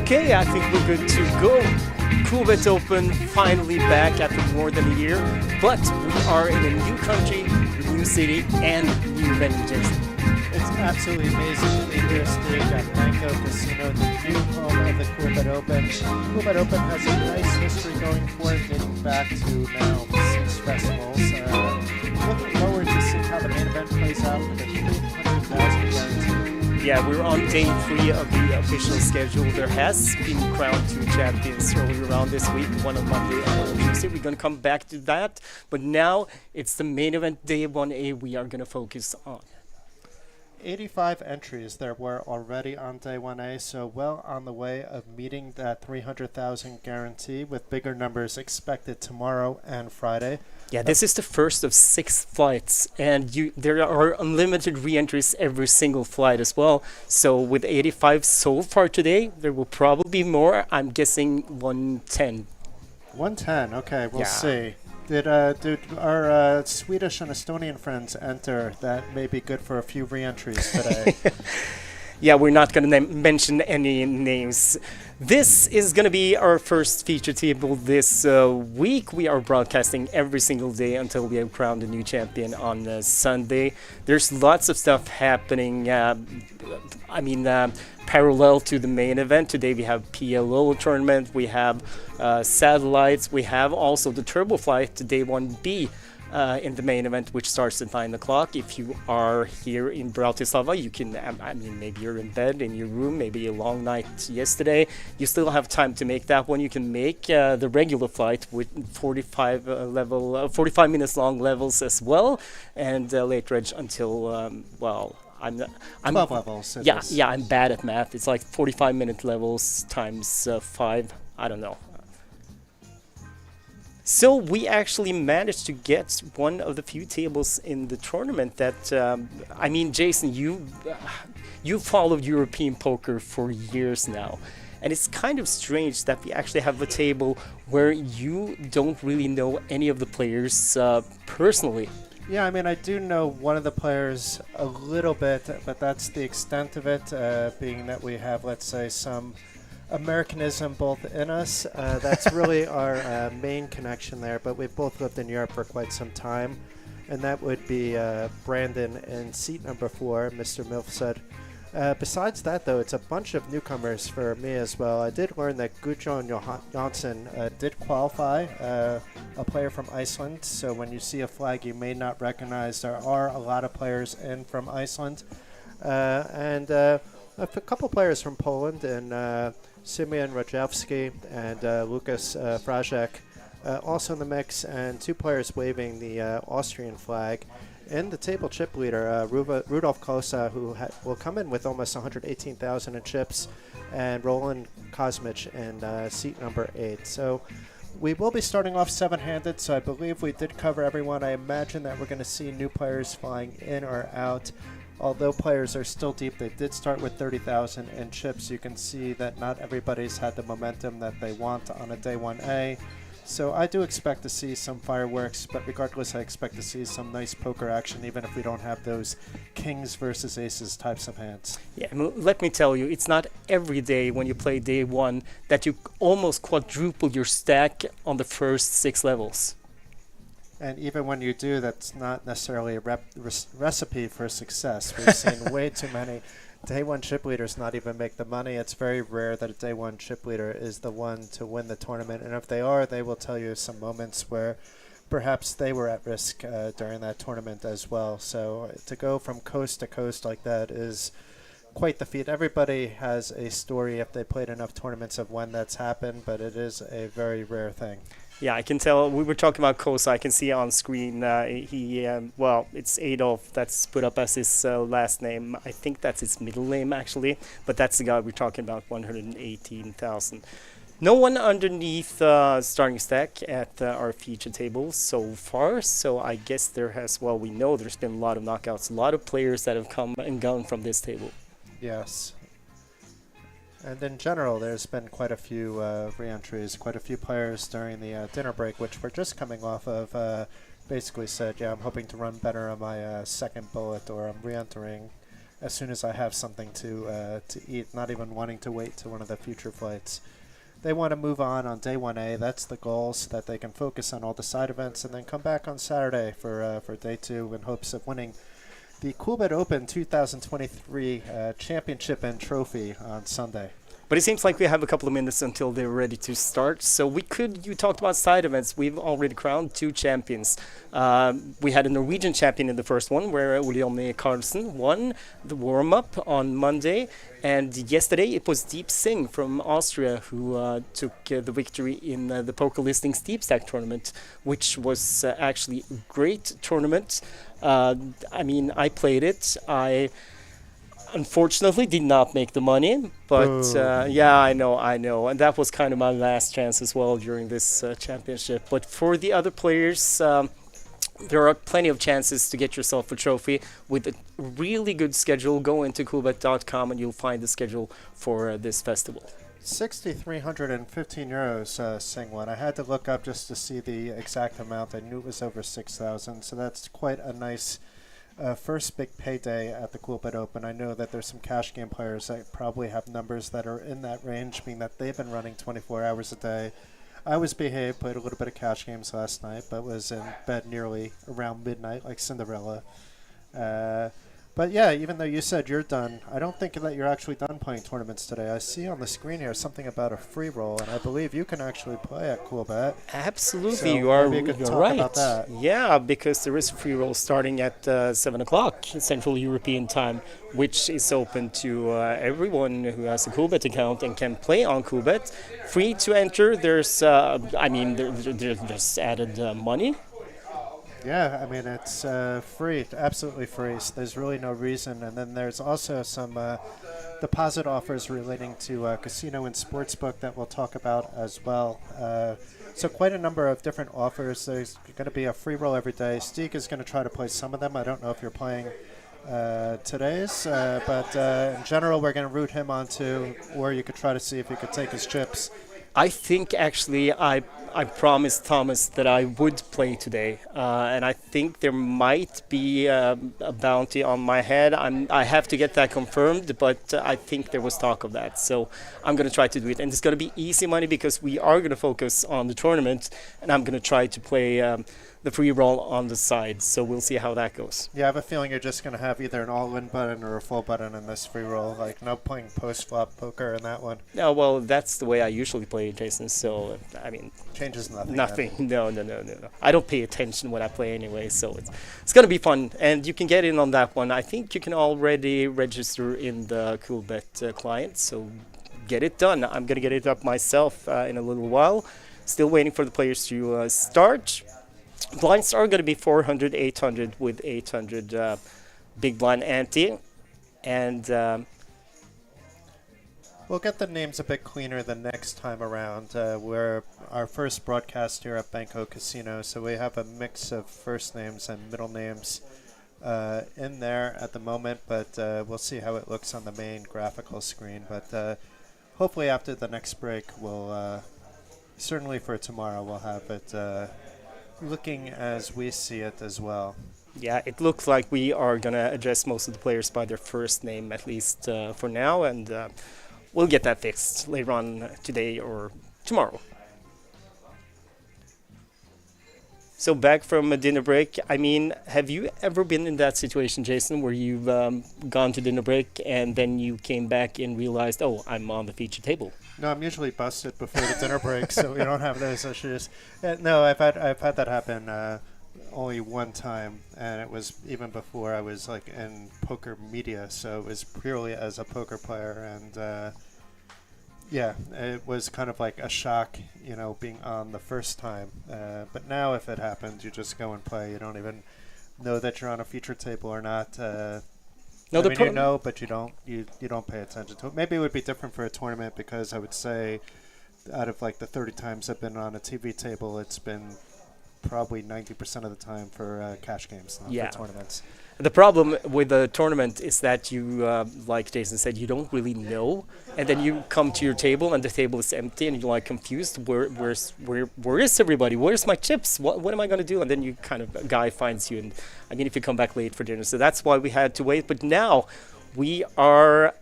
Okay, I think we're good to go. Coolbet Open finally back after more than a year, but we are in a new country, new city, and new venue, Jason. It's absolutely amazing to be here stage at Mango Casino, the new home of the Coolbet Open. Coolbet Open has a nice history going for it, dating back to now 6 festivals. Looking forward to seeing how the main event plays out with the 300,000 guarantee. Yeah, we're on day 3 of the official schedule. There has been crowned 2 champions earlier on this week, one on Monday and one on Tuesday. We're going to come back to that, but now it's the main event, day 1A, we are going to focus on. 85 entries there were already on day 1A, so well on the way of meeting that 300,000 guarantee, with bigger numbers expected tomorrow and Friday. Yeah, this is the first of 6 flights, and there are unlimited re-entries every single flight as well. So with 85 so far today, there will probably be more. I'm guessing 110. 110, okay, we'll Yeah. see. Did our Swedish and Estonian friends enter? That may be good for a few re-entries today. Yeah, we're not going to mention any names. This is going to be our first feature table this week. We are broadcasting every single day until we have crowned a new champion on Sunday. There's lots of stuff happening. Parallel to the main event. Today we have PLO tournament, we have satellites, we have also the Turbo Flight, day 1B. In the main event, which starts at 9 o'clock. If you are here in Bratislava, you can, maybe you're in bed in your room, maybe a long night yesterday. You still have time to make that one. You can make the regular flight with 45 minutes long levels as well, and late reg until, I'm 12 levels. Yeah, I'm bad at math. It's like 45-minute levels times 5. I don't know. So we actually managed to get one of the few tables in the tournament that, Jason, you followed European poker for years now. And it's kind of strange that we actually have a table where you don't really know any of the players personally. Yeah, I do know one of the players a little bit, but that's the extent of it, being that we have, let's say, some Americanism both in us. That's really our main connection there, but we've both lived in Europe for quite some time, and that would be Brandon in seat number 4, Mr. Milfsud. Besides that, though, it's a bunch of newcomers for me as well. I did learn that Gudjon Johansson did qualify, a player from Iceland, so when you see a flag you may not recognize, there are a lot of players in from Iceland, and a couple players from Poland, and Simeon Rajewski and Lukas Frajek also in the mix, and 2 players waving the Austrian flag. And the table chip leader, Rudolf Kosa, who will come in with almost 118,000 in chips, and Roland Kosmich in seat number 8. So we will be starting off 7-handed, so I believe we did cover everyone. I imagine that we're going to see new players flying in or out. Although players are still deep, they did start with 30,000 in chips. You can see that not everybody's had the momentum that they want on a day 1A. So I do expect to see some fireworks, but regardless, I expect to see some nice poker action, even if we don't have those kings versus aces types of hands. Yeah, let me tell you, it's not every day when you play day 1 that you almost quadruple your stack on the first 6 levels. And even when you do, that's not necessarily a recipe for success. We've seen way too many day 1 chip leaders not even make the money. It's very rare that a day 1 chip leader is the one to win the tournament. And if they are, they will tell you some moments where perhaps they were at risk during that tournament as well. So to go from coast to coast like that is quite the feat. Everybody has a story if they played enough tournaments of when that's happened, but it is a very rare thing. Yeah, I can tell. We were talking about Kosa. I can see on screen. It's Adolf that's put up as his last name. I think that's his middle name, actually. But that's the guy we're talking about, 118,000. No one underneath starting stack at our feature table so far. So I guess we know there's been a lot of knockouts, a lot of players that have come and gone from this table. Yes. And in general, there's been quite a few re-entries, quite a few players during the dinner break, which we're just coming off of, basically said, yeah, I'm hoping to run better on my second bullet, or I'm re-entering as soon as I have something to eat, not even wanting to wait to one of the future flights. They want to move on day 1A. That's the goal, so that they can focus on all the side events and then come back on Saturday for day 2 in hopes of winning the Coolbet Open 2023 championship and trophy on Sunday. But it seems like we have a couple of minutes until they're ready to start. So you talked about side events. We've already crowned 2 champions. We had a Norwegian champion in the first one, where Ole Jonny Carlsen won the warm-up on Monday. And yesterday it was Deep Singh from Austria who took the victory in the Poker Listings Deep Stack tournament, which was actually a great tournament. I mean, I played it. I unfortunately did not make the money, but yeah, I know, and that was kind of my last chance as well during this championship. But for the other players, there are plenty of chances to get yourself a trophy with a really good schedule. Go into coolbet.com and you'll find the schedule for this festival. 6,315 euros, Sing won. I had to look up just to see the exact amount. I knew it was over 6,000, so that's quite a nice first big payday at the Coolbet Open. I know that there's some cash game players that probably have numbers that are in that range, meaning that they've been running 24 hours a day. I was behaved, played a little bit of cash games last night, but was in bed nearly around midnight like Cinderella. But yeah, even though you said you're done, I don't think that you're actually done playing tournaments today. I see on the screen here something about a free roll, and I believe you can actually play at Coolbet. Absolutely, So you're talk right. about that. Yeah, because there is a free roll starting at 7 o'clock Central European time, which is open to everyone who has a Coolbet account and can play on Coolbet. Free to enter. There's, there's added money. Yeah, I mean, it's free, absolutely free. So there's really no reason. And then there's also some deposit offers relating to casino and sportsbook that we'll talk about as well. So quite a number of different offers. There's going to be a free roll every day. Steek is going to try to play some of them. I don't know if you're playing today's, but in general, we're going to root him onto, or you could try to see if you could take his chips. I think actually I promised Thomas that I would play today, and I think there might be a bounty on my head. I have to get that confirmed, but I think there was talk of that, so I'm going to try to do it. And it's going to be easy money because we are going to focus on the tournament, and I'm going to try to play the free roll on the side, so we'll see how that goes. Yeah, I have a feeling you're just going to have either an all-in button or a full button in this free roll, like no playing post-flop poker in that one. No, well, that's the way I usually play, Jason, so, I mean... Changes nothing. Nothing. No. I don't pay attention when I play anyway, so it's going to be fun, and you can get in on that one. I think you can already register in the Coolbet client, so get it done. I'm going to get it up myself in a little while. Still waiting for the players to start. Blinds are going to be 400, 800 with 800 big blind ante. And we'll get the names a bit cleaner the next time around. We're our first broadcast here at Banco Casino, so we have a mix of first names and middle names in there at the moment, but we'll see how it looks on the main graphical screen. But hopefully after the next break, we'll certainly for tomorrow, we'll have it looking as we see it as well. Yeah, it looks like we are going to address most of the players by their first name, at least for now, and we'll get that fixed later on today or tomorrow. So back from a dinner break, I mean, have you ever been in that situation, Jason, where you've gone to dinner break and then you came back and realized, oh, I'm on the feature table? No, I'm usually busted before the dinner break, so we don't have those issues. No, I've had that happen only one time, and it was even before I was like in poker media, so it was purely as a poker player, and yeah, it was kind of like a shock, you know, being on the first time. But now, if it happens, you just go and play. You don't even know that you're on a feature table or not. No, I mean, you know, but you don't pay attention to it. Maybe it would be different for a tournament, because I would say out of like the 30 times I've been on a TV table, it's been probably 90% of the time for cash games, not for tournaments. The problem with the tournament is that you, like Jason said, you don't really know, and then you come to your table and the table is empty, and you're like confused. Where is everybody? Where's my chips? What am I going to do? And then a guy finds you, and I mean, if you come back late for dinner, so that's why we had to wait. But now We are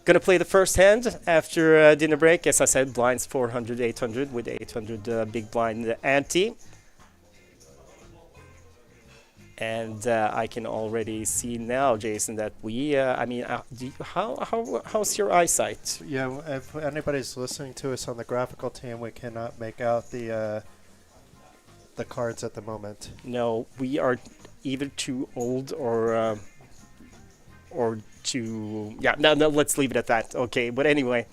gonna play the first hand after dinner break. As I said, blinds 400, 800 with 800 big blind ante. And I can already see now, Jason, that we. I mean, how's your eyesight? Yeah, if anybody's listening to us on the graphical team, we cannot make out the cards at the moment. No, we are either too old or too. Yeah, no, let's leave it at that. Okay, but anyway,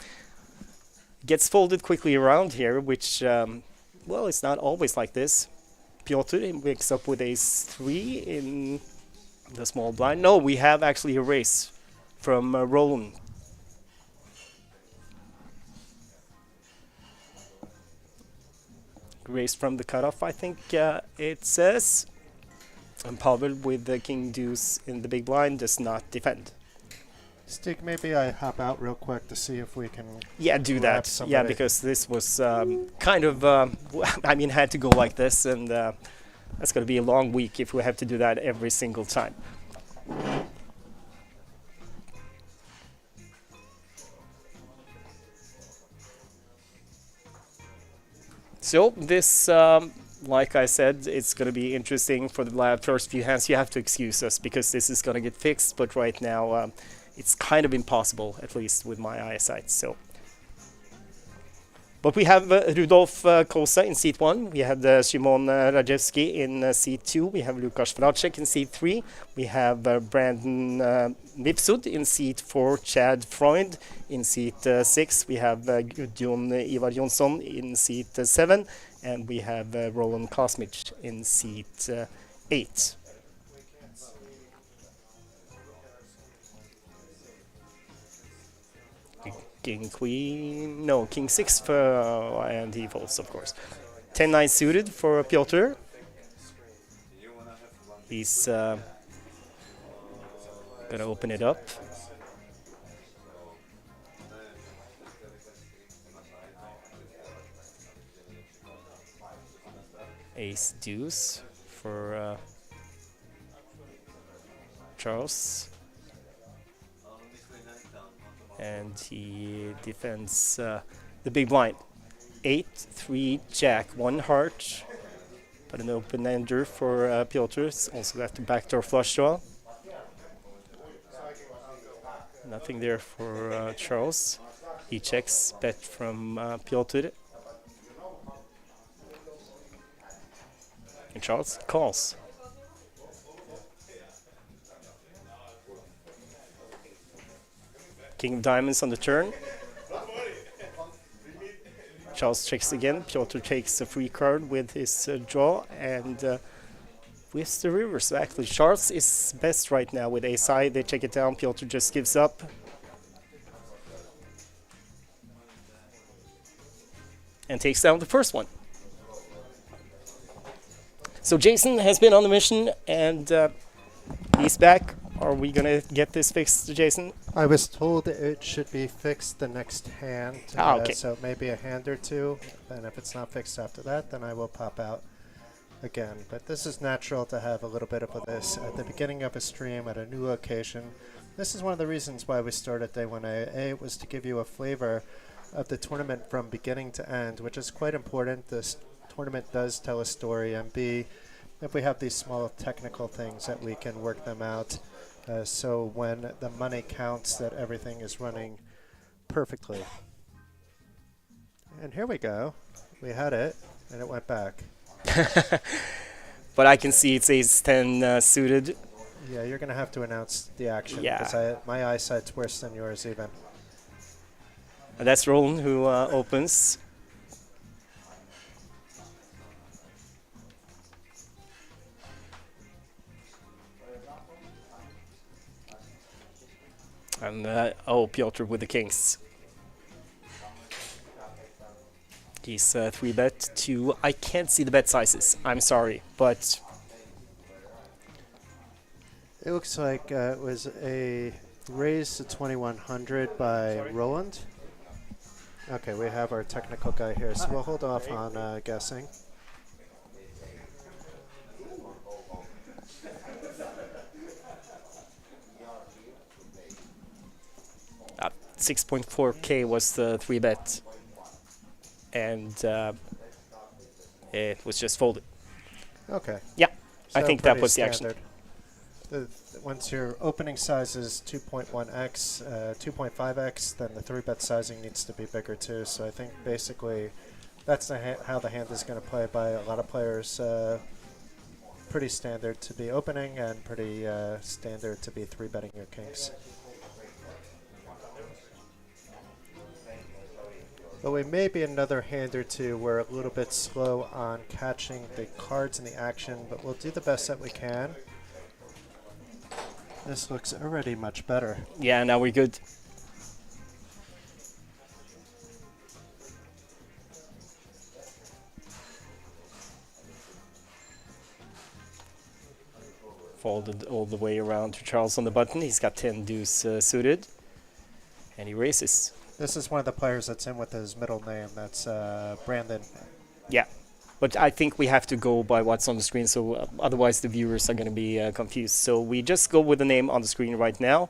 gets folded quickly around here, which well, it's not always like this. Piotr wakes up with ace-3 in the small blind. No, we have actually a raise from Roland. Raise from the cutoff, I think it says. And Pavel with the king deuce in the big blind does not defend. Stig, maybe I hop out real quick to see if we can. Yeah, do wrap that. somebody. Yeah, because this was kind of, I mean, had to go like this, and that's going to be a long week if we have to do that every single time. So this, like I said, it's going to be interesting for the first few hands. You have to excuse us because this is going to get fixed, but right now it's kind of impossible, at least with my eyesight. So, but we have Rudolf Kosa in seat 1. We have Szymon Radzewski in seat 2. We have Lukas Vracek in seat 3. We have Brandon Mifsud in seat 4. Chad Freund in seat 6. We have Gudjon Ivar Jonsson in seat 7. And we have Roland Kosmic in seat 8. King Queen, no, King 6 for, and he folds, of course. 10-9 suited for Piotr. He's gonna open it up. Ace deuce for Charles. And he defends the big blind. 8-3 jack, 1 heart, but an open ender for Piotr. It's also got the backdoor flush draw. Nothing there for Charles. He checks bet from Piotr. And Charles calls. King of diamonds on the turn. Charles checks again. Piotr takes a free card with his draw and with the river. So actually Charles is best right now with ace high. They check it down. Piotr just gives up. And takes down the first one. So Jason has been on the mission and he's back. Are we going to get this fixed, Jason? I was told it should be fixed the next hand. Okay. So maybe a hand or two. And if it's not fixed after that, then I will pop out again. But this is natural to have a little bit of this at the beginning of a stream at a new location. This is one of the reasons why we started Day 1A. A, it was to give you a flavor of the tournament from beginning to end, which is quite important. This tournament does tell a story. And B, if we have these small technical things that we can work them out. So when the money counts, that everything is running perfectly. And here we go. We had it, and it went back. But I can see it's ace-10 suited. Yeah, you're going to have to announce the action. Yeah. Because my eyesight's worse than yours even. And that's Roland who opens. And Piotr with the kings. He's 3-bet to. I can't see the bet sizes. I'm sorry, but it looks like it was a raise to 2100 by Roland. Okay, we have our technical guy here, so we'll hold off on guessing. 6.4k was the 3-bet, and it was just folded. Okay. Yeah, I So think that pretty was the action. standard. Once your opening size is 2.1x, 2.5x, then the 3-bet sizing needs to be bigger too. So I think basically that's how the hand is going to play by a lot of players. Pretty standard to be opening and pretty standard to be 3-betting your kings. But we may be another hand or two. We're a little bit slow on catching the cards in the action, but we'll do the best that we can. This looks already much better. Yeah, now we're good. Folded all the way around to Charles on the button. He's got 10 deuce suited, and he raises. This is one of the players that's in with his middle name. That's Brandon. Yeah, but I think we have to go by what's on the screen, so otherwise the viewers are going to be confused. So we just go with the name on the screen right now,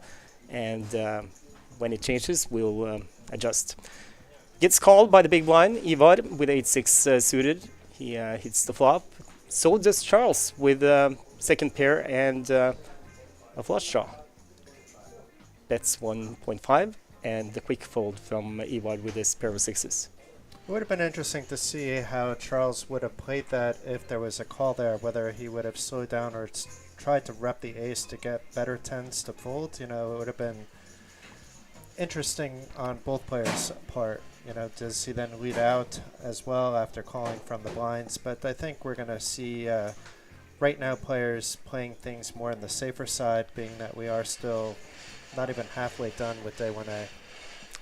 and when it changes, we'll adjust. Gets called by the big blind, Ivar, with 8-6 suited. He hits the flop. So does Charles with second pair and a flush draw. That's 1.5, and the quick fold from Ivar with his pair of sixes. It would have been interesting to see how Charles would have played that if there was a call there, whether he would have slowed down or tried to rep the ace to get better tens to fold. You know, it would have been interesting on both players' part. You know, does he then lead out as well after calling from the blinds? But I think we're going to see right now players playing things more on the safer side, being that we are still not even halfway done with day 1A.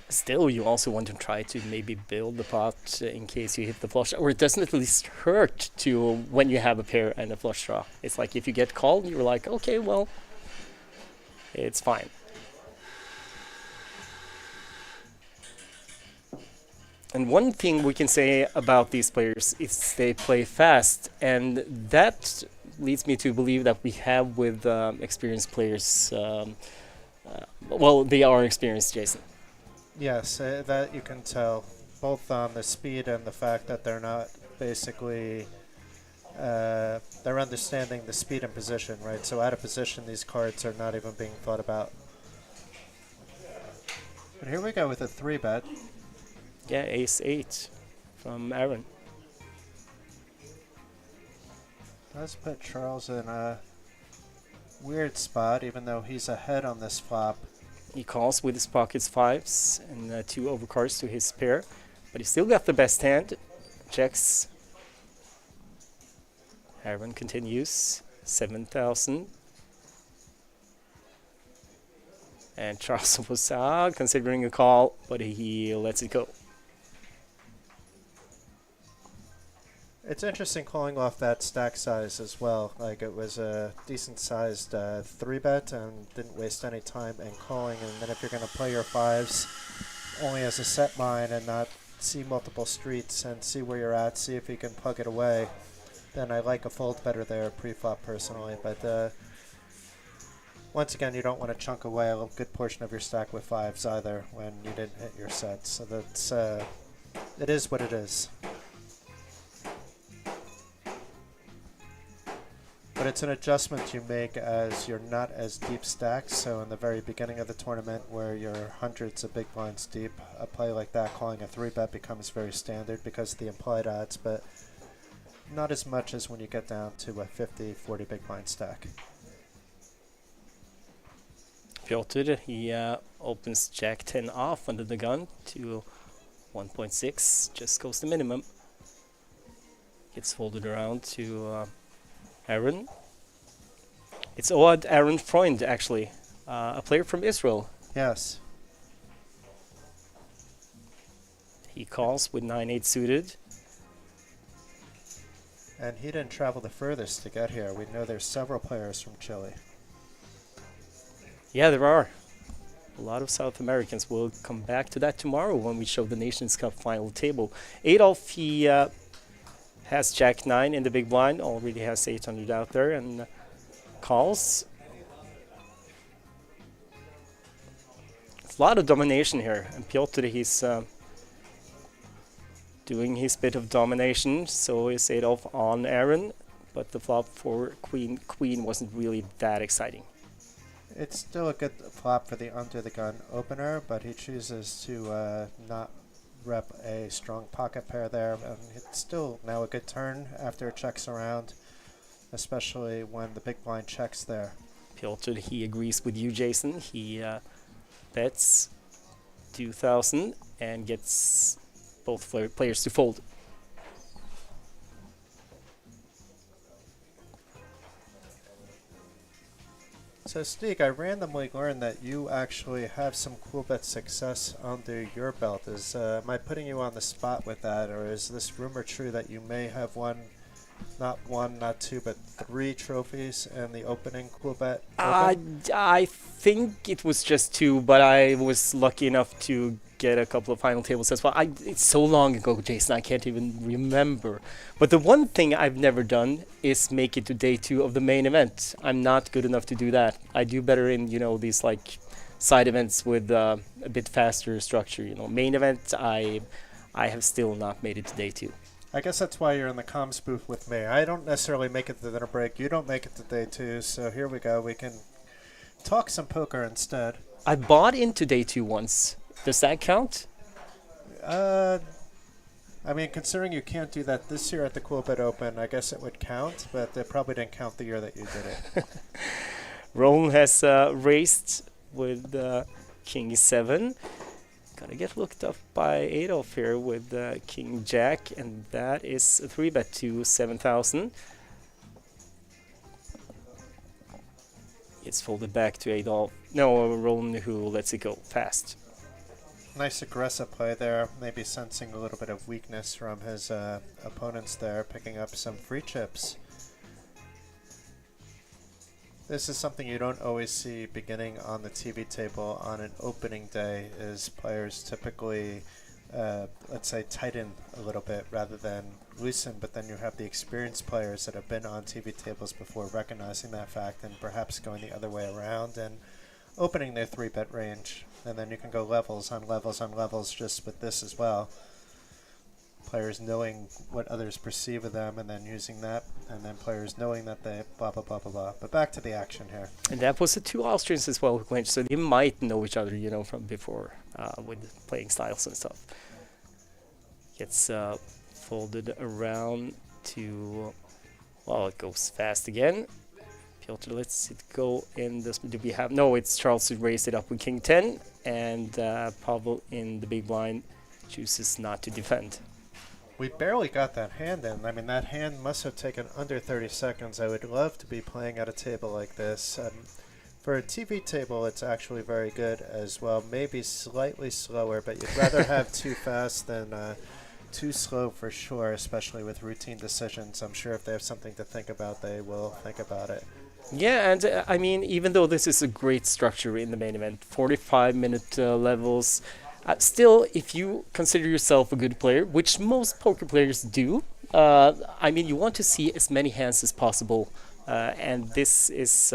Still, you also want to try to maybe build the pot in case you hit the flush, or it doesn't at least hurt to when you have a pair and a flush draw. It's like if you get called, you're like, okay, well, it's fine. And one thing we can say about these players is they play fast, and that leads me to believe that we have with experienced players, well, they are experienced, Jason. Yes, that you can tell, both on the speed and the fact that they're not basically, they're understanding the speed and position, right? So out of position, these cards are not even being thought about. But here we go with a 3-bet. Yeah, ace-8 from Aaron. Does put Charles in a weird spot, even though he's ahead on this flop. He calls with his pockets fives and 2 overcards to his pair, but he still got the best hand. Checks. Aaron continues. 7,000. And Charles was considering a call, but he lets it go. It's interesting calling off that stack size as well. Like, it was a decent sized 3-bet and didn't waste any time in calling. And then if you're going to play your fives only as a set line and not see multiple streets and see where you're at, see if you can plug it away, then I like a fold better there pre-flop personally. But once again, you don't want to chunk away a good portion of your stack with fives either when you didn't hit your sets. So that's it is what it is. But it's an adjustment you make as you're not as deep stacked. So in the very beginning of the tournament where you're hundreds of big blinds deep, a play like that, calling a 3-bet, becomes very standard because of the implied odds, but not as much as when you get down to a 50, 40 big blind stack. Piotr, he opens Jack 10 off under the gun to 1.6, just goes the minimum. Gets folded around to Aaron. It's Oad Aaron Freund, actually, a player from Israel. Yes. He calls with 9-8 suited. And he didn't travel the furthest to get here. We know there's several players from Chile. Yeah, there are. A lot of South Americans. We'll come back to that tomorrow when we show the Nations Cup final table. Adolf, he has Jack 9 in the big blind, already has 800 out there, and calls. lot of domination here, and Piotr, he's doing his bit of domination, so is Adolf on Aaron, but the flop for Queen wasn't really that exciting. It's still a good flop for the under the gun opener, but he chooses to not rep a strong pocket pair there. And it's still now a good turn after it checks around, especially when the big blind checks there. Piotr, he agrees with you, Jason. He bets 2,000 and gets both players to fold. So Stig, I randomly learned that you actually have some Coolbet success under your belt. Am I putting you on the spot with that, or is this rumor true that you may have won not one, not two, but 3 trophies in the opening Coolbet Open? I think it was just 2, but I was lucky enough to get a couple of final tables as well. It's so long ago, Jason, I can't even remember. But the one thing I've never done is make it to day 2 of the main event. I'm not good enough to do that. I do better in, these like side events with a bit faster structure. Main event, I have still not made it to day 2. I guess that's why you're in the comms booth with me. I don't necessarily make it to dinner break. You don't make it to day 2, so here we go. We can talk some poker instead. I bought into day 2 once. Does that count? I mean, considering you can't do that this year at the Coolbet Open, I guess it would count, but it probably didn't count the year that you did it. Roland has raised with King 7. Gonna get looked up by Adolf here with King Jack, and that is a 3-bet to 7,000. It's folded back to Adolf. No, Roland who lets it go fast. Nice aggressive play there, maybe sensing a little bit of weakness from his opponents there, picking up some free chips. This is something you don't always see beginning on the TV table on an opening day, is players typically, let's say, tighten a little bit rather than loosen, but then you have the experienced players that have been on TV tables before recognizing that fact and perhaps going the other way around and opening their 3-bet range. And then you can go levels on levels on levels just with this as well. Players knowing what others perceive of them and then using that, and then players knowing that they blah, blah, blah, blah, blah. But back to the action here. And that was the 2 Austrians as well who clinched, so they might know each other, from before with playing styles and stuff. Gets folded around to, well, it goes fast again. Piotr lets it go in this. Do we have? No, it's Charles who raised it up with King 10, and Pavel in the big blind chooses not to defend. We barely got that hand in. I mean, that hand must have taken under 30 seconds. I would love to be playing at a table like this. For a TV table, it's actually very good as well. Maybe slightly slower, but you'd rather have too fast than too slow for sure, especially with routine decisions. I'm sure if they have something to think about, they will think about it. Yeah, and I mean, even though this is a great structure in the main event, 45-minute levels, still, if you consider yourself a good player, which most poker players do, I mean, you want to see as many hands as possible, and this is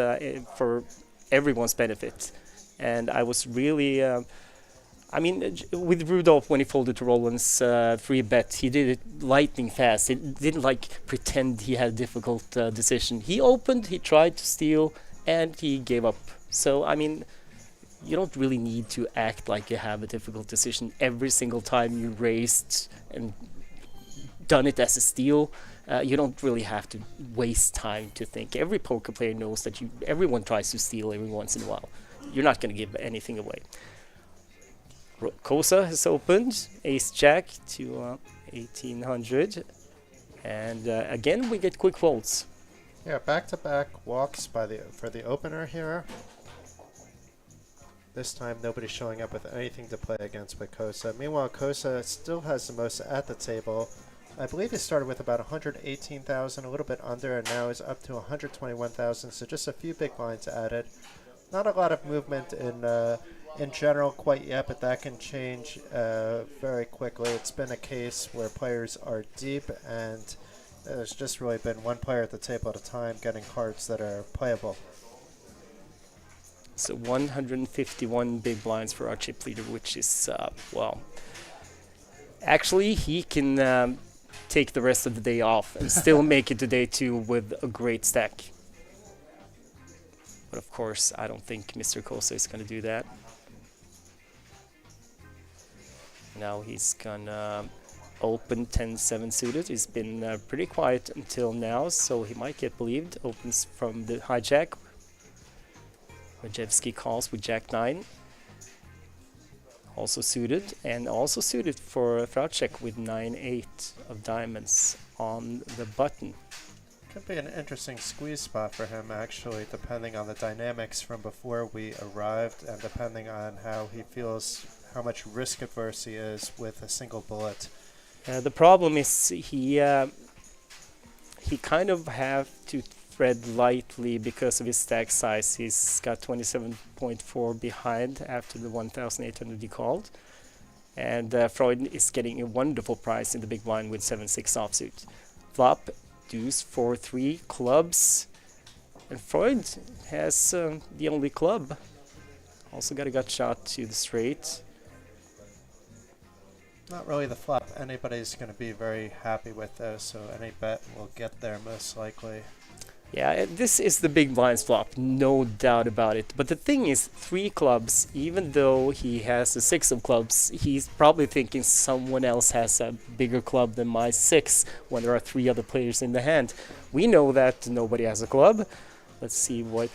for everyone's benefit. And I was really, I mean, with Rudolph, when he folded to Roland's 3-bet, he did it lightning fast. He didn't like pretend he had a difficult decision. He opened, he tried to steal, and he gave up. So, I mean, you don't really need to act like you have a difficult decision every single time you raised and done it as a steal. You don't really have to waste time to think. Every poker player knows that everyone tries to steal every once in a while. You're not going to give anything away. Kosa has opened, Ace-Jack to 1,800. And again, we get quick folds. Yeah, back-to-back walks for the opener here. This time, nobody's showing up with anything to play against with Kosa. Meanwhile, Kosa still has the most at the table. I believe he started with about 118,000, a little bit under, and now is up to 121,000, so just a few big blinds added. Not a lot of movement in general quite yet, but that can change very quickly. It's been a case where players are deep, and there's just really been one player at the table at a time getting cards that are playable. So 151 big blinds for our chip leader, which is, well, actually he can take the rest of the day off and still make it to day 2 with a great stack. But of course, I don't think Mr. Kosa is going to do that. Now he's gonna open 10-7 suited. He's been pretty quiet until now, so he might get believed. Opens from the hijack. Rajewski calls with Jack-9. Also suited, and also suited for Fraucheck with 9-8 of diamonds on the button. Could be an interesting squeeze spot for him, actually, depending on the dynamics from before we arrived and depending on how he feels, how much risk averse he is with a single bullet. The problem is he kind of have to tread lightly because of his stack size. He's got 27.4 behind after the 1,800 he called. And Freud is getting a wonderful price in the big blind with 7-6 offsuit. Flop, deuce, 4-3, clubs. And Freud has the only club. Also got a gut shot to the straight. Not really the flop anybody's going to be very happy with, though, so any bet will get there most likely. Yeah, this is the big blinds flop, no doubt about it. But the thing is, 3 clubs, even though he has a 6 of clubs, he's probably thinking someone else has a bigger club than my 6 when there are 3 other players in the hand. We know that nobody has a club. Let's see what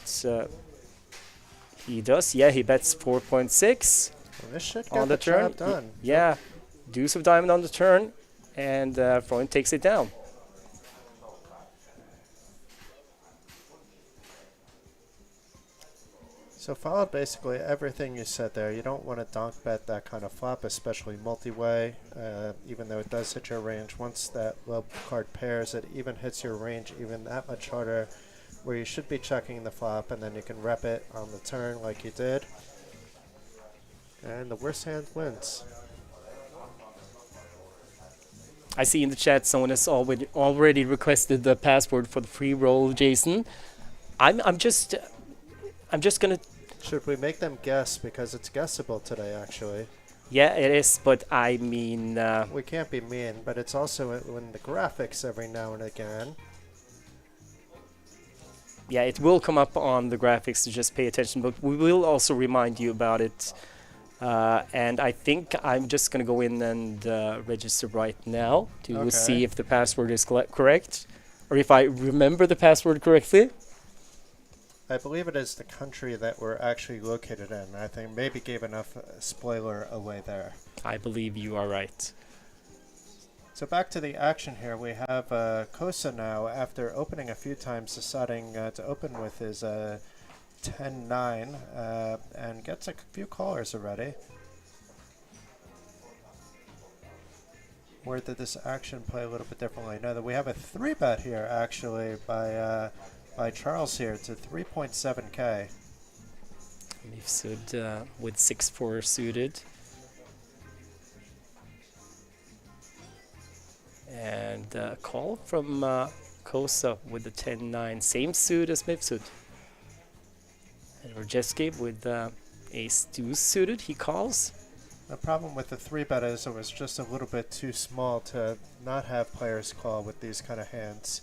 he does. Yeah, he bets 4.6 Well, this should on get the the turn. job done. Yeah, deuce of diamond on the turn, and Freund takes it down. So followed basically everything you said there. You don't want to donk bet that kind of flop, especially multi-way, even though it does hit your range. Once that low card pairs, it even hits your range even that much harder, where you should be checking the flop, and then you can rep it on the turn like you did. And the worst hand wins. I see in the chat someone has already requested the password for the free roll, Jason. I'm just gonna. Should we make them guess, because it's guessable today, actually? Yeah, it is, but I mean. We can't be mean, but it's also in the graphics every now and again. Yeah, it will come up on the graphics, so just pay attention. But we will also remind you about it. And I think I'm just going to go in and register right now to see if the password is correct. Or if I remember the password correctly. I believe it is the country that we're actually located in. I think maybe gave enough spoiler away there. I believe you are right. So back to the action here. We have Kosa now, after opening a few times, deciding to open with his 10-9 and gets a few callers already. Where did this action play a little bit differently? No, that we have a 3-bet here actually by Charles here to 3.7k. Mifsud with 6-4 suited. And call from Kosa with the 10-9, same suit as Mifsud. And Rajewski with ace-deuce suited, he calls. The problem with the 3-bet is it was just a little bit too small to not have players call with these kind of hands.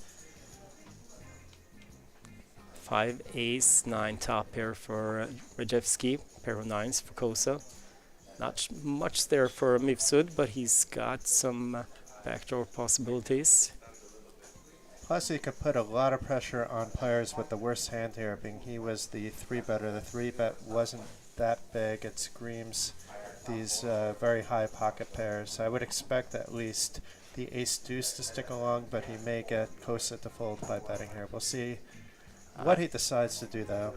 5 ace-9 top pair for Rajewski, pair of 9s for Kosa. Not much there for Mifsud, but he's got some backdoor possibilities. Plus, he could put a lot of pressure on players with the worst hand here, being he was the 3-better. The 3-bet wasn't that big. It screams these very high pocket pairs. I would expect at least the ace-deuce to stick along, but he may get Kosa to fold by betting here. We'll see what he decides to do, though.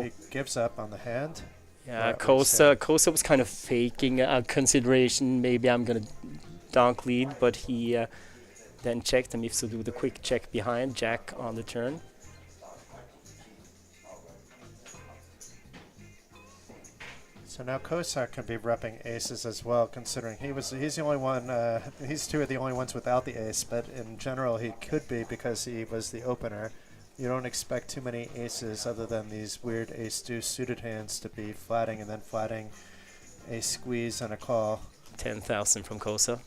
He gives up on the hand. Yeah, Kosa was kind of faking a consideration. Maybe I'm going to donk lead, but he then checked, and Mifsud with a quick check behind, jack on the turn. So now Kosa can be repping aces as well, considering he's the only one, he's 2 of the only ones without the ace, but in general he could be because he was the opener. you don't expect too many aces other than these weird ace-deuce suited hands to be flatting and then flatting a squeeze and a call. 10,000 from Kosa.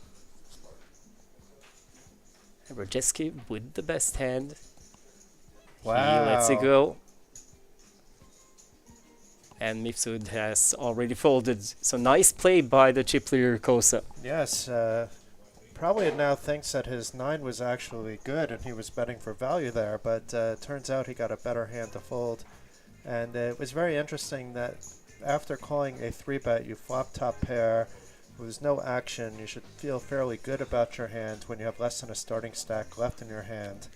Rojeski with the best hand. He lets it Wow. go. And Mifsud has already folded. So nice play by the chip leader Kosa. Yes, probably now thinks that his 9 was actually good and he was betting for value there, but turns out he got a better hand to fold. And it was very interesting that after calling a 3-bet, you flop top pair. There was no action. You should feel fairly good about your hand when you have less than a starting stack left in your hand.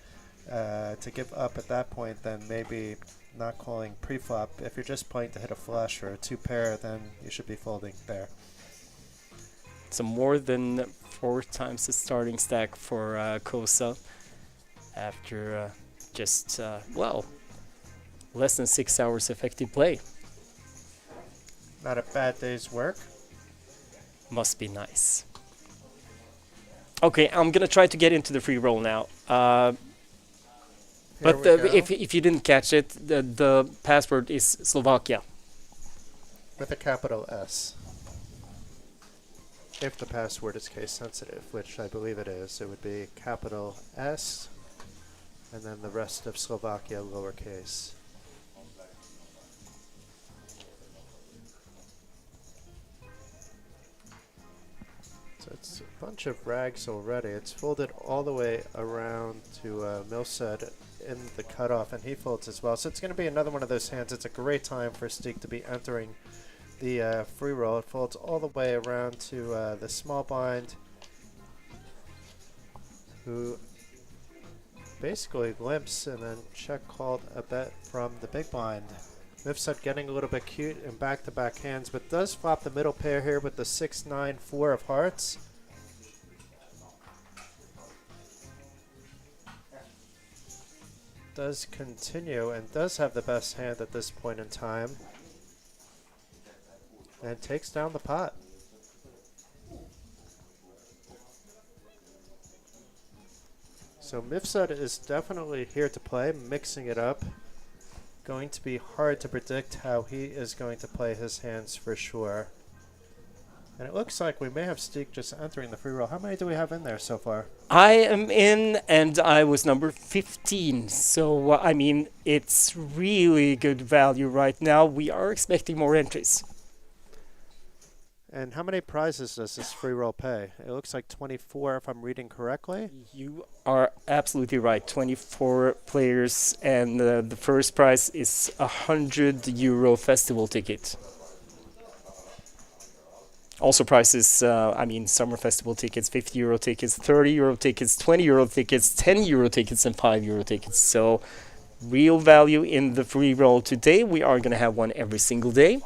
To give up at that point, then maybe not calling pre-flop. If you're just playing to hit a flush or a 2-pair, then you should be folding there. So more than 4 times the starting stack for Kosa after just, well, less than 6 hours effective play. Not a bad day's work. Must be nice. Okay, I'm gonna try to get into the free roll now. But if you didn't catch it, the password is Slovakia. With a capital S. If the password is case sensitive, which I believe it is, it would be capital S and then the rest of Slovakia lowercase. So it's a bunch of rags already. It's folded all the way around to Milsad in the cutoff, and he folds as well. So it's going to be another one of those hands. It's a great time for Steek to be entering the free roll. It folds all the way around to the small blind, who basically limps and then check called a bet from the big blind. Mifsud getting a little bit cute in back-to-back hands, but does flop the middle pair here with the 6-9-4 of hearts. Does continue and does have the best hand at this point in time. And takes down the pot. So Mifsud is definitely here to play, mixing it up. Going to be hard to predict how he is going to play his hands for sure. And it looks like we may have Steek just entering the free roll. How many do we have in there so far? I am in, and I was number 15. So, I mean, it's really good value right now. We are expecting more entries. And how many prizes does this free roll pay? It looks like 24 if I'm reading correctly. You are absolutely right. 24 players, and the first prize is a €100 festival ticket. Also prizes, I mean, summer festival tickets, €50 tickets, €30 tickets, €20 tickets, €10 tickets, and €5 tickets. So real value in the free roll today. We are going to have one every single day.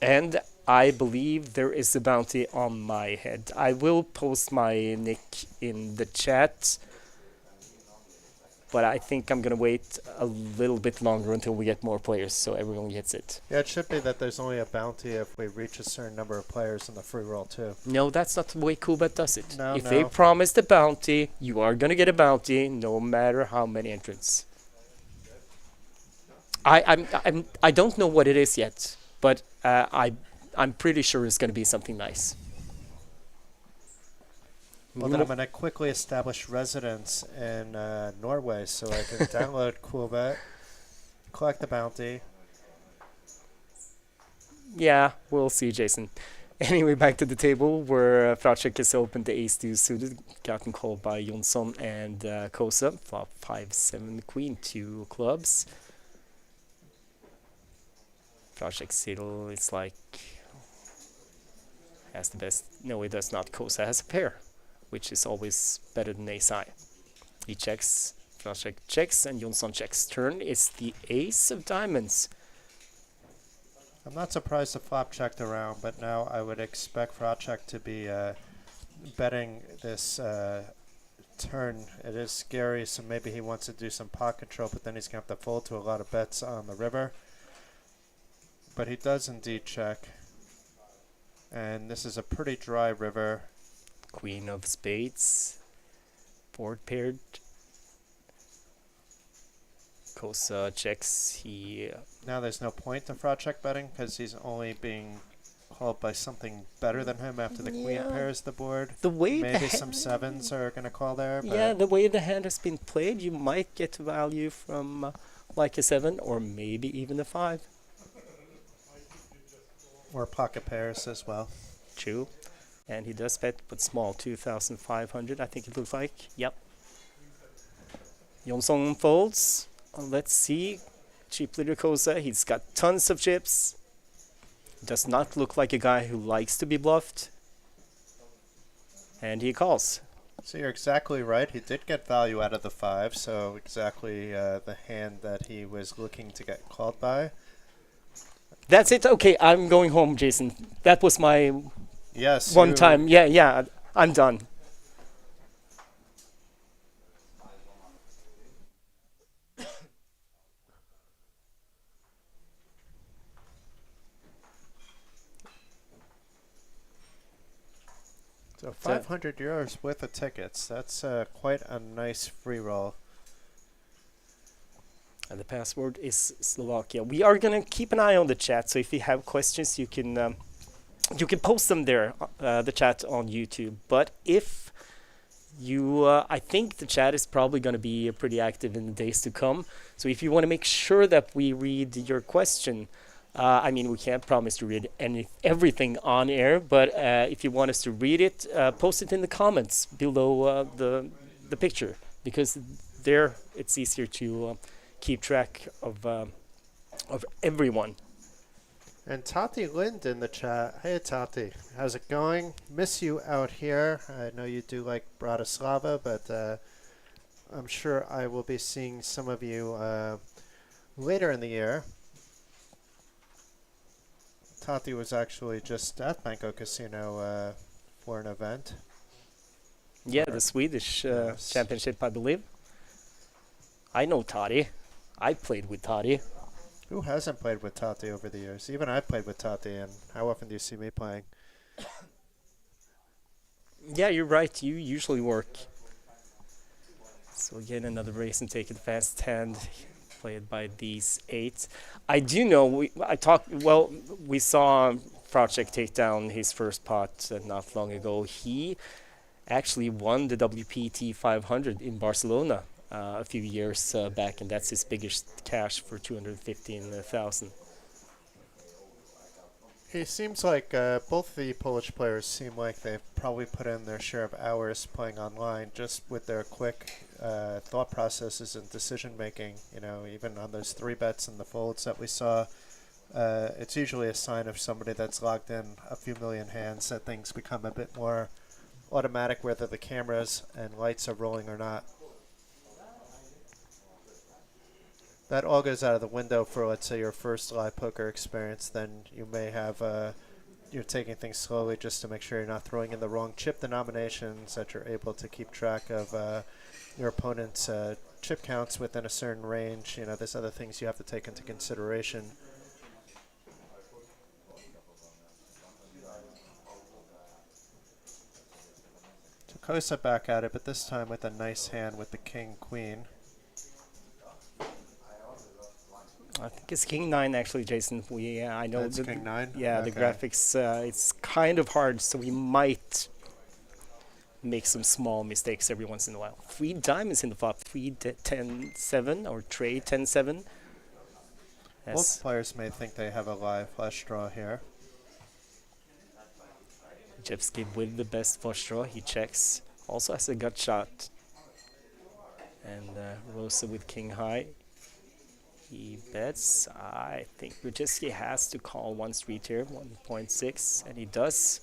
And I believe there is a bounty on my head. I will post my nick in the chat. But I think I'm going to wait a little bit longer until we get more players so everyone gets it. Yeah, it should be that there's only a bounty if we reach a certain number of players in the free roll too. No, that's not the way Coolbet does it. No, if they promised a bounty, you are going to get a bounty no matter how many entrants. I don't know what it is yet, but I'm pretty sure it's going to be something nice. Well, then I'm going to quickly establish residence in Norway so I can download Coolbet, collect the bounty. Yeah, we'll see, Jason. Anyway, back to the table where Fracek has opened the ace-deuce suited, gotten called by Jonsson and Kosa. Flop 5-7 queen, 2 clubs. Fracek still is like has the best. No, he does not. Kosa has a pair, which is always better than ace-high. He checks, Fracek checks, and Jonsson checks. Turn is the ace of diamonds. I'm not surprised the flop checked around, but now I would expect Fracek to be betting this turn. It is scary, so maybe he wants to do some pot control, but then he's going to have to fold to a lot of bets on the river. But he does indeed check. And this is a pretty dry river. Queen of spades. Board paired. Kosa checks. He Now there's no point to fraud check betting because he's only being called by something better than him after the queen Yeah. pairs the board. the way Maybe the some sevens are going to call there, but yeah, the way the hand has been played, you might get value from like a 7 or maybe even a 5. or pocket pairs as well. True. And he does bet, but small, 2,500, I think it looks like. Yep. Jonsson folds. Let's see. Cheap leader Kosa, he's got tons of chips. Does not look like a guy who likes to be bluffed. And he calls. So you're exactly right. He did get value out of the 5, so exactly the hand that he was looking to get called by. That's it. Okay, I'm going home, Jason. That was my Yes. one time. Yeah, I'm done. So 500 euros worth of tickets. That's quite a nice free roll. And the password is Slovakia. We are gonna keep an eye on the chat, so if you have questions, you can post them there, the chat on YouTube. But if you, I think the chat is probably gonna be pretty active in the days to come. So if you want to make sure that we read your question, I mean, we can't promise to read everything on air, but if you want us to read it, post it in the comments below the picture, because there it's easier to keep track of everyone. And Tati Lind in the chat. Hey Tati, how's it going? Miss you out here. I know you do like Bratislava, but I'm sure I will be seeing some of you later in the year. Tati was actually just at Banco Casino for an event. Yeah, the Swedish Yes. championship, I believe. I know Tati. I played with Tati. Who hasn't played with Tati over the years? Even I played with Tati, and how often do you see me playing? Yeah, you're right. You usually work. So again, another race and take it fast hand, played by these 8. I do know. We saw Frauchek take down his first pot not long ago. He actually won the WPT 500 in Barcelona a few years back, and that's his biggest cash for 215,000. He seems like both the Polish players seem like they've probably put in their share of hours playing online, just with their quick thought processes and decision making. You know, even on those 3 bets and the folds that we saw, it's usually a sign of somebody that's logged in a few million hands that things become a bit more automatic, whether the cameras and lights are rolling or not. That all goes out of the window for, let's say, your first live poker experience. Then you may have, you're taking things slowly just to make sure you're not throwing in the wrong chip denominations, that you're able to keep track of your opponent's chip counts within a certain range. You know, there's other things you have to take into consideration. Kosa back at it, but this time with a nice hand with the king-queen. I think it's King 9 actually, Jason. I know That's king 9? Yeah, Okay. the graphics. It's kind of hard, so we might make some small mistakes every once in a while. 3 diamonds in the flop. 10-7 or trade 10-7. Both players may think they have a live flush draw here. Jevsky with the best flush draw. He checks. Also has a gut shot. And Rosa with king high. He bets. I think Rajewski has to call one street here, 1.6, and he does.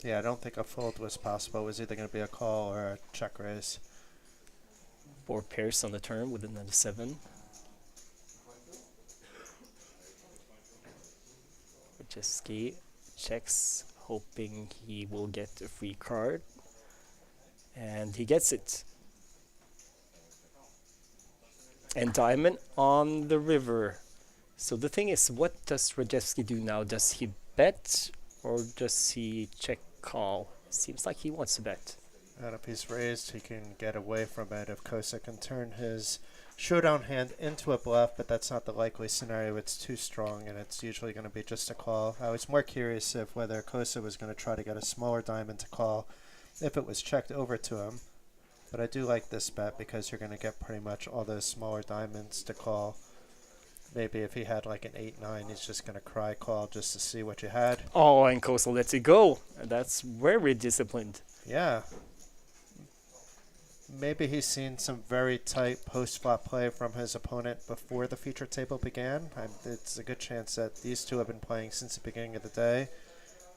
Yeah, I don't think a fold was possible. It was either going to be a call or a check raise. 4 pairs on the turn with another 7. Rajewski checks, hoping he will get a free card. And he gets it. And diamond on the river. So the thing is, what does Rajewski do now? Does he bet or does he check call? Seems like he wants to bet. And if he's raised, he can get away from it. If Kosa can turn his showdown hand into a bluff, but that's not the likely scenario. It's too strong, and it's usually going to be just a call. I was more curious if whether Kosa was going to try to get a smaller diamond to call if it was checked over to him. But I do like this bet because you're going to get pretty much all those smaller diamonds to call. Maybe if he had like an 8-9, he's just going to cry call just to see what you had. Oh, and Coastal lets it go. And that's very disciplined. Yeah. Maybe he's seen some very tight post-flop play from his opponent before the feature table began. It's a good chance that these two have been playing since the beginning of the day.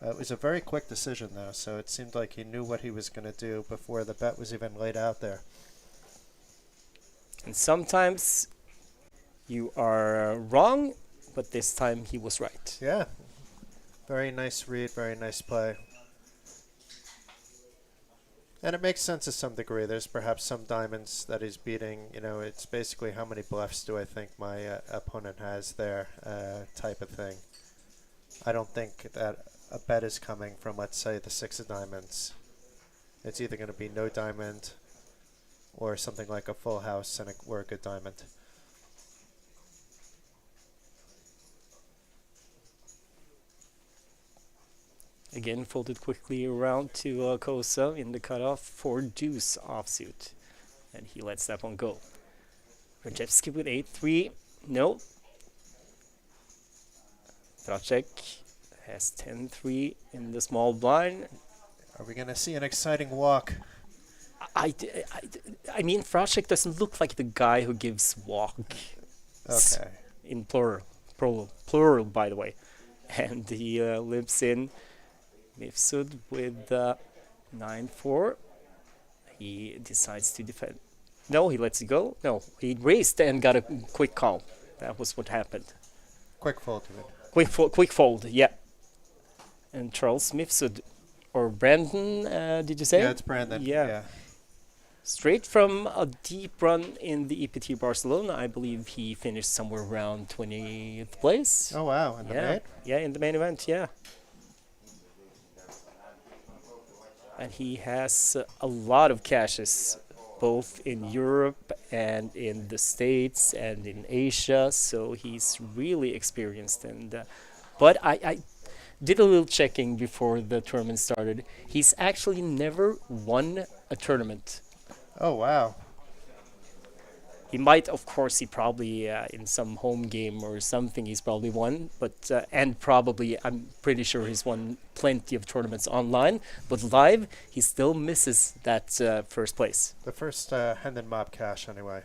It was a very quick decision, though, so it seemed like he knew what he was going to do before the bet was even laid out there. And sometimes you are wrong, but this time he was right. Yeah. Very nice read, very nice play. And it makes sense to some degree. There's perhaps some diamonds that he's beating. You know, it's basically how many bluffs do I think my opponent has there type of thing. I don't think that a bet is coming from, let's say, the 6 of diamonds. It's either going to be no diamond or something like a full house or a good diamond. Again, folded quickly around to Kosa in the cutoff for deuce offsuit. And he lets that one go. Rajewski with 8-3. No. Tracek has 10-3 in the small blind. Are we going to see an exciting walk? I mean, Fracek doesn't look like the guy who gives walk. Okay. In plural, by the way. And he limps in Mifsud with 9-4. He decides to defend. No, he lets it go. No, he raised and got a quick call. That was what happened. Quick fold to it. Quick fold, yeah. And Charles Mifsud, or Brandon, did you say? Yeah, it's Brandon. Yeah. Straight from a deep run in the EPT Barcelona, I believe he finished somewhere around 20th place. Oh, wow. In the main? Yeah, in the main event, yeah. And he has a lot of cashes, both in Europe and in the States and in Asia, so he's really experienced. And but I did a little checking before the tournament started. He's actually never won a tournament. Oh, wow. He might, of course, he probably in some home game or something he's probably won, but and probably I'm pretty sure he's won plenty of tournaments online, but live he still misses that first place. The first Hendon Mob cash, anyway.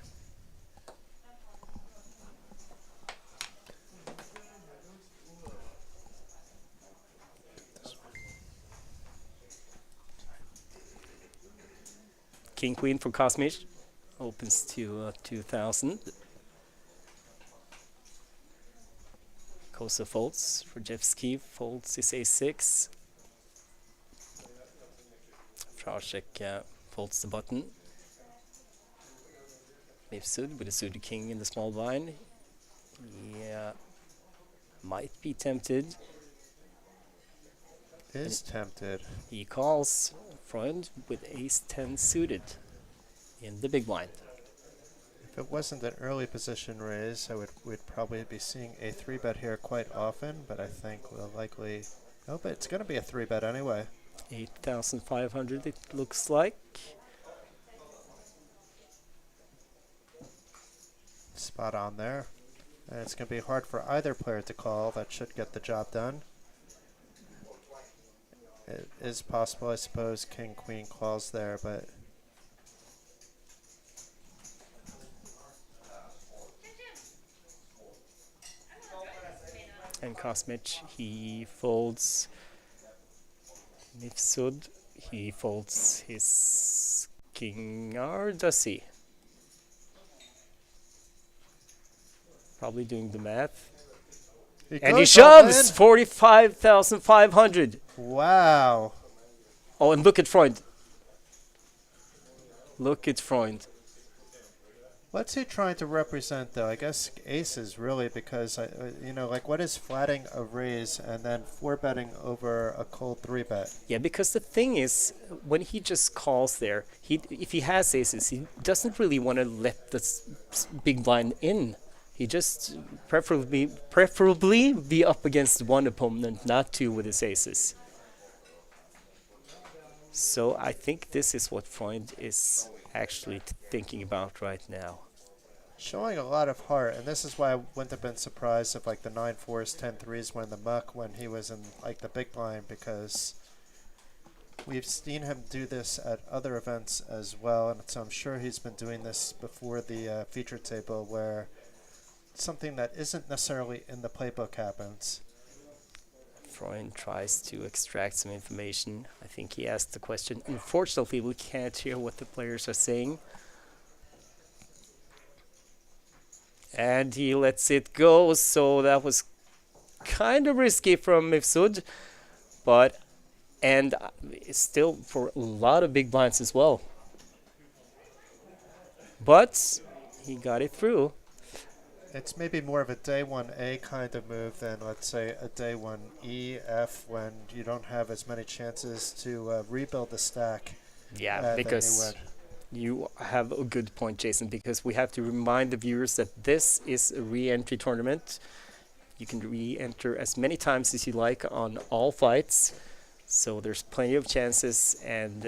King Queen for Kosmich opens to 2000. Kosa folds. Rajewski folds his a6. Fracek folds the button. Mifsud with a suited king in the small blind. Yeah, might be tempted. Is tempted. He calls Freund with ace-10 suited in the big blind. If it wasn't an early position raise, we'd probably be seeing a 3-bet here quite often, but I think we'll likely... Oh, but it's going to be a 3-bet anyway. 8,500 it looks like. Spot on there. And it's going to be hard for either player to call. That should get the job done. It is possible, I suppose, King, Queen calls there, but... And Kosmich, he folds Mifsud. He folds his king, or does he? Probably doing the math. And he shoves 45,500. Wow. Oh, and look at Freund. Look at Freund. What's he trying to represent, though? I guess aces, really, because, like, what is flatting a raise and then 4-betting over a cold 3-bet? Yeah, because the thing is, when he just calls there, if he has aces, he doesn't really want to let the big blind in. He just preferably be up against one opponent, not two with his aces. So I think this is what Freund is actually thinking about right now. Showing a lot of heart, and this is why I wouldn't have been surprised if, like, the 9-4s, 10-3s were in the muck when he was in, like, the big blind, because we've seen him do this at other events as well, and so I'm sure he's been doing this before the feature table, where something that isn't necessarily in the playbook happens. Freund tries to extract some information. I think he asked the question. Unfortunately, we can't hear what the players are saying. And he lets it go, so that was kind of risky from Mifsud. But, and still for a lot of big blinds as well. But he got it through. It's maybe more of a day 1A kind of move than, let's say, a day 1E, F, when you don't have as many chances to rebuild the stack. Yeah, because you have a good point, Jason, because we have to remind the viewers that this is a re-entry tournament. You can re-enter as many times as you like on all fights, so there's plenty of chances. And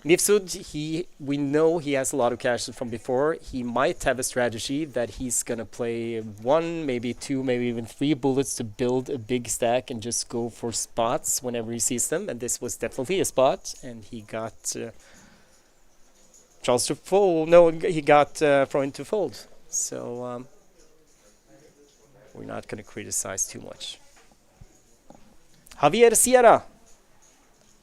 Mifsud, we know he has a lot of cash from before. He might have a strategy that he's going to play 1, maybe 2, maybe even 3 bullets to build a big stack and just go for spots whenever he sees them. And this was definitely a spot. And he got Charles to fold. No, he got Freund to fold. So we're not going to criticize too much. Javier Sierra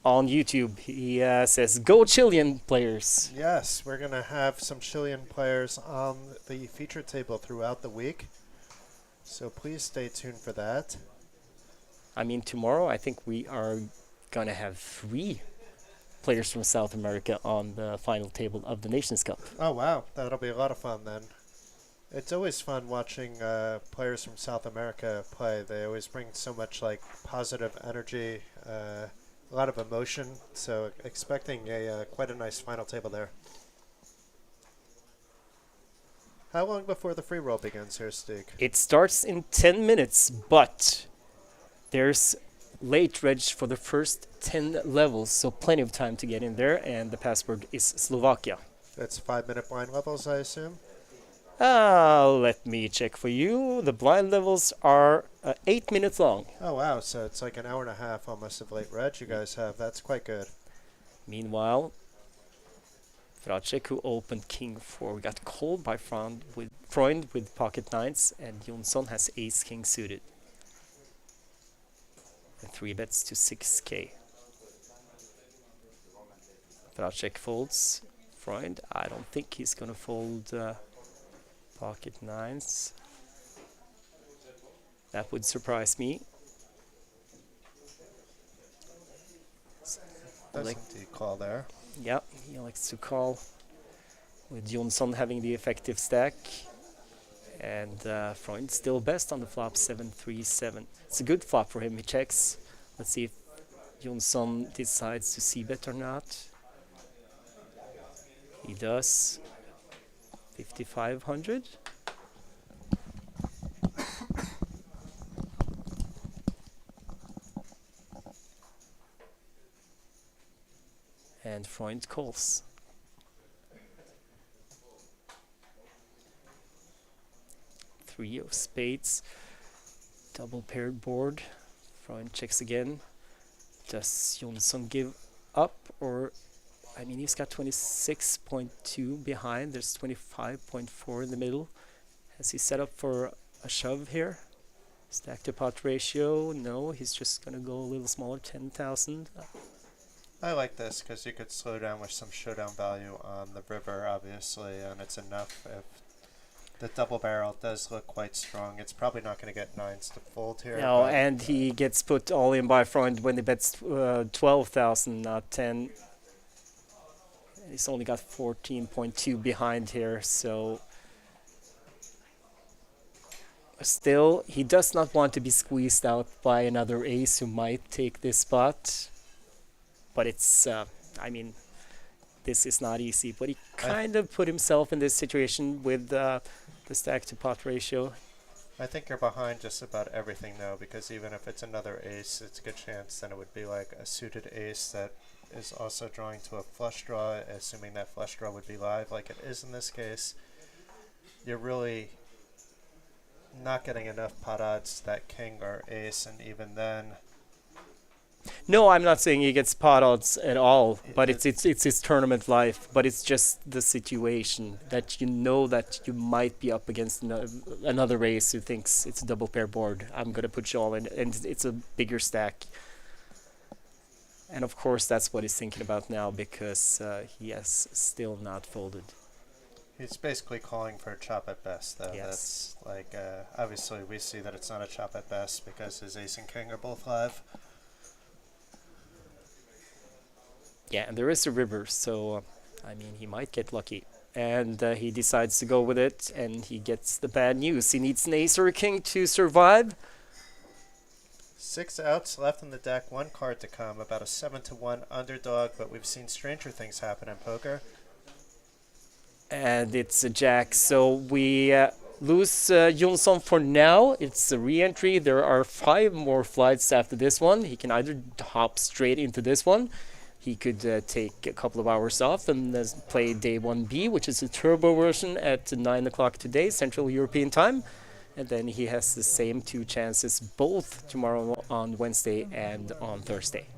on YouTube, he says, "Go Chilean players." Yes, we're going to have some Chilean players on the feature table throughout the week, so please stay tuned for that. I mean, tomorrow I think we are going to have 3 players from South America on the final table of the Nations Cup. Oh, wow. That'll be a lot of fun then. It's always fun watching players from South America play. They always bring so much, like, positive energy, a lot of emotion, so expecting quite a nice final table there. How long before the free roll begins here, Stig? It starts in 10 minutes, but there's late reg for the first 10 levels, so plenty of time to get in there, and the password is Slovakia. That's 5-minute blind levels, I assume? Let me check for you. The blind levels are 8 minutes long. Oh, wow. So it's like an hour and a half almost of late reg you guys have. That's quite good. Meanwhile, Vracek, who opened King 4, we got called by Freund with pocket 9s, and Jonsson has Ace-King suited. And 3 bets to 6k. Vracek folds. Freund, I don't think he's going to fold pocket 9s. That would surprise me. That's indeed call there. Yeah, he likes to call with Jonsson having the effective stack. And Freund still best on the flop, 7-3-7. It's a good flop for him, he checks. Let's see if Jonsson decides to c-bet or not. He does. 5,500. And Freund calls. Three of spades. Double paired board. Freund checks again. Does Jonsson give up, or I mean, he's got 26.2 behind. There's 25.4 in the middle. Has he set up for a shove here? Stack to pot ratio? No, he's just going to go a little smaller, 10,000. I like this because you could slow down with some showdown value on the river, obviously, and it's enough. If the double barrel does look quite strong, it's probably not going to get 9s to fold here. No, and he gets put all in by Freund when he bets 12,000, not 10. He's only got 14.2 behind here, so still, he does not want to be squeezed out by another ace who might take this spot. But it's, I mean, this is not easy. But he kind of put himself in this situation with the stack to pot ratio. I think you're behind just about everything now, because even if it's another ace, it's a good chance then it would be like a suited ace that is also drawing to a flush draw, assuming that flush draw would be live like it is in this case. You're really not getting enough pot odds to that king or ace, and even then... No, I'm not saying he gets pot odds at all, but it's his tournament life. But it's just the situation that you know that you might be up against another race who thinks it's a double pair board. I'm gonna put you all in, and it's a bigger stack. And of course, that's what he's thinking about now, because he has still not folded. He's basically calling for a chop at best, though. Yes. That's like, obviously we see that it's not a chop at best because his ace and king are both live. Yeah, and there is a river, so I mean, he might get lucky. And he decides to go with it, and he gets the bad news. He needs an ace or a king to survive. 6 outs left in the deck, 1 card to come, about a 7-1 underdog, but we've seen stranger things happen in poker. And it's a jack, so we lose Jonsson for now. It's a re-entry. There are 5 more flights after this one. He can either hop straight into this one. He could take a couple of hours off and play day 1B, which is a turbo version at 9 o'clock today, Central European time. And then he has the same 2 chances both tomorrow on Wednesday and on Thursday.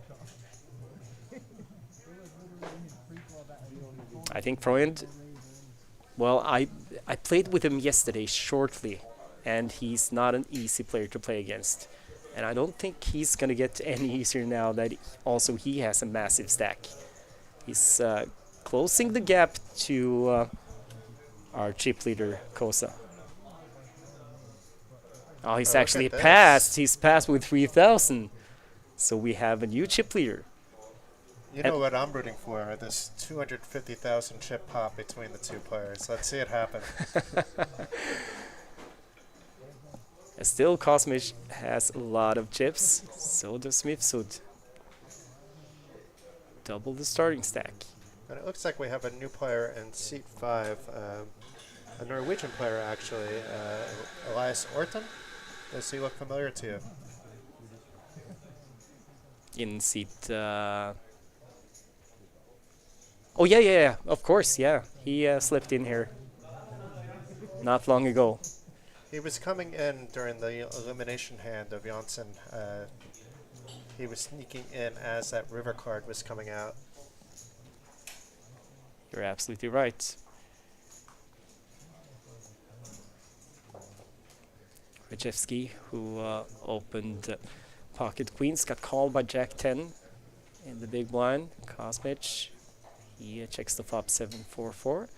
I think Freund, well, I played with him yesterday shortly, and he's not an easy player to play against. And I don't think he's going to get any easier now that also he has a massive stack. He's closing the gap to our chip leader, Kosa. Oh, he's actually passed. He's passed with 3,000. So we have a new chip leader. You know what I'm rooting for? This 250,000 chip pop between the 2 players. Let's see it happen. Still, Kosmich has a lot of chips. So does Mifsud. Double the starting stack. And it looks like we have a new player in seat 5. A Norwegian player, actually. Elias Orton. Does he look familiar to you? In seat... Oh, yeah, of course, yeah. He slipped in here not long ago. He was coming in during the elimination hand of Janssen. He was sneaking in as that river card was coming out. You're absolutely right. Rajewski, who opened pocket queens, got called by Jack 10 in the big blind. Kosmich, he checks the flop 7-4-4.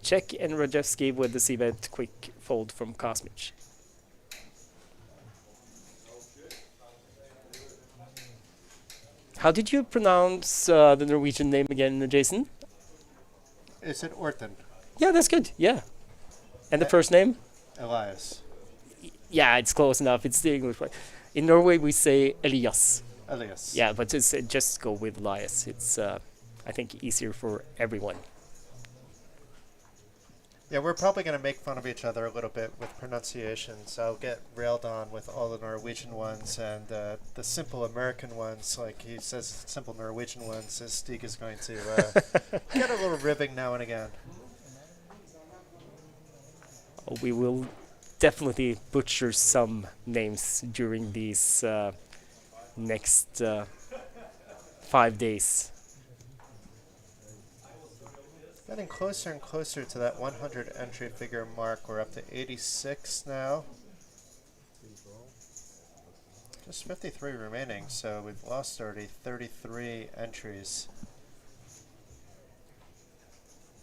Check, and Rajewski with the c-bet quick fold from Kosmich. How did you pronounce the Norwegian name again, Jason? Is it Orton? Yeah, that's good. Yeah. And the first name? Elias. Yeah, it's close enough. It's the English way. In Norway, we say Elias. Elias. Yeah, but it's, just go with Elias. It's, I think, easier for everyone. Yeah, we're probably going to make fun of each other a little bit with pronunciations. I'll get railed on with all the Norwegian ones and the simple American ones. Like he says, simple Norwegian ones. Stig is going to get a little ribbing now and again. We will definitely butcher some names during these next 5 days. Getting closer and closer to that 100 entry figure mark. We're up to 86 now. Just 53 remaining, so we've lost already 33 entries.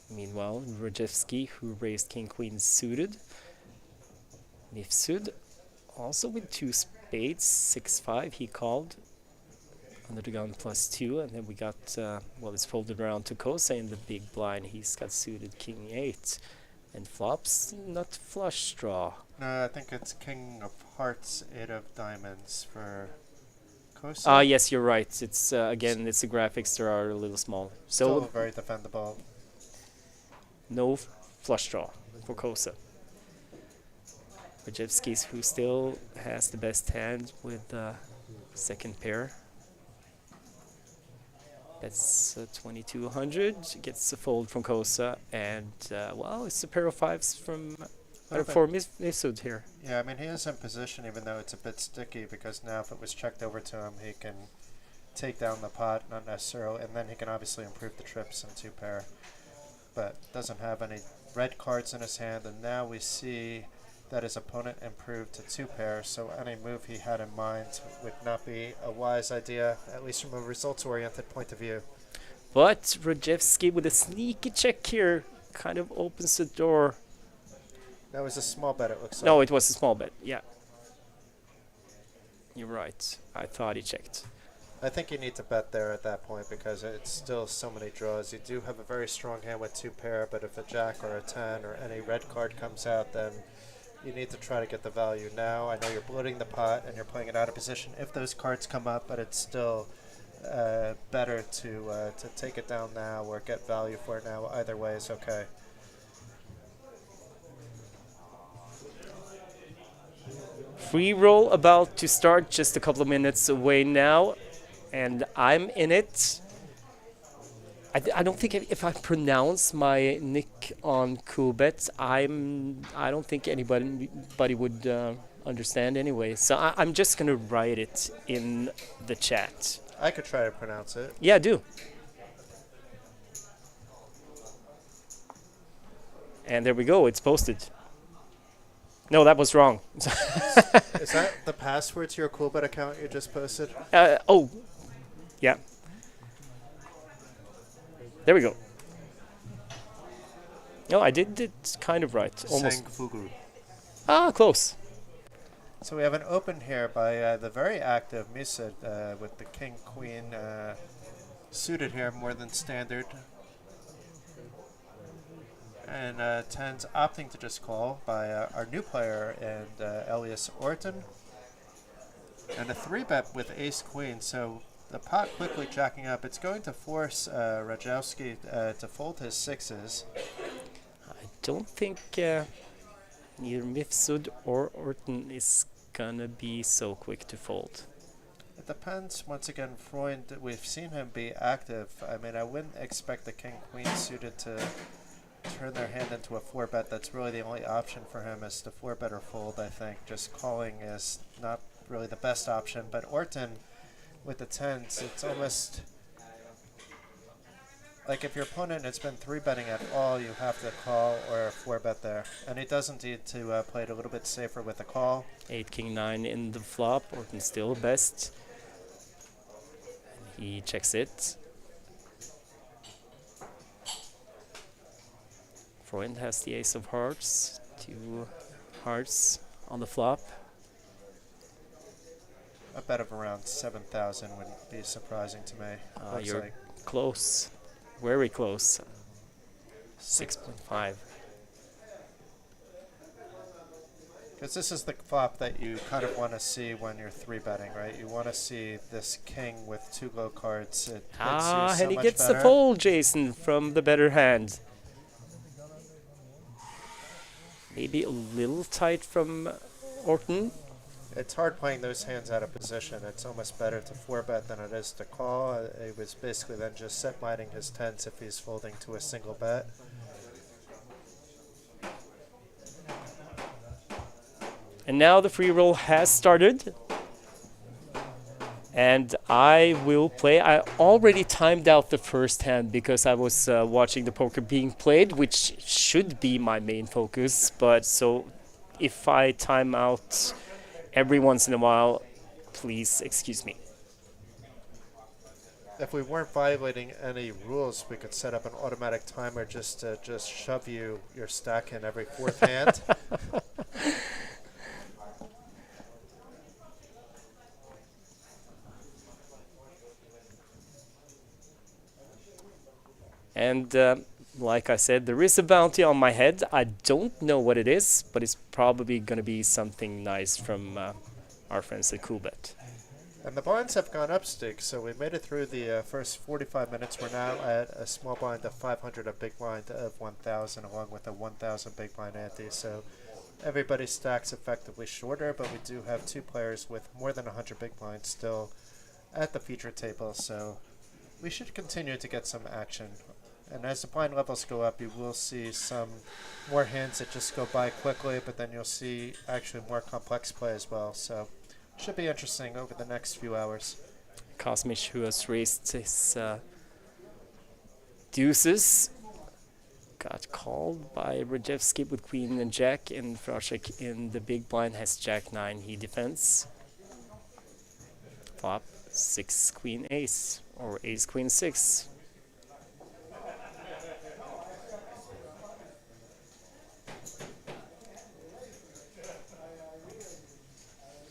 Meanwhile, Rajewski, who raised King-Queen suited. Mifsud, also with 2 spades, 6-5, he called. under the gun +2, and then we got well, it's folded around to Kosa in the big blind. He's got suited King 8, and flops not flush draw. No, I think it's King of Hearts, 8 of Diamonds for Kosa. Yes, you're right. It's again, it's the graphics that are a little small. Still So very defendable. no flush draw for Kosa. Rajewski's, who still has the best hand with second pair. That's 2200. Gets a fold from Kosa, and well, it's a pair of fives from for Misud here. Yeah, I mean, he is in position, even though it's a bit sticky, because now if it was checked over to him, he can take down the pot, not necessarily, and then he can obviously improve the trips in 2 pair, but doesn't have any red cards in his hand, and now we see that his opponent improved to 2 pair, so any move he had in mind would not be a wise idea, at least from a results-oriented point of view. But Rajewski with a sneaky check here kind of opens the door. That was a small bet, it looks like. No, it was a small bet, yeah. You're right. I thought he checked. I think you need to bet there at that point because it's still so many draws. You do have a very strong hand with 2 pair, but if a jack or a 10 or any red card comes out, then you need to try to get the value now. I know you're bloating the pot and you're playing it out of position if those cards come up, but it's still better to take it down now or get value for it now. Either way is okay. Free roll about to start, just a couple of minutes away now, and I'm in it. I don't think if I pronounce my nick on Coolbet, I don't think anybody would understand anyway. So I'm just gonna write it in the chat. I could try to pronounce it. Yeah, do. And there we go. It's posted. No, that was wrong. Is that the password to your Coolbet account you just posted? Oh, yeah. There we go. No, I did it kind of right. Almost. Sangfugu. Ah, close. So we have an open here by the very active Misud with the King Queen suited here more than standard. And 10's opting to just call by our new player and Elias Orton. And a 3-bet with Ace Queen. So the pot quickly jacking up. It's going to force Rajowski to fold his 6s. I don't think either Mifsud or Orton is gonna be so quick to fold. It depends. Once again, Freund, we've seen him be active. I mean, I wouldn't expect the King Queen suited to turn their hand into a 4-bet. That's really the only option for him is to 4-bet or fold, I think. Just calling is not really the best option. But Orton, with the 10s, it's almost like if your opponent has been 3-betting at all, you have to call or 4-bet there. And he does indeed to play it a little bit safer with a call. 8 King 9 in the flop. Orton still best. He checks it. Freund has the Ace of Hearts. 2 hearts on the flop. A bet of around 7,000 wouldn't be surprising to me. You're like close. Very close. 6.5. Because this is the flop that you kind of want to see when you're 3-betting, right? You want to see this king with 2 low cards. It hits you so And he much gets better. the fold, Jason, from the better hand. Maybe a little tight from Orton. It's hard playing those hands out of position. It's almost better to 4-bet than it is to call. It was basically then just set-minding his 10s if he's folding to a single bet. And now the free roll has started. And I will play. I already timed out the first hand because I was watching the poker being played, which should be my main focus. But so if I time out every once in a while, please excuse me. If we weren't violating any rules, we could set up an automatic timer just to shove your stack in every 4th hand. And like I said, there is a bounty on my head. I don't know what it is, but it's probably going to be something nice from our friends at Coolbet. And the blinds have gone up, Stig, so we made it through the first 45 minutes. We're now at a small blind of 500, a big blind of 1,000, along with a 1,000 big blind ante. So everybody's stack's effectively shorter, but we do have two players with more than 100 big blinds still at the feature table. So we should continue to get some action. And as the blind levels go up, you will see some more hands that just go by quickly, but then you'll see actually more complex play as well. So should be interesting over the next few hours. Kosmich, who has raised his deuces, got called by Rajewski with queen and jack, and Fracek in the big blind has jack 9. He defends. Flop 6 queen ace, or ace queen 6.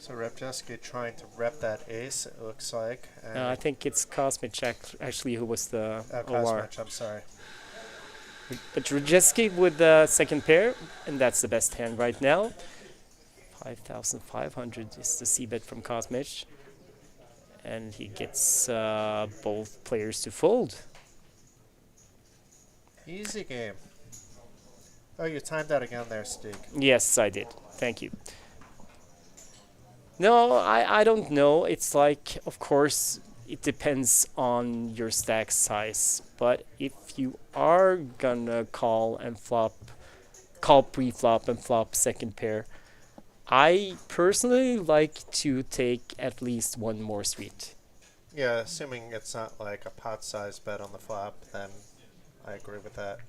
So Repjeski trying to rep that ace, it looks like. And I think it's Kosmich actually who was the OR. Kosmich, I'm sorry. But Rajewski with the second pair, and that's the best hand right now. 5,500 is the c-bet from Kosmich. And he gets both players to fold. Easy game. Oh, you timed out again there, Stig. Yes, I did. Thank you. No, I don't know. It's like, of course, it depends on your stack size. But if you are gonna call pre-flop and flop second pair, I personally like to take at least one more street. Yeah, assuming it's not like a pot-sized bet on the flop, then I agree with that.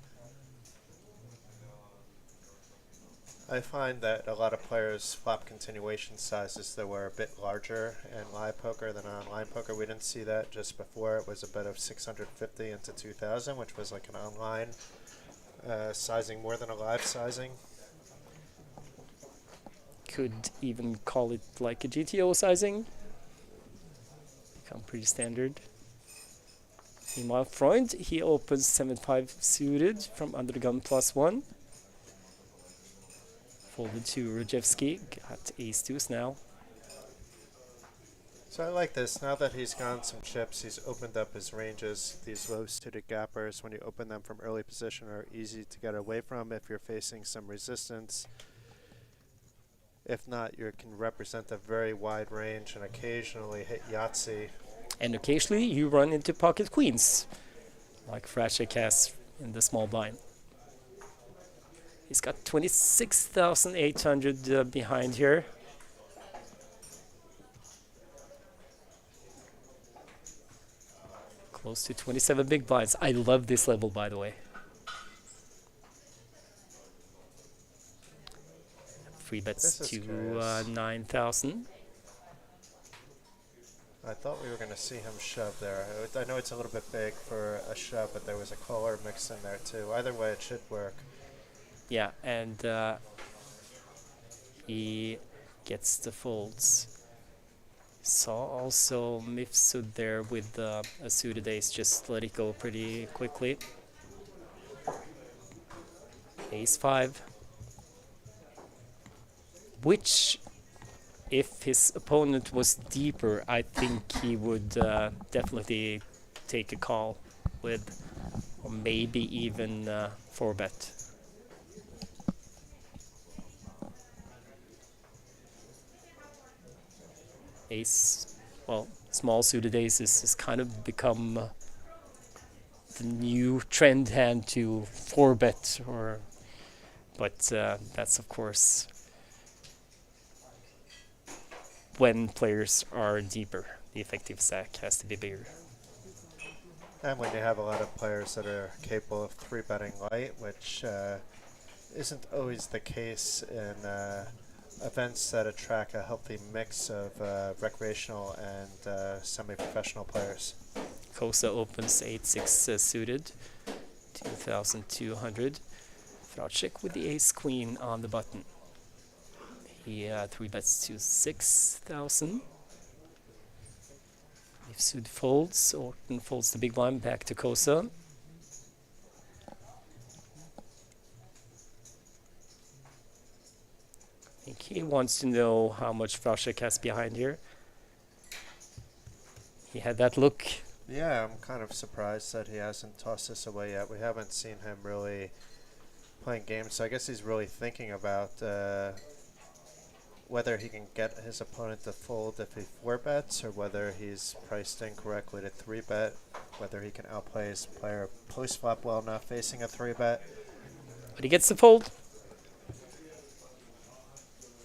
I find that a lot of players flop continuation sizes that were a bit larger in live poker than online poker. We didn't see that just before. It was a bet of 650 into 2,000, which was like an online sizing more than a live sizing. Could even call it like a GTO sizing. Become pretty standard. Meanwhile, Freund, he opens 7-5 suited from under the gun +1. Folded to Rajewski, got ace deuce now. So I like this. Now that he's gone some chips, he's opened up his ranges. These low-suited gappers, when you open them from early position, are easy to get away from if you're facing some resistance. If not, you can represent a very wide range and occasionally hit Yahtzee. And occasionally you run into pocket queens, like Fracek has in the small blind. He's got 26,800 behind here. Close to 27 big blinds. I love this level, by the way. 3 bets to 9,000. I thought we were going to see him shove there. I know it's a little bit big for a shove, but there was a caller mixed in there too. Either way, it should work. Yeah, and he gets the folds. Saw also Mifsud there with a suited ace, just let it go pretty quickly. Ace 5. Which, if his opponent was deeper, I think he would definitely take a call with, or maybe even 4-bet. Ace, well, small suited aces has kind of become the new trend hand to 4-bet, but that's of course when players are deeper. The effective stack has to be bigger. And when you have a lot of players that are capable of 3-betting light, which isn't always the case in events that attract a healthy mix of recreational and semi-professional players. Kosa opens 8-6 suited, 2,200. Fracek with the ace queen on the button. He 3-bets to 6,000. If suit folds, Orton folds the big blind back to Kosa. He wants to know how much Frosek has behind here. He had that look. Yeah, I'm kind of surprised that he hasn't tossed this away yet. We haven't seen him really playing games, so I guess he's really thinking about whether he can get his opponent to fold if he 4-bets, or whether he's priced incorrectly to 3-bet, whether he can outplay his player post-flop well enough facing a 3-bet. But he gets the fold.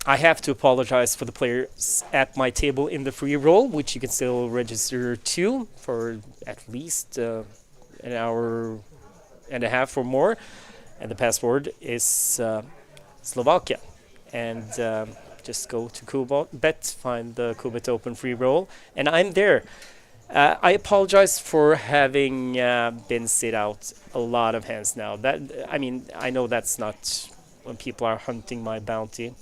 I have to apologize for the players at my table in the free roll, which you can still register to for at least an hour and a half or more. And the password is Slovakia. And just go to Coolbet, find the Coolbet Open free roll, and I'm there. I apologize for having been sit out a lot of hands now. I know that's not when people are hunting my bounty.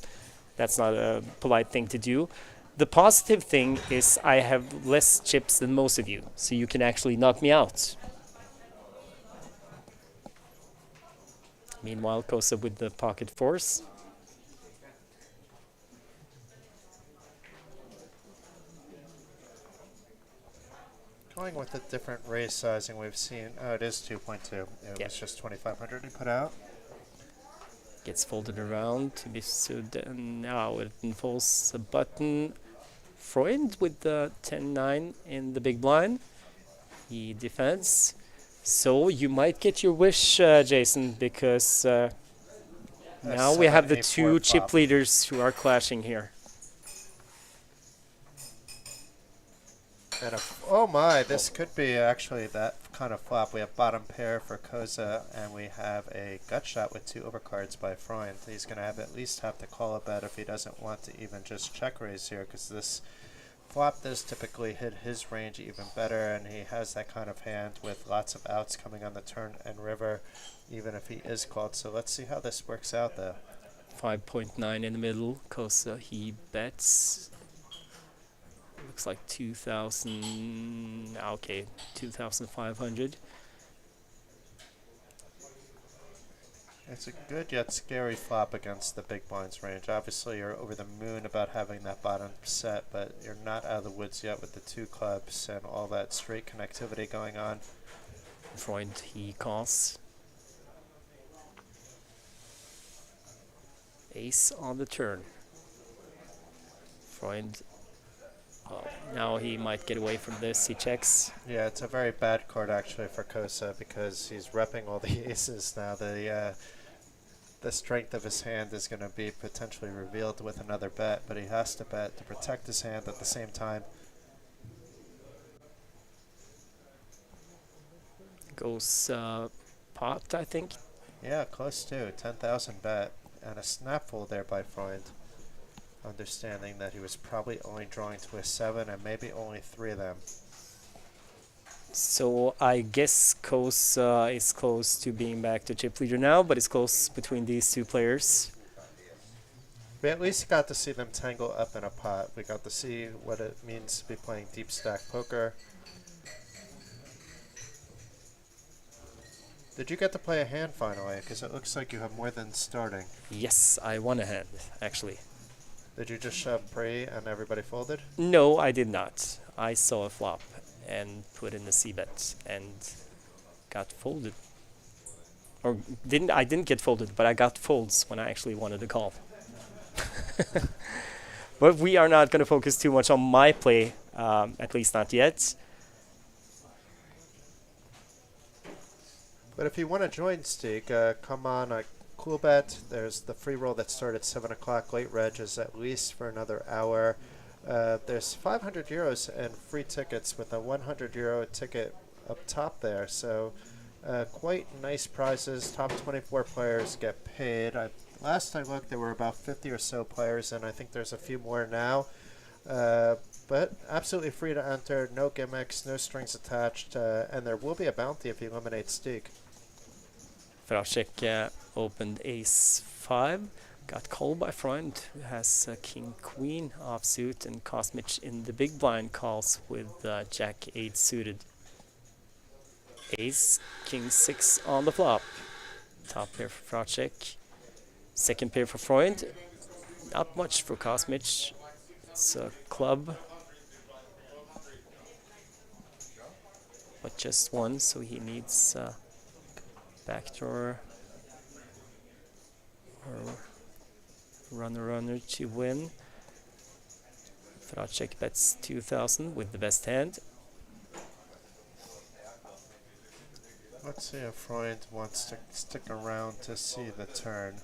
That's not a polite thing to do. The positive thing is I have less chips than most of you, so you can actually knock me out. Meanwhile, Kosa with the pocket force. Going with a different raise sizing we've seen. Oh, it is 2.2. It was just 2,500 he put out. Gets folded around to be sued. Now it falls a button. Freund with the 10-9 in the big blind. He defends. So you might get your wish, Jason, because now we have the two chip leaders who are clashing here. And oh my, this could be actually that kind of flop. We have bottom pair for Koza, and we have a gut shot with 2 overcards by Freund. He's going to at least have to call a bet if he doesn't want to even just check raise here, because this flop does typically hit his range even better, and he has that kind of hand with lots of outs coming on the turn and river, even if he is called. So let's see how this works out, though. 5.9 in the middle. Kosa, he bets. Looks like 2,000. Okay, 2,500. It's a good yet scary flop against the big blinds range. Obviously, you're over the moon about having that bottom set, but you're not out of the woods yet with the 2 clubs and all that straight connectivity going on. Freund, he calls. Ace on the turn. Freund. Oh, now he might get away from this. He checks. Yeah, it's a very bad card actually for Kosa, because he's repping all the aces now. The strength of his hand is going to be potentially revealed with another bet, but he has to bet to protect his hand at the same time. Goes pot, I think. Yeah, close to 10,000 bet, and a snap fold there by Freund. Understanding that he was probably only drawing to a 7 and maybe only 3 of them. So I guess Kosa is close to being back to chip leader now, but it's close between these two players. We at least got to see them tangle up in a pot. We got to see what it means to be playing deep stack poker. Did you get to play a hand finally? Because it looks like you have more than starting. Yes, I won a hand, actually. Did you just shove pre and everybody folded? No, I did not. I saw a flop and put in the c-bet and got folded. Or I didn't get folded, but I got folds when I actually wanted to call. But we are not going to focus too much on my play, at least not yet. But if you want to join Stig, come on Coolbet. There's the free roll that started at 7 o'clock. Late reg is at least for another hour. There's 500 euros and free tickets with a 100 euro ticket up top there. So quite nice prizes. Top 24 players get paid. Last I looked, there were about 50 or so players, and I think there's a few more now. But absolutely free to enter. No gimmicks, no strings attached, and there will be a bounty if you eliminate Stig. Frosek opened ace-5, got called by Freund, who has king-queen offsuit, and Kosmich in the big blind calls with jack-8 suited. Ace, king-6 on the flop. Top pair for Frosek. Second pair for Freund. Not much for Kosmich. It's a club, but just one, so he needs backdoor or runner to win. Fracek bets 2,000 with the best hand. Let's see if Freund wants to stick around to see the turn.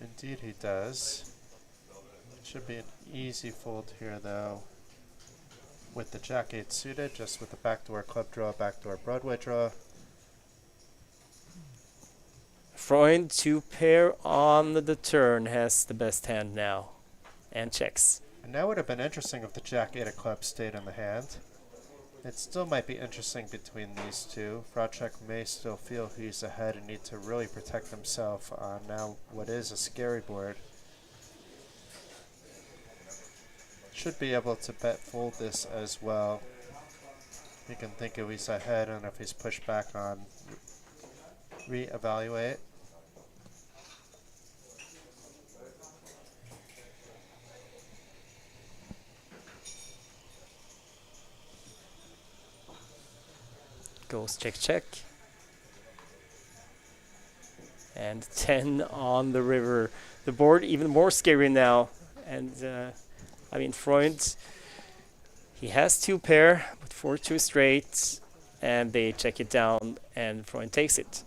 Indeed he does. Should be an easy fold here though. With the Jack-8 suited, just with the backdoor club draw, backdoor Broadway draw. Freund 2-pair on the turn has the best hand now. And checks. And now would have been interesting if the Jack-8 of clubs stayed in the hand. It still might be interesting between these two. Fracek may still feel he's ahead and need to really protect himself on now what is a scary board. Should be able to bet fold this as well. He can think if he's ahead and if he's pushed back on reevaluate. Goes check. And 10 on the river. The board even more scary now. And I mean, Freund, he has 2-pair, but 4-2 straight. And they check it down, and Freund takes it.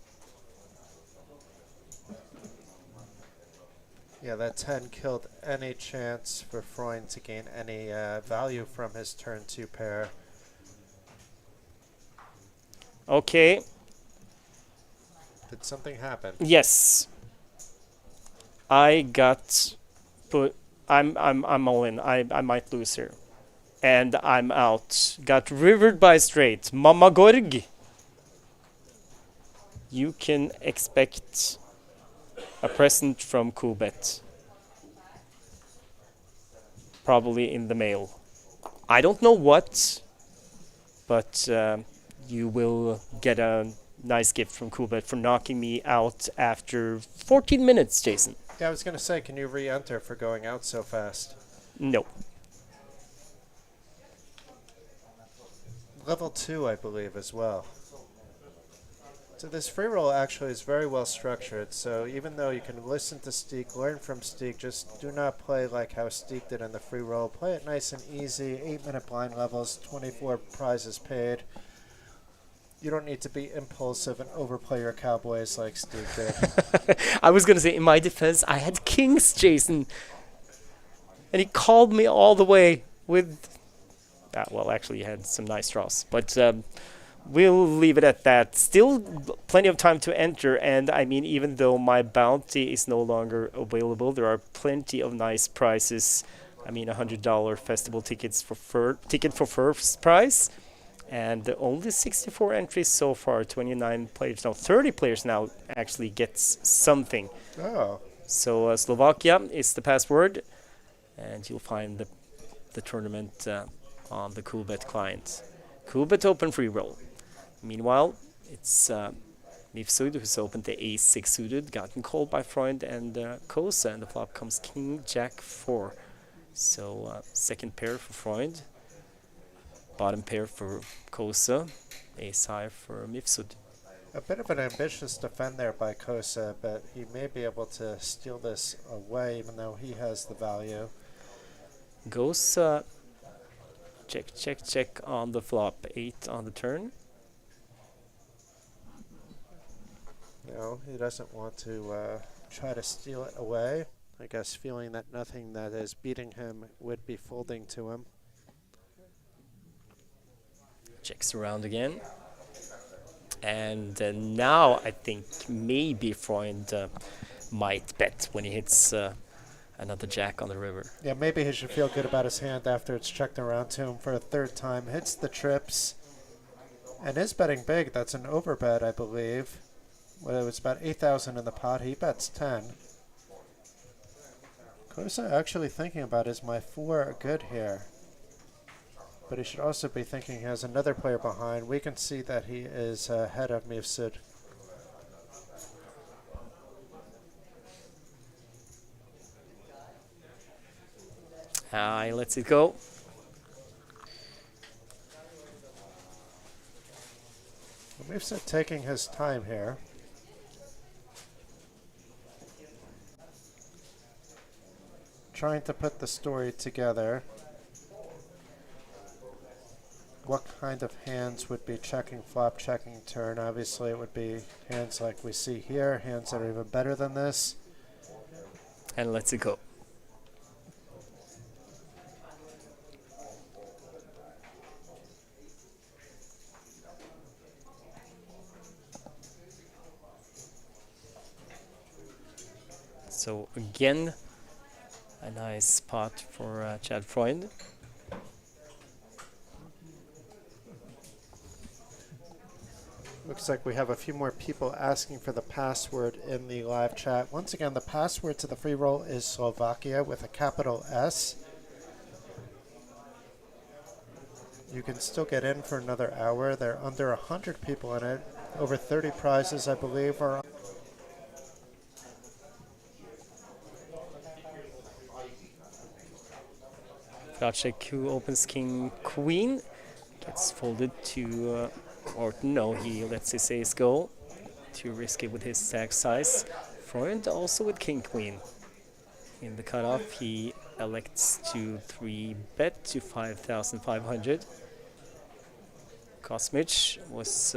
Yeah, that 10 killed any chance for Freund to gain any value from his turn 2-pair. Okay. Did something happen? Yes. I got, but I'm all in. I might lose here, and I'm out. Got rivered by straight. Mama Gorg. You can expect a present from Coolbet. Probably in the mail. I don't know what, but you will get a nice gift from Coolbet for knocking me out after 14 minutes, Jason. Yeah, I was going to say, can you re-enter for going out so fast? No. Level 2, I believe, as well. So this free roll actually is very well structured, so even though you can listen to Steek, learn from Steek, just do not play like how Steek did in the free roll. Play it nice and easy, 8-minute blind levels, 24 prizes paid. You don't need to be impulsive and overplay your Cowboys like Steek did. I was going to say, in my defense, I had kings, Jason. And he called me all the way with... well, actually, he had some nice draws. But we'll leave it at that. Still plenty of time to enter. And, I mean, even though my bounty is no longer available, there are plenty of nice prizes. I mean, $100 festival tickets ticket for first prize. And only 64 entries so far, 29 players. No, 30 players now actually gets something. Oh. So Slovakia is the password, and you'll find the tournament on the Coolbet client. Coolbet Open Free Roll. Meanwhile, it's Mifsud who's opened the Ace-6 suited, gotten called by Freund and Kosa, and the flop comes King Jack 4. So second pair for Freund. Bottom pair for Kosa, ace high for Mifsud. A bit of an ambitious defend there by Kosa, but he may be able to steal this away even though he has the value. Goes check on the flop, 8 on the turn. No, he doesn't want to try to steal it away. I guess feeling that nothing that is beating him would be folding to him. Checks around again. And now I think maybe Freund might bet when he hits another jack on the river. Yeah, maybe he should feel good about his hand after it's checked around to him for a third time. Hits the trips and is betting big. That's an overbet, I believe. Well, it was about 8,000 in the pot. He bets 10. Kosa actually thinking about, is my 4 good here? But he should also be thinking he has another player behind. We can see that he is ahead of Mifsud. I lets it go. We've said taking his time here. Trying to put the story together. What kind of hands would be checking flop, checking turn? Obviously, it would be hands like we see here, hands that are even better than this. And lets it go. So again, a nice spot for Chad Freund. Looks like we have a few more people asking for the password in the live chat. Once again, the password to the free roll is Slovakia with a capital S. You can still get in for another hour. There are under 100 people in it. Over 30 prizes, I believe, are. Vracek, who opens King Queen, gets folded to Orton. No, he lets his ace go. Too risky with his stack size. Freund also with King Queen. In the cutoff, he elects to 3-bet to 5,500. Kosmich was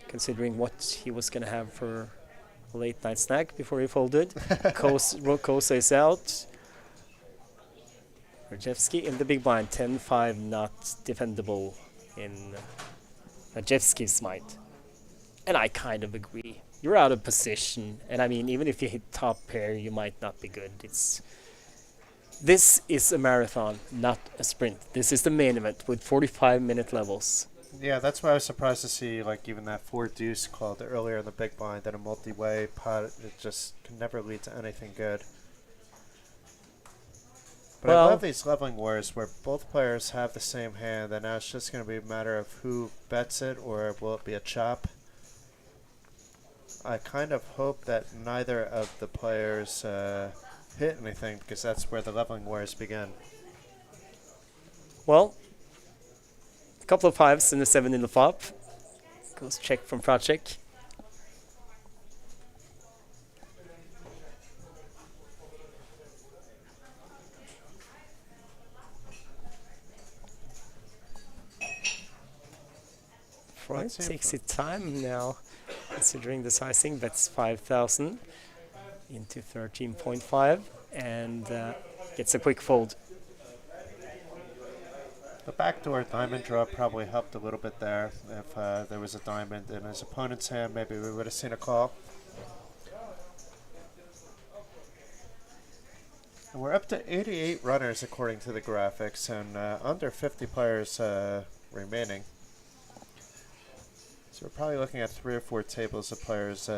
considering what he was going to have for a late night snack before he folded. Kosa is out. Rajewski in the big blind, 10-5, not defendable in Rajewski's mind. And I kind of agree. You're out of position, and I mean, even if you hit top pair, you might not be good. This is a marathon, not a sprint. This is the main event with 45-minute levels. Yeah, that's why I was surprised to see like even that 4-deuce called earlier in the big blind that a multi-way pot. It just can never lead to anything good. But I love these leveling wars where both players have the same hand, and now it's just going to be a matter of who bets it, or will it be a chop. I kind of hope that neither of the players hit anything, because that's where the leveling wars begin. Well, a couple of 5s and a 7 in the flop. Goes check from Vracek. Freund takes his time now, considering the sizing. That's 5,000 into 13.5 and gets a quick fold. The backdoor diamond draw probably helped a little bit there. If there was a diamond in his opponent's hand, maybe we would have seen a call. And we're up to 88 runners according to the graphics, and under 50 players remaining. So we're probably looking at 3 or 4 tables of players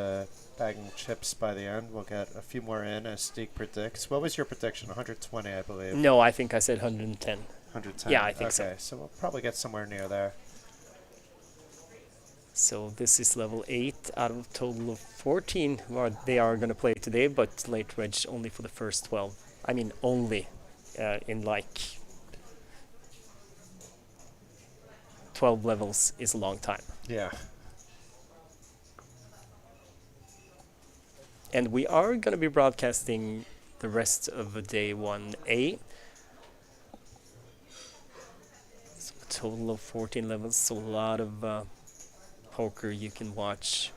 bagging chips by the end. We'll get a few more in, as Steek predicts. What was your prediction? 120, I believe. No, I think I said 110. 110? Yeah, I think so. Okay, so we'll probably get somewhere near there. So this is level 8 out of a total of 14 they are going to play today, but late reg only for the first 12. I mean, only in like 12 levels is a long time. Yeah. And we are going to be broadcasting the rest of day 1A. So a total of 14 levels, so a lot of poker you can watch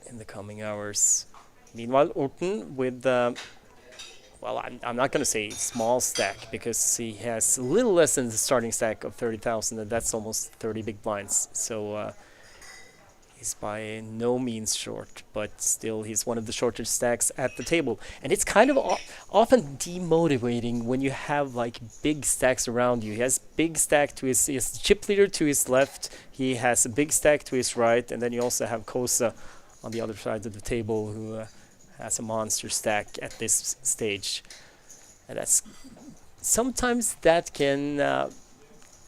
in the coming hours. Meanwhile, Orton with, well, I'm not going to say small stack, because he has a little less than the starting stack of 30,000, and that's almost 30 big blinds. So he's by no means short, but still he's one of the shorter stacks at the table. And it's kind of often demotivating when you have like big stacks around you. He has big stack to his chip leader to his left, he has a big stack to his right, and then you also have Kosa on the other side of the table who has a monster stack at this stage. And that's sometimes that can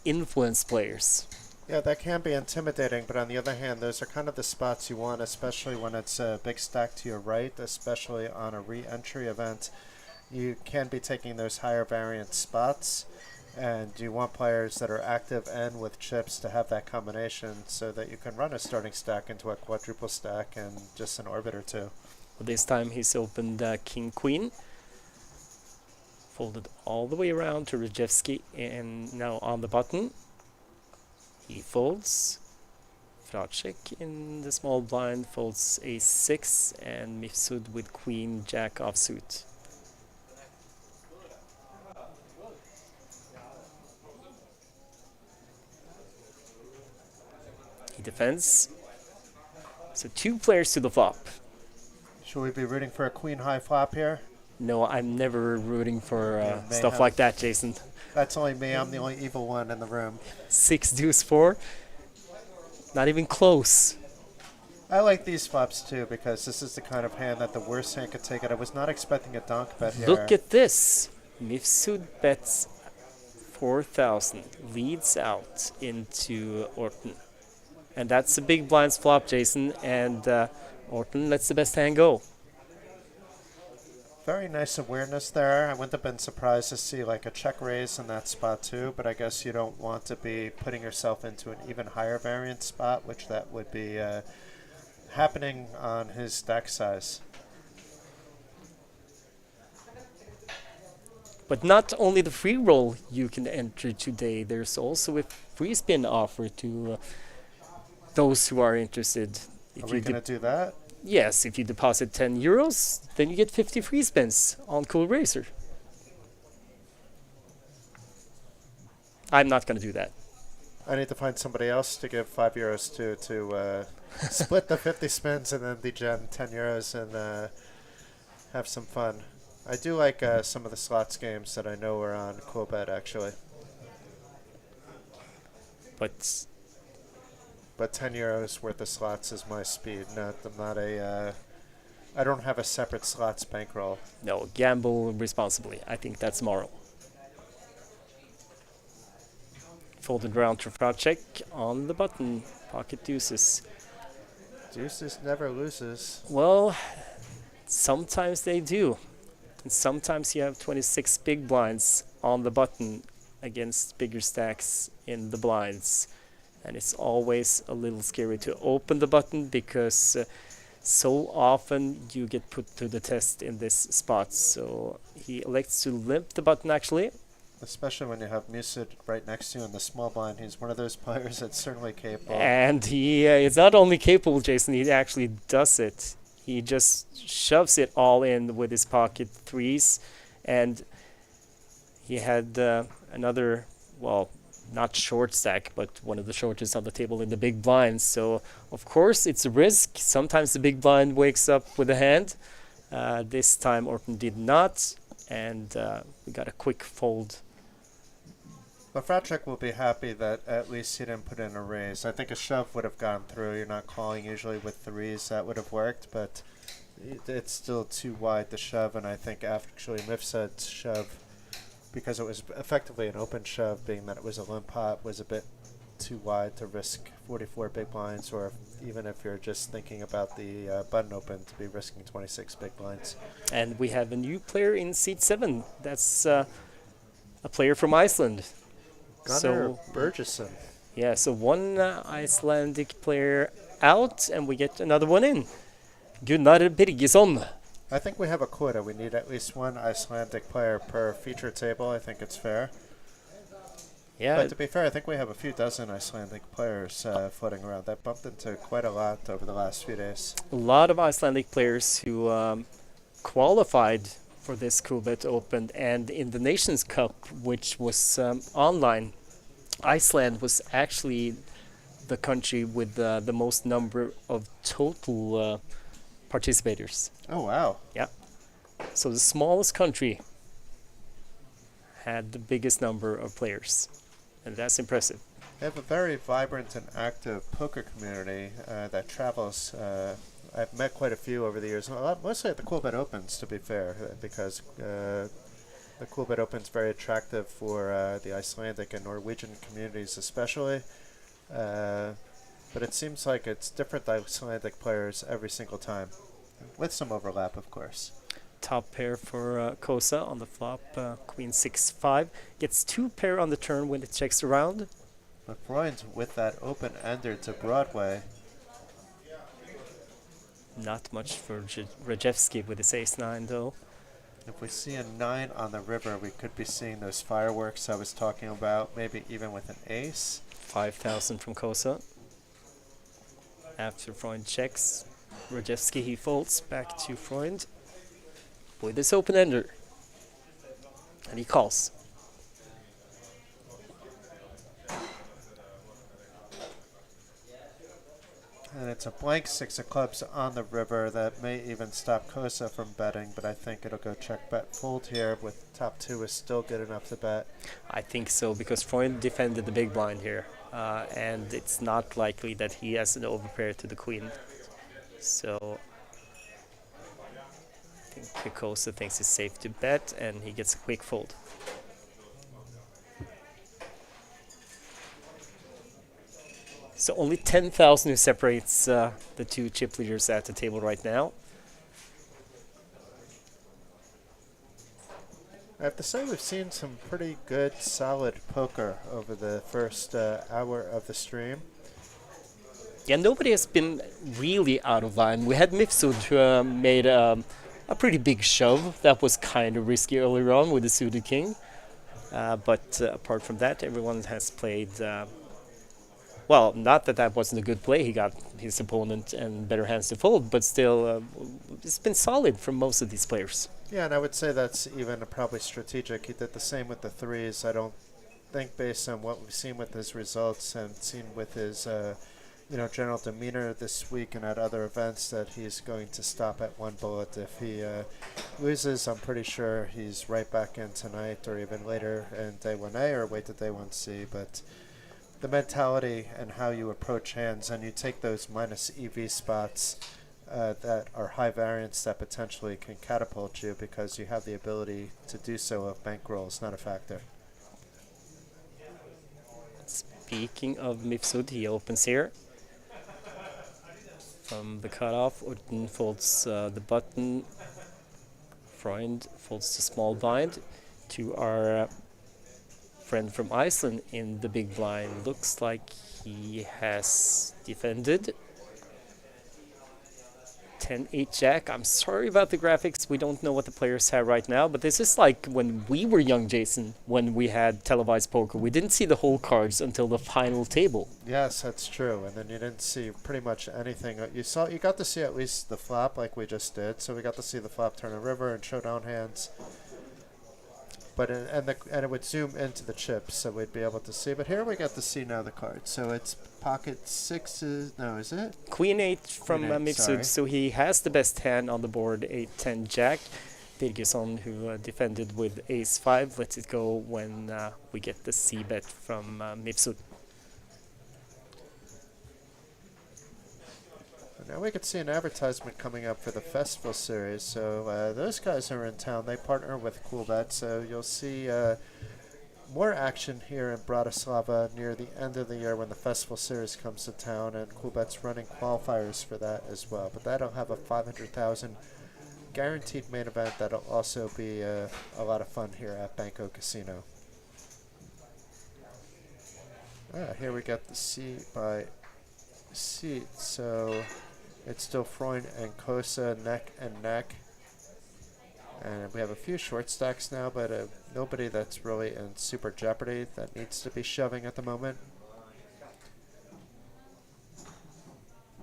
influence players. Yeah, that can be intimidating, but on the other hand, those are kind of the spots you want, especially when it's a big stack to your right, especially on a re-entry event. you can be taking those higher variance spots, and you want players that are active and with chips to have that combination so that you can run a starting stack into a quadruple stack in just an orbit or two. This time he's opened King Queen, folded all the way around to Rajewski, and now on the button he folds. Fracek in the small blind folds a6, and Mifsud with Queen Jack offsuit. He defends. So 2 players to the flop. Should we be rooting for a queen high flop here? No, I'm never rooting for stuff mayhem. like that, Jason. That's only me. I'm the only evil one in the room. 6 deuce 4. Not even close. I like these flops too because this is the kind of hand that the worst hand could take it. I was not expecting a donk bet here. Look at this. Mifsud bets 4,000, leads out into Orton. And that's a big blinds flop, Jason, and Orton lets the best hand go. Very nice awareness there. I wouldn't have been surprised to see like a check raise in that spot too, but I guess you don't want to be putting yourself into an even higher variance spot, which that would be happening on his stack size. But not only the free roll you can enter today, there's also a free spin offer to those who are interested. Are we going to do that? Yes, if you deposit 10 euros, then you get 50 free spins on Cool Racer. I'm not going to do that. I need to find somebody else to give 5 euros to split the 50 spins and then degen 10 euros and have some fun. I do like some of the slots games that I know are on Coolbet actually. But 10 euros worth of slots is my speed. I don't have a separate slots bankroll. No, gamble responsibly. I think that's moral. Folded round to Fracek on the button. Pocket deuces. Deuces never loses. Well, sometimes they do. And sometimes you have 26 big blinds on the button against bigger stacks in the blinds. And it's always a little scary to open the button because so often you get put to the test in this spot. So he elects to limp the button actually. Especially when you have Mifsud right next to you in the small blind. He's one of those players that's certainly capable. And he is not only capable, Jason, he actually does it. He just shoves it all in with his pocket threes. And he had another, well, not short stack, but one of the shortest on the table in the big blind. So, of course, it's a risk. Sometimes the big blind wakes up with a hand. This time Orton did not, and we got a quick fold. But Fracek will be happy that at least he didn't put in a raise. I think a shove would have gone through. You're not calling usually with threes. That would have worked, but it's still too wide to shove, and I think actually Mifsud's shove, because it was effectively an open shove, being that it was a limp pot, was a bit too wide to risk 44 big blinds, or even if you're just thinking about the button open, to be risking 26 big blinds. And we have a new player in seat 7. That's a player from Iceland. Gunnar Bergesson. Yeah, so one Icelandic player out, and we get another one in. Gunnar Birgisson. I think we have a quota. We need at least one Icelandic player per feature table. I think it's fair. Yeah. But to be fair, I think we have a few dozen Icelandic players floating around. That bumped into quite a lot over the last few days. A lot of Icelandic players who qualified for this Coolbet Open, and in the Nations Cup, which was online, Iceland was actually the country with the most number of total participators. Oh, wow. Yeah. So the smallest country had the biggest number of players, and that's impressive. They have a very vibrant and active poker community that travels. I've met quite a few over the years, mostly at the Coolbet Opens, to be fair, because the Coolbet Open's very attractive for the Icelandic and Norwegian communities especially. But it seems like it's different Icelandic players every single time, with some overlap, of course. top pair for Kosa on the flop. Queen 6-5 gets 2 pair on the turn when it checks around. But Freund with that open ender to Broadway. Not much for Rajewski with his ace-9 though. If we see a 9 on the river, we could be seeing those fireworks I was talking about, maybe even with an ace. 5,000 from Kosa. After Freund checks, Rajewski he folds back to Freund with his open ender. And he calls. And it's a blank 6 of clubs on the river that may even stop Kosa from betting, but I think it'll go check bet fold here with top 2 is still good enough to bet. I think so, because Freund defended the big blind here. And it's not likely that he has an overpair to the queen. So I think Kosa thinks it's safe to bet, and he gets a quick fold. So only 10,000 who separates the two chip leaders at the table right now. I have to say we've seen some pretty good, solid poker over the first hour of the stream. Yeah, nobody has been really out of line. We had Mifsud who made a pretty big shove. That was kind of risky earlier on with the suited king. But apart from that, everyone has played... well, not that that wasn't a good play. He got his opponent and better hands to fold, but still, it's been solid from most of these players. Yeah, and I would say that's even probably strategic. He did the same with the threes. I don't think, based on what we've seen with his results and seen with his, general demeanor this week and at other events, that he's going to stop at one bullet. If he loses, I'm pretty sure he's right back in tonight or even later in day 1A or wait to day 1C. But the mentality and how you approach hands, and you take those minus EV spots that are high variance that potentially can catapult you because you have the ability to do so if bankroll is not a factor. Speaking of Mifsud, he opens here. From the cutoff, Urten folds the button. Freund folds the small blind. To our friend from Iceland in the big blind. Looks like he has defended. 10-8 jack. I'm sorry about the graphics. We don't know what the players have right now, but this is like when we were young, Jason, when we had televised poker. We didn't see the whole cards until the final table. Yes, that's true. And then you didn't see pretty much anything. You got to see at least the flop like we just did. So we got to see the flop turn a river and showdown hands. But and it would zoom into the chips, so we'd be able to see. But here we got to see now the cards. So it's pocket 6s. No, is it? Queen 8 from Queen 8, Mifsud, so he has the best hand on the board, 8-10 jack. Birgesson, who defended with ace 5, lets it go when we get the c-bet from Mifsud. Now we could see an advertisement coming up for the festival series. So those guys are in town. They partner with Coolbet, so you'll see more action here in Bratislava near the end of the year when the festival series comes to town, and Coolbet's running qualifiers for that as well. But that'll have a 500,000 guaranteed main event. That'll also be a lot of fun here at Banco Casino. Here we got the C by seat. So it's still Freund and Kosa neck and neck. And we have a few short stacks now, but nobody that's really in super jeopardy that needs to be shoving at the moment.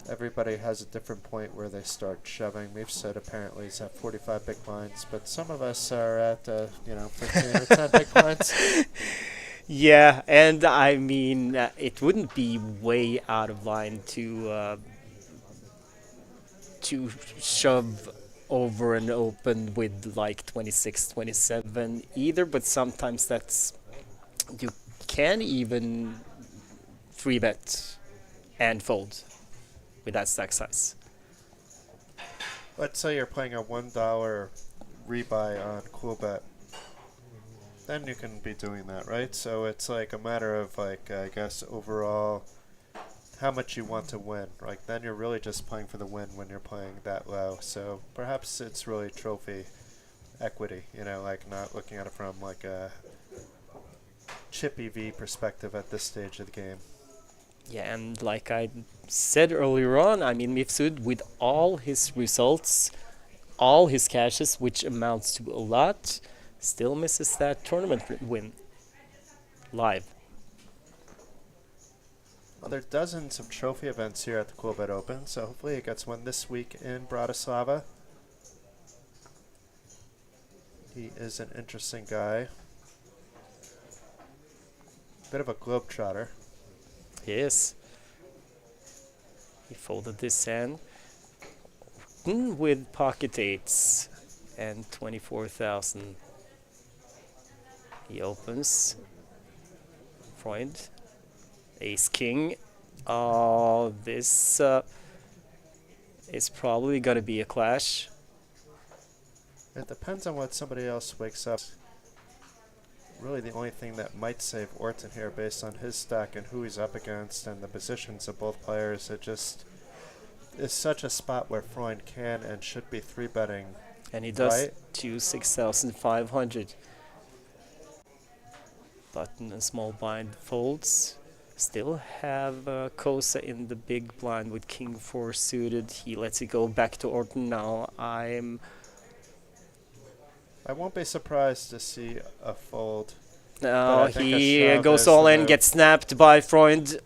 Everybody has a different point where they start shoving. Mifsud apparently is at 45 big blinds, but some of us are at 15 or 10 big blinds. Yeah, and I mean, it wouldn't be way out of line to shove over and open with like 26, 27 either, but sometimes you can even 3-bet and fold with that stack size. Let's say you're playing a $1 rebuy on Coolbet. Then you can be doing that, right? So it's like a matter of like, I guess overall how much you want to win. Like then you're really just playing for the win when you're playing that low. So perhaps it's really trophy equity, like not looking at it from like a chip EV perspective at this stage of the game. Yeah, and like I said earlier on, I mean, Mifsud, with all his results, all his cashes, which amounts to a lot, still misses that tournament win live. Well, there are dozens of trophy events here at the Coolbet Open, so hopefully he gets one this week in Bratislava. He is an interesting guy. Bit of a globetrotter. Yes. He folded this hand with pocket eights and 24,000. He opens. Freund. Ace King. Oh, this is probably going to be a clash. It depends on what somebody else wakes up. Really the only thing that might save Orton here based on his stack and who he's up against and the positions of both players. It just is such a spot where Freund can and should be 3-betting. And he does right? to 6,500. Button and small blind folds. Still have Kosa in the big blind with King 4 suited. He lets it go back to Orton now. I won't be surprised to see a fold. Now he goes all in, gets snapped by Freund.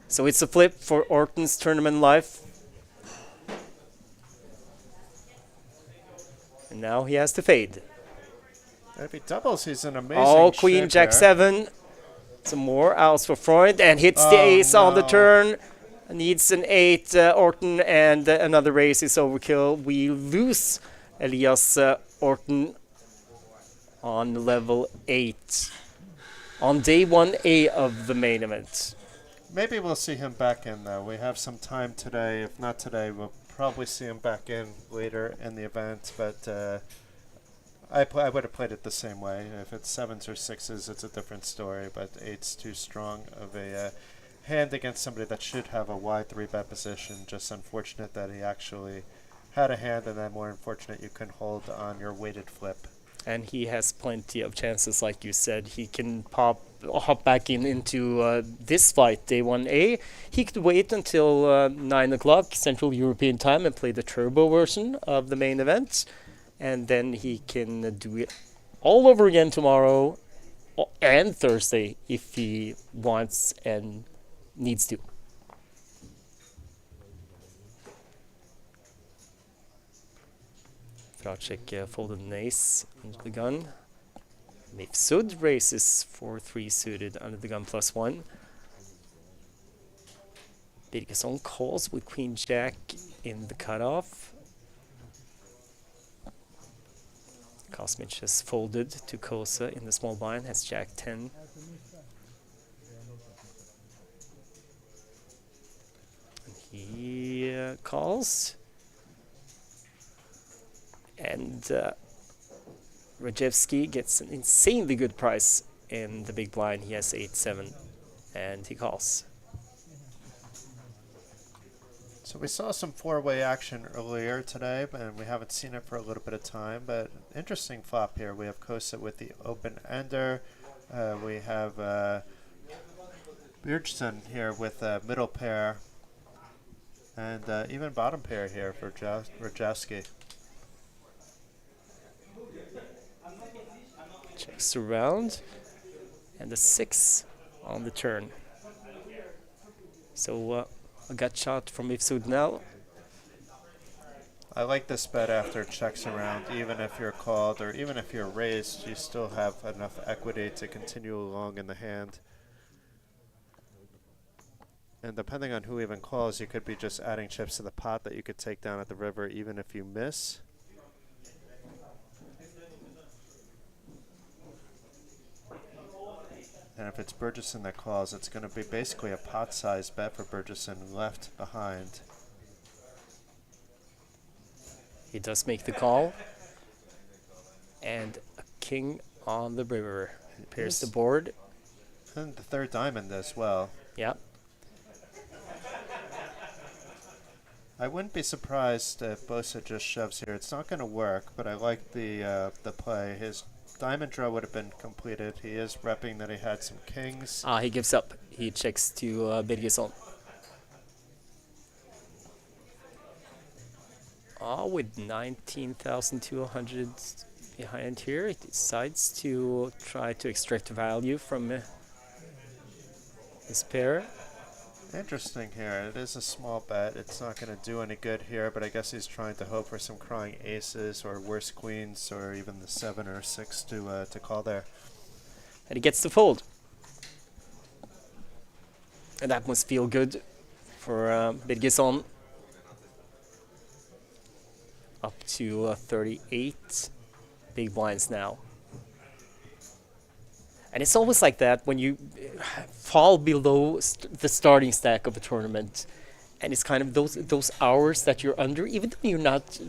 So it's a flip for Orton's tournament life. And now he has to fade. And if he doubles, he's an amazing Oh, Queen, Jack 7. Some more outs for Freund and hits the ace on the turn. Needs an 8, Orton, and another raise is overkill. We lose Elias Orton on level 8 on day 1A of the main event. Maybe we'll see him back in, though. We have some time today. If not today, we'll probably see him back in later in the event. But I would have played it the same way. If it's 7s or 6s, it's a different story. But 8's too strong of a hand against somebody that should have a wide 3-bet position. Just unfortunate that he actually had a hand, and then more unfortunate you couldn't hold on your weighted flip. And he has plenty of chances, like you said. He can hop back into this fight, day 1A. He could wait until 9 o'clock Central European time and play the turbo version of the main event. And then he can do it all over again tomorrow and Thursday if he wants and needs to. Fracek folded an ace under the gun. Mifsud raises for 3 suited under the gun +1. Birgesson calls with Queen Jack in the cutoff. Kosmic has folded to Kosa in the small blind, has Jack 10. And he calls. And Rajewski gets an insanely good price in the big blind. He has 8-7, and he calls. So we saw some 4-way action earlier today, and we haven't seen it for a little bit of time. But interesting flop here. We have Kosa with the open ender. We have Björnsson here with a middle pair, and even bottom pair here for Rajewski. Checks around, and a 6 on the turn. So a gut shot from Mifsud now. I like this bet after checks around. Even if you're called or even if you're raised, you still have enough equity to continue along in the hand. And depending on who even calls, you could be just adding chips to the pot that you could take down at the river even if you miss. And if it's Burgesson that calls, it's going to be basically a pot-sized bet for Burgesson left behind. He does make the call. And a king on the river. Pairs the board. And the third diamond as well. Yeah. I wouldn't be surprised if Bosa just shoves here. It's not going to work, but I like the play. His diamond draw would have been completed. He is repping that he had some kings. He gives up. He checks to Birgisson. With 19,200 behind here, he decides to try to extract value from his pair. Interesting here. It is a small bet. It's not going to do any good here, but I guess he's trying to hope for some crying aces or worse queens or even the 7 or 6 to call there. And he gets the fold. And that must feel good for Birgisson. Up to 38 big blinds now. And it's always like that when you fall below the starting stack of a tournament. And it's kind of those hours that you're under, even though you're not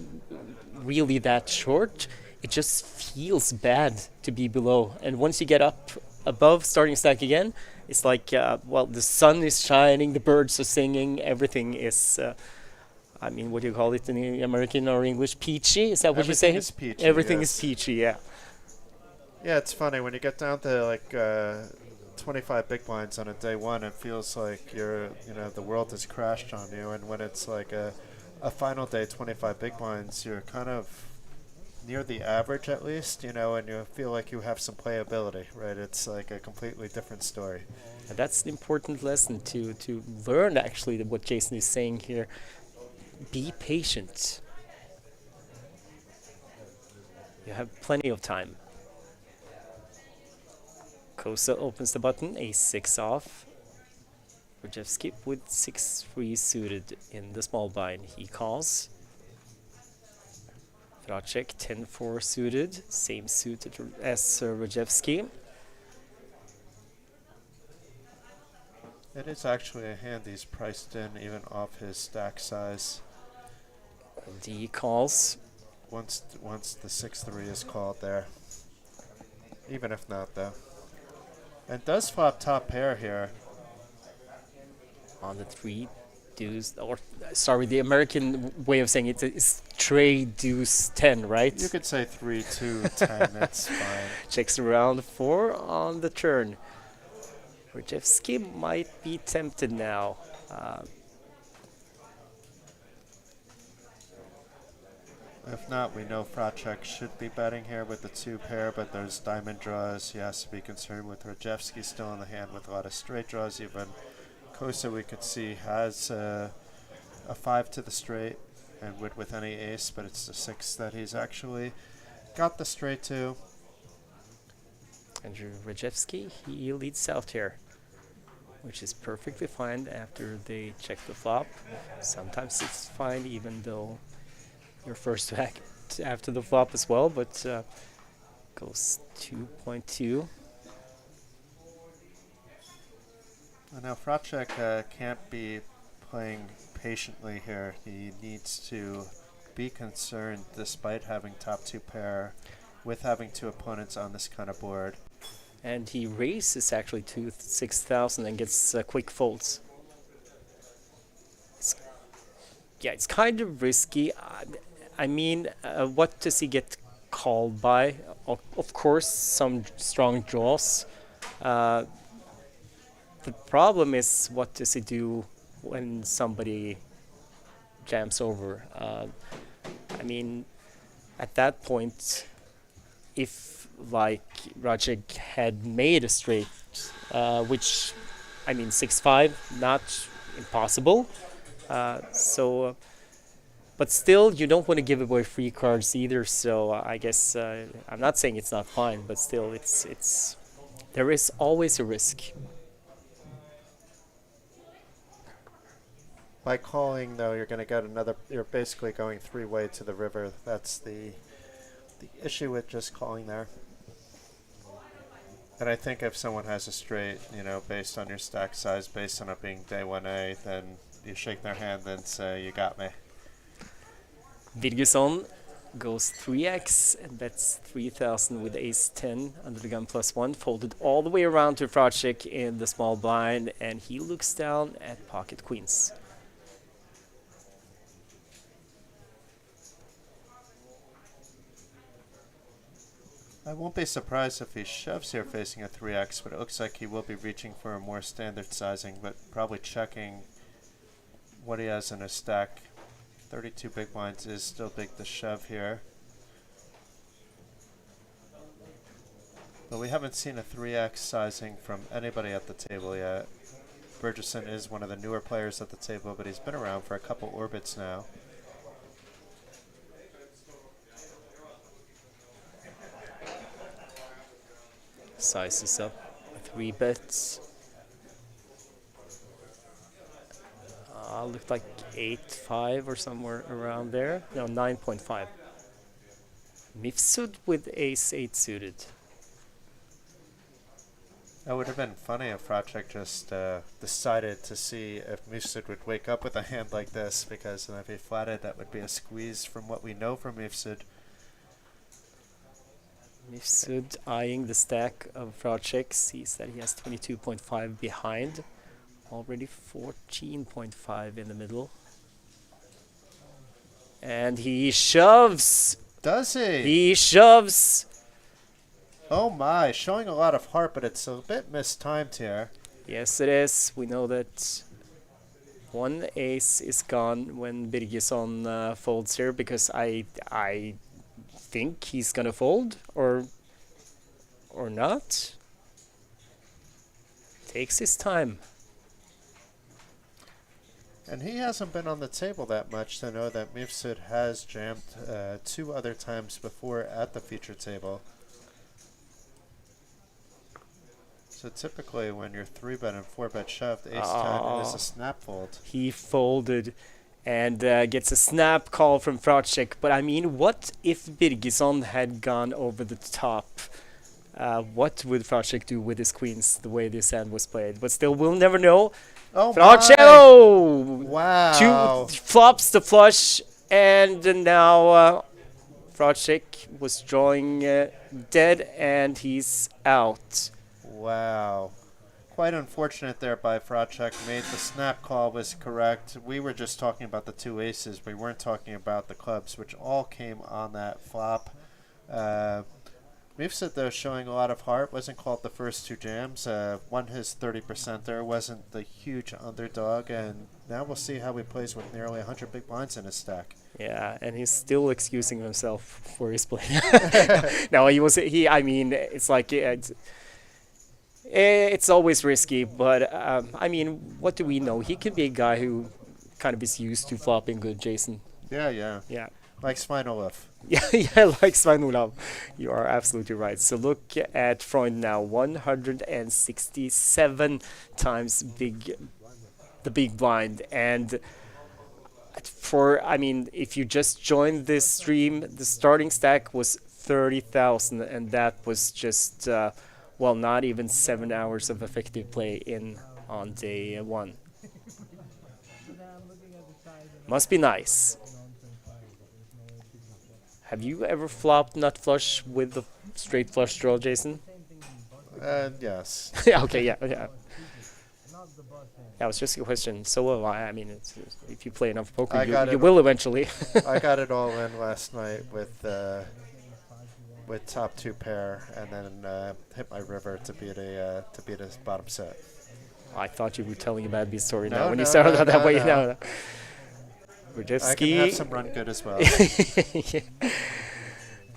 really that short, it just feels bad to be below. And once you get up above starting stack again, it's like, well, the sun is shining, the birds are singing, everything is, I mean, what do you call it in American or English? Peachy? Is that what you say? Everything is peachy. Everything yes. is peachy, yeah. Yeah, it's funny when you get down to like 25 big blinds on a day one. It feels like the world has crashed on you, and when it's like a final day 25 big blinds, you're kind of near the average at least, and you feel like you have some playability, right? It's like a completely different story. And that's the important lesson to learn actually what Jason is saying here. Be patient. You have plenty of time. Kosa opens the button, ace-6 off. Rajewski with 6-3 suited in the small blind. He calls. Vracek 10-4 suited, same suited as Rajewski. It is actually a hand he's priced in even off his stack size. And he calls. Once the 6-3 is called there. Even if not, though. And does flop top pair here. On the 3 deuce, or sorry, the American way of saying it is tray deuce 10, right? You could say 3-2-10, that's fine. Checks around 4 on the turn. Rajewski might be tempted now. If not, we know Vracek should be betting here with the 2 pair, but there's diamond draws. He has to be concerned with Rajewski still in the hand with a lot of straight draws. Even Kosa, we could see, has a 5 to the straight and would with any ace, but it's the 6 that he's actually got the straight to. Andrew Rajewski, he leads out here, which is perfectly fine after they check the flop. Sometimes it's fine even though you're first to act after the flop as well, but goes 2.2. Now Vracek can't be playing patiently here. He needs to be concerned despite having top 2 pair with having 2 opponents on this kind of board. And he raises actually to 6,000 and gets quick folds. It's kind of risky. I mean, what does he get called by? Of course, some strong draws. The problem is, what does he do when somebody jams over? I mean, at that point, if like Rajek had made a straight, which, I mean, 6-5, not impossible. But still, you don't want to give away free cards either. So I guess I'm not saying it's not fine, but still, there is always a risk. By calling, though, you're going to get another. You're basically going 3-way to the river. That's the issue with just calling there. And I think if someone has a straight, based on your stack size, based on it being day 1A, then you shake their hand and say, "You got me." Birgisson goes 3x and bets 3,000 with ace-10 under the gun +1, folded all the way around to Vracek in the small blind, and he looks down at pocket queens. I won't be surprised if he shoves here facing a 3x, but it looks like he will be reaching for a more standard sizing, but probably checking what he has in his stack. 32 big blinds is still big to shove here. But we haven't seen a 3x sizing from anybody at the table yet. Burgesson is one of the newer players at the table, but he's been around for a couple orbits now. Sizes up 3 bets. Looked like 8.5 or somewhere around there. No, 9.5. Mifsud with ace-8 suited. That would have been funny if Fracek just decided to see if Mifsud would wake up with a hand like this, because then if he flatted, that would be a squeeze from what we know from Mifsud. Mifsud eyeing the stack of Fracek, sees that he has 22.5 behind. Already 14.5 in the middle. And he shoves! Does he? He shoves! Oh my, showing a lot of heart, but it's a bit mistimed here. Yes, it is. We know that one ace is gone when Birgisson folds here, because I think he's gonna fold, or not. Takes his time. And he hasn't been on the table that much to know that Mifsud has jammed 2 other times before at the feature table. So typically when you're 3-bet and 4-bet shoved, ace-10 is a snap fold. He folded and gets a snap call from Fracek. But I mean, what if Birgisson had gone over the top? What would Fracek do with his queens, the way this hand was played? But still, we'll never know. Oh Fracek! my! Wow! 2 flops the flush, and now Fracek was drawing dead, and he's out. Wow. Quite unfortunate there by Fracek. Made the snap call was correct. We were just talking about the 2 aces. We weren't talking about the clubs, which all came on that flop. Mifsud, though, showing a lot of heart. Wasn't called the first 2 jams. Won his 30% there. Wasn't the huge underdog. And now we'll see how he plays with nearly 100 big blinds in his stack. Yeah, and he's still excusing himself for his play. No, I mean, it's like... It's always risky, but I mean, what do we know? He could be a guy who kind of is used to flopping good, Jason. Yeah. Yeah. Like Sveinolaf. Yeah, like Svein Olav. You are absolutely right. So look at Freund now, 167 times the big blind. And I mean, if you just joined this stream, the starting stack was 30,000, and that was just... well, not even 7 hours of effective play on day 1. Must be nice. Have you ever flopped nut flush with the straight flush draw, Jason? Yes. Yeah, okay, yeah. That was just a question. So will I. I mean, if you play enough poker, you will eventually. I got it all in last night with top 2 pair, and then hit my river to beat a bottom set. I thought you were telling a bad beat story now when you started out that way. No. I can have some run good as well.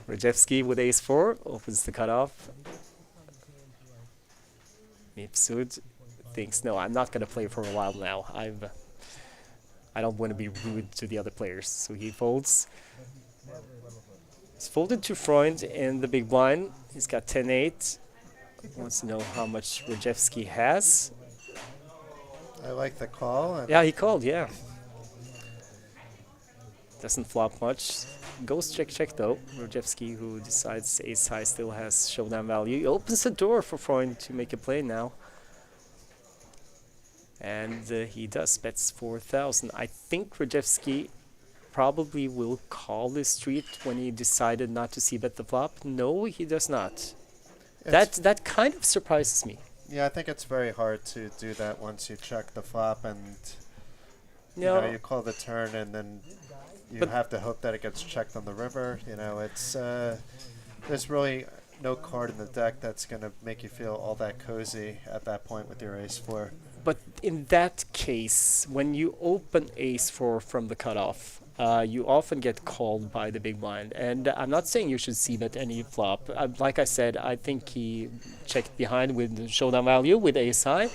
Rajewski with ace-4 opens the cutoff. Mifsud thinks, no, I'm not going to play for a while now. I don't want to be rude to the other players. So he folds. He's folded to Freund in the big blind. He's got 10-8. Wants to know how much Rajewski has. I like the call. Yeah, he called, yeah. Doesn't flop much. Goes check though. Rajewski, who decides ace high still has showdown value. He opens the door for Freund to make a play now. And he does, bets 4,000. I think Rajewski probably will call this street when he decided not to c-bet the flop. No, he does not. That kind of surprises me. Yeah, I think it's very hard to do that once you check the flop and you call the turn, and then you have to hope that it gets checked on the river. It's there's really no card in the deck that's going to make you feel all that cozy at that point with your ace-4. But in that case, when you open ace-4 from the cutoff, you often get called by the big blind. And I'm not saying you should see bet any flop. Like I said, I think he checked behind with showdown value with ace high.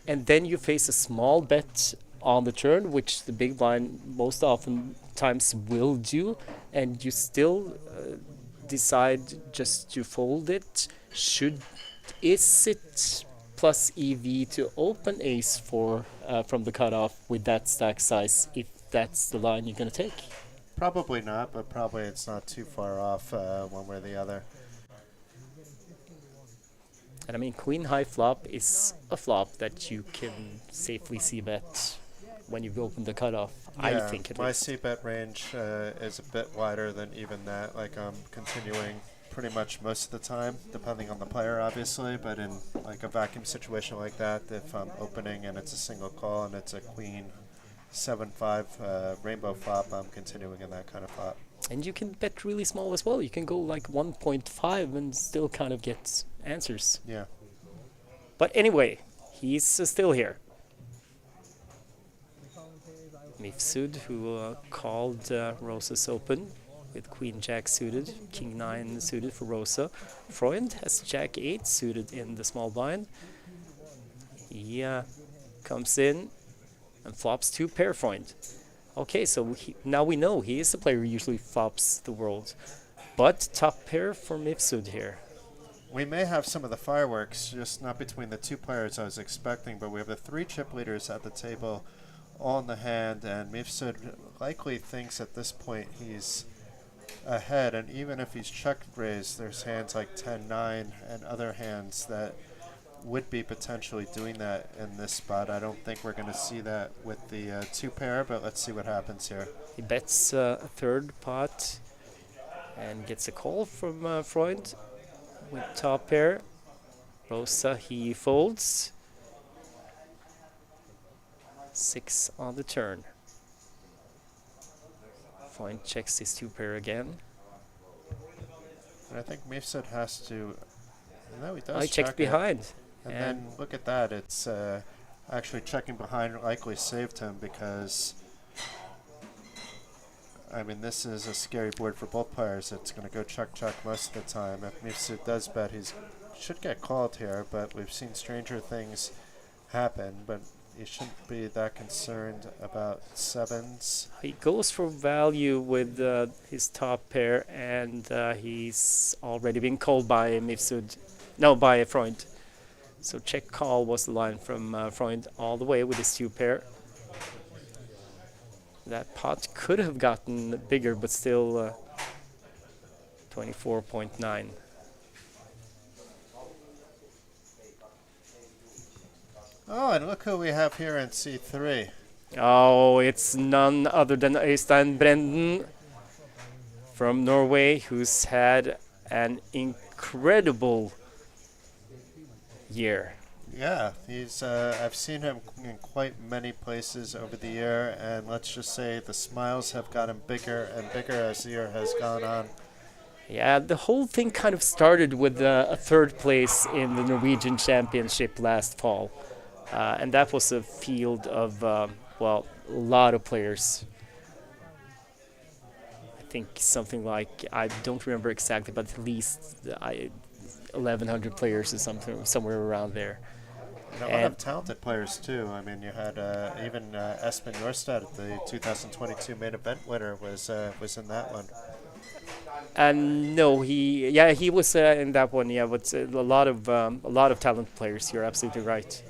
And then you face a small bet on the turn, which the big blind most often times will do. And you still decide just to fold it. Is it plus EV to open ace-4 from the cutoff with that stack size, if that's the line you're going to take? Probably not, but probably it's not too far off one way or the other. And I mean, queen high flop is a flop that you can safely see bet when you open the cutoff. Yeah, I think at my least. c-bet range is a bit wider than even that. Like I'm continuing pretty much most of the time, depending on the player, obviously. But in like a vacuum situation like that, if I'm opening and it's a single call and it's a queen 7-5 rainbow flop, I'm continuing in that kind of flop. And you can bet really small as well. You can go like 1.5 and still kind of get answers. Yeah. But anyway, he's still here. Mifsud, who called Rosa's open with Queen Jack suited, King 9 suited for Rosa. Freund has Jack 8 suited in the small blind. He comes in and flops 2 pair Freund. Okay, so now we know he is the player who usually flops the world. But top pair for Mifsud here. We may have some of the fireworks, just not between the 2 players I was expecting, but we have the 3 chip leaders at the table, all in the hand, and Mifsud likely thinks at this point he's ahead, and even if he's check raised, there's hands like 10-9 and other hands that would be potentially doing that in this spot. I don't think we're going to see that with the 2 pair, but let's see what happens here. He bets a third pot and gets a call from Freund with top pair. Rosa, he folds. 6 on the turn. Freund checks his 2 pair again. And I think Mifsud has to... No, he does I checked check behind. And then look at that. It's actually checking behind likely saved him because... I mean, this is a scary board for both players. It's going to go check most of the time. If Mifsud does bet, he should get called here, but we've seen stranger things happen. But you shouldn't be that concerned about 7s. He goes for value with his top pair, and he's already been called by Mifsud. No, by Freund. So check call was the line from Freund all the way with his 2 pair. That pot could have gotten bigger, but still 24.9. Oh, and look who we have here in C3. Oh, it's none other than Øystein Brenden from Norway, who's had an incredible year. Yeah, he's. I've seen him in quite many places over the year, and let's just say the smiles have gotten bigger and bigger as the year has gone on. Yeah, the whole thing kind of started with a 3rd place in the Norwegian Championship last fall. And that was a field of, well, a lot of players. I think something like, I don't remember exactly, but at least 1,100 players or something, somewhere around there. And a lot of talented players, too. I mean, you had even Espen Jorstad, the 2022 main event winner, was in that one. And no, he was in that one, yeah, but a lot of talented players, you're absolutely right.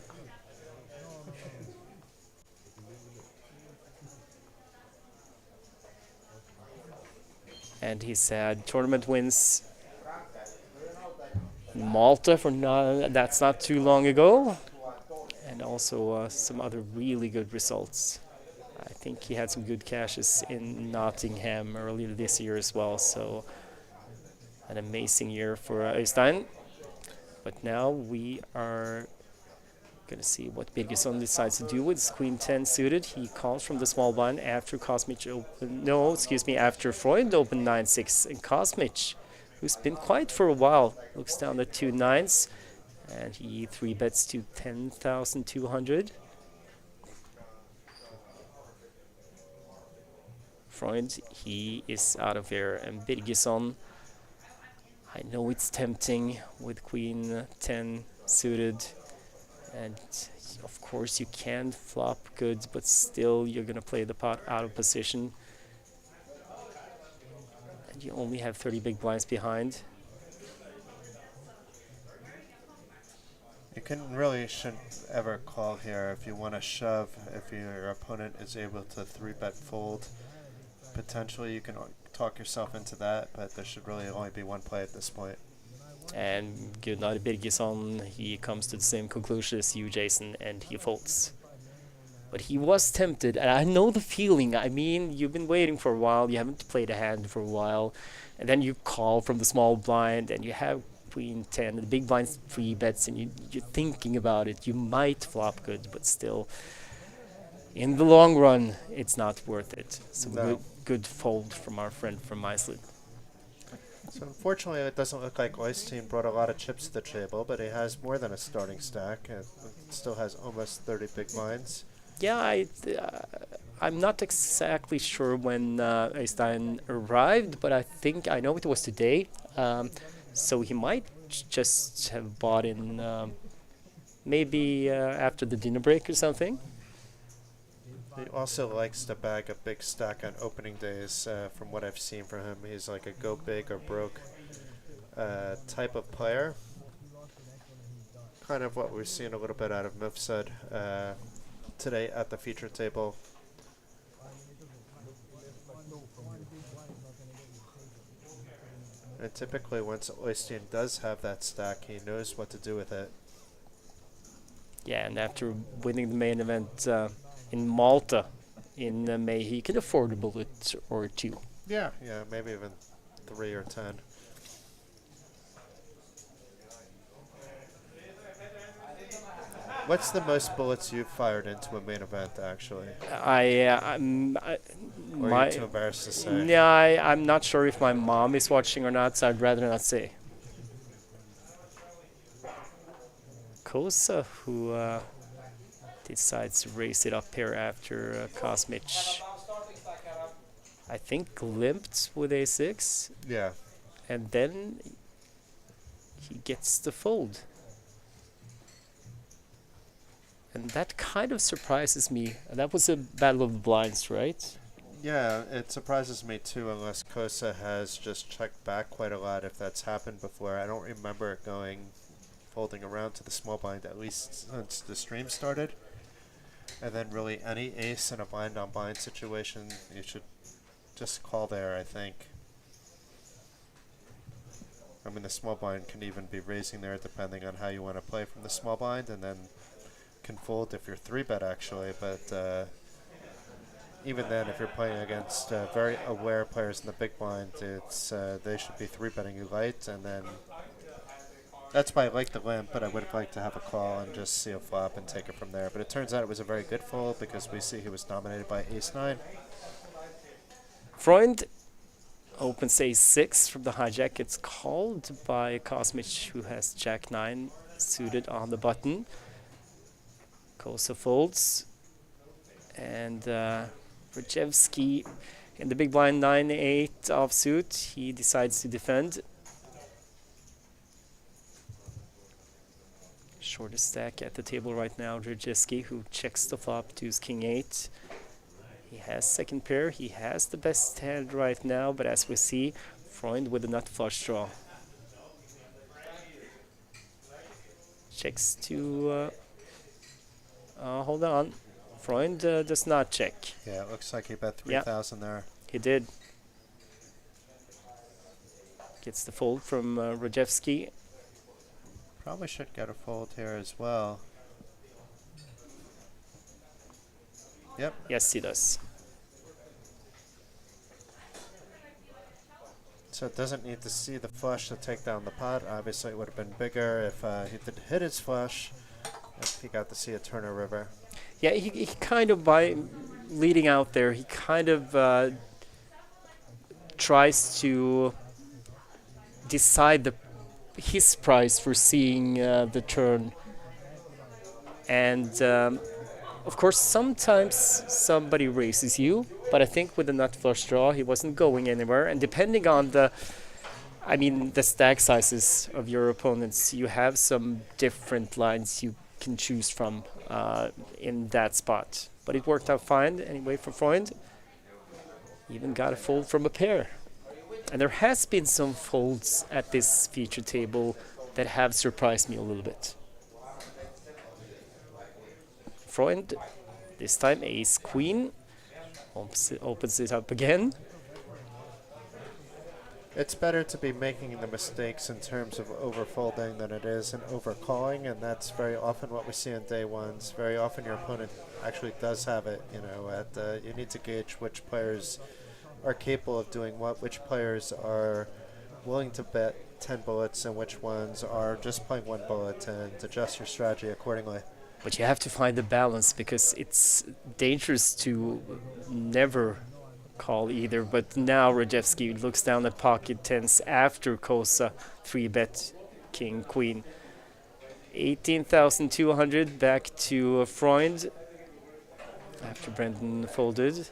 And he's had tournament wins in Malta that's not too long ago, and also some other really good results. I think he had some good cashes in Nottingham earlier this year as well, so an amazing year for Øystein. But now we are going to see what Birgesson decides to do with his Queen 10 suited. He calls from the small blind after after Freund opened 9-6, and Kosmic who's been quiet for a while, looks down at 2 9s, and he 3-bets to 10,200. Freund, he is out of here, and Birgisson, I know it's tempting with Queen 10 suited, and of course you can flop good, but still you're gonna play the pot out of position, and you only have 30 big blinds behind. You shouldn't ever call here if you want to shove. If your opponent is able to 3-bet fold, potentially you can talk yourself into that, but there should really only be one play at this point. And Gunnar Birgisson, he comes to the same conclusion as you, Jason, and he folds. But he was tempted, and I know the feeling. I mean, you've been waiting for a while, you haven't played a hand for a while, and then you call from the small blind, and you have Queen 10, the big blind's 3-bets, and you're thinking about it. You might flop good, but still, in the long run, it's not worth it. So No. good fold from our friend from Iceland. So unfortunately, it doesn't look like Oystein brought a lot of chips to the table, but he has more than a starting stack, and still has almost 30 big blinds. Yeah, I'm not exactly sure when Eystein arrived, but I know it was today. So he might just have bought in maybe after the dinner break or something. He also likes to bag a big stack on opening days. From what I've seen from him, he's like a go big or broke type of player. Kind of what we're seeing a little bit out of Mifsud today at the feature table. And typically once Oystein does have that stack, he knows what to do with it. Yeah, and after winning the main event in Malta in May, he can afford a bullet or two. Yeah, maybe even 3 or 10. What's the most bullets you've fired into a main event, actually? Or are you too embarrassed to say? Yeah, I'm not sure if my mom is watching or not, so I'd rather not say. Kosa, who decides to raise it up here after Kosmic, I think, limped with a6. Yeah. And then he gets the fold. And that kind of surprises me. That was a battle of the blinds, right? Yeah, it surprises me too, unless Kosa has just checked back quite a lot, if that's happened before. I don't remember it folding around to the small blind, at least since the stream started. And then really any ace in a blind on blind situation, you should just call there, I think. I mean, the small blind can even be raising there depending on how you want to play from the small blind, and then can fold if you're 3-bet actually, but even then, if you're playing against very aware players in the big blind, it's they should be 3-betting you light, and then that's why I like the limp, but I would have liked to have a call and just see a flop and take it from there. But it turns out it was a very good fold because we see he was dominated by ace-9. Freund opens a6 from the hijack. It's called by Kosmic, who has jack-9 suited on the button. Kosa folds, and Rajewski in the big blind 9-8 offsuit. He decides to defend. Shortest stack at the table right now, Rajewski, who checks the flop to his king-8. He has second pair. He has the best hand right now, but as we see, Freund with a nut flush draw. Checks to... hold on. Freund does not check. Yeah, it looks like he bet 3,000 there. He did. Gets the fold from Rajewski. Probably should get a fold here as well. Yep. Yes, he does. So it doesn't need to see the flush to take down the pot. Obviously, it would have been bigger if he did hit his flush. If he got to see a Turner River. Yeah, he kind of, by leading out there, he kind of tries to decide his price for seeing the turn. And of course, sometimes somebody raises you, but I think with the nut flush draw, he wasn't going anywhere. And depending on the stack sizes of your opponents, you have some different lines you can choose from in that spot. But it worked out fine anyway for Freund. Even got a fold from a pair. And there has been some folds at this feature table that have surprised me a little bit. Freund, this time ace queen, opens it up again. It's better to be making the mistakes in terms of overfolding than it is in overcalling, and that's very often what we see on day ones. Very often your opponent actually does have it, you need to gauge which players are capable of doing what, which players are willing to bet 10 bullets and which ones are just playing 1 bullet, and adjust your strategy accordingly. But you have to find the balance, because it's dangerous to never call either. But now Rajewski looks down at pocket tens after Kosa 3-bet king queen. 18,200 back to Freund after Brendan folded,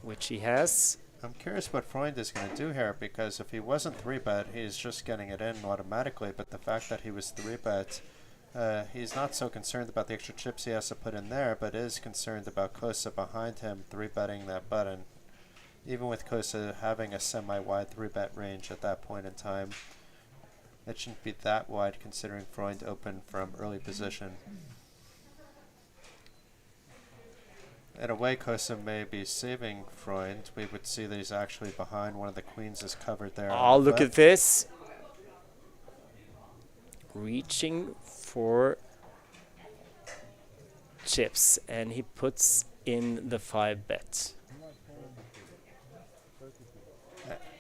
which he has. I'm curious what Freund is going to do here, because if he wasn't 3-bet, he's just getting it in automatically. But the fact that he was 3-bet, he's not so concerned about the extra chips he has to put in there, but is concerned about Kosa behind him 3-betting that button. Even with Kosa having a semi-wide 3-bet range at that point in time, it shouldn't be that wide considering Freund opened from early position. In a way, Kosa may be saving Freund. We would see that he's actually behind. One of the queens is covered there. Oh, look at this. Reaching for chips, and he puts in the 5-bet.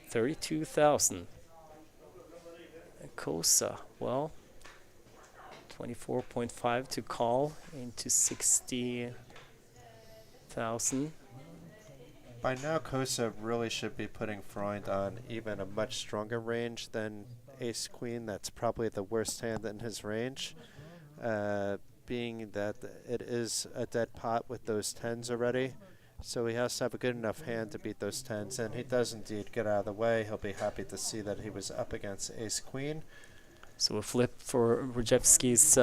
32,000. And Kosa, well, 24.5 to call into 60,000. By now, Kosa really should be putting Freund on even a much stronger range than ace-queen. That's probably the worst hand in his range, being that it is a dead pot with those tens already. So he has to have a good enough hand to beat those tens, and he does indeed get out of the way. He'll be happy to see that he was up against ace-queen. So a flip for Rajewski's,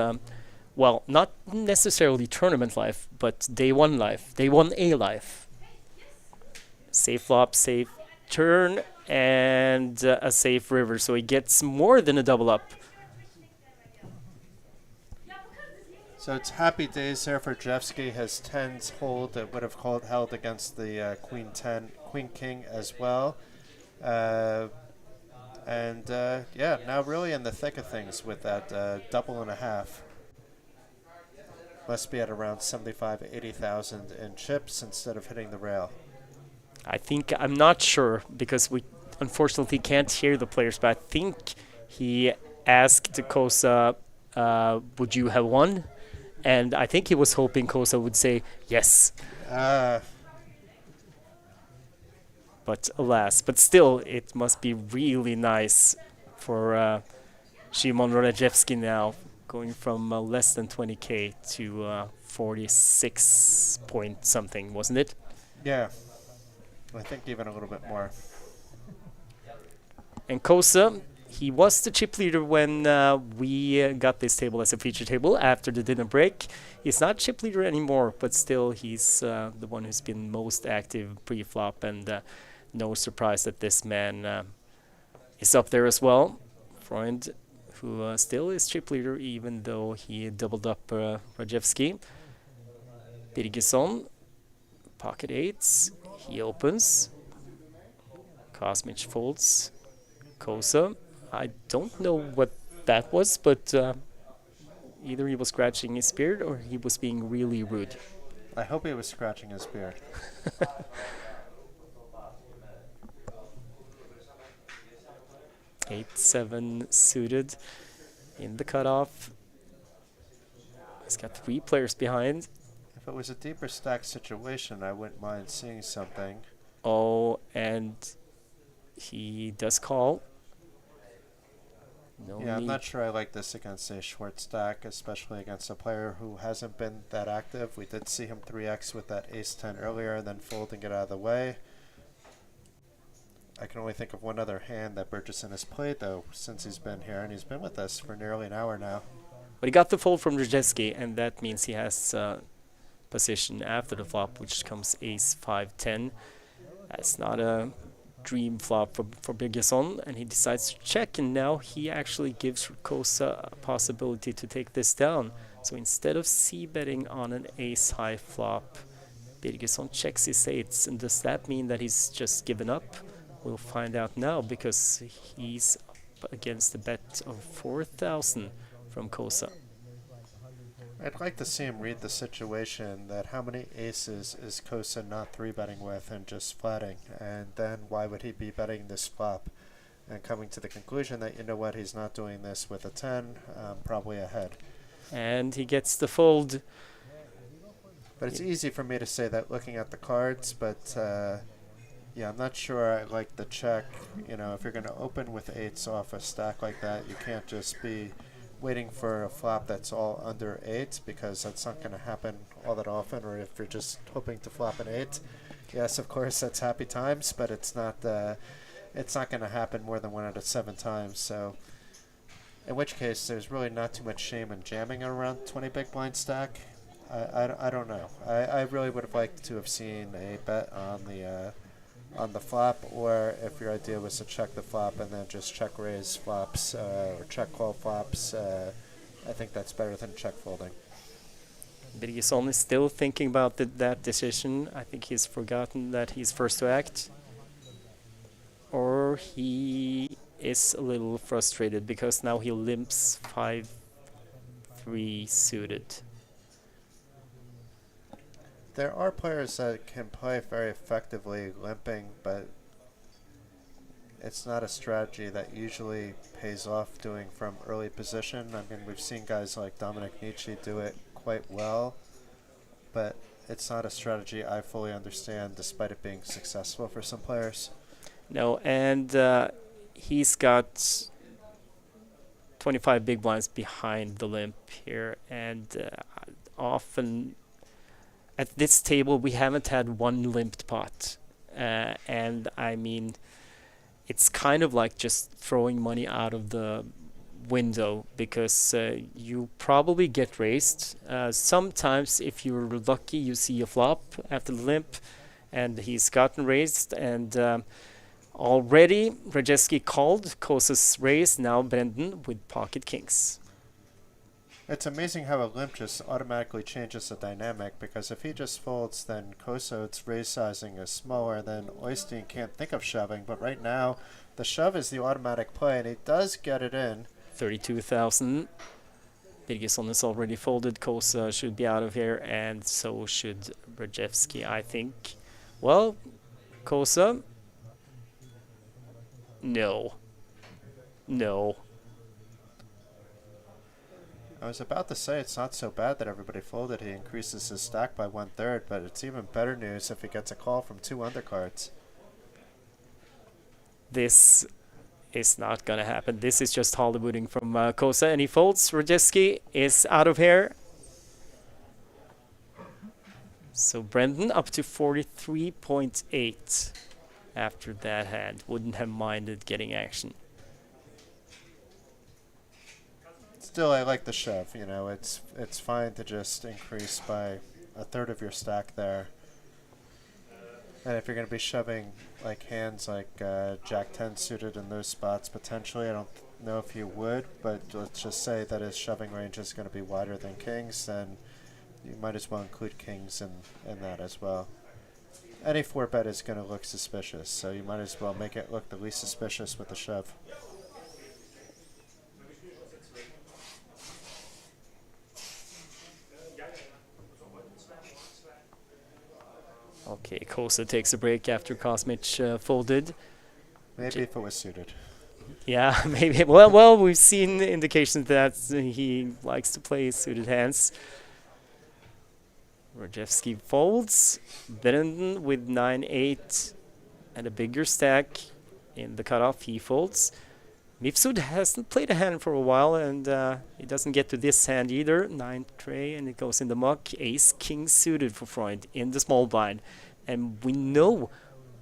well, not necessarily tournament life, but day one life, day 1A life. Safe flop, safe turn, and a safe river. So he gets more than a double up. So it's happy days there for Jeffsky. His tens hold that would have held against the queen king as well. Yeah, now really in the thick of things with that double and a half. Must be at around 75, 80,000 in chips instead of hitting the rail. I'm not sure, because we unfortunately can't hear the players, but I think he asked Kosa, would you have won? And I think he was hoping Kosa would say yes. But alas, but still, it must be really nice for Szymon Rajewski now, going from less than 20k to 46 point something, wasn't it? Yeah, I think even a little bit more. And Kosa, he was the chip leader when we got this table as a feature table after the dinner break. He's not chip leader anymore, but still he's the one who's been most active pre-flop, and no surprise that this man is up there as well. Freund, who still is chip leader even though he doubled up Rajewski. Birgesson, pocket eights, he opens. Kosmich folds. Kosa, I don't know what that was, but either he was scratching his beard or he was being really rude. I hope he was scratching his beard. 8-7 suited in the cutoff. He's got 3 players behind. If it was a deeper stack situation, I wouldn't mind seeing something. Oh, and he does call. No Yeah, I'm need. not sure I like this against a short stack, especially against a player who hasn't been that active. We did see him 3x with that ace-10 earlier and then folding it out of the way. I can only think of one other hand that Burgesson has played, though, since he's been here, and he's been with us for nearly an hour now. But he got the fold from Rajewski, and that means he has position after the flop, which comes ace 5-10. That's not a dream flop for Birgesson, and he decides to check, and now he actually gives Kosa a possibility to take this down. So instead of c-betting on an ace-high flop, Birgesson checks his eights, and does that mean that he's just given up? We'll find out now, because he's up against a bet of 4,000 from Kosa. I'd like to see him read the situation, that how many aces is Kosa not 3-betting with and just flatting, and then why would he be betting this flop? And coming to the conclusion that, you know what, he's not doing this with a 10, probably ahead. And he gets the fold. But it's easy for me to say that looking at the cards, but yeah, I'm not sure I like the check. You know, if you're going to open with eights off a stack like that, you can't just be waiting for a flop that's all under 8, because that's not going to happen all that often. Or if you're just hoping to flop an 8, yes, of course, that's happy times, but it's not going to happen more than 1 out of 7 times. So in which case, there's really not too much shame in jamming around 20 big blind stack. I don't know. I really would have liked to have seen a bet on the flop, or if your idea was to check the flop and then just check raise flops or check call flops, I think that's better than check folding. Birgesson is still thinking about that decision. I think he's forgotten that he's first to act. Or he is a little frustrated because now he limps 5-3 suited. There are players that can play very effectively limping, but it's not a strategy that usually pays off doing from early position. I mean, we've seen guys like Dominic Nietzsche do it quite well, but it's not a strategy I fully understand, despite it being successful for some players. No, and he's got 25 big blinds behind the limp here, and often at this table we haven't had one limped pot, and I mean, it's kind of like just throwing money out of the window, because you probably get raised. Sometimes if you're lucky you see a flop after the limp, and he's gotten raised, and already Rajewski called Kosa's raise, now Brendan with pocket kings. It's amazing how a limp just automatically changes the dynamic, because if he just folds, then Koso's raise sizing is smaller, then Oystein can't think of shoving, but right now the shove is the automatic play, and he does get it in. 32,000. Birgesson is already folded. Kosa should be out of here, and so should Rajewski, I think. Well, Kosa? No. No. I was about to say it's not so bad that everybody folded. He increases his stack by 1/3, but it's even better news if he gets a call from 2 undercards. This is not gonna happen. This is just Hollywooding from Kosa, and he folds. Rajewski is out of here. So Brendan up to 43.8 after that hand. Wouldn't have minded getting action. Still, I like the shove. You know, it's fine to just increase by 1/3 of your stack there. And if you're going to be shoving like hands like Jack 10 suited in those spots, potentially, I don't know if you would, but let's just say that his shoving range is going to be wider than kings, then you might as well include kings in that as well. Any 4-bet is going to look suspicious, so you might as well make it look the least suspicious with the shove. Okay, Kosa takes a break after Kosmic folded. Maybe if it was suited. Yeah, maybe. Well, we've seen indications that he likes to play suited hands. Rajewski folds. Brendan with 9-8 and a bigger stack in the cutoff. He folds. Mifsud hasn't played a hand for a while, and he doesn't get to this hand either. 9th tray, and it goes in the muck. Ace King suited for Freund in the small blind. And we know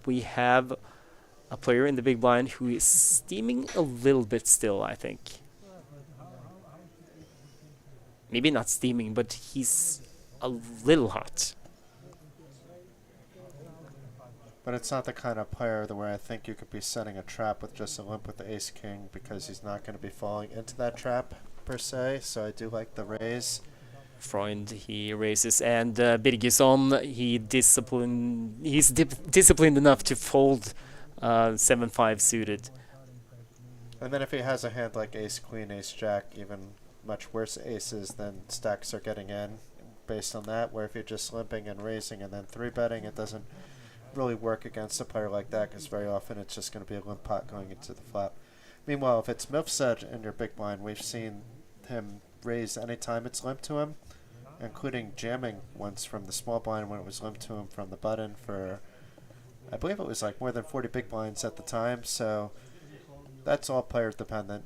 we have a player in the big blind who is steaming a little bit still, I think. Maybe not steaming, but he's a little hot. But it's not the kind of player where I think you could be setting a trap with just a limp with the ace king, because he's not going to be falling into that trap per se. So I do like the raise. Freund, he raises, and Birgisson, he's disciplined enough to fold 7-5 suited. And then if he has a hand like ace queen, ace jack, even much worse aces, then stacks are getting in based on that. Where if you're just limping and raising and then 3-betting, it doesn't really work against a player like that, because very often it's just going to be a limp pot going into the flop. Meanwhile, if it's Mifsud in your big blind, we've seen him raise anytime it's limp to him, including jamming once from the small blind when it was limp to him from the button for, I believe it was like more than 40 big blinds at the time. So that's all player dependent.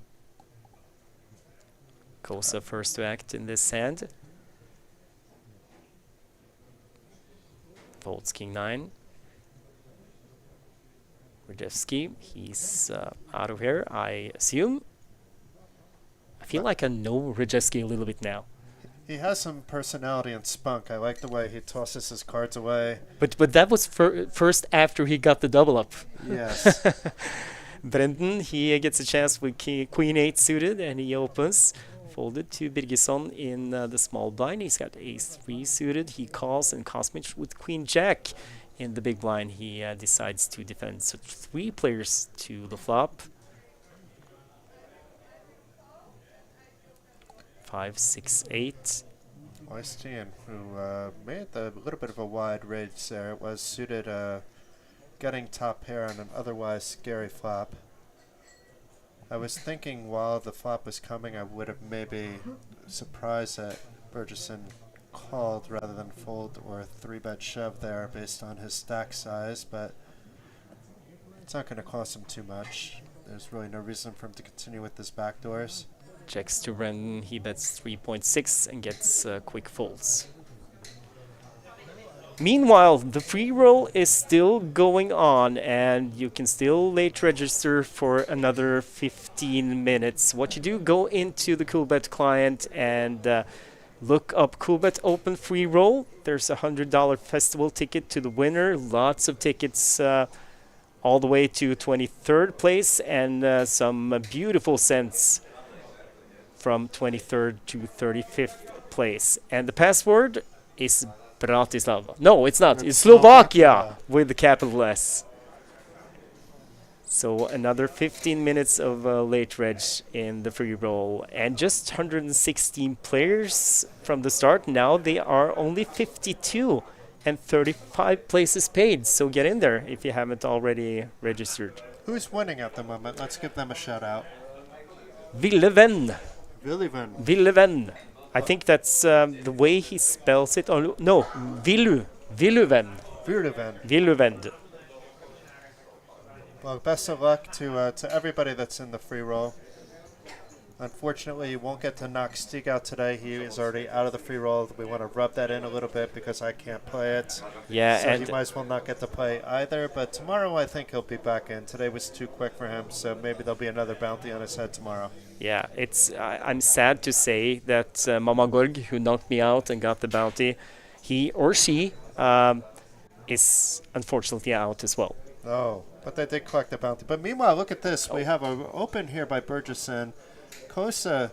Kosa first to act in this hand. Folds King 9. Rudevsky, he's out of here, I assume. I feel like I know Rudevsky a little bit now. He has some personality and spunk. I like the way he tosses his cards away. But that was first after he got the double up. Yes. Brendan, he gets a chance with Queen 8 suited, and he opens. Folded to Birgisson in the small blind. He's got Ace 3 suited. He calls, and Kosmich with Queen Jack. In the big blind, he decides to defend. So 3 players to the flop. 5, 6, 8. Oystein, who made a little bit of a wide raise there. It was suited getting top pair on an otherwise scary flop. I was thinking while the flop was coming, I would have maybe surprised that Burgesson called rather than fold or 3-bet shove there based on his stack size, but it's not going to cost him too much. There's really no reason for him to continue with his backdoors. Checks to Brendan, he bets 3.6 and gets quick folds. Meanwhile, the free roll is still going on, and you can still late register for another 15 minutes. What you do, go into the Coolbet client and look up Coolbet Open Free Roll. There's a $100 festival ticket to the winner. Lots of tickets all the way to 23rd place, and some beautiful cents from 23rd to 35th place. And the password is Bratislava. No, it's not. It's Slovakia with the capital S. So another 15 minutes of late reg in the free roll, and just 116 players from the start. Now they are only 52 and 35 places paid. So get in there if you haven't already registered. Who's winning at the moment? Let's give them a shout out. Villeven. Villeven. Villeven. I think that's the way he spells it. Oh, no, Villeven. Villeven. Villeven. Well, best of luck to everybody that's in the free roll. Unfortunately, you won't get to knock Stig out today. He is already out of the free roll. We want to rub that in a little bit because I can't play it. Yeah, so and he might as well not get to play either. But tomorrow, I think he'll be back in. Today was too quick for him, so maybe there'll be another bounty on his head tomorrow. yeah, it's. I'm sad to say that Mama Gorg, who knocked me out and got the bounty, he or she is unfortunately out as well. Oh, but they did collect the bounty. But meanwhile, look at this. We have an open here by Burgesson. Kosa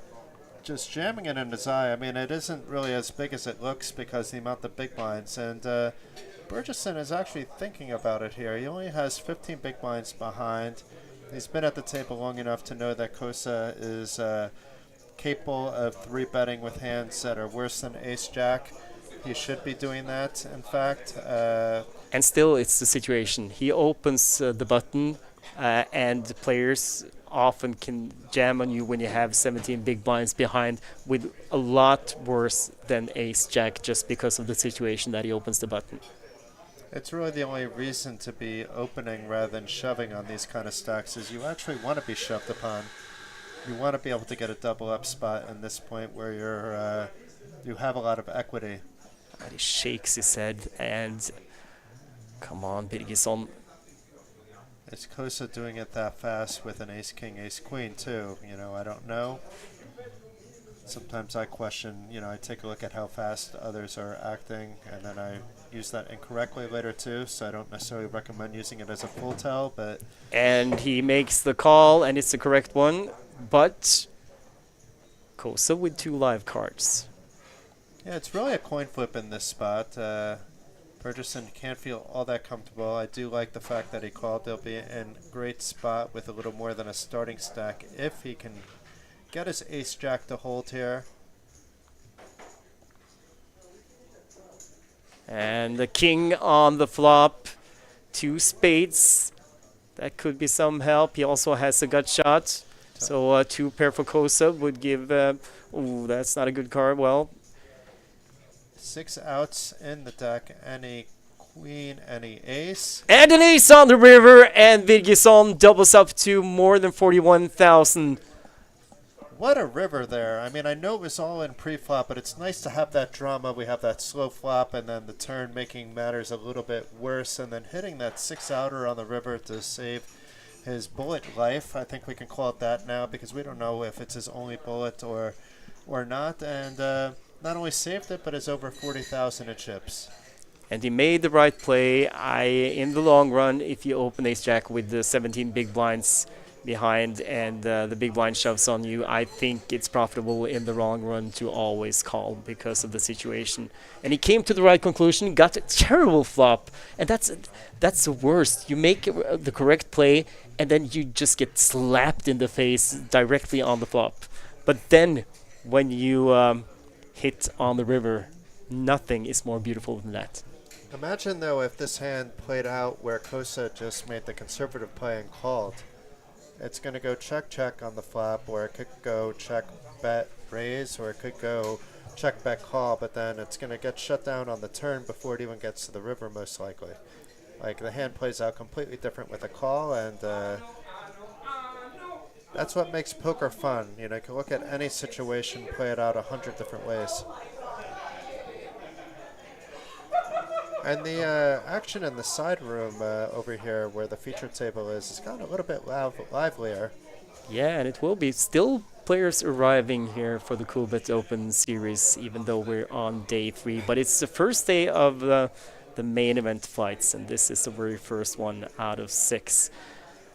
just jamming it in his eye. I mean, it isn't really as big as it looks because the amount of big blinds. And Burgesson is actually thinking about it here. He only has 15 big blinds behind. He's been at the table long enough to know that Kosa is capable of 3-betting with hands that are worse than ace-jack. He should be doing that, in fact. And still, it's the situation. He opens the button, and the players often can jam on you when you have 17 big blinds behind with a lot worse than ace-jack just because of the situation that he opens the button. It's really the only reason to be opening rather than shoving on these kind of stacks is you actually want to be shoved upon. You want to be able to get a double up spot in this point where you have a lot of equity. And he shakes his head and come on, Birgisson. Is Kosa doing it that fast with an ace king, ace queen too? I don't know. Sometimes I question, I take a look at how fast others are acting, and then I use that incorrectly later too, so I don't necessarily recommend using it as a full tell, but... And he makes the call, and it's the correct one, but Kosa with 2 live cards. Yeah, it's really a coin flip in this spot. Burgesson can't feel all that comfortable. I do like the fact that he called. They'll be in great spot with a little more than a starting stack if he can get his ace-jack to hold here. And the king on the flop, 2 spades. That could be some help. He also has a gut shot. So 2 pair for Kosa would give... ooh, that's not a good card. Well... 6 outs in the deck. Any queen, any ace. And an ace on the river, and Birgisson doubles up to more than 41,000. What a river there. I mean, I know it was all in pre-flop, but it's nice to have that drama. We have that slow flop and then the turn making matters a little bit worse, and then hitting that 6-outer on the river to save his bullet life. I think we can call it that now because we don't know if it's his only bullet or not. And not only saved it, but is over 40,000 in chips. And he made the right play. In the long run, if you open ace-jack with the 17 big blinds behind and the big blind shoves on you, I think it's profitable in the long run to always call because of the situation. And he came to the right conclusion, got a terrible flop, and that's the worst. You make the correct play and then you just get slapped in the face directly on the flop. But then when you hit on the river, nothing is more beautiful than that. Imagine though if this hand played out where Kosa just made the conservative play and called. It's going to go check, check on the flop, or it could go check, bet, raise, or it could go check, bet, call, but then it's going to get shut down on the turn before it even gets to the river, most likely. Like, the hand plays out completely different with a call, and that's what makes poker fun. You can look at any situation, play it out 100 different ways. And the action in the side room over here where the feature table is gotten a little bit livelier. Yeah, and it will be still players arriving here for the Coolbet Open series, even though we're on day 3. But it's the first day of the main event flights, and this is the very first one out of 6.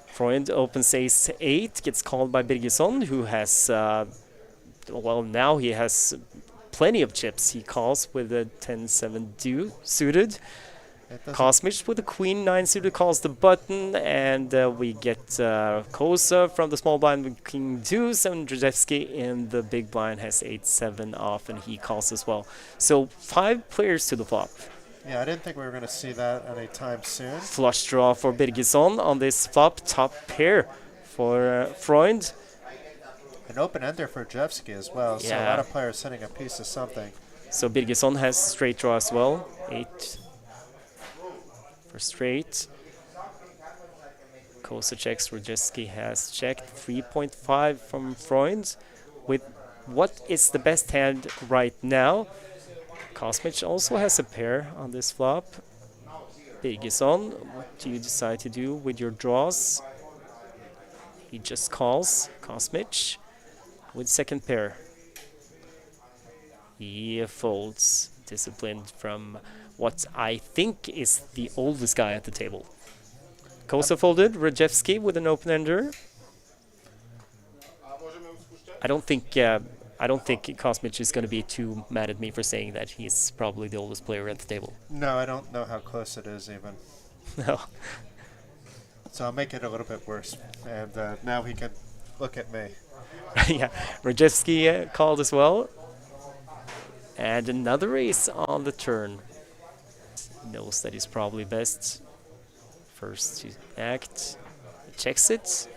Freund opens ace-8, gets called by Birgisson, who has, well, now he has plenty of chips. He calls with a 10-7 suited. Kosmich with the queen-9 suited calls the button, and we get Kosa from the small blind with king deuce, and Drzeski in the big blind has 8-7 off, and he calls as well. So 5 players to the flop. Yeah, I didn't think we were going to see that anytime soon. Flush draw for Birgisson on this flop, top pair for Freund. An open-ender for Jevski as well, so a lot of players hitting a piece of something. So Birgisson has straight draw as well, 8 for straight. Kosa checks, Rojeski has checked, 3.5 from Freund. With what is the best hand right now? Kosmich also has a pair on this flop. Birgisson, what do you decide to do with your draws? He just calls, Kosmich, with second pair. He folds, disciplined from what I think is the oldest guy at the table. Kosa folded, Rajewski with an open-ender. I don't think Kosmich is going to be too mad at me for saying that he's probably the oldest player at the table. No, I don't know how close it is even. No. So I'll make it a little bit worse. And now he can look at me. Yeah, Rajewski called as well. And another ace on the turn. Knows that he's probably best. First to act. Checks it.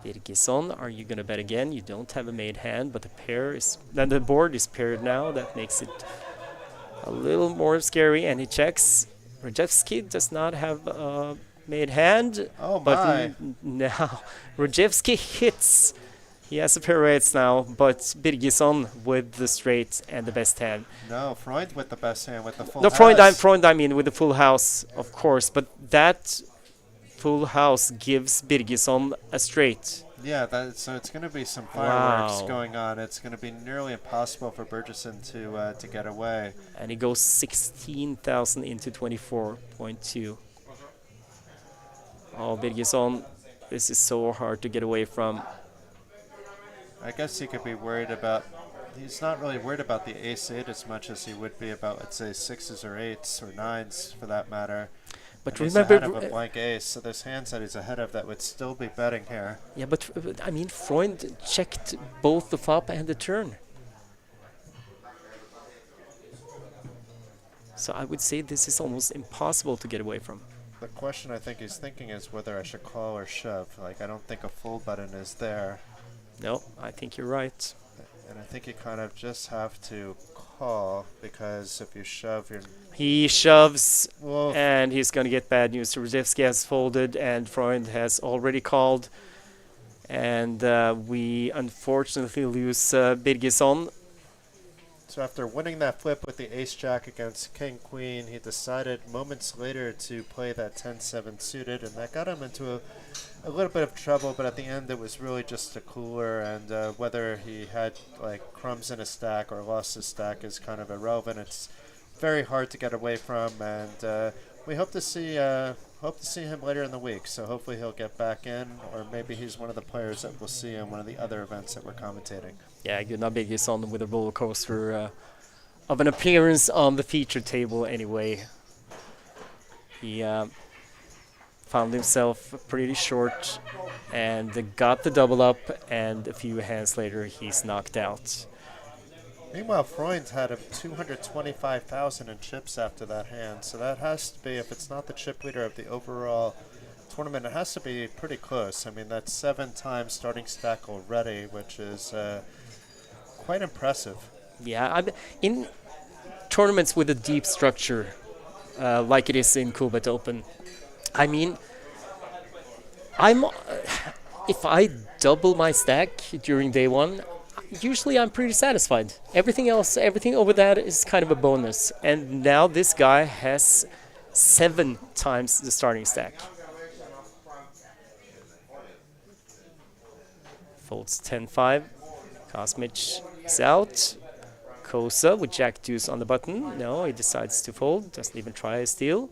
Birgisson, are you going to bet again? You don't have a made hand, but the board is paired now. That makes it a little more scary, and he checks. Rajewski does not have a made hand. Oh But my! now Rajewski hits. He has a pair of eights now, but Birgisson with the straight and the best hand. No, Freund with the best hand with the full No, house. Freund, I mean, with the full house, of course. But that full house gives Birgisson a straight. Yeah, so it's going to be some fireworks Wow. going on. It's going to be nearly impossible for Burgesson to get away. And he goes 16,000 into 24.2. Oh, Birgisson, this is so hard to get away from. I guess he could be worried about. He's not really worried about the ace-8 as much as he would be about, let's say, 6s or 8s or 9s for that matter. But and remember, he's ahead of a blank ace, so there's hands that he's ahead of that would still be betting here. yeah, but I mean, Freund checked both the flop and the turn. So I would say this is almost impossible to get away from. The question I think he's thinking is whether I should call or shove. Like, I don't think a fold button is there. No, I think you're right. And I think you kind of just have to call, because if you shove, you're... He shoves, Well, and he's going to get bad news. Rajewski has folded, and Freund has already called. And we unfortunately lose Birgisson. so after winning that flip with the ace-jack against king-queen, he decided moments later to play that 10-7 suited, and that got him into a little bit of trouble, but at the end it was really just a cooler, and whether he had like crumbs in his stack or lost his stack is kind of irrelevant. It's very hard to get away from, and we hope to see him later in the week, so hopefully he'll get back in, or maybe he's one of the players that we'll see in one of the other events that we're commentating. Yeah, Gunnar Birgisson with a roller coaster of an appearance on the feature table anyway. He found himself pretty short and got the double up, and a few hands later he's knocked out. Meanwhile, Freund had a 225,000 in chips after that hand, so that has to be, if it's not the chip leader of the overall tournament, it has to be pretty close. I mean, that's 7 times starting stack already, which is quite impressive. Yeah, in tournaments with a deep structure, like it is in Coolbet Open, I mean, if I double my stack during day one, usually I'm pretty satisfied. Everything over that is kind of a bonus. And now this guy has 7 times the starting stack. Folds 10-5. Kosmich is out. Kosa with Jack Deuce on the button. No, he decides to fold. Doesn't even try a steal.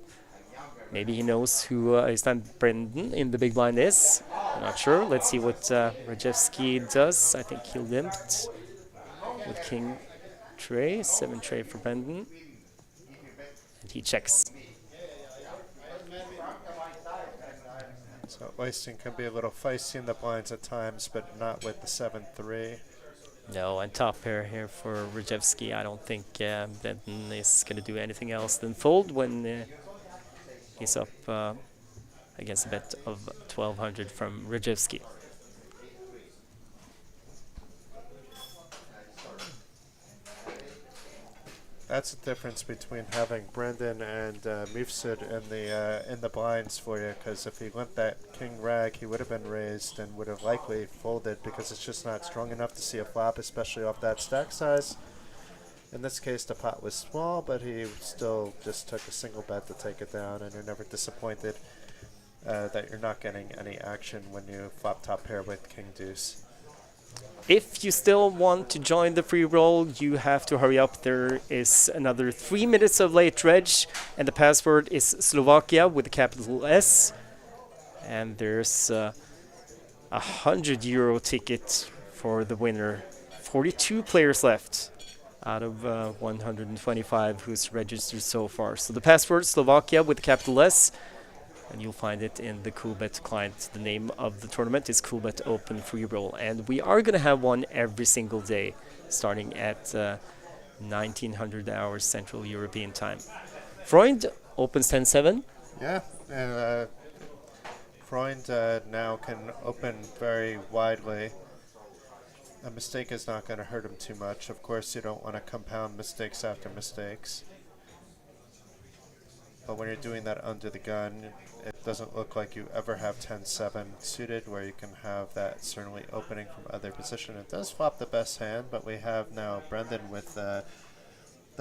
Maybe he knows who Øystein Brendan in the big blind is. I'm not sure. Let's see what Rajewski does. I think he limped with King Tray. 7 tray for Brendan. And he checks. So Øystein can be a little feisty in the blinds at times, but not with the 7-3. No, and top pair here for Rajewski. I don't think Brendan is going to do anything else than fold when he's up against a bet of 1,200 from Rajewski. That's the difference between having Brendan and Mifsud in the blinds for you, because if he went that king rag, he would have been raised and would have likely folded, because it's just not strong enough to see a flop, especially off that stack size. In this case, the pot was small, but he still just took a single bet to take it down, and you're never disappointed that you're not getting any action when you flop top pair with king deuce. If you still want to join the free roll, you have to hurry up. There is another 3 minutes of late reg, and the password is Slovakia with a capital S. And there's a €100 ticket for the winner. 42 players left out of 125 who's registered so far. So the password, Slovakia with a capital S, and you'll find it in the Coolbet client. The name of the tournament is Coolbet Open Free Roll, and we are going to have one every single day, starting at 1900 hours Central European time. Freund opens 10-7. Yeah, and Freund now can open very widely. A mistake is not going to hurt him too much. Of course, you don't want to compound mistakes after mistakes. But when you're doing that under the gun, it doesn't look like you ever have 10-7 suited where you can have that certainly opening from other position. It does flop the best hand, but we have now Brendan with the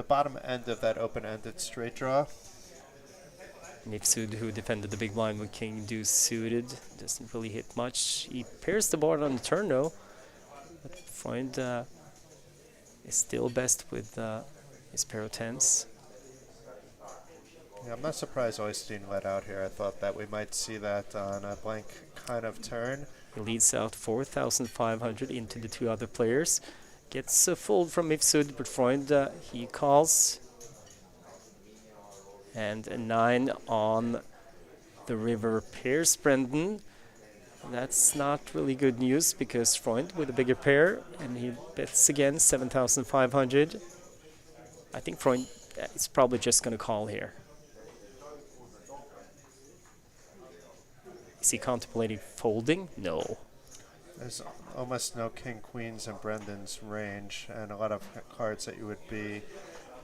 bottom end of that open-ended straight draw. Mifsud, who defended the big blind with king deuce suited, doesn't really hit much. He pairs the board on the turn though. But Freund is still best with his pair of tens. Yeah, I'm not surprised Oystein let out here. I thought that we might see that on a blank kind of turn. He leads out 4,500 into the two other players. Gets a fold from Mifsud, but Freund, he calls. And a 9 on the river pairs Brendan. That's not really good news because Freund with a bigger pair, and he bets again 7,500. I think Freund is probably just going to call here. Is he contemplating folding? No. There's almost no king queens in Brendan's range, and a lot of cards that you would be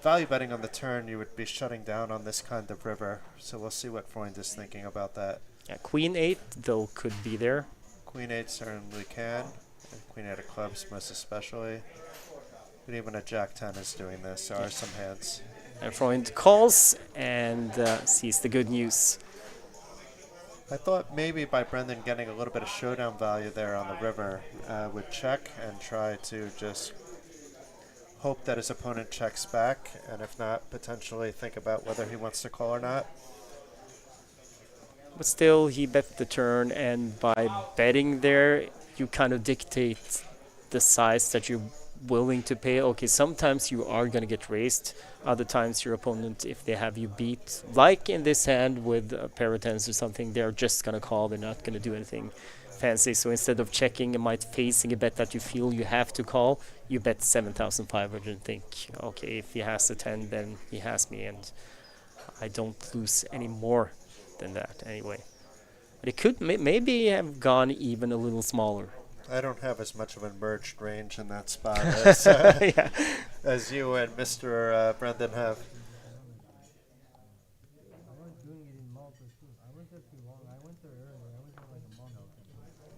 value betting on the turn, you would be shutting down on this kind of river. So we'll see what Freund is thinking about that. Yeah, Queen 8 though could be there. Queen 8 certainly can, and Queen 8 of clubs most especially. But even a Jack 10 is doing this. There are some hands. And Freund calls and sees the good news. I thought maybe by Brendan getting a little bit of showdown value there on the river would check and try to just hope that his opponent checks back, and if not, potentially think about whether he wants to call or not. But still, he bet the turn, and by betting there, you kind of dictate the size that you're willing to pay. Okay, sometimes you are going to get raised. Other times your opponent, if they have you beat, like in this hand with a pair of tens or something, they're just going to call. They're not going to do anything fancy. So instead of checking and might facing a bet that you feel you have to call, you bet 7,500 and think, okay, if he has a 10, then he has me, and I don't lose any more than that anyway. But it could maybe have gone even a little smaller. I don't have as much of a merged range in that spot as, Yeah. as you and Mr. Brendan have.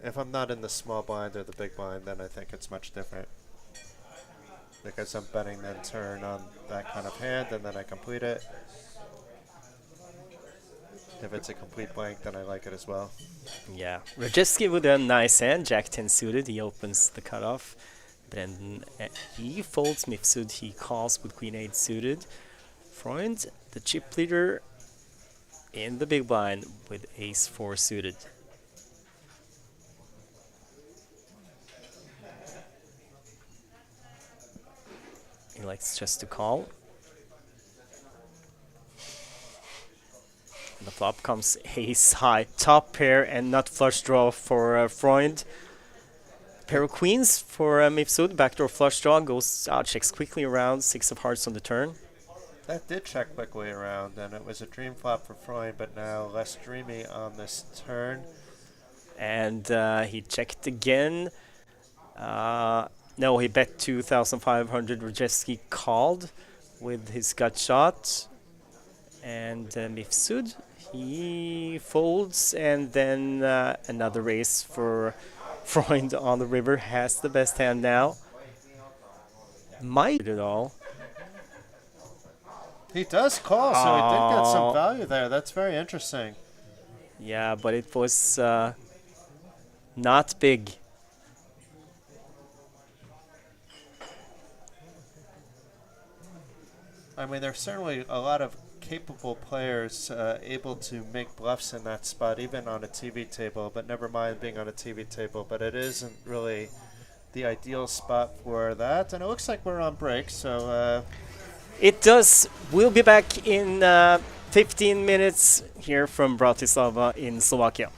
If I'm not in the small blind or the big blind, then I think it's much different. Because I'm betting then turn on that kind of hand, and then I complete it. If it's a complete blank, then I like it as well. Yeah, Rajeski with a nice hand, Jack 10 suited, he opens the cutoff. Brendan, he folds Mifsud, he calls with Queen 8 suited. Freund, the chip leader, in the big blind with Ace 4 suited. He likes just to call. And the flop comes ace high, top pair and nut flush draw for Freund. Pair of queens for Mifsud, backdoor flush draw, goes out, checks quickly around, 6 of hearts on the turn. That did check quickly around, and it was a dream flop for Freund, but now less dreamy on this turn. And he checked again. No, he bet 2,500. Rajeski called with his gut shot. And Mifsud, he folds, and then another race for Freund on the river. Has the best hand now. Might it all. He does call, so he did get some value there. That's very interesting. Yeah, but it was not big. I mean, there's certainly a lot of capable players able to make bluffs in that spot, even on a TV table, but never mind being on a TV table. But it isn't really the ideal spot for that. And it looks like we're on break, so... It does. We'll be back in 15 minutes here from Bratislava in Slovakia.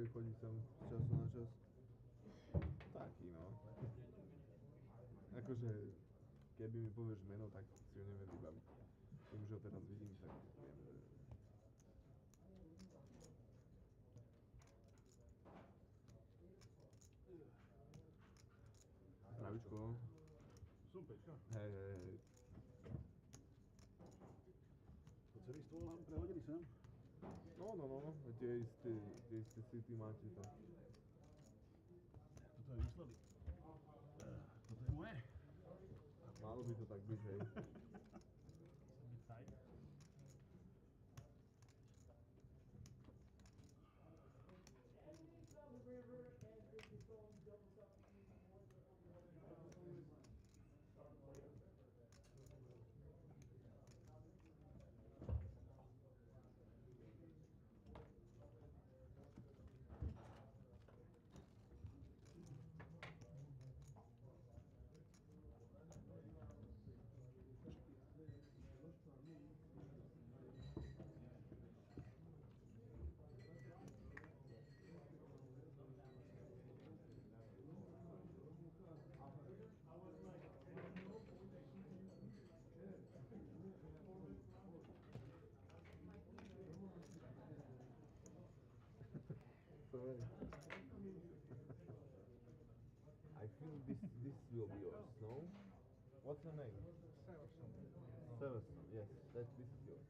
ktorý chodí sem z času na čas. Taký, no. Akože, keby mi povieš meno, tak si ho neviem vybaviť. Tým, že ho teraz vidím, tak viem, že... Zdravičko. Som Peťka. Hej, hej, hej. To celý stôl nám prehodili sem. No. Tie isté city máte tam. Toto je výsledek. Toto je moje. Malo by to tak byť, hej. Sorry. I think this will be yours, no? What's your name? Severson. Yes, this is yours.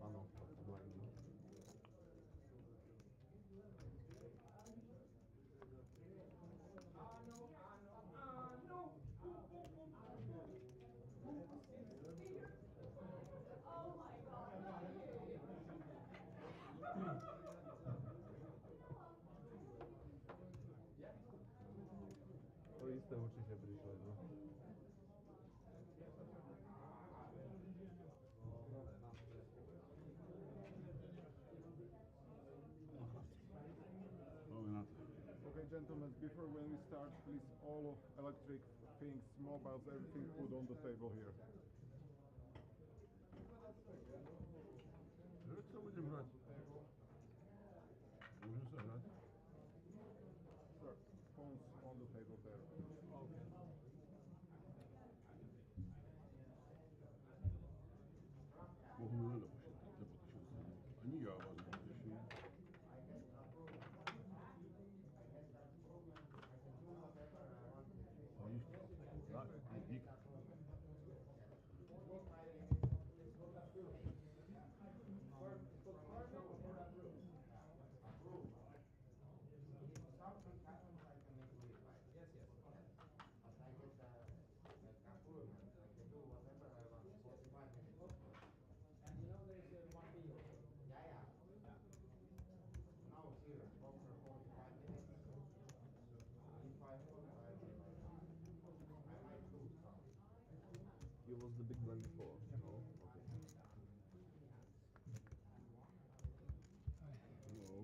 Áno, blinding. Oh my god. To isté určite prišlo, no. Okay, gentlemen, before when we start, please all electric things, mobiles, everything put on the table here. Jak sa budem hrať? Môžem sa hrať? Sir, phones on the table there. Okay. Bohu mi nedá pošetriť, nepotešil som. Ani ja vás nepoteším. Vidíš to? Tak, dík. Yes. But I get the Kabul, I can do whatever I want, 45 minutes. And you know there is one deal? Yeah. Now here, for 45 minutes. If I fall, I might lose. You was the big one before, no? Okay. Hello.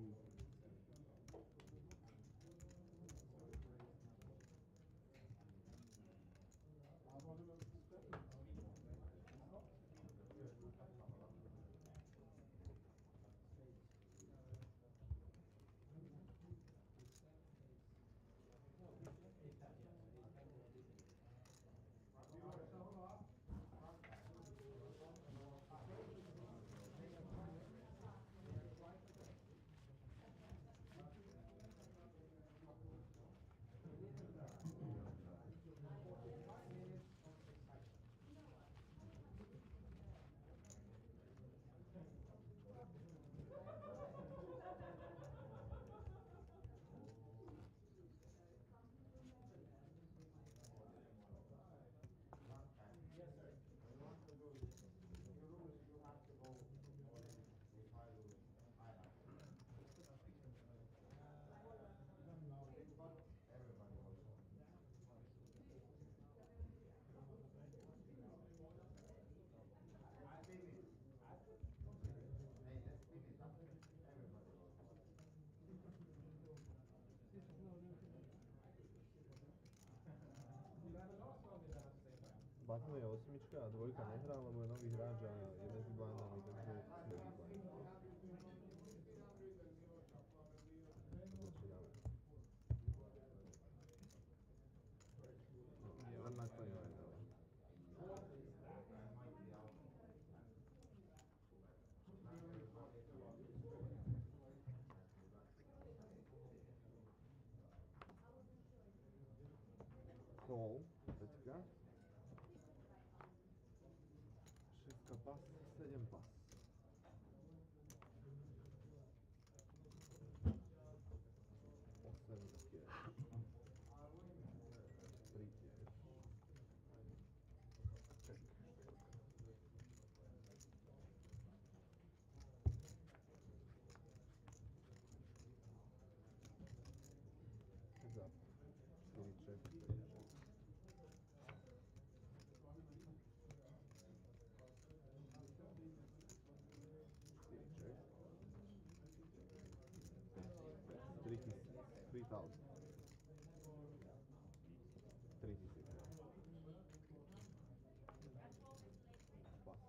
Button je 8 a 2 nehrá, lebo je nový hráč a je medzi blindami, takže je blind. Začíname. 11 to neviem. Call, teďka. 6 pas, 7 pas. 8 tiež. 3 tiež. Check. Heads up. 4 check, 3 check. Check. 3,000. 3,000. Pas.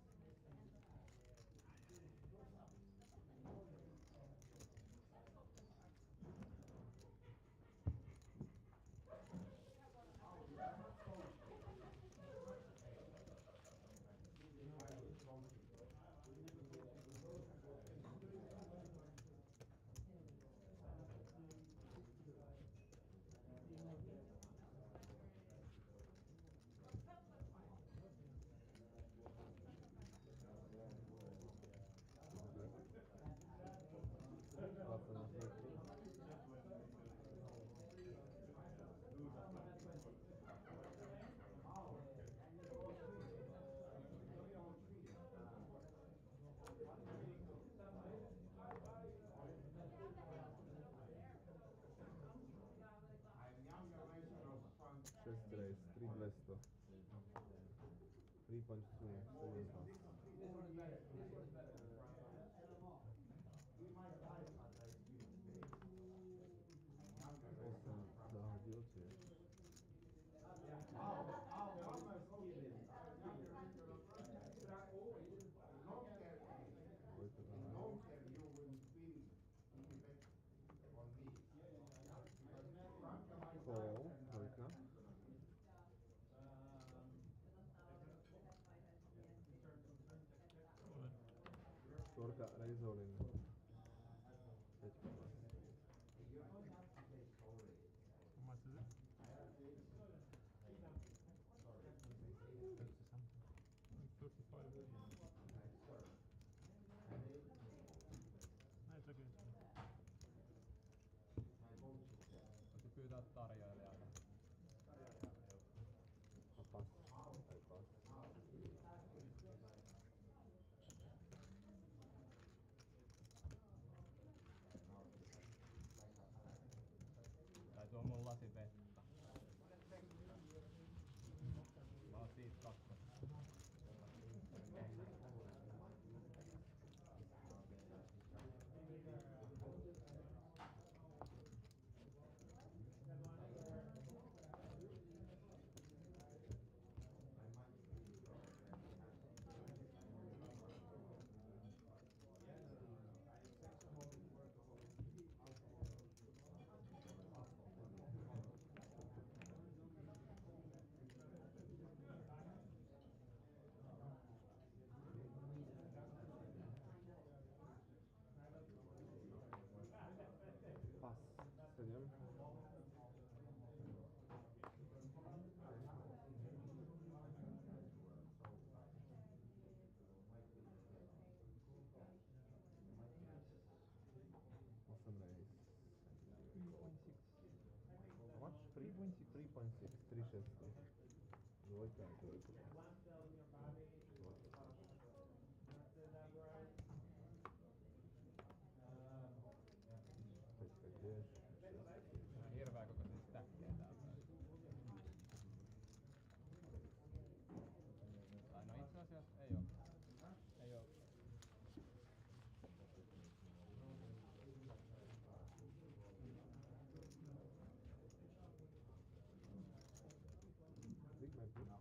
Šest race, 3,200. 3 punch swing, 7 pas. Osem zahodil tiež. Dvojka call, dvojka. Štvorka, raise all in. 5 pas. How much is it? 30 something. 35. No, it's okay. Voitte pyytää tarjoilijalta. Pas. Tai pas. Tai tuo mun lasi vettä. Mä oon siitä kakkosta. Pas. 7. Osem race. 3.6. How much? 3.6. 3.6. 3.6. Dvojka, dvojka. Peťka tiež. Nää on hirveä kokoisia stäkkejä täältä. Tai no itse asiassa ei oo. Ei oo. Big man.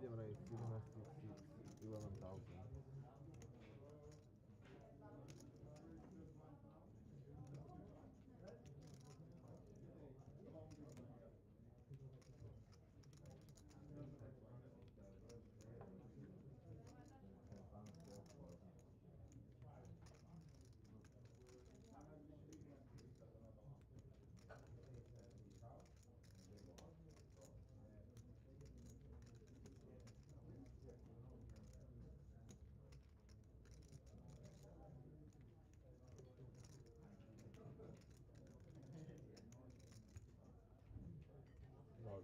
Idem right, 11,000. Log.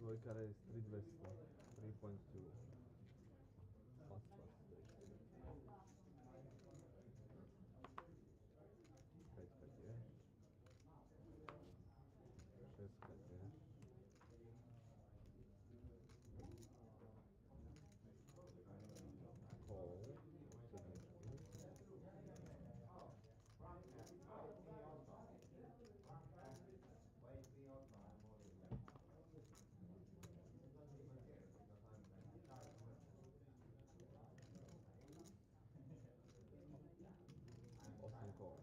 Dvojka race 3200, 3.2. Fast station. Peťka tiež. Šestka tiež. Call. Osm call.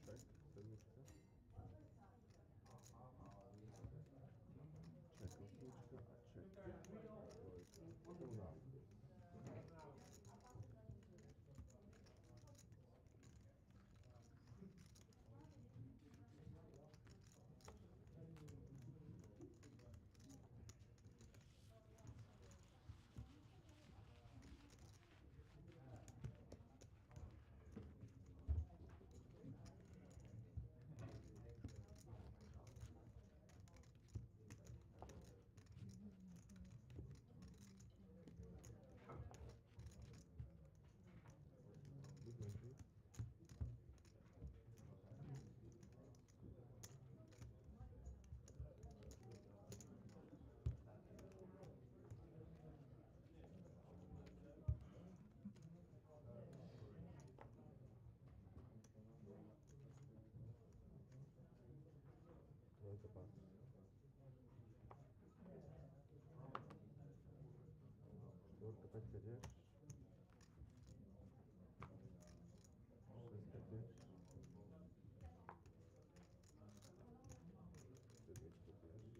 Check, sedmička. Check osmička a check dvojka. Big entry. Dvojka pas. Štvorka, peťka tiež. Šestka tiež. Sedmička tiež. Osmička tiež.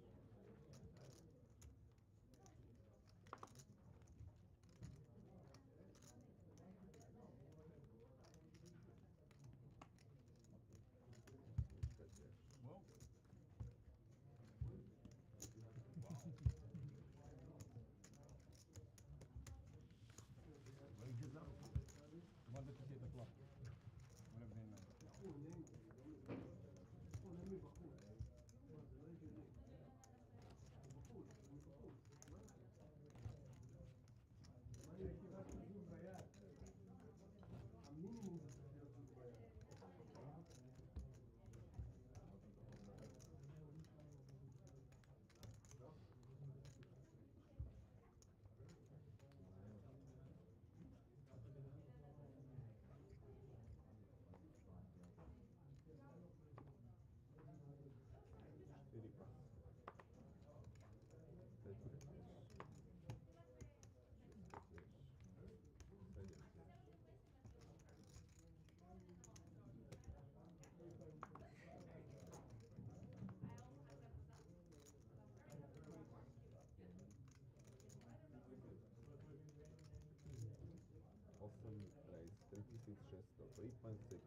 600, 3.6.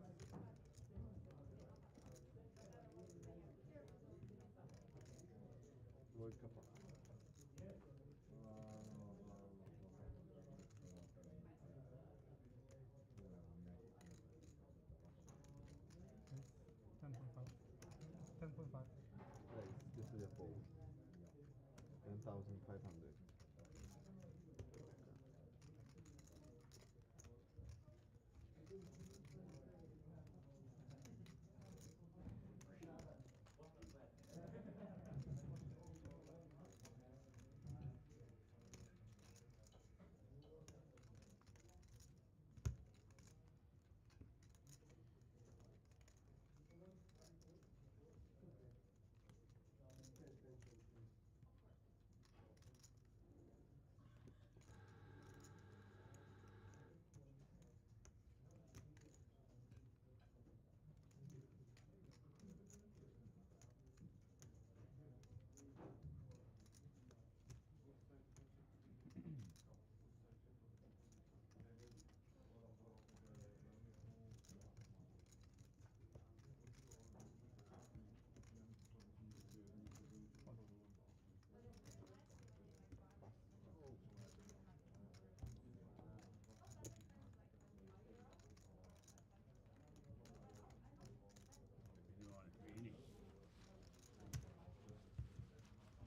Dvojka pas. It's 10.5. 10.5. Raise, this is a fold. 10,500.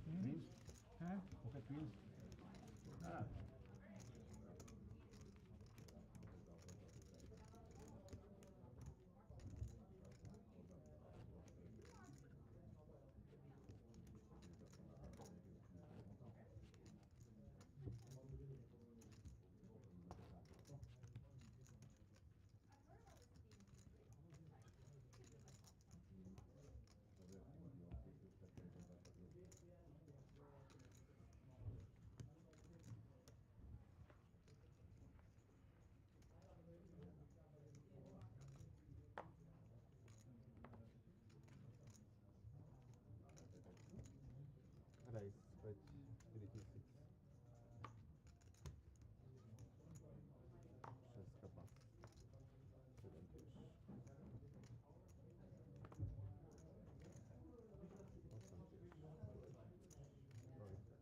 Queens? Huh? Pocket queens? Ah. Raise, späť 4000. Šestka pas. 7 tiež. 8 tiež. Trojka.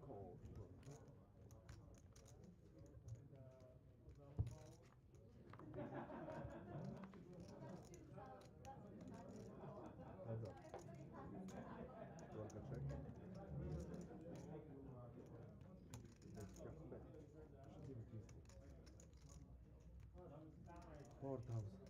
Call. Heads up. Trojka check. Destka späť. 4000. 4000.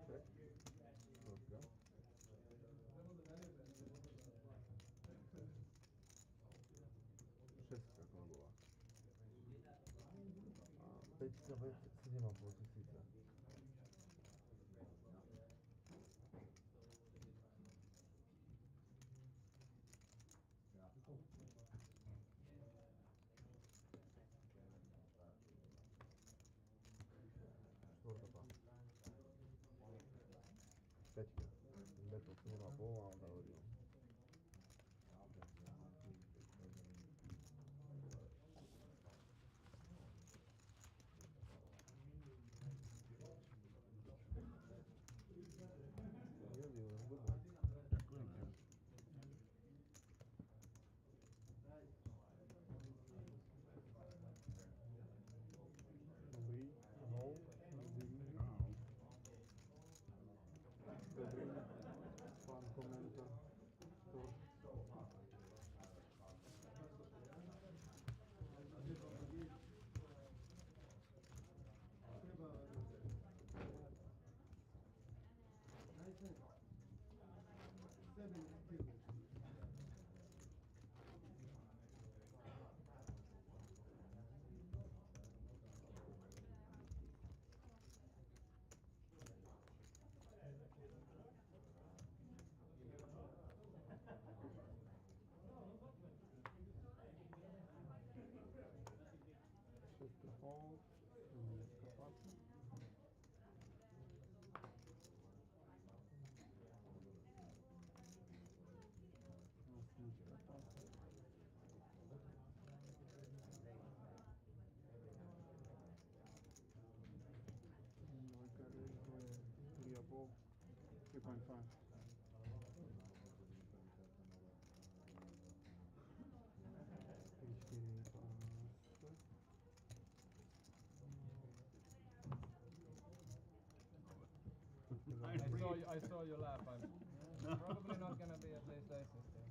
Check. Trojka. Šestka kolbová. A peťka, 7,5 tisíce. Štvorka pas. Peťka. Beto 7,5 a on dal hodil. fold. Limit kapat. Nasıl kapat? Dvojka raise, to je 3,5. 3,5. Три, четыре, пас. I saw you laugh. I'm probably not gonna be at least aces still.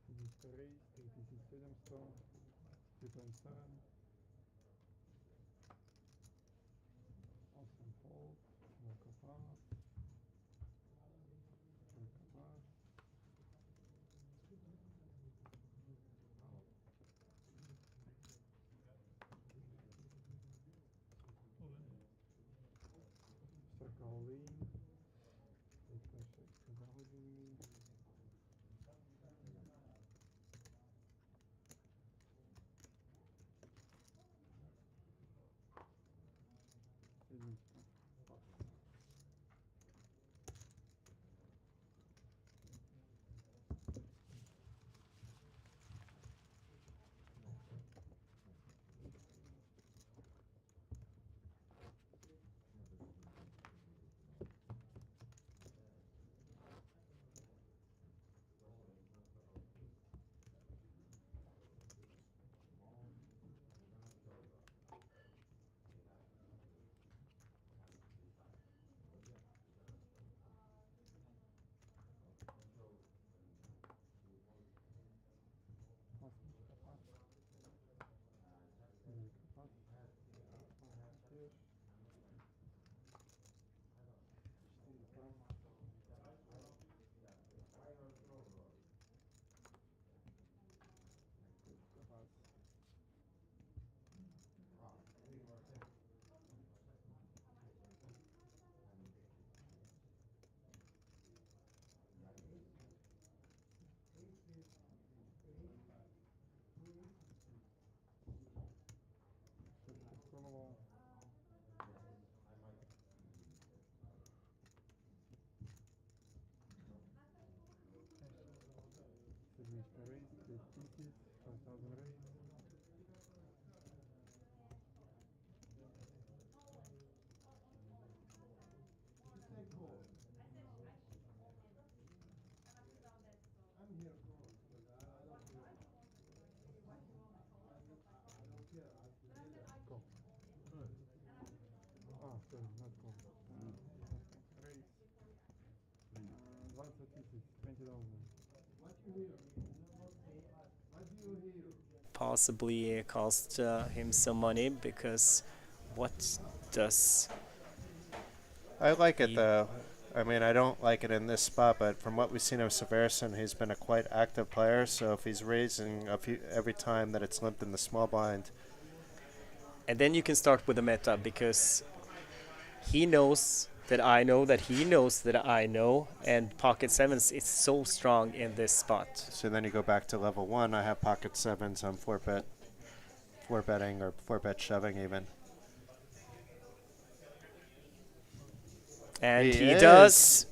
Единичка raise, 3700. 3.7. Awesome fold. Dvojka pas. Trojka pas. Štrka all in. Teďka šestka za hodiny. Jednička pas. Osmička pas. Devojka pas. Osmička tiež. 4 pas. Pětka pas. Šestka kolová. Sedmička raise, 5000. 5000 raise. Call. Sorry, not call. Raise. 20,000. 20,000. Possibly cost him some money because what does I like it He- though. I mean, I don't like it in this spot, but from what we've seen of Severson, he's been a quite active player. So if he's raising every time that it's limped in the small blind, and then you can start with the meta because he knows that I know that he knows that I know, and pocket sevens is so strong in this spot. so then you go back to level 1. I have pocket sevens. I'm four betting or 4-bet shoving even. And He he is. does.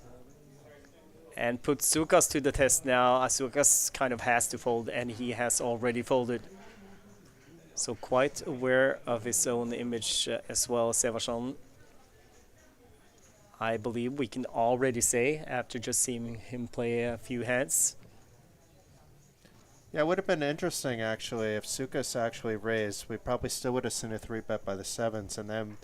And put Sukas to the test now. Sukas kind of has to fold, and he has already folded. So quite aware of his own image as well, Seversson. I believe we can already say, after just seeing him play a few hands. Yeah, it would have been interesting actually if Sukas actually raised. We probably still would have seen a 3-bet by the sevens, and then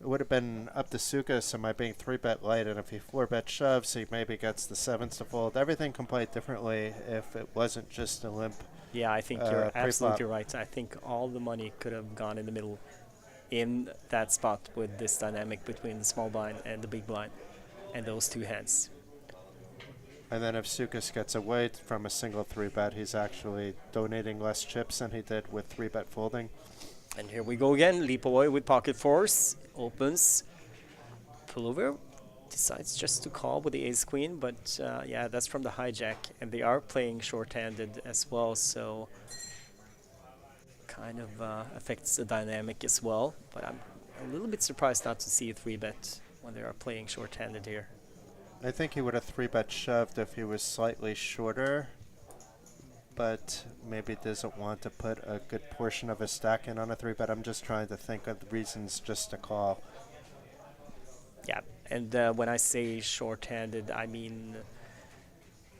it would have been up to Sukas. Am I being 3-bet light? And if he 4-bet shoves, he maybe gets the sevens to fold. Everything can play differently if it wasn't just a limp. Yeah, I think you're absolutely right. I think all the money could have gone in the middle in that spot with this dynamic between the small blind and the big blind and those two hands. And then if Sukas gets away from a single 3-bet, he's actually donating less chips than he did with 3-bet folding. And here we go again. Lipovoy with pocket fours. Opens. Pullover decides just to call with the ace-queen. But yeah, that's from the hijack. And they are playing short-handed as well. So kind of affects the dynamic as well. But I'm a little bit surprised not to see a 3-bet when they are playing short-handed here. I think he would have 3-bet shoved if he was slightly shorter, but maybe doesn't want to put a good portion of his stack in on a 3-bet. I'm just trying to think of the reasons just to call. Yeah, and when I say short-handed, I mean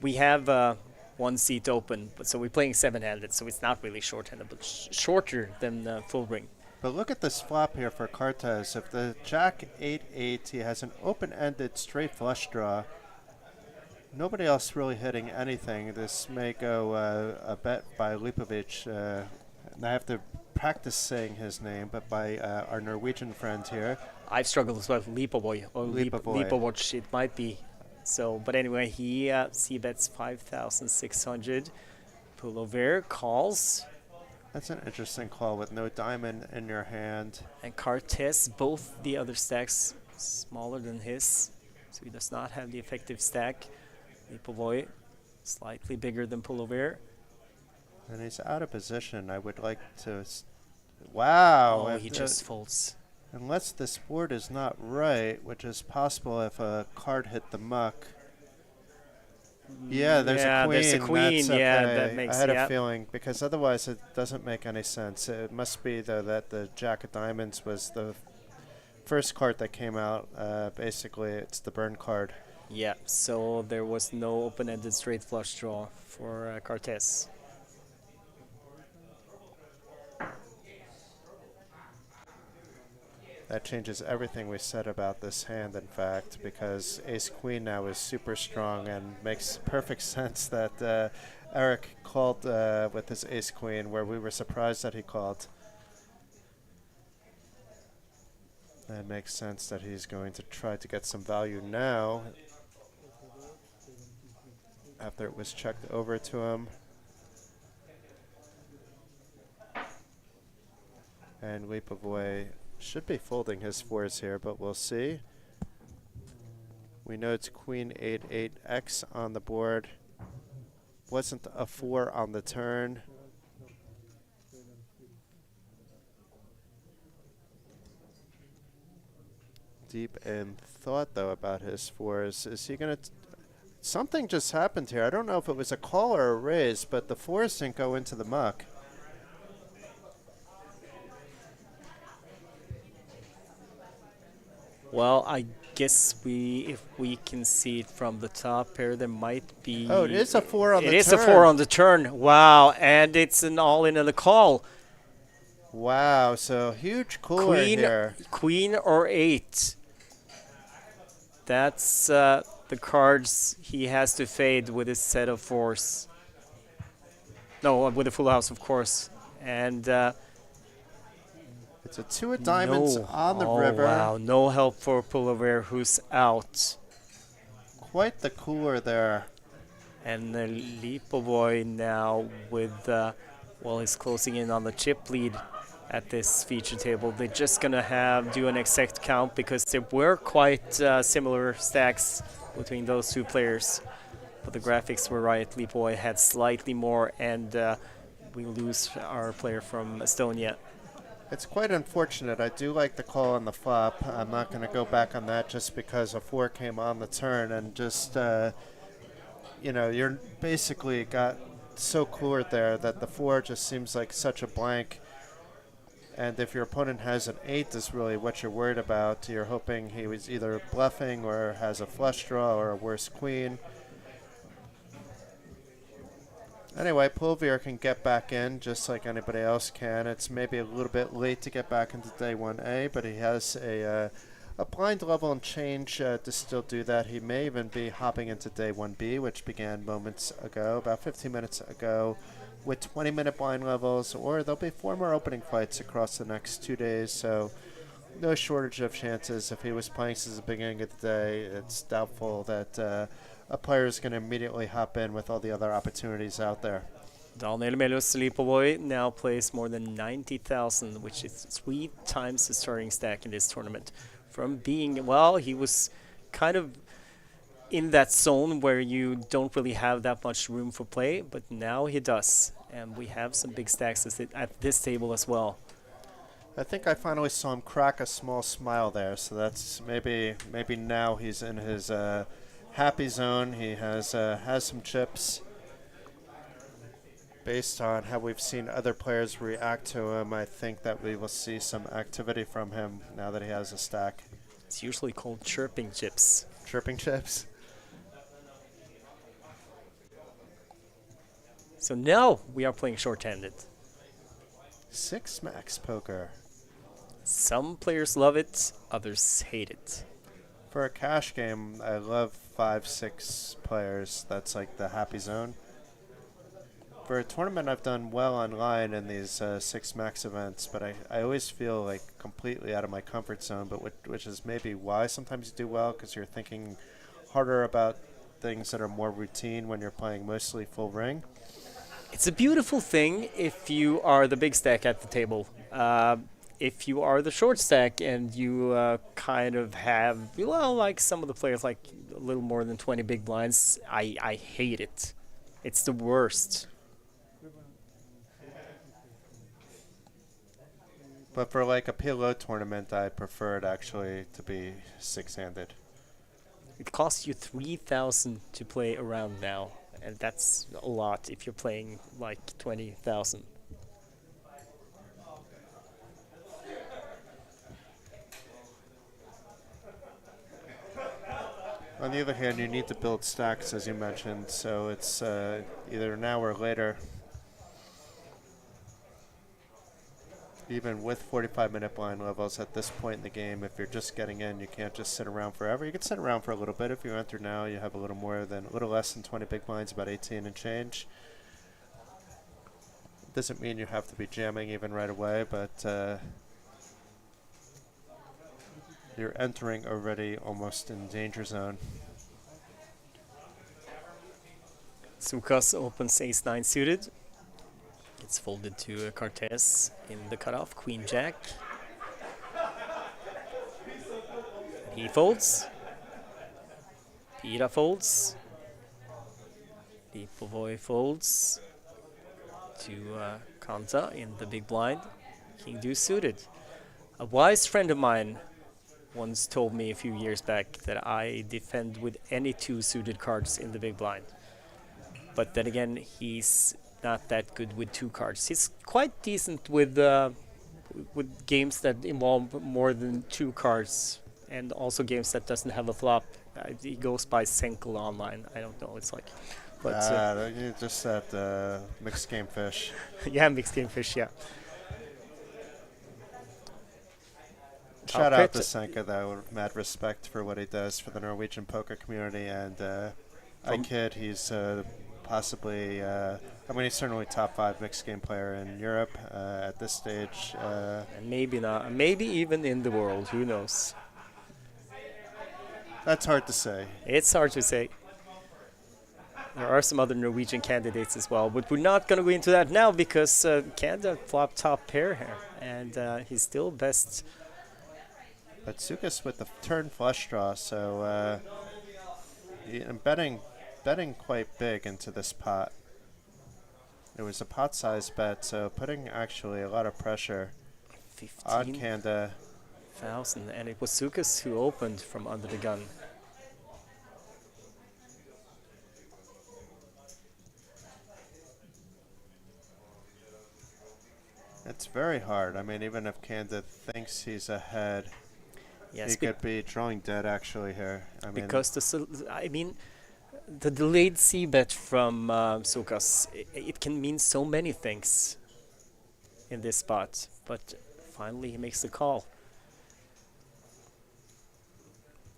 we have one seat open, but so we're playing 7-handed, so it's not really short-handed, but shorter than full ring. But look at this flop here for Cartes. If the Jack 8-8, he has an open-ended straight flush draw. Nobody else really hitting anything. This may go a bet by Lipovic. And I have to practice saying his name, but by our Norwegian friend here. I've struggled as well. Lipovoy or Lipovoc, it might be. So, but anyway, he c-bets 5,600. Pullover calls. That's an interesting call with no diamond in your hand. And Cartes, both the other stacks smaller than his, so he does not have the effective stack. Lipovoy, slightly bigger than Pullover. And he's out of position. I would like to... Wow! Oh, he just folds. Unless this board is not right, which is possible if a card hit the muck. Yeah, there's a queen. There's a queen. That's okay. Yeah, that makes I had a feeling, because otherwise it doesn't make any sense. It must be, though, that the Jack of Diamonds was the first card that came out. Basically, it's the burn card. Yeah, so there was no open-ended straight flush draw for Cartes. That changes everything we said about this hand, in fact, because ace-queen now is super strong and makes perfect sense that Eric called with his ace-queen, where we were surprised that he called. That makes sense that he's going to try to get some value now, after it was checked over to him. And Lipovoy should be folding his fours here, but we'll see. We know it's queen 8-8x on the board. Wasn't a 4 on the turn. Deep in thought, though, about his fours. Is he going to... Something just happened here. I don't know if it was a call or a raise, but the fours didn't go into the muck. Well, I guess if we can see it from the top here, there might be... Oh, it is a 4 on the turn. It is a 4 on the turn. Wow, and it's an all-in on the call. Wow, so huge cooler here. Queen or 8. That's the cards he has to fade with his set of 4s. No, with a full house, of course. And... it's a 2 of diamonds on the river. Wow, no help for Pullover, who's out. Quite the cooler there. And Lipovoy now with, well, he's closing in on the chip lead at this feature table. They're just going to do an exact count because there were quite similar stacks between those two players. But the graphics were right. Lipovoy had slightly more, and we lose our player from Estonia. It's quite unfortunate. I do like the call on the flop. I'm not going to go back on that just because a 4 came on the turn and just, you know, you're basically got so cooler there that the 4 just seems like such a blank. And if your opponent has an 8 is really what you're worried about. You're hoping he was either bluffing or has a flush draw or a worse queen. Anyway, Pulvier can get back in just like anybody else can. It's maybe a little bit late to get back into day 1A, but he has a blind level and change to still do that. He may even be hopping into day 1B, which began moments ago, about 15 minutes ago, with 20-minute blind levels, or there'll be 4 more opening fights across the next 2 days, so no shortage of chances. If he was playing since the beginning of the day, it's doubtful that a player is going to immediately hop in with all the other opportunities out there. Daniel Melios Lipovoy now plays more than 90,000, which is 3 times the starting stack in this tournament. From being, well, he was kind of in that zone where you don't really have that much room for play, but now he does. And we have some big stacks at this table as well. I think I finally saw him crack a small smile there, so that's maybe now he's in his happy zone. He has some chips. Based on how we've seen other players react to him, I think that we will see some activity from him now that he has a stack. It's usually called chirping chips. Chirping chips. So now we are playing short-handed. 6 max poker. Some players love it, others hate it. For a cash game, I love 5-6 players. That's like the happy zone. For a tournament, I've done well online in these 6 max events, but I always feel like completely out of my comfort zone, but which is maybe why sometimes you do well, because you're thinking harder about things that are more routine when you're playing mostly full ring. It's a beautiful thing if you are the big stack at the table. If you are the short stack and you kind of have, well, like some of the players, like a little more than 20 big blinds, I hate it. It's the worst. But for like a PLO tournament, I prefer it actually to be 6-handed. It costs you 3,000 to play around now, and that's a lot if you're playing like 20,000. On the other hand, you need to build stacks, as you mentioned, so it's either now or later. Even with 45-minute blind levels at this point in the game, if you're just getting in, you can't just sit around forever. You can sit around for a little bit. If you enter now, you have a little less than 20 big blinds, about 18 and change. Doesn't mean you have to be jamming even right away, but you're entering already almost in danger zone. Sukas opens ace-9 suited. It's folded to Cortez in the cutoff, Queen Jack. He folds. Pira folds. Lipovoy folds to Kanta in the big blind. King Deuce suited. A wise friend of mine once told me a few years back that I defend with any 2 suited cards in the big blind. But then again, he's not that good with 2 cards. He's quite decent with games that involve more than 2 cards, and also games that doesn't have a flop. He goes by Senkel online. I don't know. It's like, but you just that mixed game fish. yeah, mixed game fish. Yeah. Shout out to Senka, though. Mad respect for what he does for the Norwegian poker community, and I kid, he's possibly, he's certainly top 5 mixed game player in Europe at this stage. And maybe not, maybe even in the world, who knows? That's hard to say. It's hard to say. There are some other Norwegian candidates as well, but we're not going to go into that now because Canada flopped top pair here, and he's still best. But Sukas with the turn flush draw, so I'm betting quite big into this pot. It was a pot size bet, so putting actually a lot of pressure on Canada. 15,000, and it was Sukas who opened from under the gun. It's very hard. I mean, even if Canada thinks he's ahead, yes, he could be drawing dead actually here. Because The delayed C bet from Sukas, it can mean so many things in this spot, but finally he makes the call.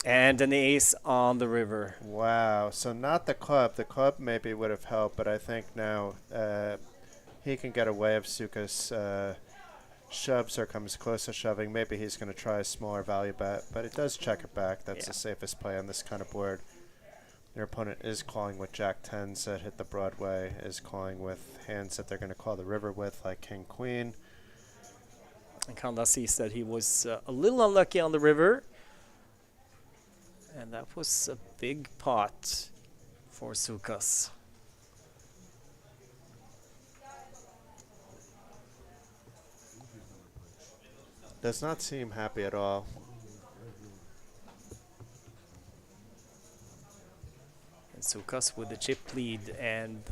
And an ace on the river. Wow. So not the club. The club maybe would have helped, but I think now he can get away if Sukas shoves or comes close to shoving. Maybe he's going to try a smaller value bet, but it does check it back. That's the safest play on this kind of board. Your opponent is calling with Jack 10s that hit the Broadway, is calling with hands that they're going to call the river with, like King Queen. And Kanda sees that he was a little unlucky on the river. And that was a big pot for Sukas. Does not seem happy at all. And Sukas with the chip lead, and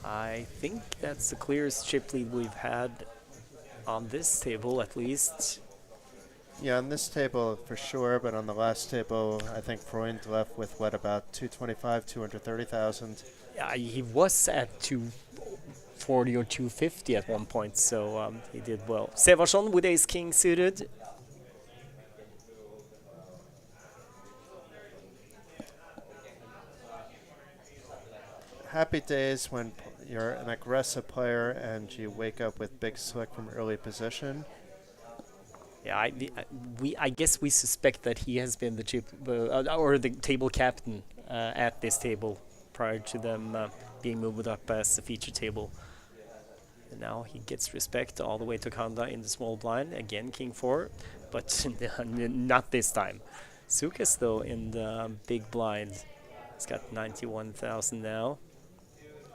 I think that's the clearest chip lead we've had on this table, at least. Yeah, on this table for sure, but on the last table, I think Freund left with what, about 225, 230,000. Yeah, he was at 240 or 250 at one point, so he did well. Sevarsson with ace king suited. Happy days when you're an aggressive player and you wake up with big slick from early position. Yeah, I guess we suspect that he has been the chip or the table captain at this table prior to them being moved up as the feature table. And now he gets respect all the way to Kanda in the small blind. Again, king 4, but not this time. Sukas, though, in the big blind. He's got 91,000 now.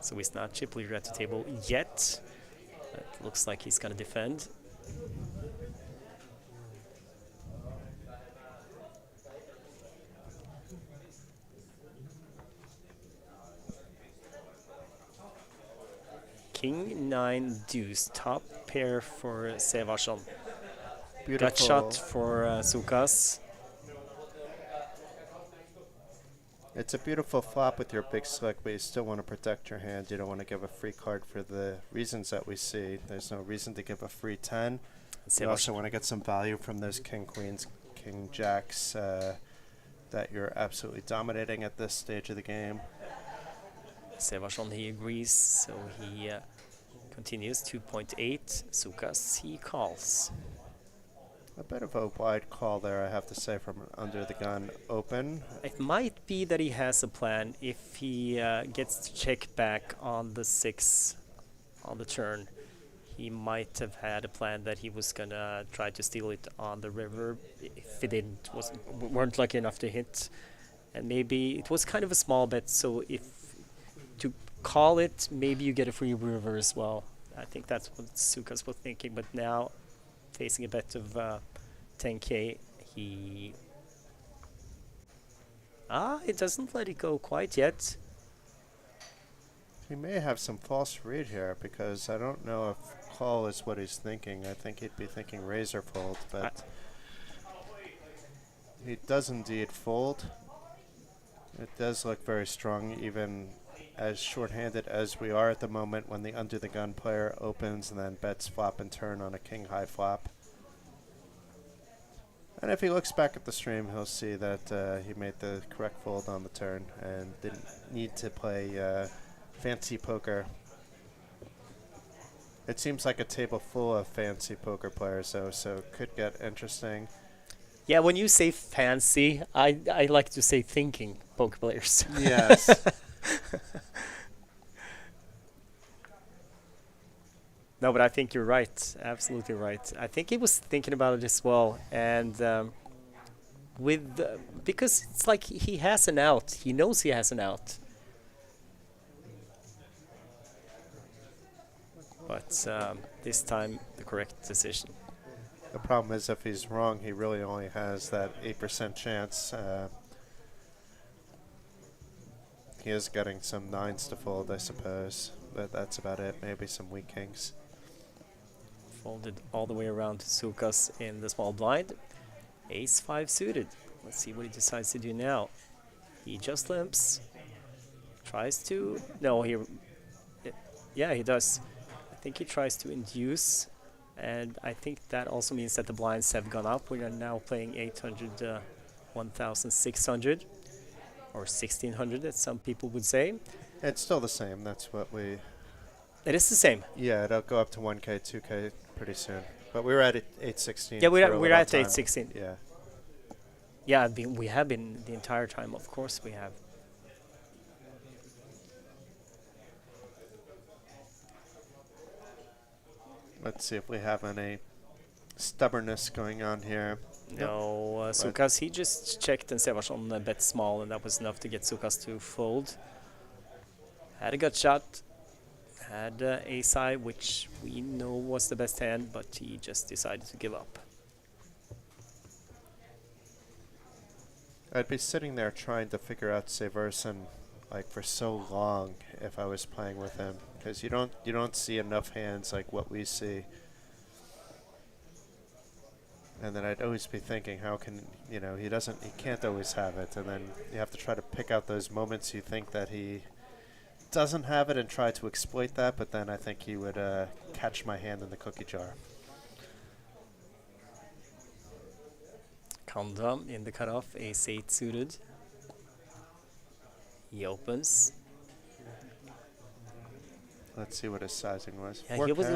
So he's not chip leader at the table yet. It looks like he's going to defend. King 9 deuce, top pair for Sevarsson. Gut shot for Sukas. It's a beautiful flop with your big slick, but you still want to protect your hand. You don't want to give a free card for the reasons that we see. There's no reason to give a free 10. You also want to get some value from those king queens, king jacks that you're absolutely dominating at this stage of the game. Sevarsson, he agrees, so he continues 2.8. Sukas, he calls. A bit of a wide call there, I have to say, from under the gun open. It might be that he has a plan if he gets to check back on the 6 on the turn. He might have had a plan that he was gonna try to steal it on the river if it weren't lucky enough to hit. And maybe it was kind of a small bet, so if to call it, maybe you get a free river as well. I think that's what Sukas was thinking, but now facing a bet of 10k, he doesn't let it go quite yet. He may have some false read here, because I don't know if call is what he's thinking. I think he'd be thinking razor fold, but he does indeed fold. It does look very strong, even as short-handed as we are at the moment, when the under the gun player opens and then bets flop and turn on a king high flop. And if he looks back at the stream, he'll see that he made the correct fold on the turn and didn't need to play fancy poker. It seems like a table full of fancy poker players, though, so it could get interesting. Yeah, when you say fancy, I like to say thinking poker players. Yes. No, but I think you're right. Absolutely right. I think he was thinking about it as well, and because it's like he has an out. He knows he has an out. But this time, the correct decision. The problem is, if he's wrong, he really only has that 8% chance. He is getting some 9s to fold, I suppose, but that's about it. Maybe some weak kings. Folded all the way around to Sukas in the small blind. Ace 5 suited. Let's see what he decides to do now. He just limps. Tries to. No, yeah, he does. I think he tries to induce. And I think that also means that the blinds have gone up. We are now playing 800, 1,600, or 1,600, as some people would say. It's still the same. That's what we. It is the same. Yeah, it'll go up to 1K, 2K pretty soon. But we were at 816. Yeah, for we're a at little 816. time. Yeah. Yeah, we have been the entire time. Of course, we have. Let's see if we have any stubbornness going on here. No, Sukas, he just checked and Sevarsson bet small, and that was enough to get Sukas to fold. Had a gut shot, had ace-high, which we know was the best hand, but he just decided to give up. I'd be sitting there trying to figure out Severson like for so long if I was playing with him, because you don't see enough hands like what we see. And then I'd always be thinking, how can, he can't always have it. And then you have to try to pick out those moments you think that he doesn't have it and try to exploit that. But then I think he would catch my hand in the cookie jar. Kanda in the cutoff, ace-8 suited. He opens. Let's see what his sizing was. Yeah, he was.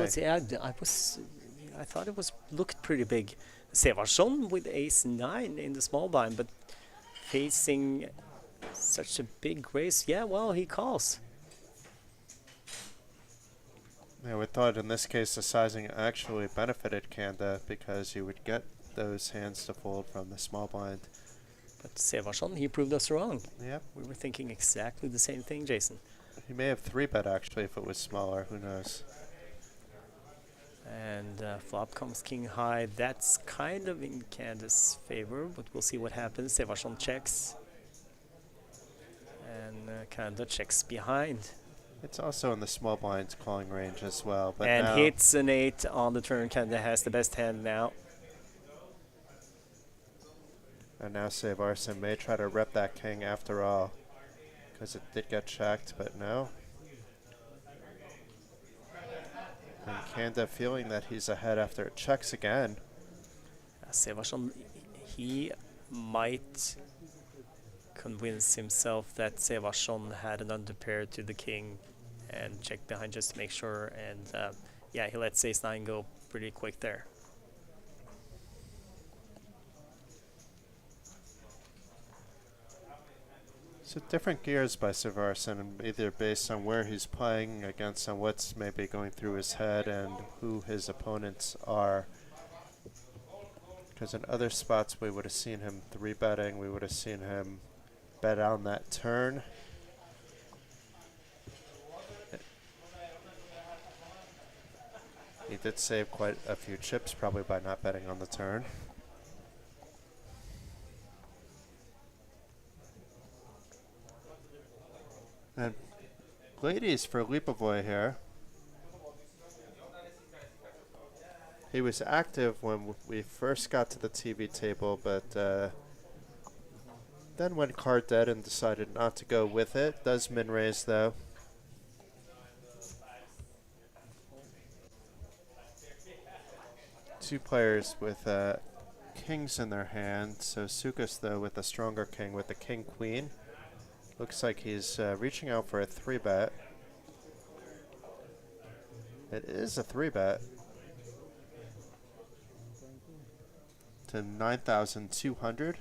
I thought it looked pretty big. Sevarsson with ace-9 in the small blind, but facing such a big raise. Yeah, well, he calls. Yeah, we thought in this case the sizing actually benefited Kanda because you would get those hands to fold from the small blind. But Sevarsson, he proved us wrong. Yep. We were thinking exactly the same thing, Jason. He may have 3-bet actually if it was smaller. Who knows? And flop comes king high. That's kind of in Kanda's favor, but we'll see what happens. Sevarsson checks. And Kanda checks behind. It's also in the small blind's calling range as well. But and now hits an 8 on the turn. Kanda has the best hand now. And now Sevarsson may try to rep that king after all, because it did get checked, but no. And Kanda feeling that he's ahead after it checks again. Sevarsson, he might convince himself that Sevarsson had an underpair to the king and check behind just to make sure. And yeah, he lets ace-9 go pretty quick there. So different gears by Sevarsson, either based on where he's playing against on what's maybe going through his head and who his opponents are. Because in other spots we would have seen him 3-betting, we would have seen him bet on that turn. He did save quite a few chips probably by not betting on the turn. And ladies for Lipovoy here. He was active when we first got to the TV table, but then went card dead and decided not to go with it. Does min raise though. Two players with kings in their hand. So Sukas though with a stronger king with the king queen. Looks like he's reaching out for a 3-bet. It is a 3-bet. To 9,200.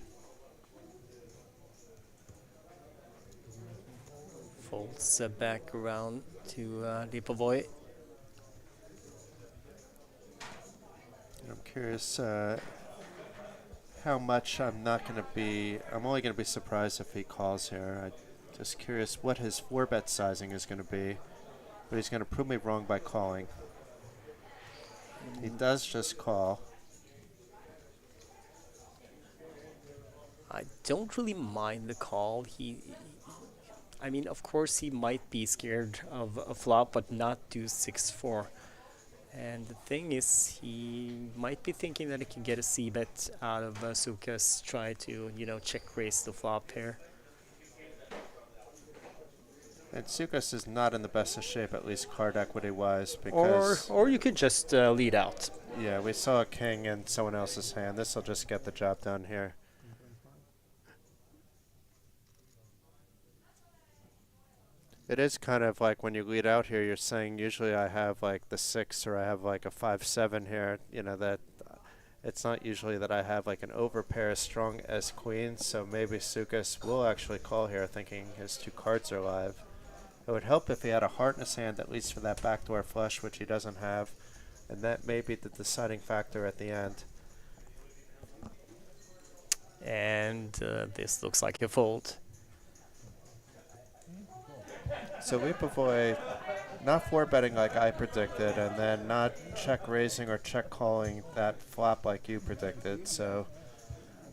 Folds back around to Lipovoy. I'm curious how much I'm only going to be surprised if he calls here. I'm just curious what his 4-bet sizing is going to be. But he's going to prove me wrong by calling. He does just call. I don't really mind the call. I mean, of course, he might be scared of a flop, but not do 6-4. And the thing is, he might be thinking that he can get a c-bet out of Sukas, try to, check raise the flop here. And Sukas is not in the best of shape, at least card equity-wise, because... Or you could just lead out. Yeah, we saw a king in someone else's hand. This will just get the job done here. It is kind of like when you lead out here, you're saying usually I have like the 6 or I have like a 5-7 here. You know, that it's not usually that I have like an overpair as strong as queens, so maybe Sukas will actually call here thinking his 2 cards are live. It would help if he had a heart in his hand, at least for that backdoor flush, which he doesn't have, and that may be the deciding factor at the end. And this looks like a fold. So Lipovoy not 4-betting like I predicted, and then not check raising or check calling that flop like you predicted. So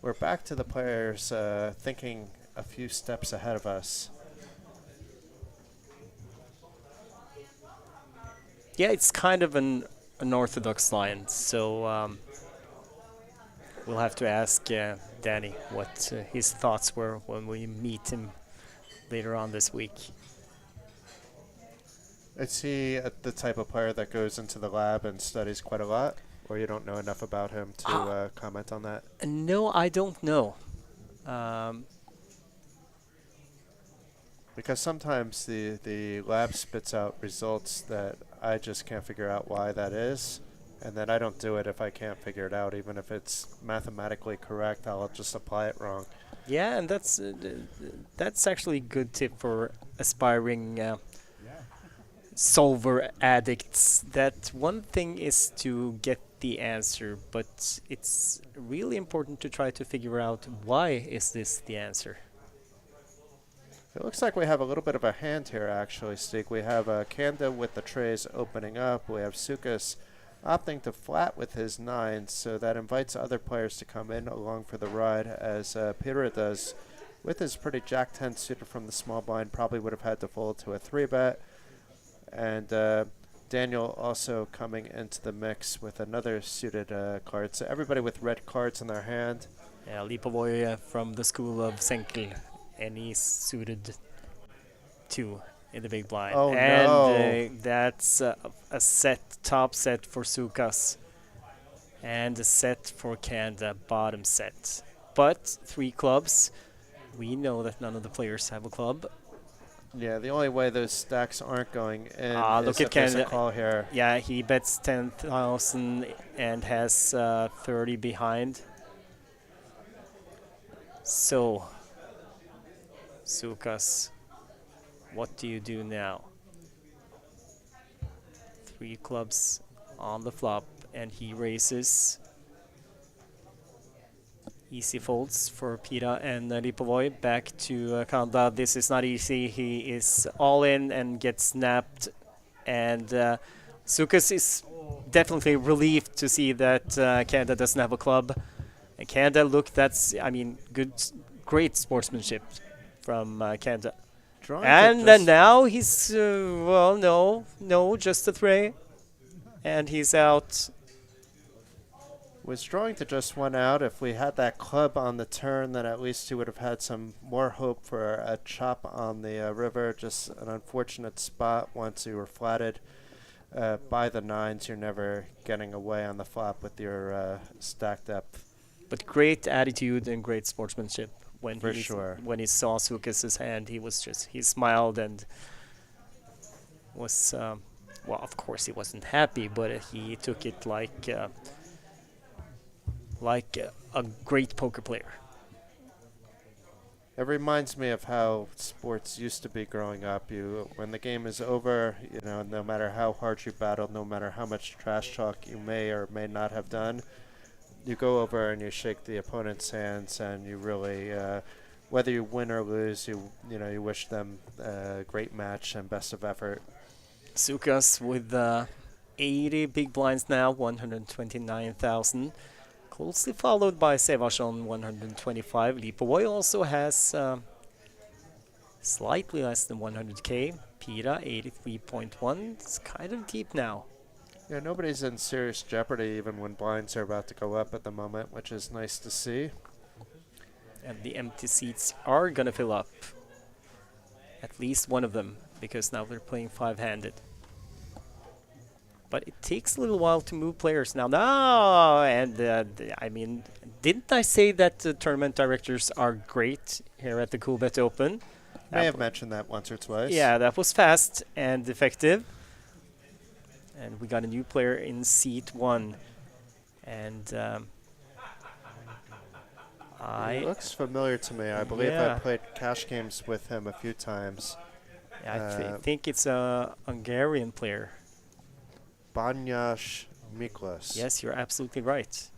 we're back to the players thinking a few steps ahead of us. Yeah, it's kind of an unorthodox line, so we'll have to ask Danny what his thoughts were when we meet him later on this week. Is he the type of player that goes into the lab and studies quite a lot, or you don't know enough about him to comment on that? No, I don't know. Because sometimes the lab spits out results that I just can't figure out why that is, and then I don't do it if I can't figure it out. Even if it's mathematically correct, I'll just apply it wrong. Yeah, and that's actually a good tip for aspiring solver addicts. That one thing is to get the answer, but it's really important to try to figure out why is this the answer. It looks like we have a little bit of a hand here, actually, Stig. We have Kanda with the trays opening up. We have Sukas opting to flat with his 9, so that invites other players to come in along for the ride, as Peter does with his pretty Jack-10 suited from the small blind. Probably would have had to fold to a 3-bet. And Daniel also coming into the mix with another suited card. So everybody with red cards in their hand. Yeah, Lipovoy from the school of Senkel, and he's suited 2 in the big blind. Oh, and no. That's a top set for Sukas, and a set for Kanda, bottom set. But 3 clubs, we know that none of the players have a club. Yeah, the only way those stacks aren't going in Look is at if there's a Kanda. call here. Yeah, he bets 10,000 and has 30 behind. So, Sukas, what do you do now? 3 clubs on the flop, and he raises. Easy folds for Pira and Lipovoy. Back to Kanda. This is not easy. He is all in and gets snapped. And Sukas is definitely relieved to see that Kanda doesn't have a club. And Kanda, look, that's, I mean, great sportsmanship from Kanda. And now he's, well, no, just a 3. And he's out. Was drawing to just 1 out. If we had that club on the turn, then at least he would have had some more hope for a chop on the river. Just an unfortunate spot once you were flatted by the 9s. You're never getting away on the flop with your stack depth. But great attitude and great sportsmanship. When For sure. When he saw Sukas' hand, he smiled and was, well, of course he wasn't happy, but he took it like a great poker player. It reminds me of how sports used to be growing up. When the game is over, no matter how hard you battled, no matter how much trash talk you may or may not have done, you go over and you shake the opponent's hands, and you really, whether you win or lose, you wish them a great match and best of effort. Sukas with 80 big blinds now, 129,000. Closely followed by Sevasson, 125. Lipovoy also has slightly less than 100k. Pira, 83.1. It's kind of deep now. Yeah, nobody's in serious jeopardy even when blinds are about to go up at the moment, which is nice to see. And the empty seats are going to fill up. At least one of them. because now they're playing five-handed. But it takes a little while to move players now. No, and I mean, didn't I say that the tournament directors are great here at the Coolbet Open? May have mentioned that once or twice. Yeah, that was fast and effective. And we got a new player in seat 1. And He looks familiar to me. I believe Yeah. I played cash games with him a few times. I think it's a Hungarian player. Banyas Miklos. Yes, you're absolutely right.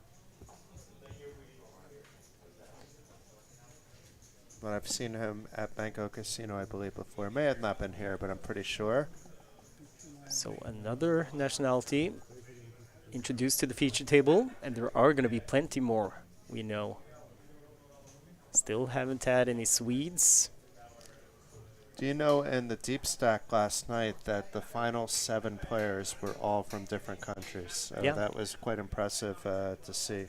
But I've seen him at Banco Casino, I believe, before. May have not been here, but I'm pretty sure. So another nationality introduced to the feature table, and there are going to be plenty more, we know. Still haven't had any Swedes. Do you know in the deep stack last night that the final 7 players were all from different countries? So Yeah. that was quite impressive to see.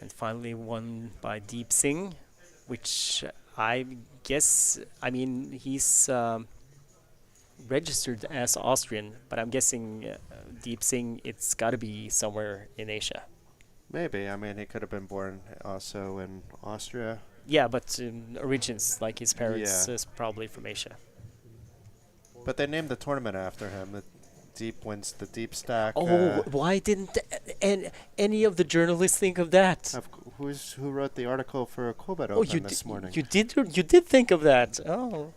And finally won by Deep Singh, which I guess, I mean, he's registered as Austrian, but I'm guessing Deep Singh, it's got to be somewhere in Asia. Maybe. I mean, he could have been born also in Austria. Yeah, but origins, like his parents, Yeah. is probably from Asia. But they named the tournament after him. The Deep wins the deep stack. Oh, why didn't any of the journalists think of that? Who wrote the article for Coolbet Oh, Open this morning? you did think of that. Oh,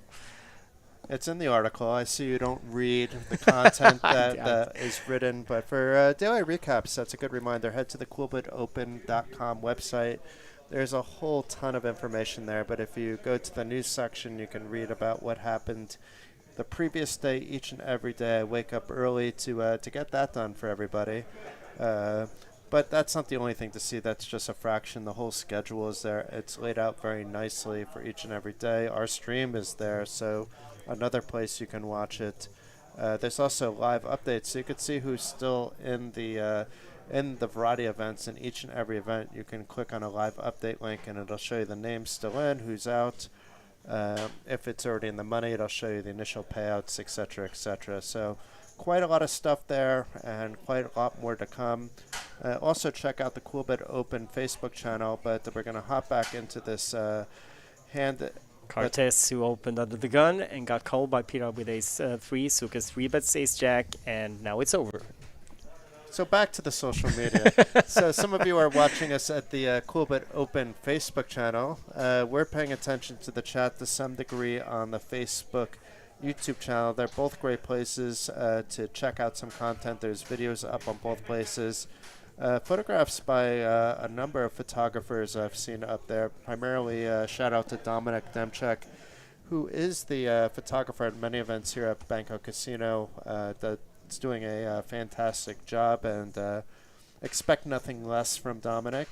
It's in the article. I see you don't read the content that is written, but for daily recaps, that's a good reminder. Head to the coolbetopen.com website. There's a whole ton of information there, but if you go to the news section, you can read about what happened the previous day, each and every day. I wake up early to get that done for everybody. But that's not the only thing to see. That's just a fraction. The whole schedule is there. It's laid out very nicely for each and every day. Our stream is there, so another place you can watch it. There's also live updates, so you can see who's still in the variety of events. In each and every event, you can click on a live update link, and it'll show you the names still in, who's out. If it's already in the money, it'll show you the initial payouts, etc., etc. So quite a lot of stuff there, and quite a lot more to come. Also check out the Coolbet Open Facebook channel, but we're going to hop back into this hand. Cortez, who opened under the gun and got called by Peter with ace 3, Sukas 3 bets ace jack, and now it's over. So back to the social media. So some of you are watching us at the Coolbet Open Facebook channel. We're paying attention to the chat to some degree on the Facebook YouTube channel. They're both great places to check out some content. There's videos up on both places. Photographs by a number of photographers I've seen up there. Primarily, shout out to Dominic Demchek, who is the photographer at many events here at Banco Casino. That's doing a fantastic job, and expect nothing less from Dominic.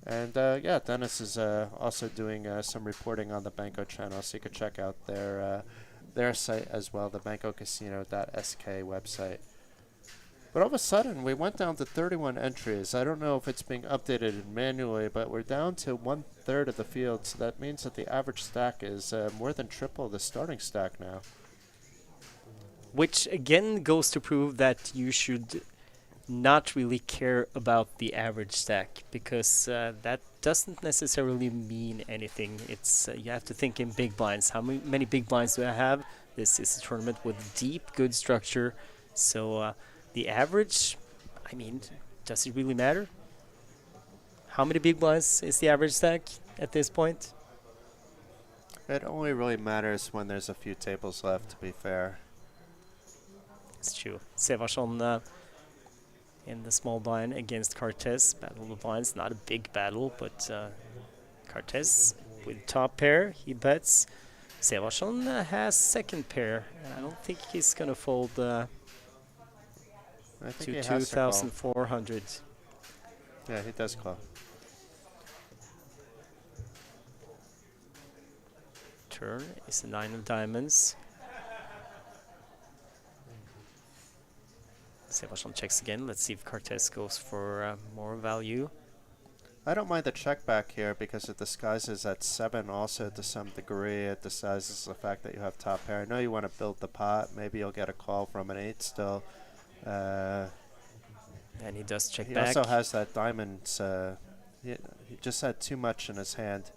And yeah, Dennis is also doing some reporting on the Banco channel, so you can check out their site as well, the bancocasino.sk website. But all of a sudden, we went down to 31 entries. I don't know if it's being updated manually, but we're down to 1/3 of the field, so that means that the average stack is more than triple the starting stack now. Which again goes to prove that you should not really care about the average stack, because that doesn't necessarily mean anything. It's you have to think in big blinds. How many big blinds do I have? This is a tournament with deep, good structure. So the average, I mean, does it really matter? How many big blinds is the average stack at this point? It only really matters when there's a few tables left, to be fair. It's true. Sevarsson in the small blind against Cortez. Battle of the blinds, not a big battle, but Cortez with top pair, he bets. Sevarsson has second pair, and I don't think he's going to fold I think he to has to call. 2,400. Yeah, he does call. Turn is the 9 of diamonds. Sebastian checks again. Let's see if Cortez goes for more value. I don't mind the check back here because it disguises at 7 also to some degree. It disguises the fact that you have top pair. I know you want to build the pot. Maybe you'll get a call from an 8 still. And he does check He back. also has that diamonds. He just had too much in his hand.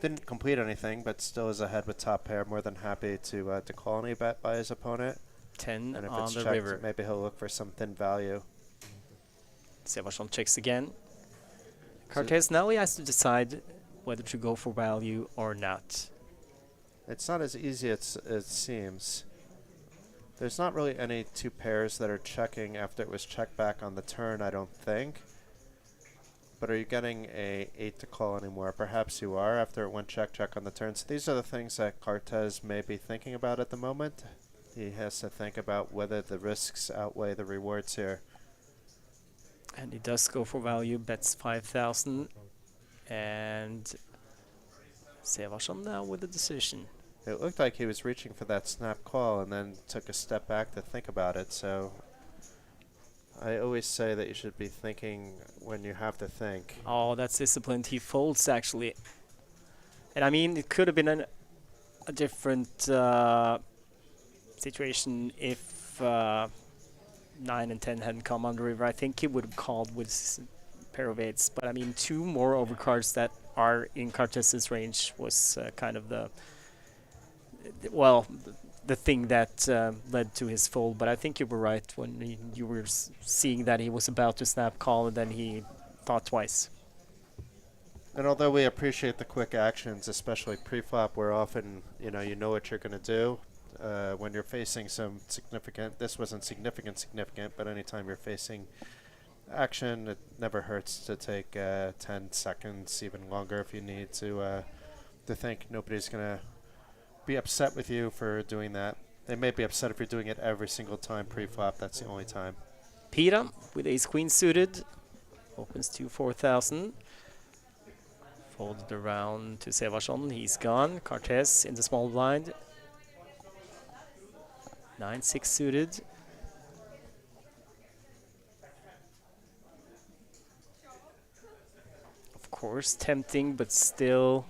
Didn't complete anything, but still is ahead with top pair. More than happy to call any bet by his opponent. 10 And if on it's the checked, river. maybe he'll look for some thin value. Sevarsson checks again. Cortez now he has to decide whether to go for value or not. It's not as easy as it seems. There's not really any two pairs that are checking after it was checked back on the turn, I don't think. But are you getting a 8 to call anymore? Perhaps you are after it went check on the turn. So these are the things that Cortez may be thinking about at the moment. He has to think about whether the risks outweigh the rewards here. And he does go for value, bets 5,000. And Sevarsson now with the decision. It looked like he was reaching for that snap call and then took a step back to think about it. So I always say that you should be thinking when you have to think. Oh, that's disciplined. He folds actually. And I mean, it could have been a different situation if 9 and 10 hadn't come on the river. I think he would have called with pair of 8s. But I mean, 2 more overcards that are in Cortez's range was kind of the thing that led to his fold. But I think you were right when you were seeing that he was about to snap call and then he thought twice. And although we appreciate the quick actions, especially pre-flop, where often you know what you're going to do. When you're facing some significant, this wasn't significant, but anytime you're facing action, it never hurts to take 10 seconds, even longer if you need to think. Nobody's going to be upset with you for doing that. They may be upset if you're doing it every single time pre-flop. That's the only time. Peter with ace queen suited opens to 4,000. Folded around to Sevarsson. He's gone. Cortez in the small blind. 9-6 suited. Of course, tempting, but still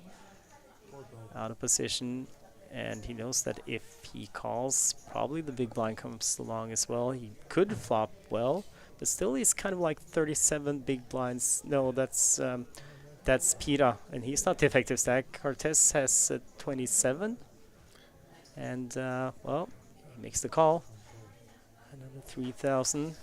out of position. And he knows that if he calls, probably the big blind comes along as well. He could flop well, but still he's kind of like 37 big blinds. No, that's Pira, and he's not the effective stack. Cortez has 27. And, well, he makes the call. Another 3,000.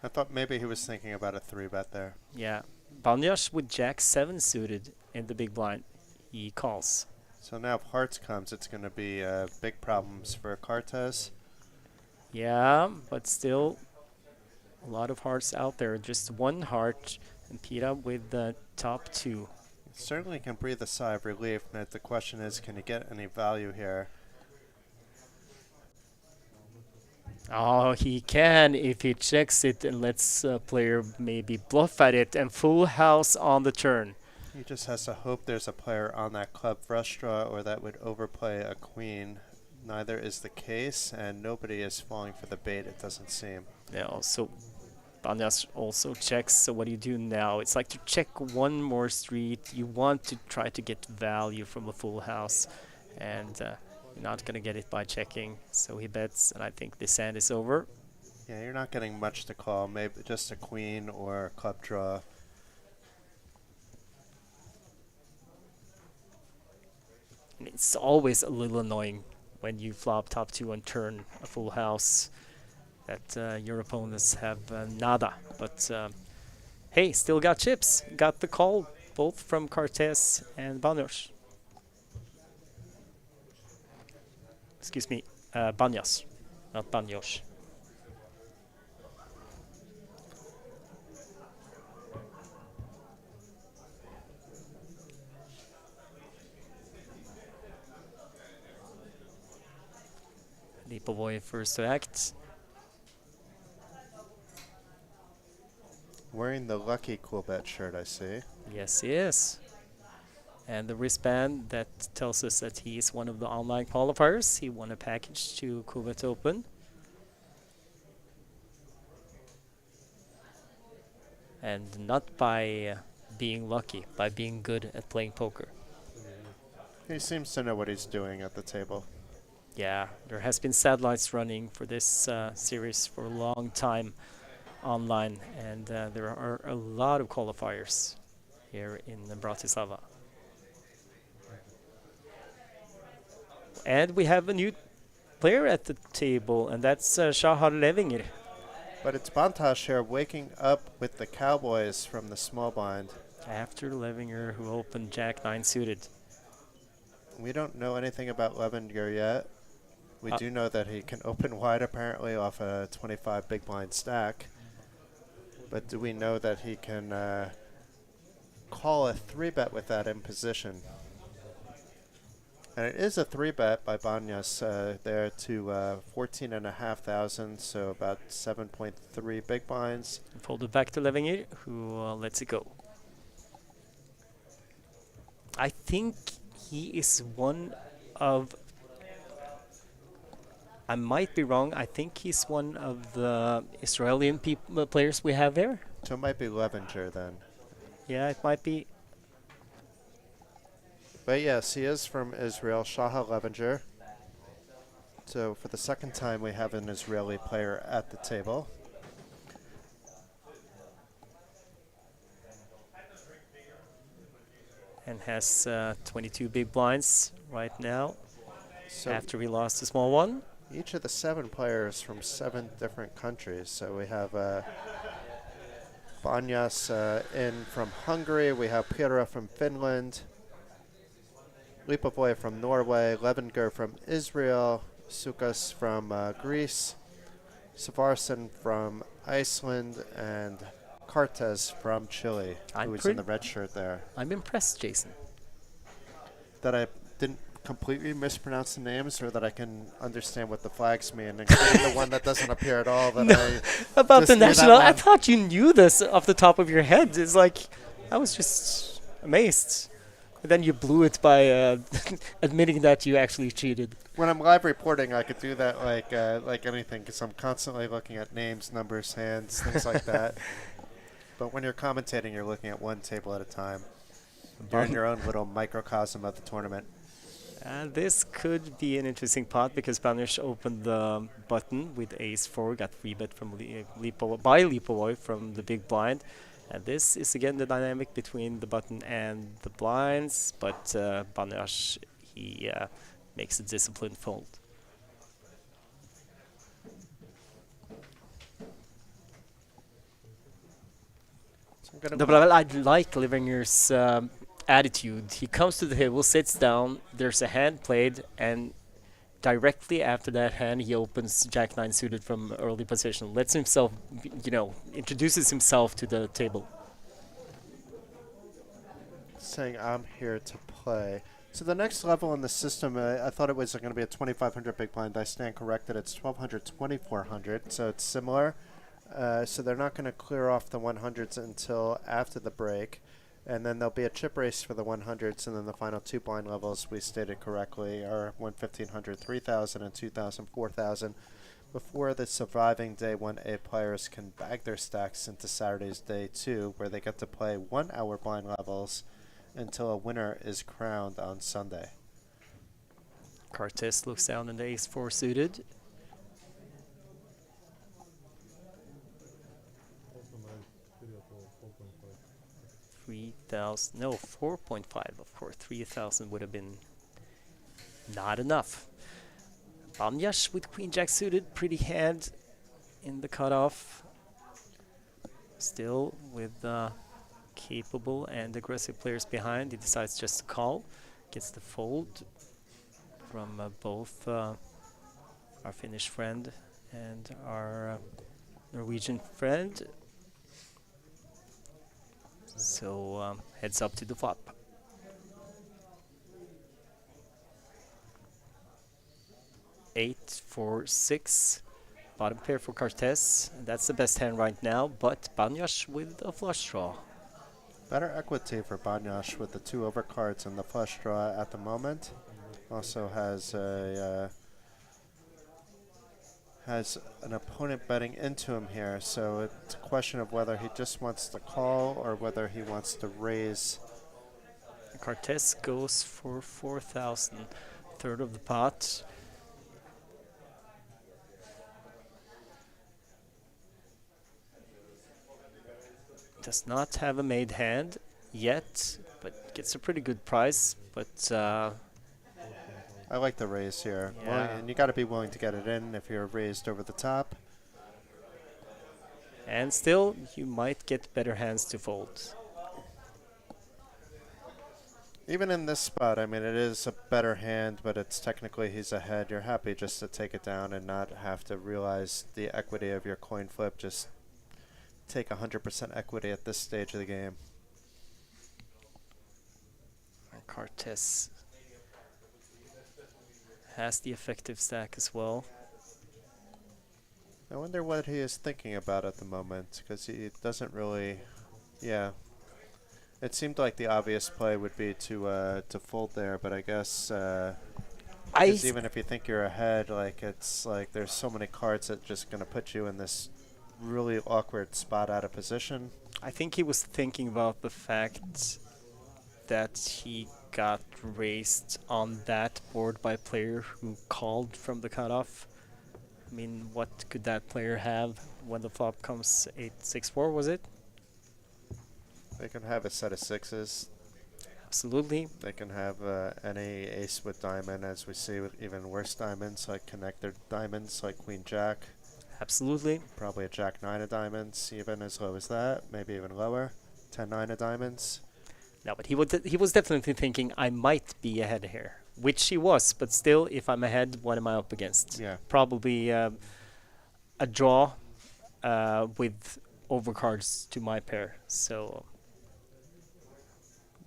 I thought maybe he was thinking about a 3-bet there. Yeah. Banyash with Jack 7 suited in the big blind. He calls. So now if hearts comes, it's going to be big problems for Cortez. Yeah, but still a lot of hearts out there. Just one heart, and Pira with the top 2. Certainly can breathe a sigh of relief. But the question is, can you get any value here? Oh, he can if he checks it and lets player maybe bluff at it, and full house on the turn. He just has to hope there's a player on that club flush draw or that would overplay a queen. Neither is the case, and nobody is falling for the bait, it doesn't seem. Yeah, so Banyash also checks. So what do you do now? It's like to check one more street. You want to try to get value from a full house, and you're not going to get it by checking. So he bets, and I think this hand is over. Yeah, you're not getting much to call. Maybe just a queen or a club draw. And it's always a little annoying when you flop top 2 and turn a full house that your opponents have nada. But hey, still got chips. Got the call both from Cortez and Banyash. Excuse me, Banyash, not Banyash. Lipovoy first to act. Wearing the lucky Coolbet shirt, I see. Yes, he is. And the wristband that tells us that he is one of the online qualifiers. He won a package to Coolbet Open. And not by being lucky, by being good at playing poker. He seems to know what he's doing at the table. Yeah, there has been satellites running for this series for a long time online, and there are a lot of qualifiers here in Bratislava. And we have a new player at the table, and that's Shahar Levinger. But it's Bantash here waking up with the Cowboys from the small blind. After Levinger, who opened Jack 9 suited. We don't know anything about Levinger yet. We do know that he can open wide apparently off a 25 big blind stack. But do we know that he can call a 3-bet with that in position? And it is a 3-bet by Banyas there to 14,500, so about 7.3 big blinds. Folded back to Levinger, who lets it go. I think he is one of, I might be wrong, I think he's one of the Israeli players we have here. So it might be Levinger then. Yeah, it might be. But yes, he is from Israel, Shaha Levinger. So for the second time, we have an Israeli player at the table. And has 22 big blinds right now, So after he lost a small one. each of the 7 players from 7 different countries. So we have Banyas in from Hungary. We have Pira from Finland. Lipovoy from Norway. Levinger from Israel. Sukas from Greece. Savarson from Iceland. And Cartes from Chile, who's in the red shirt there. I'm impressed, Jason. That I didn't completely mispronounce the names, or that I can understand what the flags mean, including the one that doesn't appear at all. That I About just the knew that national, I one. thought you knew this off the top of your head. It's like, I was just amazed. And then you blew it by admitting that you actually cheated. When I'm live reporting, I could do that like anything, because I'm constantly looking at names, numbers, hands, things like that. But when you're commentating, you're looking at one table at a time. You're in your own little microcosm of the tournament. This could be an interesting pot, because Banish opened the button with ace-4, got 3-bet from Lipovoy from the big blind. And this is again the dynamic between the button and the blinds, but Banish, he makes a disciplined fold. No, but I like Levinger's attitude. He comes to the table, sits down, there's a hand played, and directly after that hand he opens Jack 9 suited from early position, lets himself, introduces himself to the table. Saying I'm here to play. So the next level in the system, I thought it was going to be a 2,500 big blind. I stand corrected. It's 1,200, 2,400, so it's similar. So they're not going to clear off the 100s until after the break. And then there'll be a chip race for the 100s, and then the final 2 blind levels, we stated correctly, are 1,500, 3,000, and 2,000, 4,000. Before the surviving Day 1A players can bag their stacks into Saturday's Day 2, where they get to play 1-hour blind levels until a winner is crowned on Sunday. Cartes looks down in the ace-4 suited. 3,000, no, 4.5, of course. 3,000 would have been not enough. Banyash with Queen Jack suited, pretty hand in the cutoff. Still with capable and aggressive players behind, he decides just to call. Gets the fold from both our Finnish friend and our Norwegian friend. So heads up to the flop. Eight, 4, 6. Bottom pair for Cartes. That's the best hand right now, but Banyash with a flush draw. Better equity for Banyash with the 2 overcards and the flush draw at the moment. Also has a has an opponent betting into him here, so it's a question of whether he just wants to call or whether he wants to raise. Cortez goes for 4,000, third of the pot. Does not have a made hand yet, but gets a pretty good price. But I like the raise here. Yeah. Well, and you got to be willing to get it in if you're raised over the top. and still, you might get better hands to fold. Even in this spot, I mean, it is a better hand, but it's technically he's ahead. You're happy just to take it down and not have to realize the equity of your coin flip. Just take 100% equity at this stage of the game. And Cortez has the effective stack as well. I wonder what he is thinking about at the moment, because he doesn't really, yeah. It seemed like the obvious play would be to fold there, but I guess 'cause even if you think you're ahead, like it's like there's so many cards that just gonna put you in this really awkward spot out of position. I think he was thinking about the fact that he got raised on that board by a player who called from the cutoff. I mean, what could that player have when the flop comes 8-6-4, was it? They can have a set of sixes. Absolutely. They can have any ace with diamond, as we see with even worse diamonds, like connector diamonds, like queen jack. Absolutely. Probably a jack nine of diamonds, even as low as that, maybe even lower. 10-9 of diamonds. No, but he was definitely thinking I might be ahead here, which he was. But still, if I'm ahead, what am I up against? Yeah. Probably a draw with overcards to my pair. So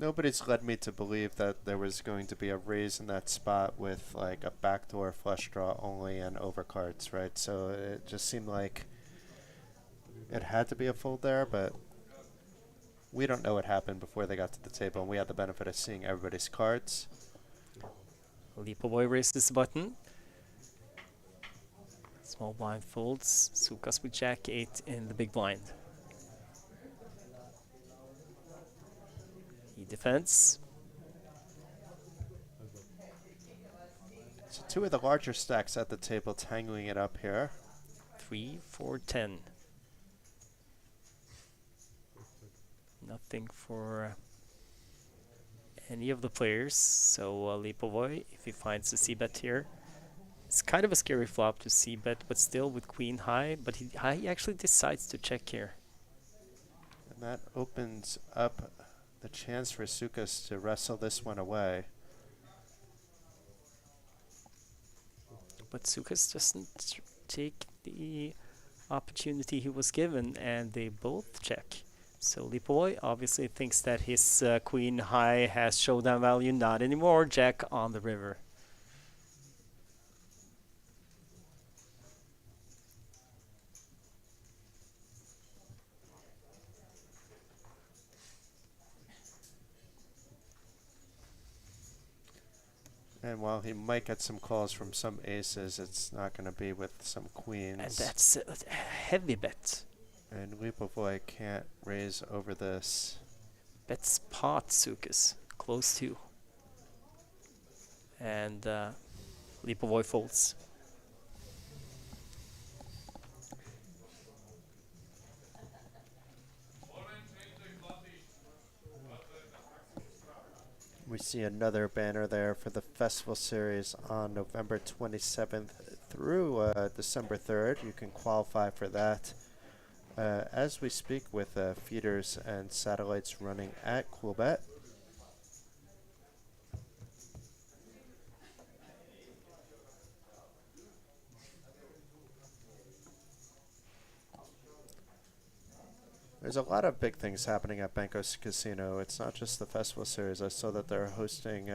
Nobody's led me to believe that there was going to be a raise in that spot with like a backdoor flush draw only and overcards, right? So it just seemed like it had to be a fold there, but we don't know what happened before they got to the table, and we had the benefit of seeing everybody's cards. Lipo Boy raises the button. Small blind folds. Sukas with Jack 8 in the big blind. He defends. So two of the larger stacks at the table tangling it up here. 3, 4, 10. Nothing for any of the players. So Lipovoy, if he finds a c-bet here, it's kind of a scary flop to c-bet, but still with queen high. But he actually decides to check here. And that opens up the chance for Sukas to wrestle this one away. But Sukas doesn't take the opportunity he was given, and they both check. So Lipovoy obviously thinks that his queen high has showdown value. Not anymore. Jack on the river. And while he might get some calls from some aces, it's not going to be with some queens. And that's a heavy bet. And Lipovoy can't raise over this. Bets pot Sukas. Close to. And Lipovoy folds. We see another banner there for the festival series on November 27th through December 3rd. You can qualify for that as we speak with feeders and satellites running at Coolbet. There's a lot of big things happening at Banco's Casino. It's not just the festival series. I saw that they're hosting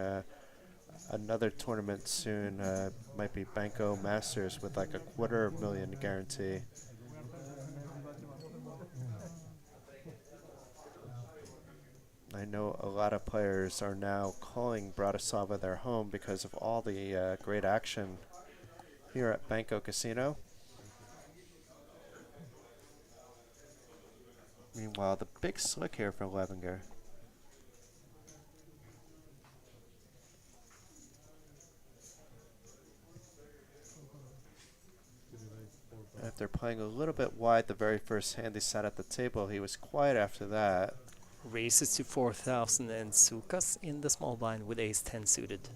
another tournament soon. Might be Banco Masters with like a $250,000 guarantee. I know a lot of players are now calling Bratislava their home because of all the great action here at Banco Casino. Meanwhile, the big slick here for Levinger. After playing a little bit wide the very first hand he sat at the table, he was quiet after that. Races to 4,000 and Sukas in the small blind with ace 10 suited.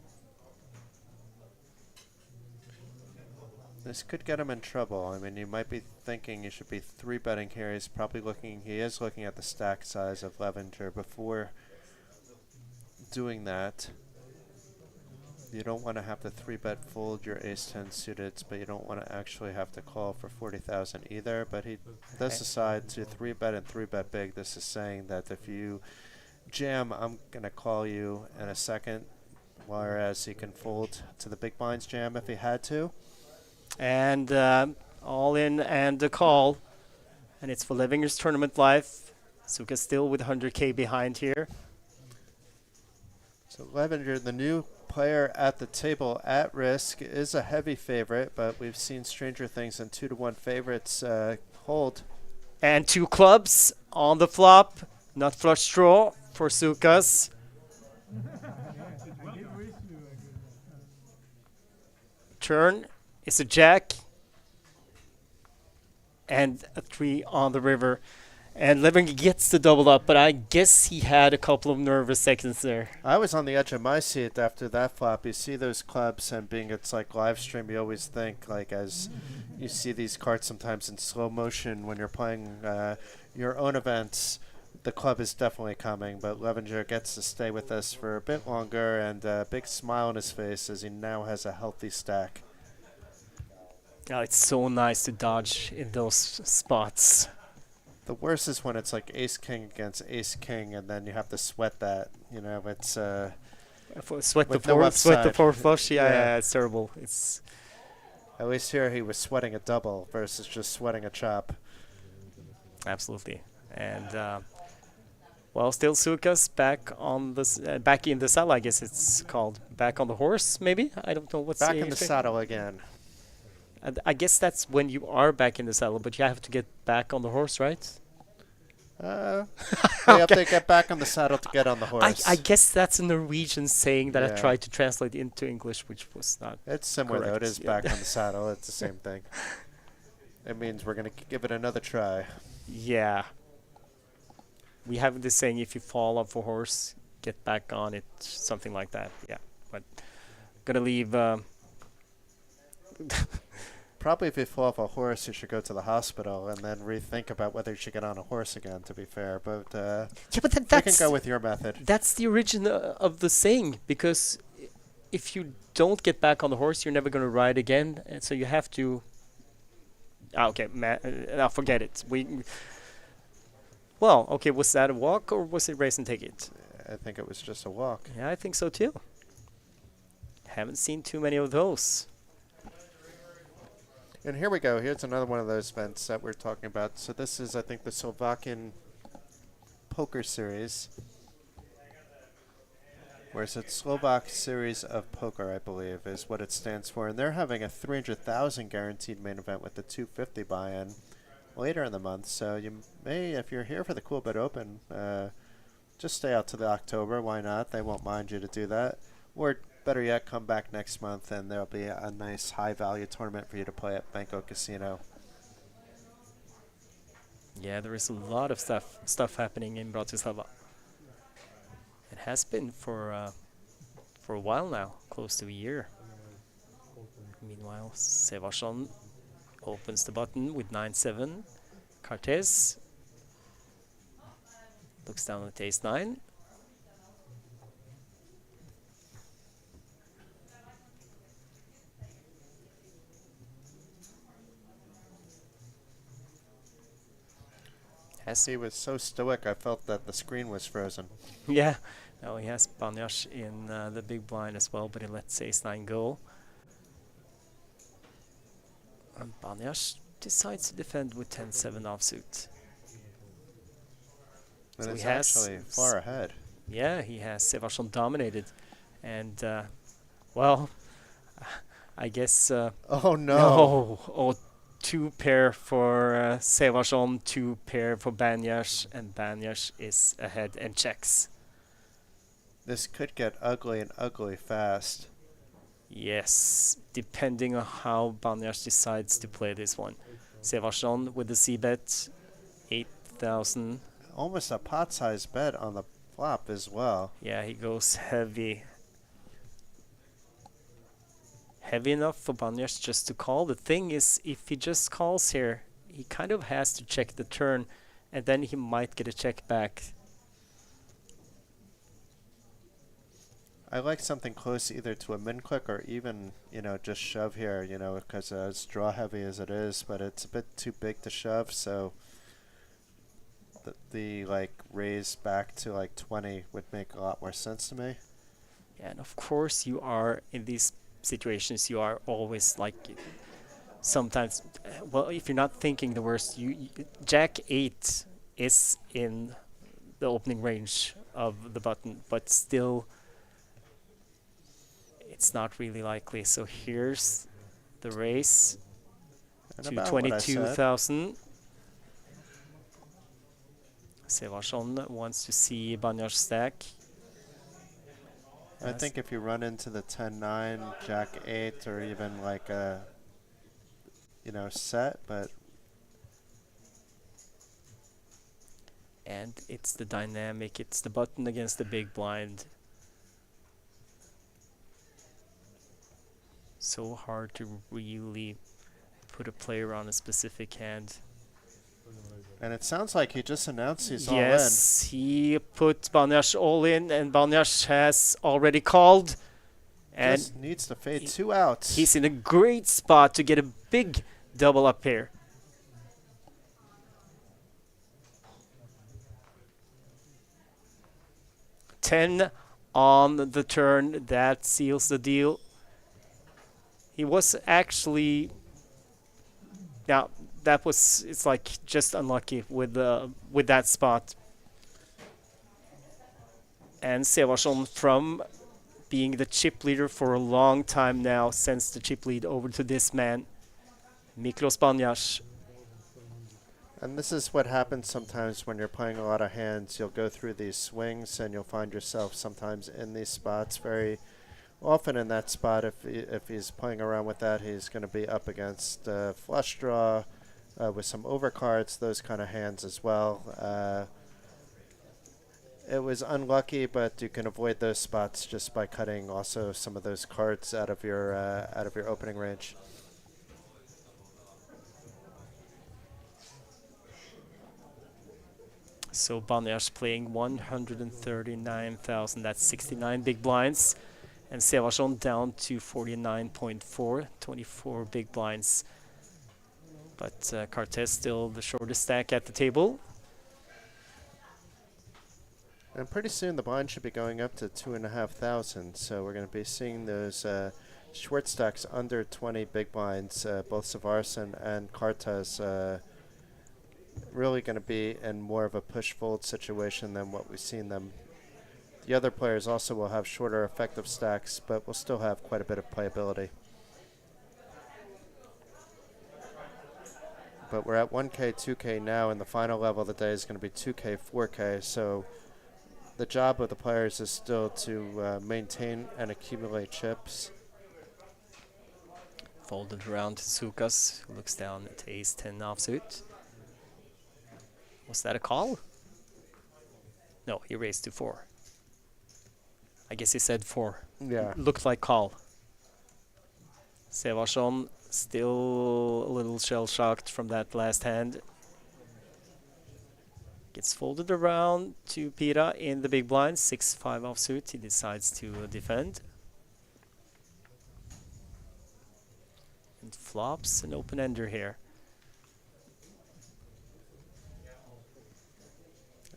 This could get him in trouble. I mean, you might be thinking you should be 3-betting here. He's probably looking, he is looking at the stack size of Levinger before doing that. You don't want to have to 3-bet fold your ace-10 suited, but you don't want to actually have to call for 40,000 either. But he does decide to 3-bet and 3-bet big. This is saying that if you jam, I'm going to call you in a second, whereas he can fold to the big blinds jam if he had to. And all in and a call. And it's for Levinger's tournament life. Suka still with 100k behind here. So Levinger, the new player at the table at risk, is a heavy favorite, but we've seen stranger things than 2-1 favorites hold. And 2 clubs on the flop. Not flush draw for Sukas. Turn is a jack. And a 3 on the river. And Levinger gets the double up, but I guess he had a couple of nervous seconds there. I was on the edge of my seat after that flop. You see those clubs, and being it's like live stream, you always think, like, as you see these cards sometimes in slow motion when you're playing your own events, the club is definitely coming. But Levinger gets to stay with us for a bit longer, and a big smile on his face as he now has a healthy stack. Oh, it's so nice to dodge in those spots. The worst is when it's like ace-king against ace-king, and then you have to sweat that. You know, it's Sweat the no four flush. Yeah. Yeah, it's terrible. It's at least here he was sweating a double versus just sweating a chop. absolutely. And well, still Sukas back on the back in the saddle. I guess it's called back on the horse. Maybe I don't know what's Back in the English. saddle again. I guess that's when you are back in the saddle, but you have to get back on the horse, right? They have to get back on the saddle to get on the horse. I guess that's a Norwegian saying that I Yeah. tried to translate into English, which was not. It's similar though. It correct, is yeah. back on the saddle. It's the same thing. It means we're going to give it another try. Yeah. We have this saying, if you fall off a horse, get back on it, something like that. Yeah. But gonna leave. Probably if you fall off a horse, you should go to the hospital and then rethink about whether you should get on a horse again, to be fair. But Yeah, but we can that's go with your method. that's the origin of the saying, because if you don't get back on the horse, you're never gonna ride again, and so you have to. Okay, now forget it. Well, okay, was that a walk or was it race and take it? I think it was just a walk. Yeah, I think so too. Haven't seen too many of those. And here we go. Here's another one of those events that we're talking about. So this is, I think, the Slovakian Poker Series. Whereas it's Slovak Series of Poker, I believe, is what it stands for. And they're having a 300,000 guaranteed main event with the 250 buy-in later in the month. So you may, if you're here for the Coolbet Open, just stay out to the October. Why not? They won't mind you to do that. Or better yet, come back next month and there'll be a nice high-value tournament for you to play at Banco Casino. Yeah, there is a lot of stuff happening in Bratislava. It has been for a while now, close to a year. Meanwhile, Sevarsson opens the button with 9-7. Cartes looks down at ace-9. He was so stoic, I felt that the screen was frozen. Yeah, now he has Banyash in the big blind as well, but he lets ace-9 go. And Banyash decides to defend with 10-7 offsuit. And So it's he has actually far ahead. Yeah, he has Sevarsson dominated. And, well, I guess... Oh, no. No. Oh, two pair for Sevarsson, two pair for Banyash, and Banyash is ahead and checks. This could get ugly and ugly fast. Yes, depending on how Banyash decides to play this one. Sevarsson with the c-bet, 8,000. Almost a pot-sized bet on the flop as well. Yeah, he goes heavy. Heavy enough for Banyash just to call. The thing is, if he just calls here, he kind of has to check the turn, and then he might get a check back. I like something close either to a min click or even, just shove here, because as draw heavy as it is, but it's a bit too big to shove, so the raise back to 20 would make a lot more sense to me. Yeah, and of course you are in these situations, you are always sometimes, well, if you're not thinking the worst, Jack 8 is in the opening range of the button, but still it's not really likely. So here's the race to 22,000. Sevarsson wants to see Banyash stack. I think if you run into the 10-9, Jack 8, or even a set, but and it's the dynamic, it's the button against the big blind. So hard to really put a player on a specific hand. And it sounds like he just announced he's all in. Yes, he put Banyash all in, and Banyash has already called. And just needs to fade 2 out. He's in a great spot to get a big double up here. $10 on the turn, that seals the deal. He was actually, now that was, it's just unlucky with that spot. And Sevarsson, from being the chip leader for a long time now, sends the chip lead over to this man, Miklos Banyash. And this is what happens sometimes when you're playing a lot of hands. You'll go through these swings and you'll find yourself sometimes in these spots. Very often in that spot, if he's playing around with that, he's going to be up against flush draw with some overcards, those kind of hands as well. It was unlucky, but you can avoid those spots just by cutting also some of those cards out of your opening range. So Banyash playing 139,000, that's 69 big blinds. And Sevarsson down to 49.4, 24 big blinds. But Cartes still the shortest stack at the table. And pretty soon the blind should be going up to 2,500. So we're going to be seeing those short stacks under 20 big blinds. Both Sevarsson and Cartes really going to be in more of a push fold situation than what we've seen them. The other players also will have shorter effective stacks, but will still have quite a bit of playability. But we're at 1K, 2K now, and the final level of the day is going to be 2K, 4K. So the job of the players is still to maintain and accumulate chips. Folded around to Sukas, who looks down at ace 10 offsuit. Was that a call? No, he raised to 4. I guess he said 4. Yeah. Looked like call. Sevarsson still a little shell-shocked from that last hand. Gets folded around to Pira in the big blind, 6-5 offsuit. He decides to defend. And flops an open-ender here.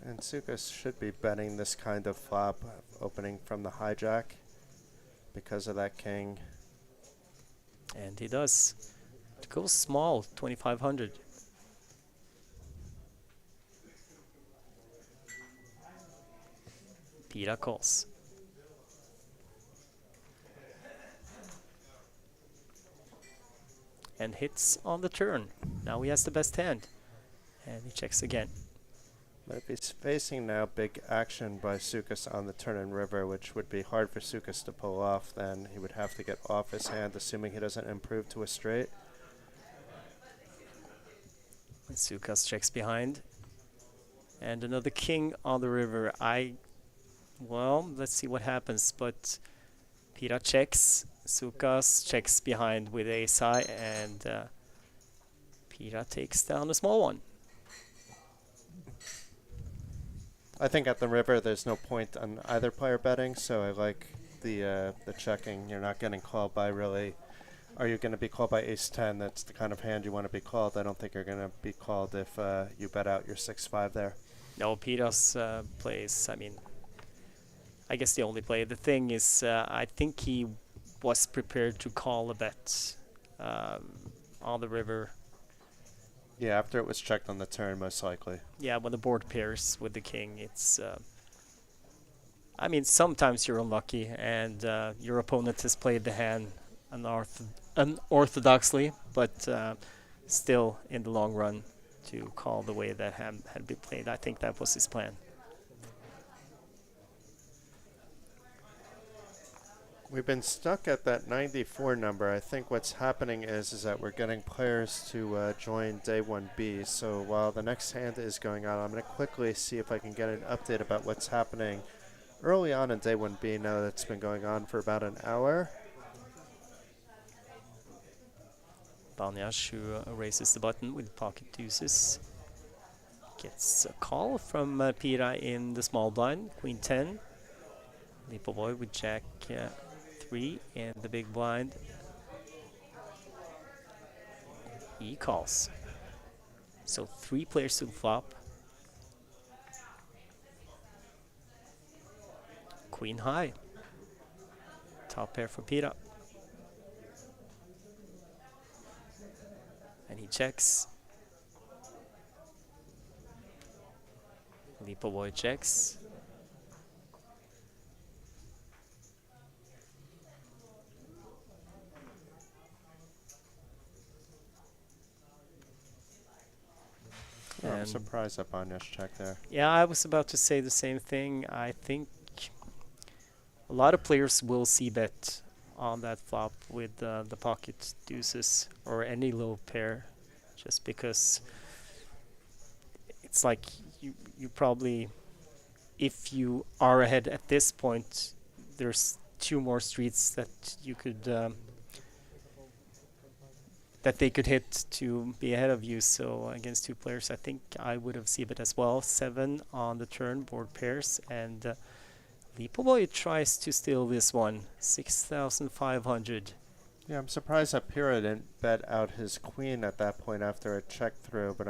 And Sukas should be betting this kind of flop opening from the hijack because of that king. And he does. It goes small, 2,500. Pira calls. and hits on the turn. Now he has the best hand. And he checks again. But if he's facing now big action by Sukas on the turn and river, which would be hard for Sukas to pull off, then he would have to get off his hand, assuming he doesn't improve to a straight. And Sukas checks behind. And another king on the river. Well, let's see what happens. But Pira checks. Sukas checks behind with ace high. And Pira takes down a small one. I think at the river there's no point on either player betting, so I like the checking. You're not getting called by really. Are you going to be called by ace 10? That's the kind of hand you want to be called. I don't think you're going to be called if you bet out your 6-5 there. No, Pira's plays, I mean, I guess the only play. The thing is, I think he was prepared to call a bet on the river. Yeah, after it was checked on the turn, most likely. Yeah, when the board pairs with the king, it's... I mean, sometimes you're unlucky, and your opponent has played the hand unorthodoxly, but still, in the long run, to call the way that hand had been played. I think that was his plan. We've been stuck at that 94 number. I think what's happening is that we're getting players to join day 1B. So while the next hand is going on, I'm going to quickly see if I can get an update about what's happening early on in day 1B now that it's been going on for about an hour. Banyash, who raises the button with pocket deuces, gets a call from Pira in the small blind, queen 10. Lipovoy with jack 3 in the big blind. He calls. So 3 players to the flop. Queen high. Top pair for Pira. And he checks. Lipovoy checks. I'm surprised that Banyash checked there. Yeah, I was about to say the same thing. I think a lot of players will see bet on that flop with the pocket deuces or any low pair, just because it's like you probably, if you are ahead at this point, there's 2 more streets that you could that they could hit to be ahead of you. So against 2 players, I think I would have seen it as well. 7 on the turn, board pairs, and Lipovoy tries to steal this one. 6,500. Yeah, I'm surprised that Pira didn't bet out his queen at that point after a check through, but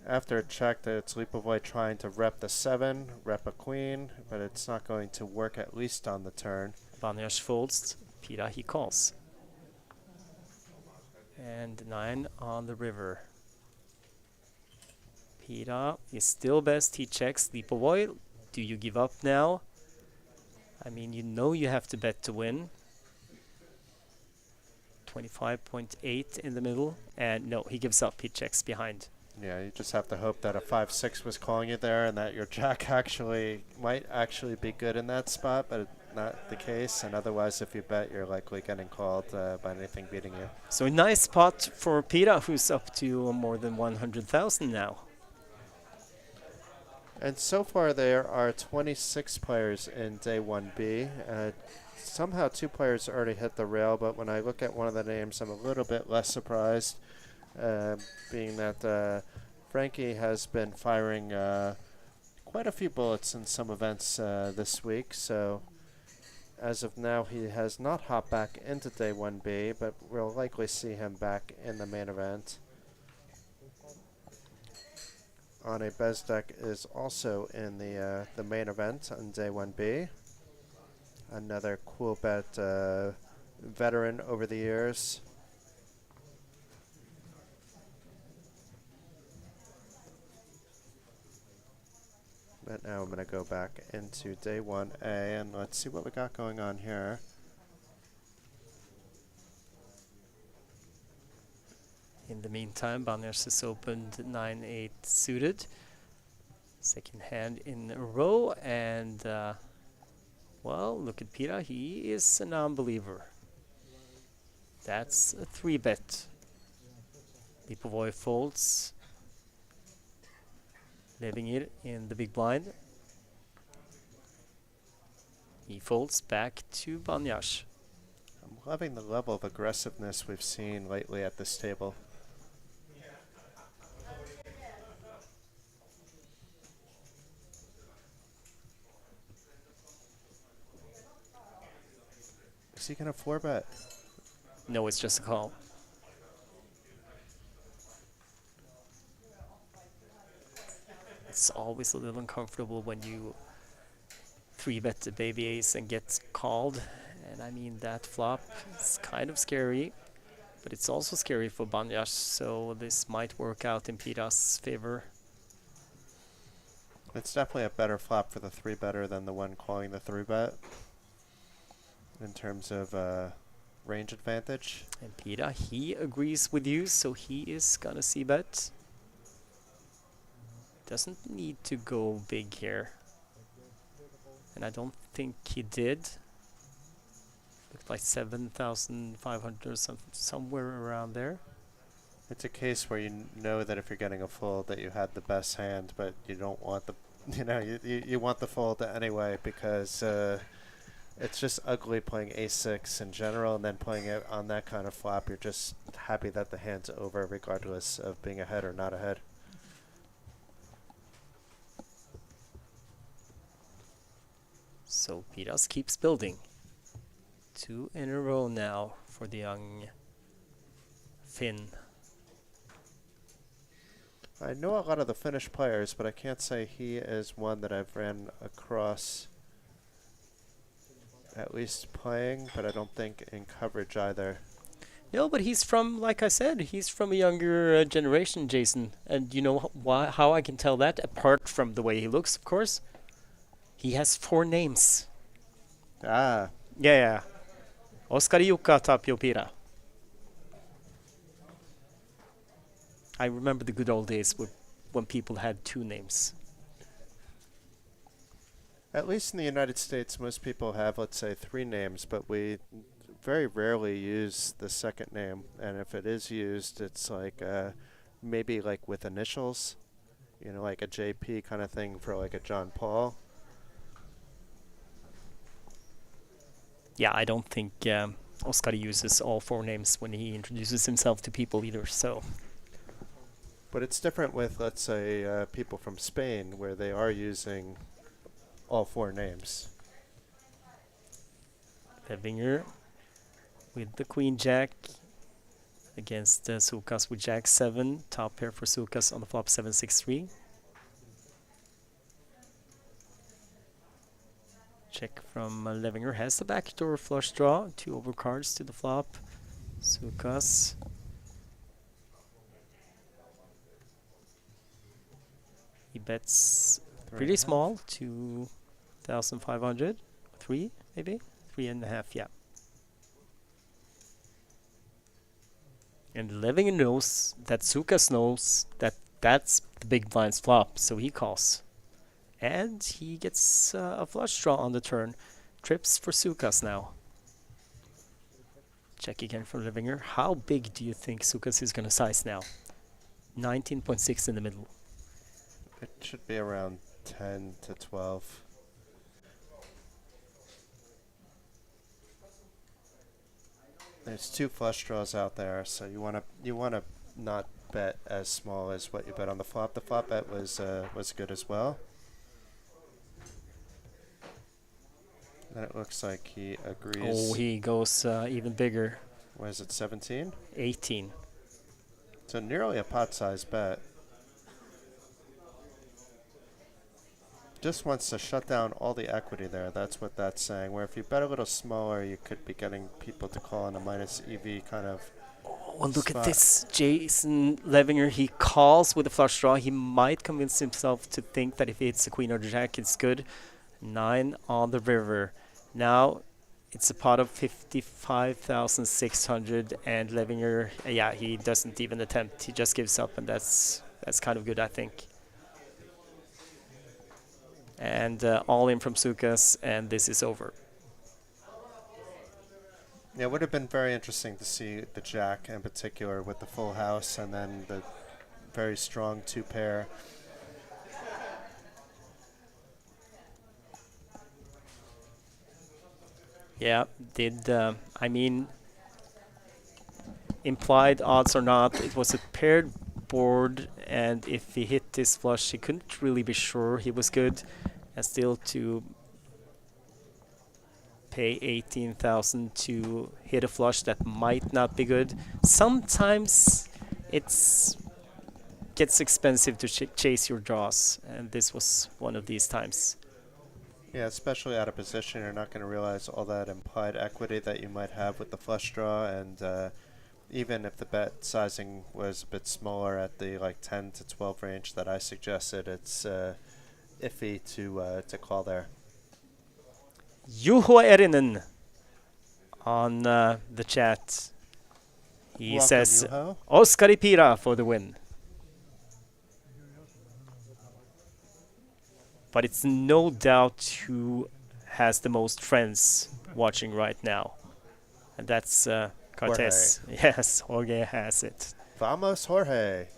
after a check that it's Lipovoy trying to rep the 7, rep a queen, but it's not going to work at least on the turn. Banyash folds, Pira he calls. And 9 on the river. Pira is still best, he checks. Lipovoy, do you give up now? I mean, you know you have to bet to win. 25.8 in the middle, and no, he gives up, he checks behind. Yeah, you just have to hope that a 5-6 was calling you there and that your jack might actually be good in that spot, but not the case. And otherwise, if you bet, you're likely getting called by anything beating you. So a nice spot for Pira, who's up to more than 100,000 now. And so far, there are 26 players in day 1B. Somehow 2 players already hit the rail, but when I look at one of the names, I'm a little bit less surprised, being that Frankie has been firing quite a few bullets in some events this week. So as of now, he has not hopped back into day 1B, but we'll likely see him back in the main event. Ane Bezdek is also in the main event on day 1B. Another Coolbet veteran over the years. But now I'm going to go back into day 1A and let's see what we got going on here. the meantime, Baners has opened 9-8 suited. Second hand in a row, and well, look at Pira. He is a non-believer. That's a 3-bet. Lipovoy folds, leaving it in the big blind. He folds back to Banyash. I'm loving the level of aggressiveness we've seen lately at this table. Is he going to 4-bet? No, it's just a call. It's always a little uncomfortable when you 3-bet the baby ace and get called. And I mean, that flop is kind of scary, but it's also scary for Banyash, so this might work out in Pira's favor. It's definitely a better flop for the 3-better than the one calling the 3-bet in terms of range advantage. And Pira, he agrees with you, so he is gonna c-bet. Doesn't need to go big here. And I don't think he did. Looked like 7,500 or somewhere around there. It's a case where you know that if you're getting a fold that you had the best hand, but you don't want the, you want the fold anyway because it's just ugly playing ace-6 in general, and then playing it on that kind of flop, you're just happy that the hand's over regardless of being ahead or not ahead. So Piras keeps building. 2 in a row now for the young Finn. I know a lot of the Finnish players, but I can't say he is one that I've ran across at least playing, but I don't think in coverage either. No, but he's from, like I said, he's from a younger generation, Jason. And you know how I can tell that? Apart from the way he looks, of course. He has 4 names. Ah. Yeah. Oskar, Jukka, Tapio, Pira. I remember the good old days when people had 2 names. At least in the United States, most people have, let's say, 3 names, but we very rarely use the second name. And if it is used, it's like maybe like with initials, like a JP kind of thing for like a John Paul. Yeah, I don't think Oskar uses all 4 names when he introduces himself to people either, so... But it's different with, let's say, people from Spain, where they are using all 4 names. Levinger with the Queen Jack against Sukas with Jack 7. Top pair for Sukas on the flop 7-6-3. Check from Levinger. Has the backdoor flush draw. 2 overcards to the flop. Sukas. He bets pretty small, 2,500, 3 maybe, 3.5, yeah. And Levinger knows that Sukas knows that that's the big blind's flop, so he calls. And he gets a flush draw on the turn. Trips for Sukas now. Check again from Levinger. How big do you think Sukas is going to size now? 19.6 in the middle. It should be around 10 to 12. There's 2 flush draws out there, so you wanna not bet as small as what you bet on the flop. The flop bet was good as well. And it looks like he agrees. Oh, he goes even bigger. What is it, 17? 18. So nearly a pot-sized bet. Just wants to shut down all the equity there. That's what that's saying. Where if you bet a little smaller, you could be getting people to call in a minus EV kind of Oh, look spot. at this. Jason Levinger, he calls with a flush draw. He might convince himself to think that if it's a queen or the jack, it's good. 9 on the river. Now, It's a pot of 55,600, and Levinger, yeah, he doesn't even attempt. He just gives up, and that's kind of good, I think. And all in from Sukas, and this is over. Yeah, it would have been very interesting to see the jack in particular with the full house and then the very strong two pair. Yeah, I mean, implied odds or not, it was a paired board, and if he hit this flush, he couldn't really be sure he was good, and still to pay 18,000 to hit a flush that might not be good. Sometimes it's gets expensive to chase your draws, and this was one of these times. Yeah, especially out of position, you're not going to realize all that implied equity that you might have with the flush draw, and even if the bet sizing was a bit smaller at the like 10 to 12 range that I suggested, it's iffy to call there. Juho Erinen on the chat. He Welcome, says, Juho. Oskar Ipira for the win. But it's no doubt who has the most friends watching right now. And that's Cortez. Yes, Jorge has it. Vamos, Jorge.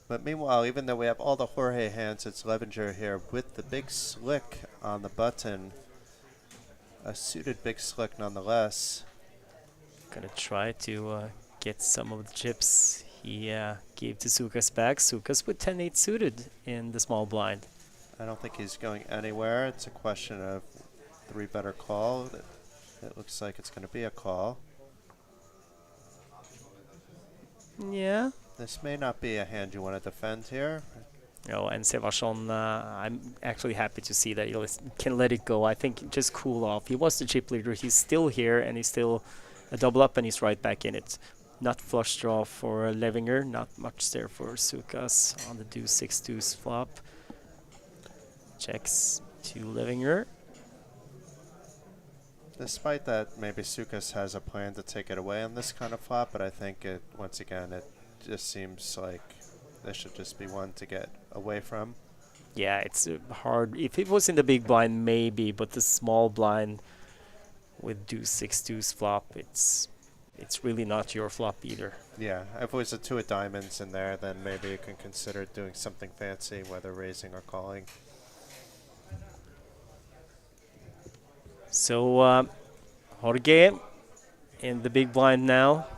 But meanwhile, even though we have all the Jorge hands, it's Levinger here with the big slick on the button. A suited big slick nonetheless. Gonna try to get some of the chips he gave to Sukas back. Sukas with 10-8 suited in the small blind. I don't think he's going anywhere. It's a question of three better call. It looks like it's going to be a call. Yeah. This may not be a hand you want to defend here. Oh, and Sevarsson, I'm actually happy to see that you can let it go. I think just cool off. He was the chip leader. He's still here, and he's still a double up, and he's right back in it. Not flush draw for Levinger. Not much there for Sukas on the deuce 6 deuce flop. Checks to Levinger. Despite that, maybe Sukas has a plan to take it away on this kind of flop, but I think once again, it just seems like this should just be one to get away from. Yeah, it's hard. If it was in the big blind, maybe, but the small blind with deuce 6 deuce flop, it's really not your flop either. Yeah, if it was a two of diamonds in there, then maybe you can consider doing something fancy, whether raising or calling. So Jorge in the big blind now.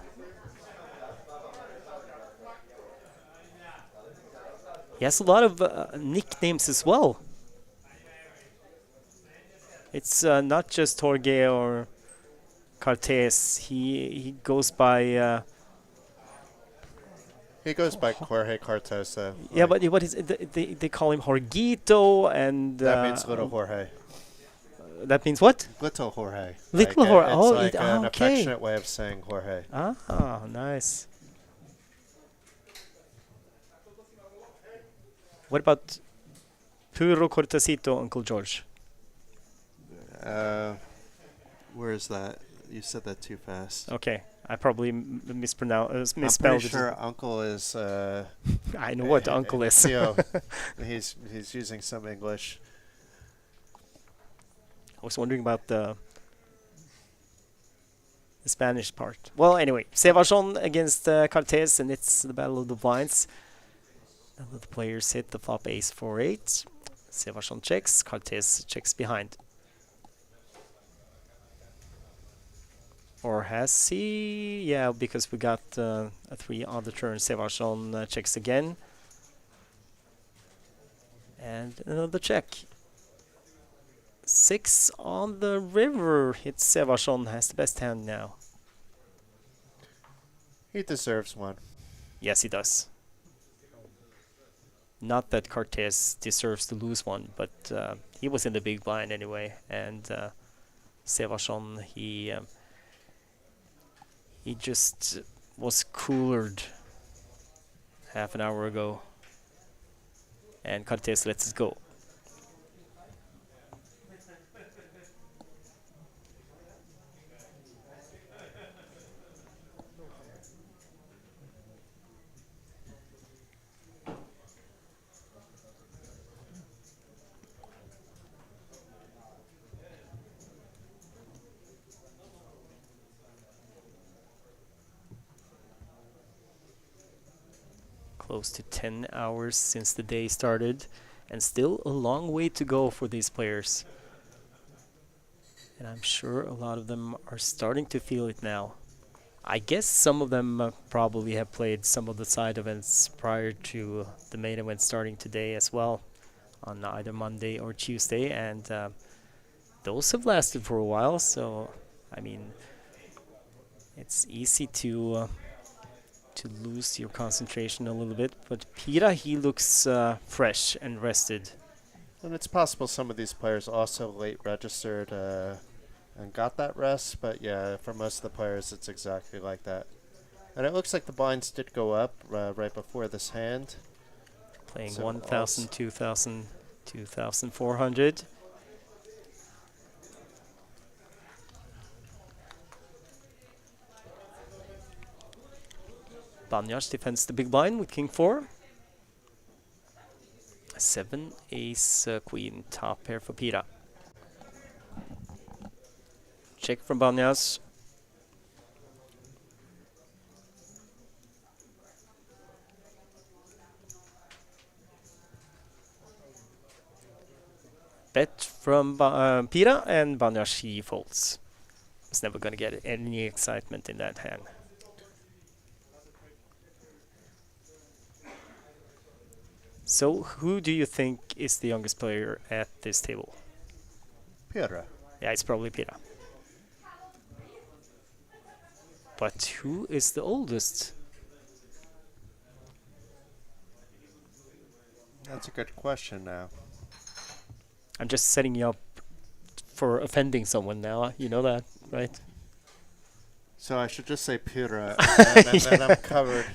He has a lot of nicknames as well. It's not just Jorge or Cortez. He goes by. He goes by Jorge Cortez, though. Yeah, but what is it? They call him Jorgito, and that means little Jorge. That means what? Little Jorge. Little like Jorge. It's Oh, like an okay. affectionate way of saying Jorge. Ah, nice. What about Puro Cortecito, Uncle George? Where is that? You said that too fast. Okay, I probably misspelled I'm it. pretty sure Uncle is. I know what Uncle is. He's using some English. I was wondering about the Spanish part. Well, anyway, Sevarsson against Cortez, and it's the battle of the blinds. None of the players hit the flop ace 4-8. Sevarsson checks, Cortez checks behind. Or has he? Yeah, because we got a 3 on the turn. Sevarsson checks again. And another check. 6 on the river. Hits Sevarsson, has the best hand now. He deserves one. Yes, he does. Not that Cortez deserves to lose one, but he was in the big blind anyway. And Sevarsson, he just was coolered half an hour ago. And Cortez lets it go. close to 10 hours since the day started, and still a long way to go for these players. And I'm sure a lot of them are starting to feel it now. I guess some of them probably have played some of the side events prior to the main event starting today as well, on either Monday or Tuesday, and those have lasted for a while, so I mean, it's easy to lose your concentration a little bit. But Pira, he looks fresh and rested. And it's possible some of these players also late registered and got that rest, but yeah, for most of the players, it's exactly like that. And it looks like the blinds did go up right before this hand. Playing So 1,000, 2,000, 2,400. Banyash defends the big blind with king 4. 7, ace, queen, top pair for Pira. Check from Banyash. Bet from Pira, and Banyash, he folds. He's never going to get any excitement in that hand. So, who do you think is the youngest player at this table? Pira. Yeah, it's probably Pira. But who is the oldest? That's a good question now. I'm just setting you up for offending someone now. You know that, right? So I should just say Pira, and then I'm covered.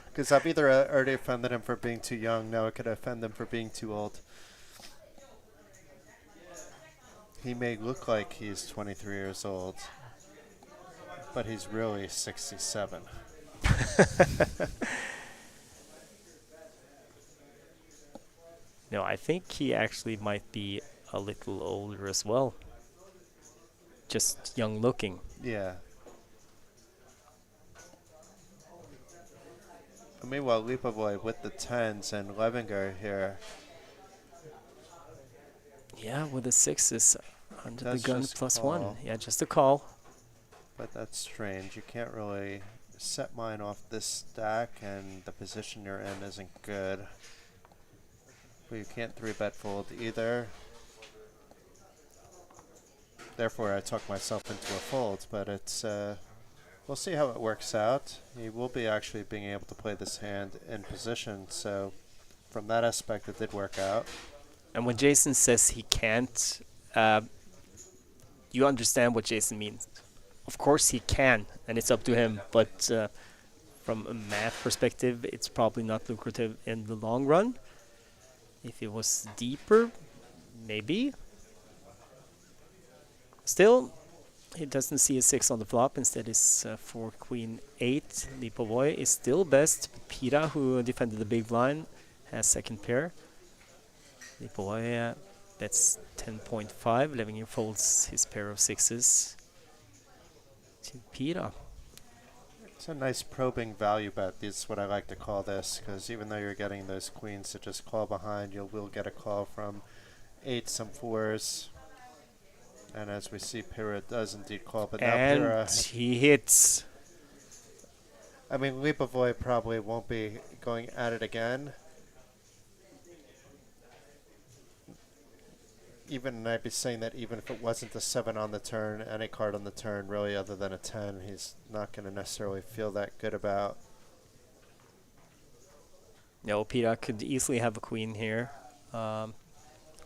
Because I've either already offended him for being too young, now I could offend him for being too old. He may look like he's 23 years old, but he's really 67. No, I think he actually might be a little older as well. Just young looking. Yeah. Meanwhile, Lipovoy with the 10s and Levinger here. Yeah, with the 6s under That's the gun just plus call. 1. Yeah, just a call. But that's strange. You can't really set mine off this stack, and the position you're in isn't good. But you can't 3-bet fold either. Therefore, I took myself into a fold, but it's we'll see how it works out. He will be actually being able to play this hand in position, so from that aspect, it did work out. And when Jason says he can't, you understand what Jason means. Of course he can, and it's up to him, but from a math perspective, it's probably not lucrative in the long run. If it was deeper, maybe. Still, he doesn't see a 6 on the flop. Instead, it's 4 queen 8. Lipovoy is still best. Pira, who defended the big blind, has second pair. Lipovoy, that's 10.5. Levinger folds his pair of 6s to Pira. It's a nice probing value bet. This is what I like to call this, because even though you're getting those queens to just call behind, you will get a call from 8, some 4s. And as we see, Pira does indeed call, but now And Pira... he hits. I mean, Lipovoy probably won't be going at it again. Even I'd be saying that even if it wasn't a 7 on the turn, any card on the turn, really, other than a 10, he's not going to necessarily feel that good about. No, Pira could easily have a queen here,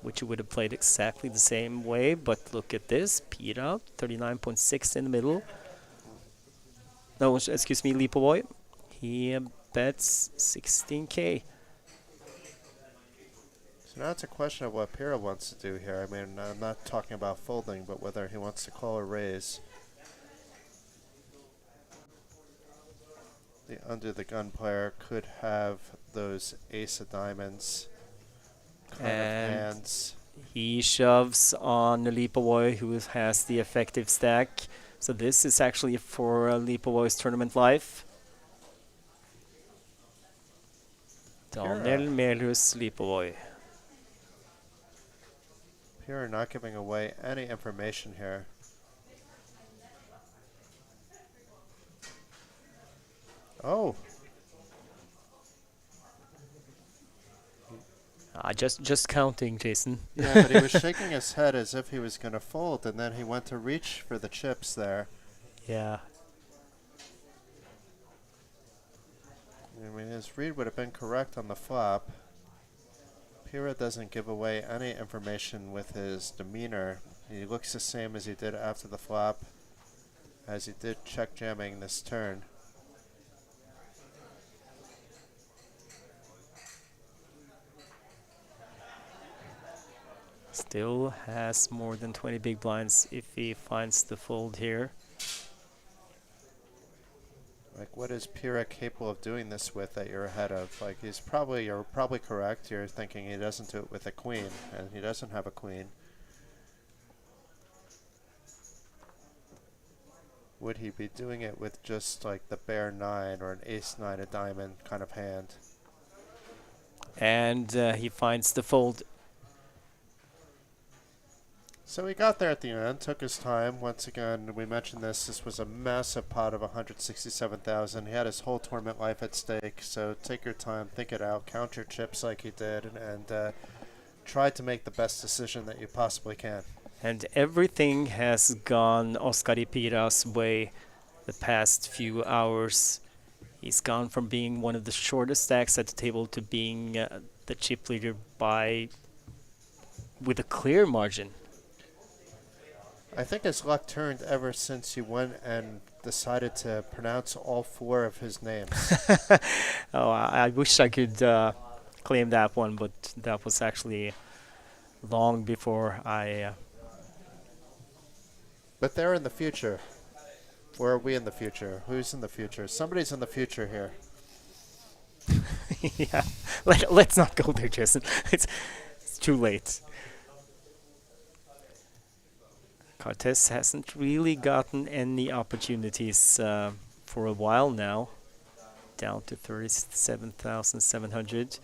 which he would have played exactly the same way. But look at this. Pira, 39.6 in the middle. No, excuse me, Lipovoy. He bets 16K. So now it's a question of what Pira wants to do here. I mean, I'm not talking about folding, but whether he wants to call or raise. The under the gun player could have those ace of diamonds kind of hands. He shoves on Lipovoy, who has the effective stack. So this is actually for Lipovoy's tournament life. Daniel Melhus Lipovoy. Here not giving away any information here. Oh, Just counting, Jason. yeah, but he was shaking his head as if he was going to fold, and then he went to reach for the chips there. Yeah. I mean, his read would have been correct on the flop. Pira doesn't give away any information with his demeanor. He looks the same as he did after the flop, as he did check jamming this turn. Still has more than 20 big blinds if he finds the fold here. Like, what is Pira capable of doing this with that you're ahead of? Like, you're probably correct. You're thinking he doesn't do it with a queen, and he doesn't have a queen. Would he be doing it with just like the bare 9 or an ace 9 a diamond kind of hand? And he finds the fold. So he got there at the end, took his time. Once again, we mentioned this was a massive pot of 167,000. He had his whole tournament life at stake, so take your time, think it out, count your chips like he did, and try to make the best decision that you possibly can. And everything has gone Oscar Pira's way the past few hours. He's gone from being one of the shortest stacks at the table to being the chip leader with a clear margin. I think his luck turned ever since you went and decided to pronounce all 4 of his names. Oh, I wish I could claim that one, but that was actually long before I... But they're in the future. Where are we in the future? Who's in the future? Somebody's in the future here. yeah, let's not go there, Jason. It's too late. Cortez hasn't really gotten any opportunities for a while now. Down to 37,700.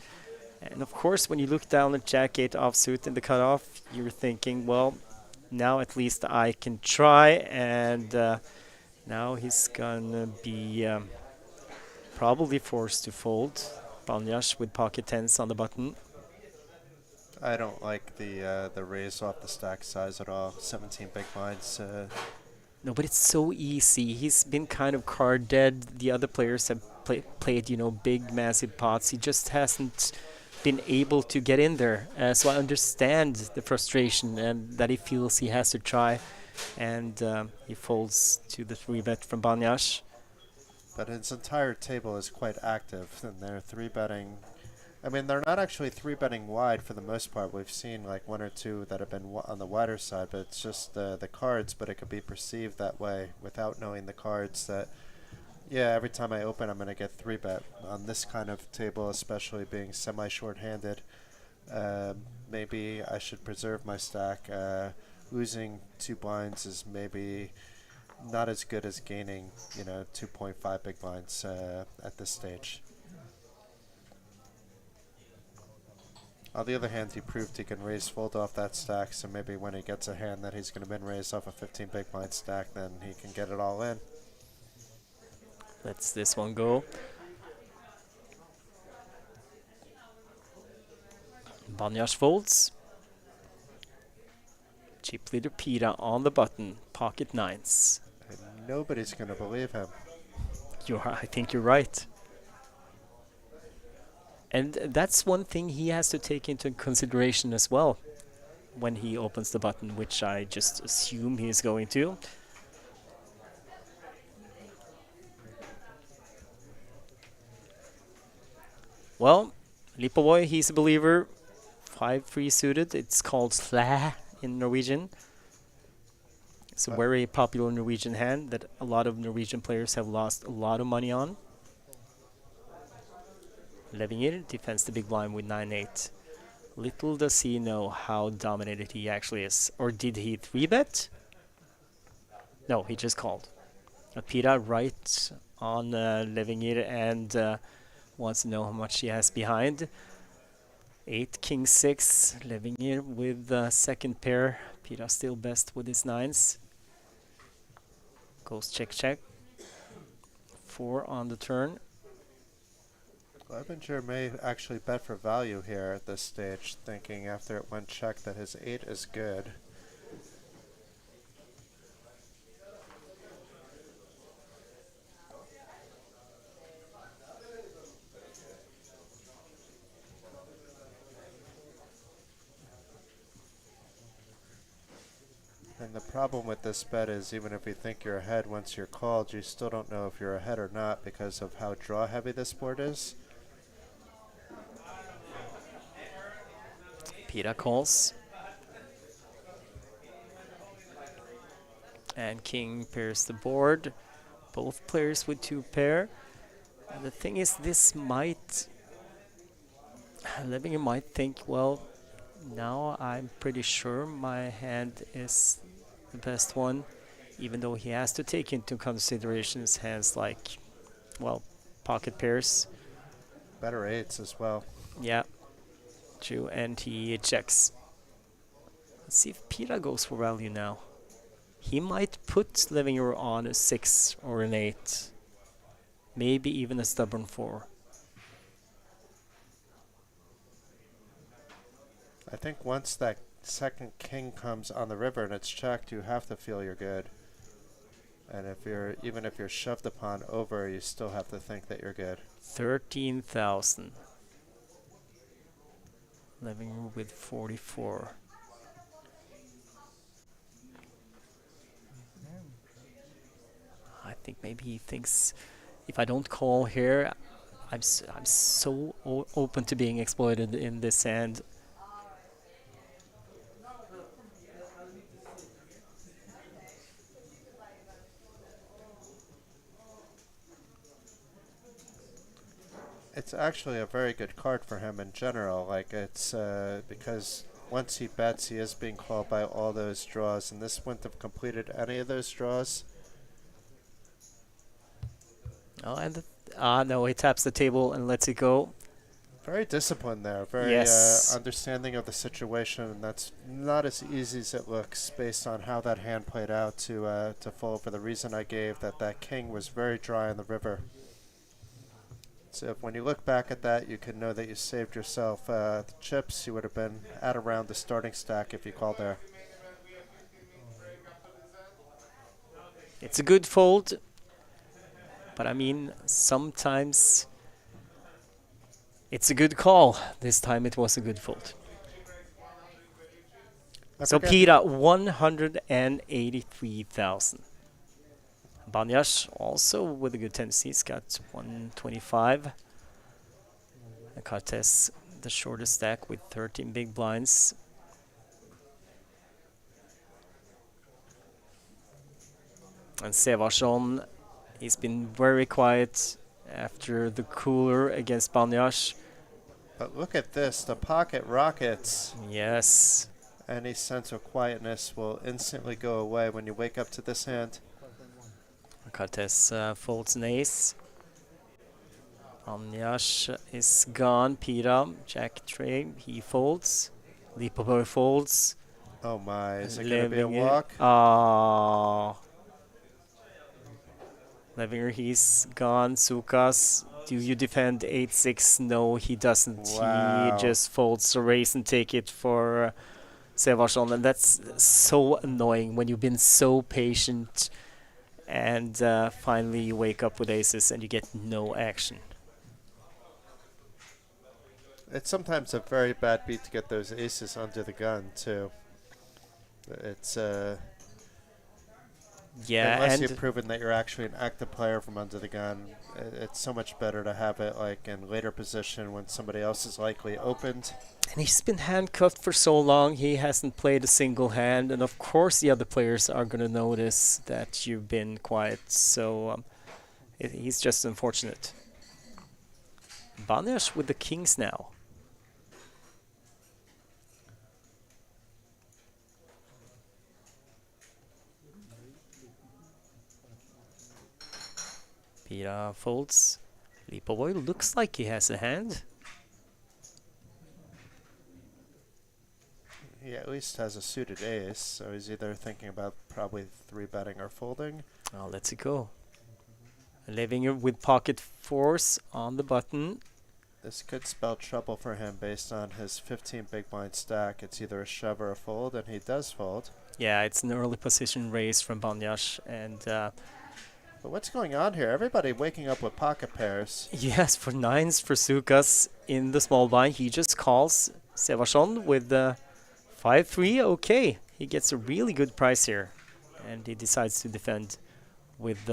And of course, when you look down at Jack 8 offsuit in the cutoff, you're thinking, well, now at least I can try. And now he's gonna be probably forced to fold. Banyash with pocket tens on the button. I don't like the raise off the stack size at all. 17 big blinds. No, but it's so easy. He's been kind of card dead. The other players have played, big, massive pots. He just hasn't been able to get in there. So I understand the frustration and that he feels he has to try. And he folds to the 3-bet from Banyash. But his entire table is quite active, and they're 3-betting. I mean, they're not actually 3-betting wide for the most part. We've seen like 1 or 2 that have been on the wider side, but it's just the cards, but it could be perceived that way without knowing the cards that, yeah, every time I open, I'm going to get 3-bet. On this kind of table, especially being semi-short-handed, maybe I should preserve my stack. Losing 2 blinds is maybe not as good as gaining, 2.5 big blinds at this stage. On the other hand, he proved he can raise fold off that stack, so maybe when he gets a hand that he's going to min raise off a 15 big blind stack, then he can get it all in. Let's this one go. Banyash folds. Chip leader Pira on the button, pocket 9s. And nobody's going to believe him. I think you're right. And that's one thing he has to take into consideration as well when he opens the button, which I just assume he is going to. Well, Lipovoy, he's a believer. 5-3 suited. It's called Sla in Norwegian. It's a very popular Norwegian hand that a lot of Norwegian players have lost a lot of money on. Levingir defends the big blind with 9-8. Little does he know how dominated he actually is. Or did he 3-bet? No, he just called. Pira right on Levingir, and wants to know how much he has behind. 8, King 6, living here with the second pair. Pira still best with his 9s. Goes check, check. 4 on the turn. Clevenger may actually bet for value here at this stage, thinking after it went check that his 8 is good. And the problem with this bet is even if you think you're ahead once you're called, you still don't know if you're ahead or not because of how draw heavy this board is. Pira calls. And King pairs the board. Both players with 2 pair. And the thing is, this might... Levinger might think, well, now I'm pretty sure my hand is the best one, even though he has to take into consideration his hands like, well, pocket pairs. Better 8s as well. Yeah, true, and he checks. Let's see if Pira goes for value now. He might put Levinger on a 6 or an 8. Maybe even a stubborn 4. I think once that second king comes on the river and it's checked, you have to feel you're good. And even if you're shoved upon over, you still have to think that you're good. 13,000. Levinger with 44. I think maybe he thinks if I don't call here, I'm so open to being exploited in this hand. It's actually a very good card for him in general. Like it's because once he bets, he is being called by all those draws, and this wouldn't have completed any of those draws. Oh, and no, he taps the table and lets it go. Very disciplined there. Very Yes. understanding of the situation, and that's not as easy as it looks based on how that hand played out to fold for the reason I gave, that king was very dry on the river. So if when you look back at that, you can know that you saved yourself the chips. You would have been at around the starting stack if you called there. It's a good fold, but I mean, sometimes it's a good call. This time it was a good fold. So Pira, 183,000. Banyash also with a good tendency. He's got 125. And Cortez, the shortest stack with 13 big blinds. And Sevarsson, he's been very quiet after the cooler against Banyash. But look at this, the pocket rockets. Yes. Any sense of quietness will instantly go away when you wake up to this hand. Cortez folds an ace. Banyash is gone. Pira, jack tray, he folds. Lipover folds. Oh my, is it going to be a walk? Levinger, he's gone. Sukas, do you defend 8-6? No, he doesn't. Wow. He just folds a raise and take it for Sevarsson. And that's so annoying when you've been so patient and finally you wake up with aces and you get no action. It's sometimes a very bad beat to get those aces under the gun, too. It's yeah, unless and you've proven that you're actually an active player from under the gun, it's so much better to have it like in later position when somebody else is likely opened. and he's been handcuffed for so long, he hasn't played a single hand, and of course the other players are going to notice that you've been quiet, so he's just unfortunate. Banyash with the kings now. Pira folds. Lipovoy looks like he has a hand. He at least has a suited ace, so he's either thinking about probably 3-betting or folding. Oh, let's go. Levinger with pocket fours on the button. This could spell trouble for him based on his 15 big blind stack. It's either a shove or a fold, and he does fold. Yeah, it's an early position raise from Banyash, and But what's going on here? Everybody waking up with pocket pairs. yes, for nines for Sukas in the small blind, he just calls Sevason with 5-3. Okay, he gets a really good price here, and he decides to defend with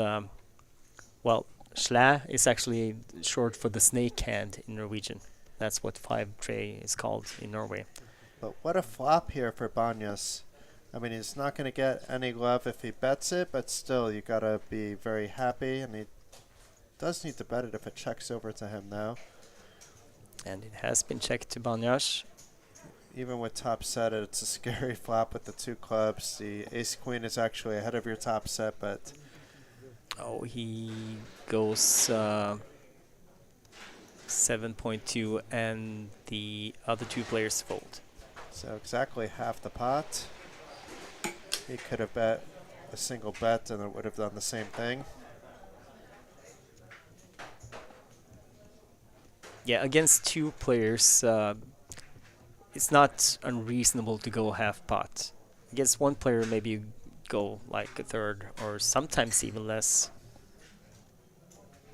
well, Sla is actually short for the snake hand in Norwegian. That's what 5-3 is called in Norway. But what a flop here for Banyas. I mean, he's not going to get any love if he bets it, but still, you got to be very happy, and he does need to bet it if it checks over to him now. And it has been checked to Banyash. Even with top set, it's a scary flop with the 2 clubs. The ace-queen is actually ahead of your top set, but... Oh, he goes 7.2, and the other 2 players fold. So exactly half the pot. He could have bet a single bet, and it would have done the same thing. Yeah, against 2 players, it's not unreasonable to go half pot. Against 1 player, maybe you go like a third, or sometimes even less.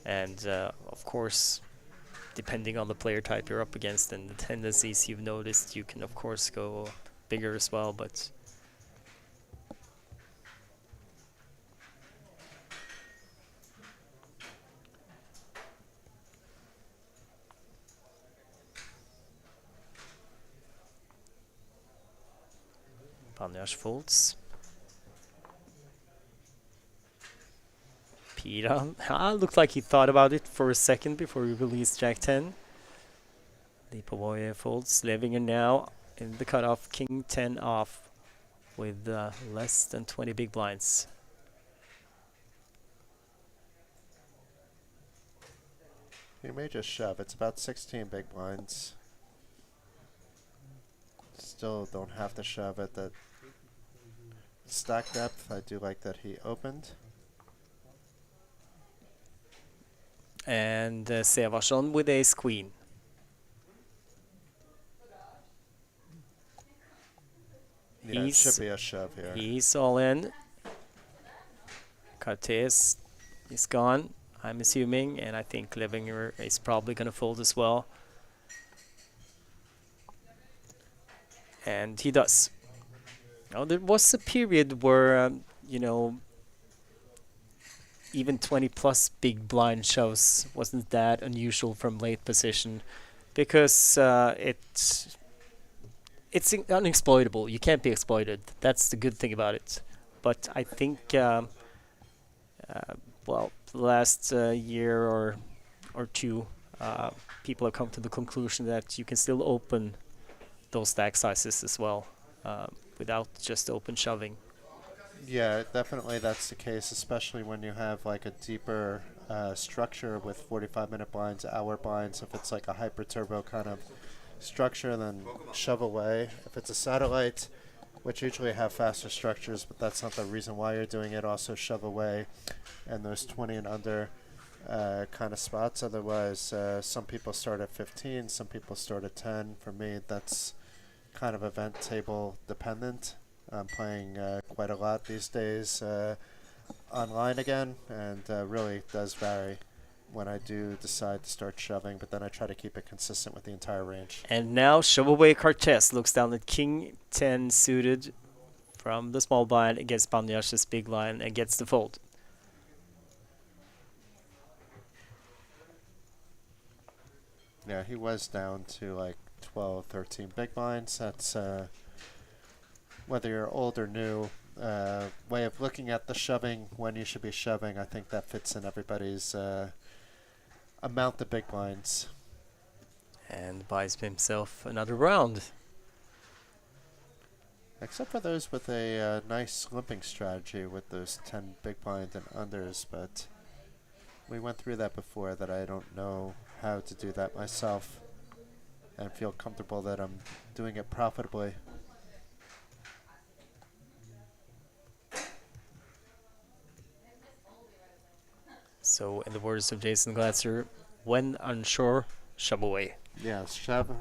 And of course, depending on the player type you're up against and the tendencies you've noticed, you can of course go bigger as well, but Banyash folds. Pira looked like he thought about it for a second before he released Jack 10. Lipovoy folds. Levinger now in the cutoff. King 10 off with less than 20 big blinds. You may just shove. It's about 16 big blinds. Still don't have to shove at the stack depth. I do like that he opened. And Sevason with ace queen. Yeah, it should be a shove here. He's all in. Cartes is gone, I'm assuming, and I think Levinger is probably going to fold as well. And he does. Now, there was a period where, you know, even 20 plus big blind shows wasn't that unusual from late position, because it's unexploitable. You can't be exploited. That's the good thing about it. But I think, well, the last year or 2, people have come to the conclusion that you can still open those stack sizes as well, without just open shoving. Yeah, definitely that's the case, especially when you have like a deeper structure with 45-minute blinds, hour blinds. If it's like a hyper turbo kind of structure, then shove away. If it's a satellite, which usually have faster structures, but that's not the reason why you're doing it, also shove away. And those 20 and under kind of spots. Otherwise, some people start at 15, some people start at 10. For me, that's kind of event table dependent. I'm playing quite a lot these days online again, and really does vary when I do decide to start shoving, but then I try to keep it consistent with the entire range. And now shove away Cartes looks down at King 10 suited from the small blind against Banyash's big line and gets the fold. Yeah, he was down to like 12, 13 big blinds. That's whether you're old or new, way of looking at the shoving, when you should be shoving. I think that fits in everybody's amount of big blinds. And buys himself another round. Except for those with a nice limping strategy with those 10 big blind and unders, but We went through that before, that I don't know how to do that myself and feel comfortable that I'm doing it profitably. So, in the words of Jason Glatzer, when unsure, shove away. Yeah, shove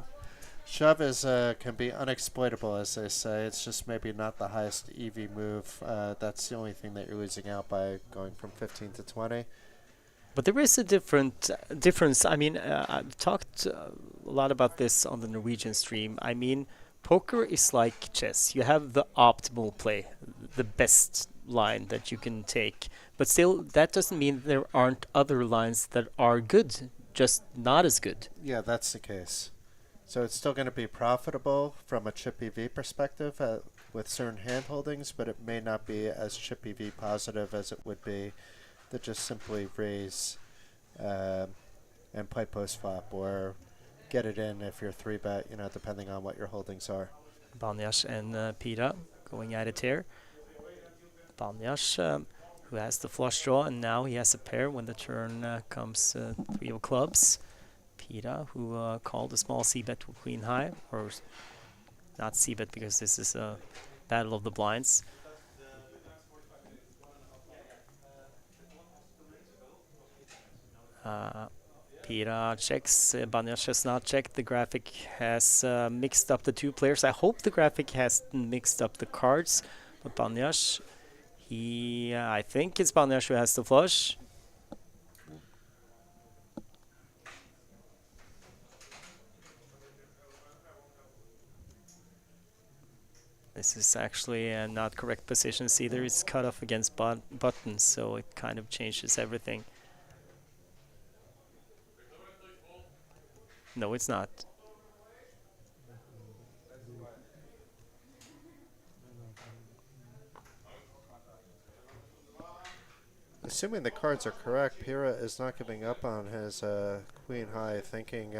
is can be unexploitable, as they say. It's just maybe not the highest EV move. That's the only thing that you're losing out by going from 15 to 20. But there is a difference. I mean, I've talked a lot about this on the Norwegian stream. I mean, poker is like chess. You have the optimal play, the best line that you can take. But still, that doesn't mean there aren't other lines that are good, just not as good. Yeah, that's the case. So it's still going to be profitable from a chip EV perspective with certain hand holdings, but it may not be as chip EV positive as it would be to just simply raise and play post flop, or get it in if you're 3-bet, depending on what your holdings are. Banjas and Pira going at it here. Banjas, who has the flush draw, and now he has a pair when the turn comes 3 of clubs. Pira, who called a small c-bet with queen high, or not c-bet because this is a battle of the blinds. Pira checks, Banjas has not checked. The graphic has mixed up the two players. I hope the graphic has mixed up the cards, but Banjas, I think it's Banjas who has the flush. This is actually not correct positions either. It's cut off against buttons, so it kind of changes everything. No, it's not. Assuming the cards are correct, Pira is not giving up on his queen high, thinking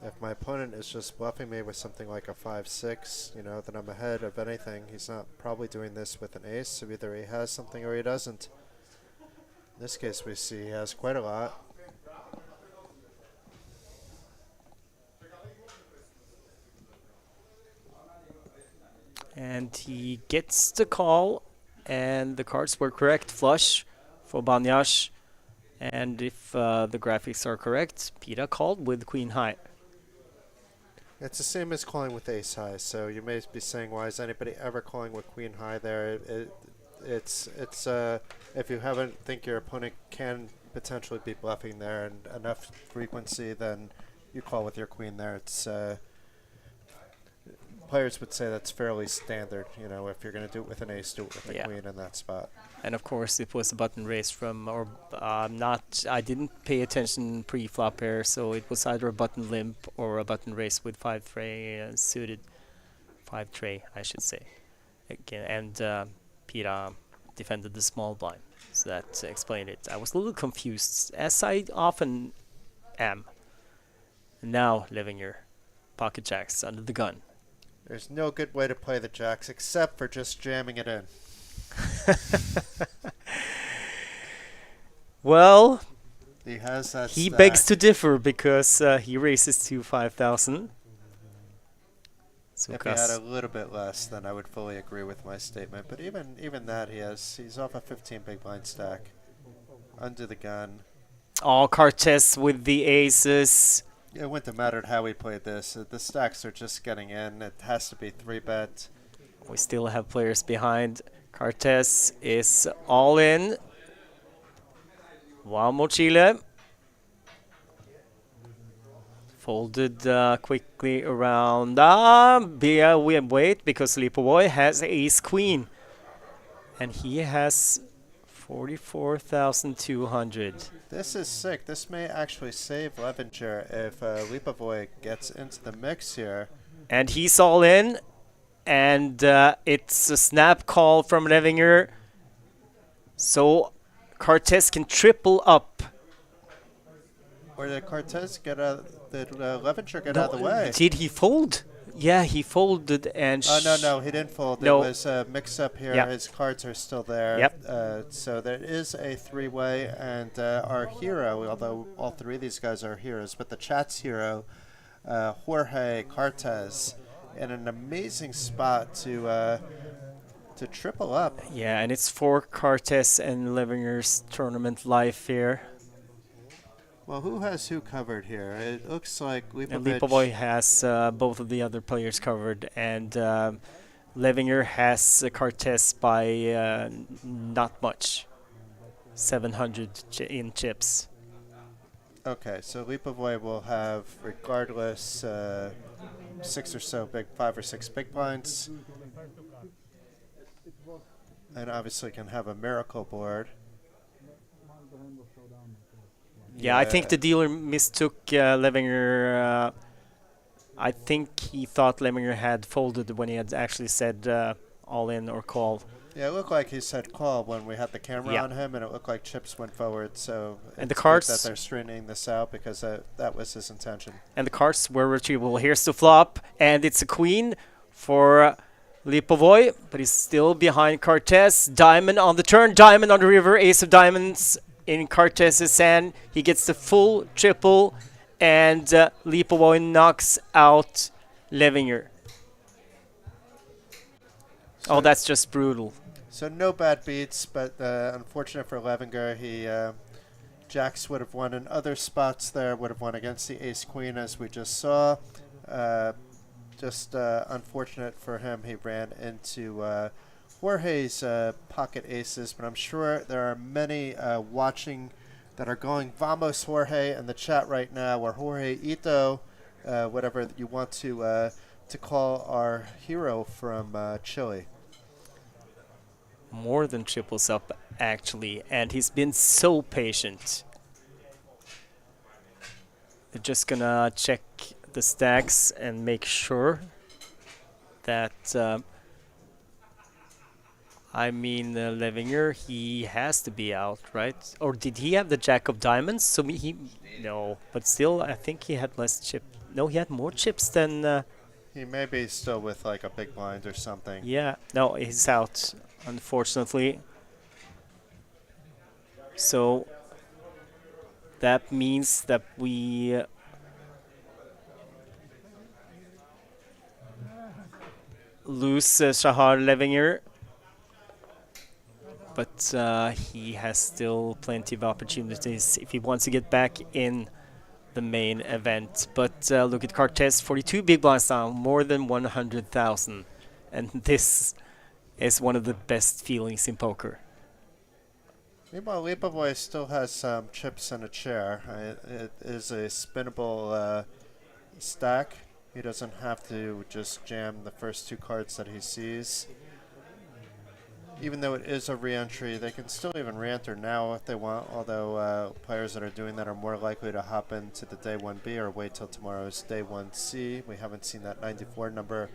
if my opponent is just bluffing me with something like a 5-6, then I'm ahead of anything. He's not probably doing this with an ace, so either he has something or he doesn't. In this case, we see he has quite a lot. And he gets the call, and the cards were correct. Flush for Banjas. And if the graphics are correct, Pira called with queen high. It's the same as calling with ace high, so you may be saying, why is anybody ever calling with queen high there? It's if you haven't think your opponent can potentially be bluffing there and enough frequency, then you call with your queen there. It's players would say that's fairly standard. If you're going to do it with an ace, do it with a queen in that spot. And of course, it was a button raise from, or not. I didn't pay attention pre-flop here, so it was either a button limp or a button raise with 5-tray suited. 5-tray, I should say. Again, and Pira defended the small blind, so that explained it. I was a little confused, as I often am. Now, Levinger, pocket jacks under the gun. There's no good way to play the jacks except for just jamming it in. Well, he begs to differ because he races to 5,000. If he had a little bit less, then I would fully agree with my statement. But even that, he's off a 15 big blind stack, under the gun. Oh, Cortez with the aces. It wouldn't have mattered how we played this. The stacks are just getting in. It has to be 3-bet. We still have players behind. Cortez is all in. Wow, Mochile. Folded quickly around. We wait because Lipovoy has ace-queen. And he has 44,200. This is sick. This may actually save Levinger if Lipovoy gets into the mix here. And he's all in. And it's a snap call from Levinger. So Cortez can triple up. Or did Cortez get out? Did Levinger get out of the way? Did he fold? Yeah, he folded and. Oh, no, he didn't fold. No. It was a mix-up here. Yeah. His cards are still there. Yep. So there is a three-way, and our hero, although all three of these guys are heroes, but the chat's hero, Jorge Cartes, in an amazing spot to triple up. Yeah, and it's for Cartes and Levinger's tournament live here. Well, who has who covered here? It looks like And Lipovic. Lipovoy has both of the other players covered, and Levinger has Cartes by not much, 700 in chips. Okay, so Lipovoy will have, regardless, 6 or so big, 5 or 6 big blinds, and obviously can have a miracle board. Yeah, I think the dealer mistook Levinger. I think he thought Levinger had folded when he had actually said all in or call. Yeah, it looked like he said call when we had the camera Yeah. on him, and it looked like chips went forward. So And the it's good cards- that they're straightening this out because that was his intention. And the cards were retrievable. Here's the flop, and it's a queen for Lipovoy, but he's still behind Cartes. Diamond on the turn, diamond on the river, ace of diamonds in Cartes' hand. He gets the full triple, and Lipovoy knocks out Levinger. Oh, that's just brutal. So no bad beats, but unfortunate for Levinger, he jacks would have won in other spots there, would have won against the ace-queen as we just saw. Just unfortunate for him, he ran into Jorge's pocket aces, but I'm sure there are many watching that are going Vamos Jorge in the chat right now, or Jorge Ito, whatever you want to call our hero from Chile. More than triples up, actually, and he's been so patient. They're just gonna check the stacks and make sure that Levinger, he has to be out, right? Or did he have the jack of diamonds? So no, but still, I think he had less chip. No, he had more chips than. He may be still with like a big blind or something. Yeah, no, he's out, unfortunately. So that means that we lose Shahar Levinger, but he has still plenty of opportunities if he wants to get back in the main event. But look at Cartes, 42 big blinds down, more than 100,000. And this is one of the best feelings in poker. Meanwhile, Lipovoy still has some chips in a chair. It is a spinnable stack. He doesn't have to just jam the first 2 cards that he sees. Even though it is a re-entry, they can still even re-enter now if they want, although players that are doing that are more likely to hop into the day 1B or wait till tomorrow's day 1C. We haven't seen that 94 number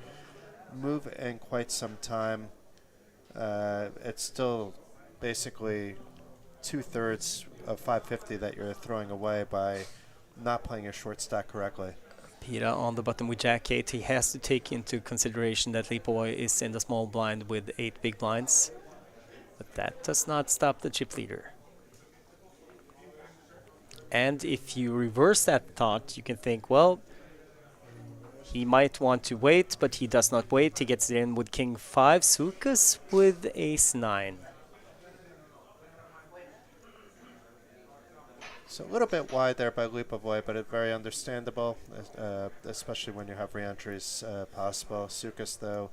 move in quite some time. It's still basically 2/3 of 550 that you're throwing away by not playing your short stack correctly. Pira on the button with Jack 8. He has to take into consideration that Lipovoy is in the small blind with 8 big blinds. But that does not stop the chip leader. And if you reverse that thought, you can think, well, he might want to wait, but he does not wait. He gets it in with King 5, Sukas with Ace 9. So a little bit wide there by Lipovoy, but it's very understandable, especially when you have re-entries possible. Sukas, though.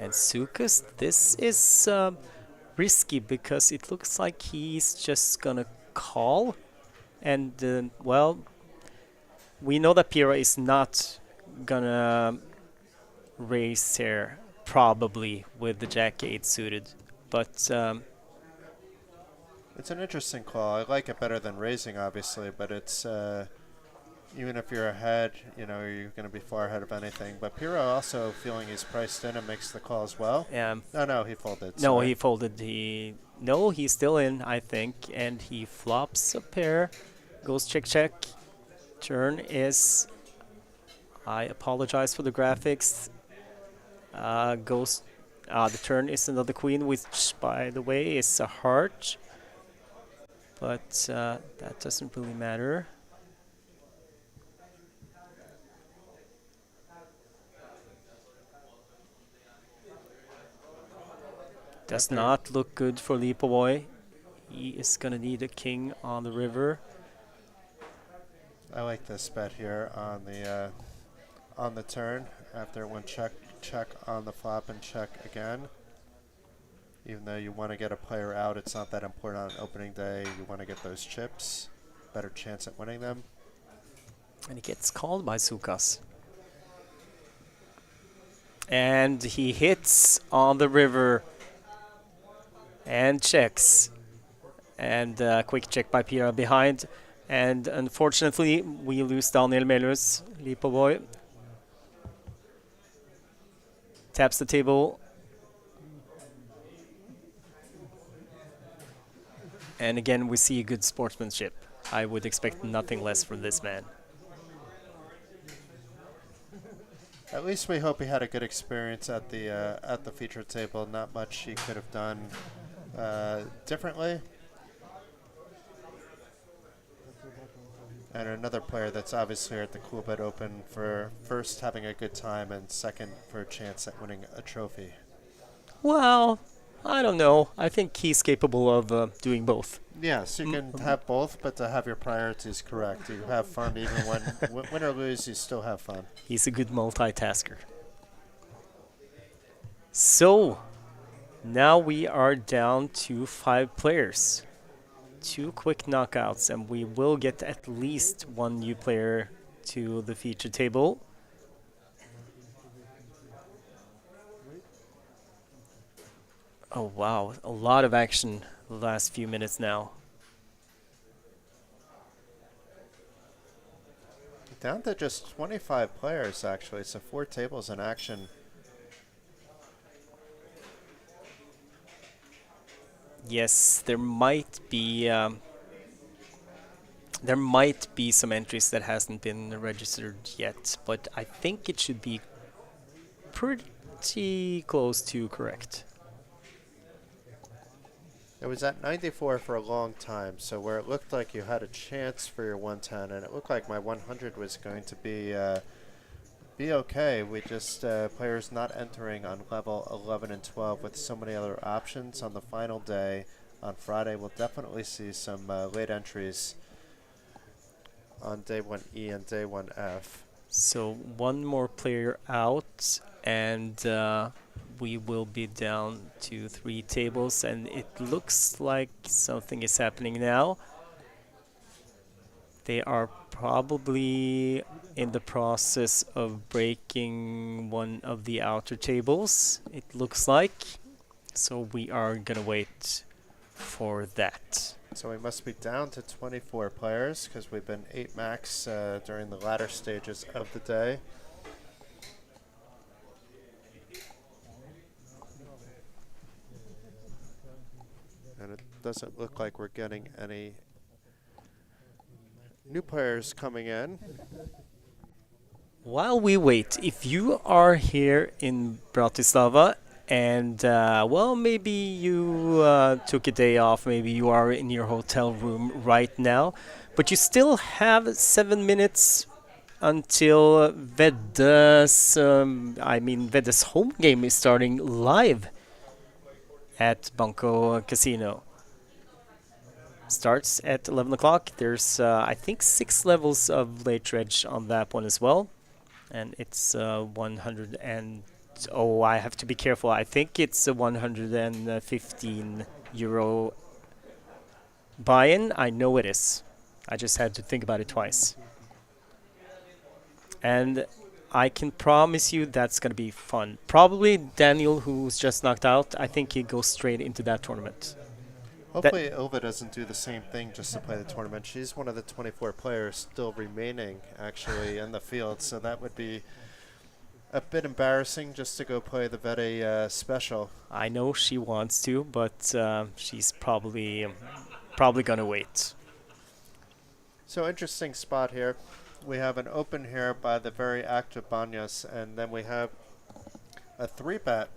And Sukas, this is risky because it looks like he's just gonna call. And, well, we know that Pira is not gonna raise here, probably, with the Jack 8 suited. But it's an interesting call. I like it better than raising, obviously, but it's even if you're ahead, you know, you're going to be far ahead of anything. But Piro also feeling he's priced in and makes the call as well. No, he folded. No, sorry. he folded. He's still in, I think, and he flops a pair, goes check check. Turn is I apologize for the graphics. Goes. The turn is another queen, which, by the way, is a heart. But that doesn't really matter. Does not look good for Lipovoy. He is going to need a king on the river. I like this bet here on the turn after one check on the flop and check again. Even though you want to get a player out, it's not that important on opening day. You want to get those chips, better chance at winning them. And he gets called by Sukas. And he hits on the river and checks. And quick check by Pira behind. And unfortunately, we lose Daniel Melhus, Lipovoy. Taps the table. And again, we see good sportsmanship. I would expect nothing less from this man. At least we hope he had a good experience at the feature table. Not much he could have done differently. And another player that's obviously at the Coolbet Open for first having a good time and second for a chance at winning a trophy. Well, I don't know. I think he's capable of doing both. Yes, you can have both, but to have your priorities correct. You have fun even when win or lose, you still have fun. He's a good multitasker. So, now we are down to 5 players. 2 quick knockouts, and we will get at least one new player to the feature table. Oh wow, a lot of action the last few minutes now. Down to just 25 players, actually, so 4 tables in action. Yes, there might be some entries that hasn't been registered yet, but I think it should be pretty close to correct. It was at 94 for a long time, so where it looked like you had a chance for your 110, and it looked like my 100 was going to be okay. We just players not entering on level 11 and 12 with so many other options on the final day. On Friday, we'll definitely see some late entries on day 1E and day 1F. So one more player out, and we will be down to 3 tables, and it looks like something is happening now. They are probably in the process of breaking one of the outer tables, it looks like. So we are gonna wait for that. So we must be down to 24 players because we've been 8 max during the latter stages of the day. And it doesn't look like we're getting any new players coming in. While we wait, if you are here in Bratislava and, well, maybe you took a day off, maybe you are in your hotel room right now, but you still have 7 minutes until Vedde's home game is starting live at Banco Casino. Starts at 11 o'clock. There's, I think, 6 levels of late reg on that one as well. And it's 100 and... Oh, I have to be careful. I think it's a 115 euro buy-in. I know it is. I just had to think about it twice. And I can promise you that's going to be fun. Probably Daniel, who's just knocked out, I think he goes straight into that tournament. Hopefully Ilva doesn't do the same thing just to play the tournament. She's one of the 24 players still remaining, actually, in the field. So that would be a bit embarrassing just to go play the Vede special. I know she wants to, but she's probably going to wait. So interesting spot here. we have an open here by the very active Banyas, and then we have a 3-bet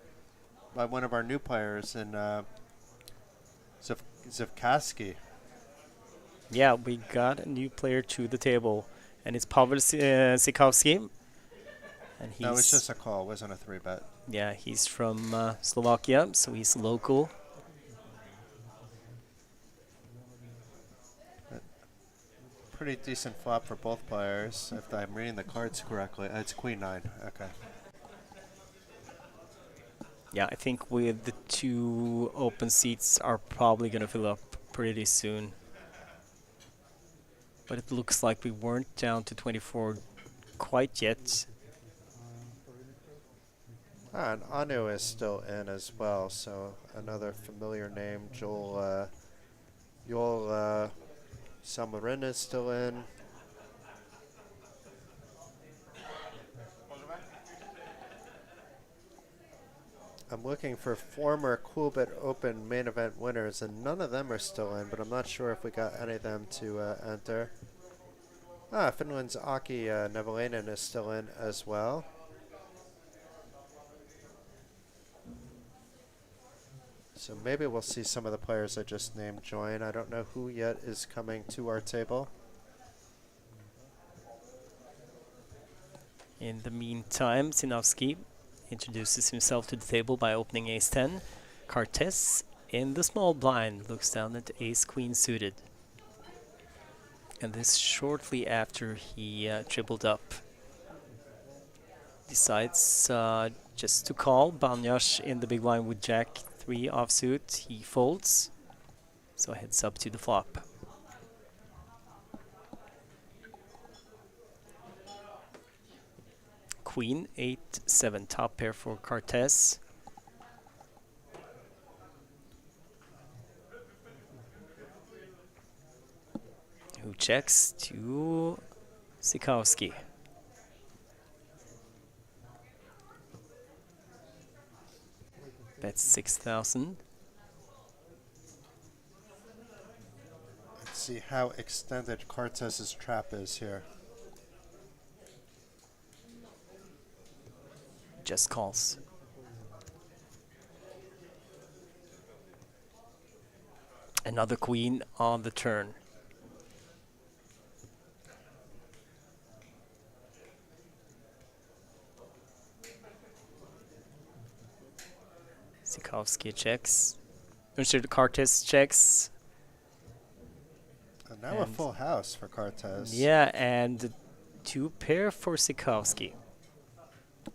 by one of our new players in Zivkaski. Yeah, we got a new player to the table, and it's Pavel Sikowski. And No, it's he's just a call. It wasn't a 3-bet. yeah, he's from Slovakia, so he's local. Pretty decent flop for both players, if I'm reading the cards correctly. It's Queen 9. Okay. Yeah, I think with the 2 open seats are probably going to fill up pretty soon. But it looks like we weren't down to 24 quite yet. And Anu is still in as well, so another familiar name. Joel Samarin is still in. I'm looking for former Coolbet Open main event winners, and none of them are still in, but I'm not sure if we got any of them to enter. Finland's Aki Nevalainen is still in as well. So maybe we'll see some of the players I just named join. I don't know who yet is coming to our table. In the meantime, Sinowski introduces himself to the table by opening ace-10. Cortez in the small blind looks down at ace-queen suited. And this shortly after he tripled up. Decides just to call. Banyash in the big blind with jack 3 offsuit. He folds. So heads up to the flop. Queen 8-7 top pair for Cortez. Who checks to Sikowski. That's 6,000. Let's see how extended Cortez's trap is here. Just calls. Another queen on the turn. Sikowski checks. Cortez checks. And now a full house for Cortez. Yeah, and 2 pair for Sikowski.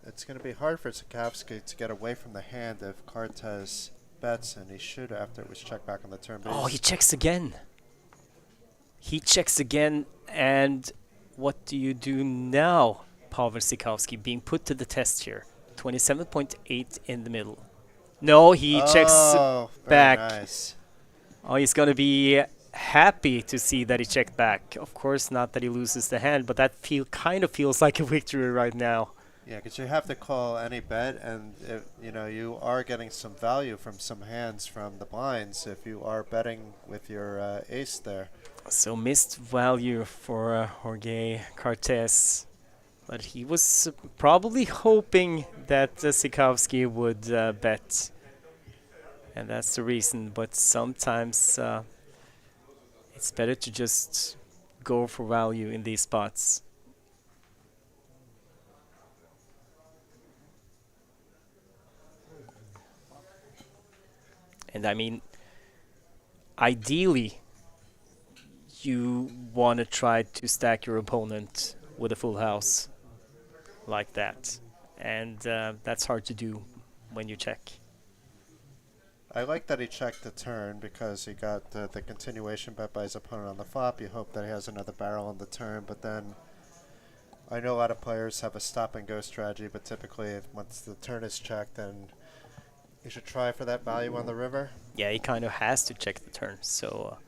It's going to be hard for Sikowski to get away from the hand if Cortez bets, and he should after it was checked back on the turn. Oh, he checks again. He checks again, and what do you do now, Pavel Sikowski, being put to the test here? 27.8 in the middle. No, he checks back. Nice. Oh, he's going to be happy to see that he checked back. Of course, not that he loses the hand, but that kind of feels like a victory right now. Yeah, because you have to call any bet, and you are getting some value from some hands from the blinds if you are betting with your ace there. So missed value for Jorge Cortez, but he was probably hoping that Sikowski would bet, and that's the reason. But sometimes it's better to just go for value in these spots. And I mean, ideally, you want to try to stack your opponent with a full house like that. And that's hard to do when you check. I like that he checked the turn because he got the continuation bet by his opponent on the flop. You hope that he has another barrel on the turn, but then I know a lot of players have a stop and go strategy, but typically once the turn is checked, then you should try for that value on the river. Yeah, he kind of has to check the turn, so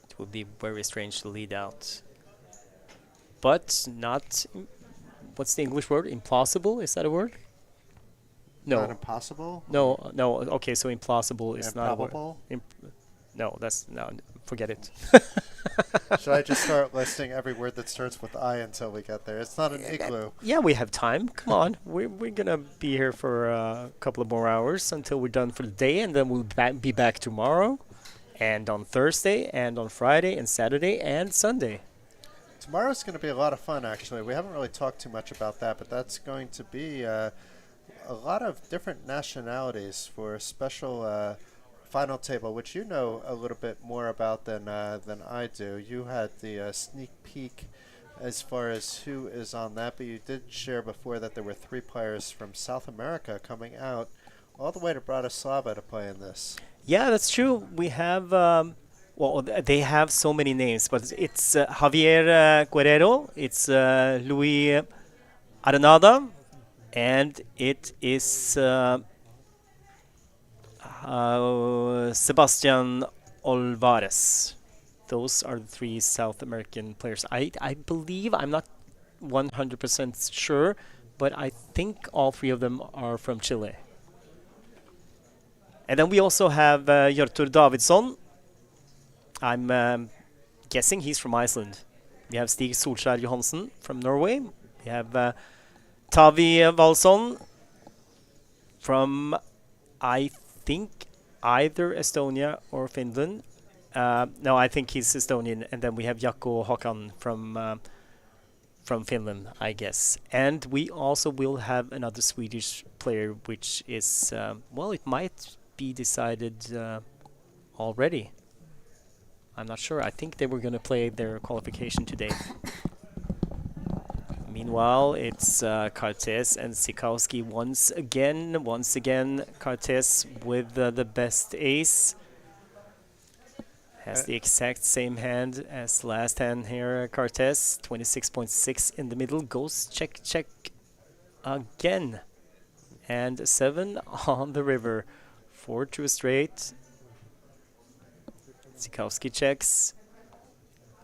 it would be very strange to lead out. But not, what's the English word? Implausible? Is that a word? No. Not impossible? No, okay, so implausible is not a word. Improbable? No, that's, no, forget it. Should I just start listing every word that starts with I until we get there? It's not an igloo. Yeah, we have time. Come on. We're going to be here for a couple of more hours until we're done for the day, and then we'll be back tomorrow, and on Thursday, and on Friday, and Saturday, and Sunday. Tomorrow's going to be a lot of fun, actually. We haven't really talked too much about that, but that's going to be a lot of different nationalities for a special final table, which you know a little bit more about than I do. You had the sneak peek as far as who is on that, but you did share before that there were 3 players from South America coming out all the way to Bratislava to play in this. Yeah, that's true. We have, they have so many names, but it's Javier Guerrero, it's Luis Arenada, and it is Sebastian Olvares. Those are the 3 South American players. I believe, I'm not 100% sure, but I think all 3 of them are from Chile. And then we also have Hjörtur Davidsson. I'm guessing he's from Iceland. We have Stig Solskjær Johansen from Norway. We have Tavi Valsson from, I think, either Estonia or Finland. No, I think he's Estonian. And then we have Jaakko Hakan from Finland, I guess. And we also will have another Swedish player, which is, it might be decided already. I'm not sure. I think they were going to play their qualification today. Meanwhile, it's Cartes and Sikowski once again. Once again, Cartes with the best ace. Has the exact same hand as last hand here, Cartes. 26.6 in the middle. Goes check, check again. And 7 on the river. 4 to a straight. Sikowski checks.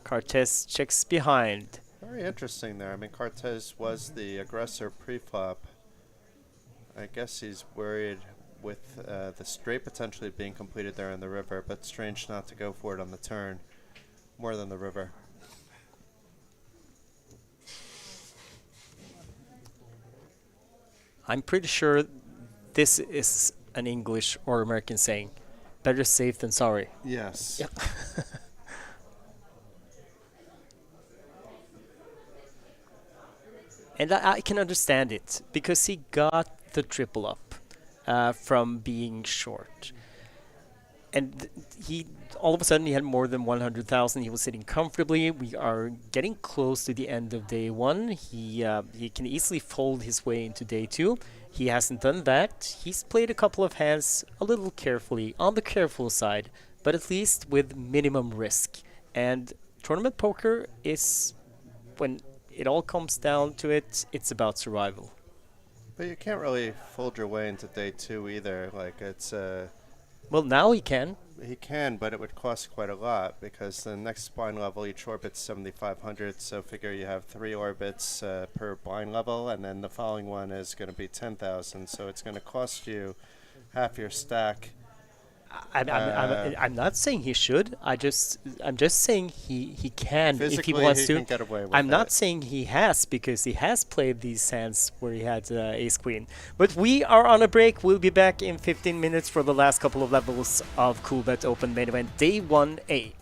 Cartes checks behind. Very interesting there. I mean, Cartes was the aggressor pre-flop. I guess he's worried with the straight potentially being completed there in the river, but strange not to go for it on the turn more than the river. I'm pretty sure this is an English or American saying. Better safe than sorry. Yes. Yep. And I can understand it, because he got the triple up from being short. And he all of a sudden he had more than 100,000. He was sitting comfortably. We are getting close to the end of day 1. He can easily fold his way into day 2. He hasn't done that. He's played a couple of hands a little carefully, on the careful side, but at least with minimum risk. And tournament poker is, when it all comes down to it, it's about survival. But you can't really fold your way into day 2 either. Like, it's well, now he can. He can, but it would cost quite a lot, because the next blind level, each orbit's 7,500, so figure you have 3 orbits per blind level, and then the following one is going to be 10,000, so it's going to cost you half your stack. I'm not saying he should. I'm just saying he can if he Physically, wants he to. can get away with I'm not it. saying he has, because he has played these hands where he had ace queen. But we are on a break. We'll be back in 15 minutes for the last couple of levels of Coolbet Open Main Event Day 1A.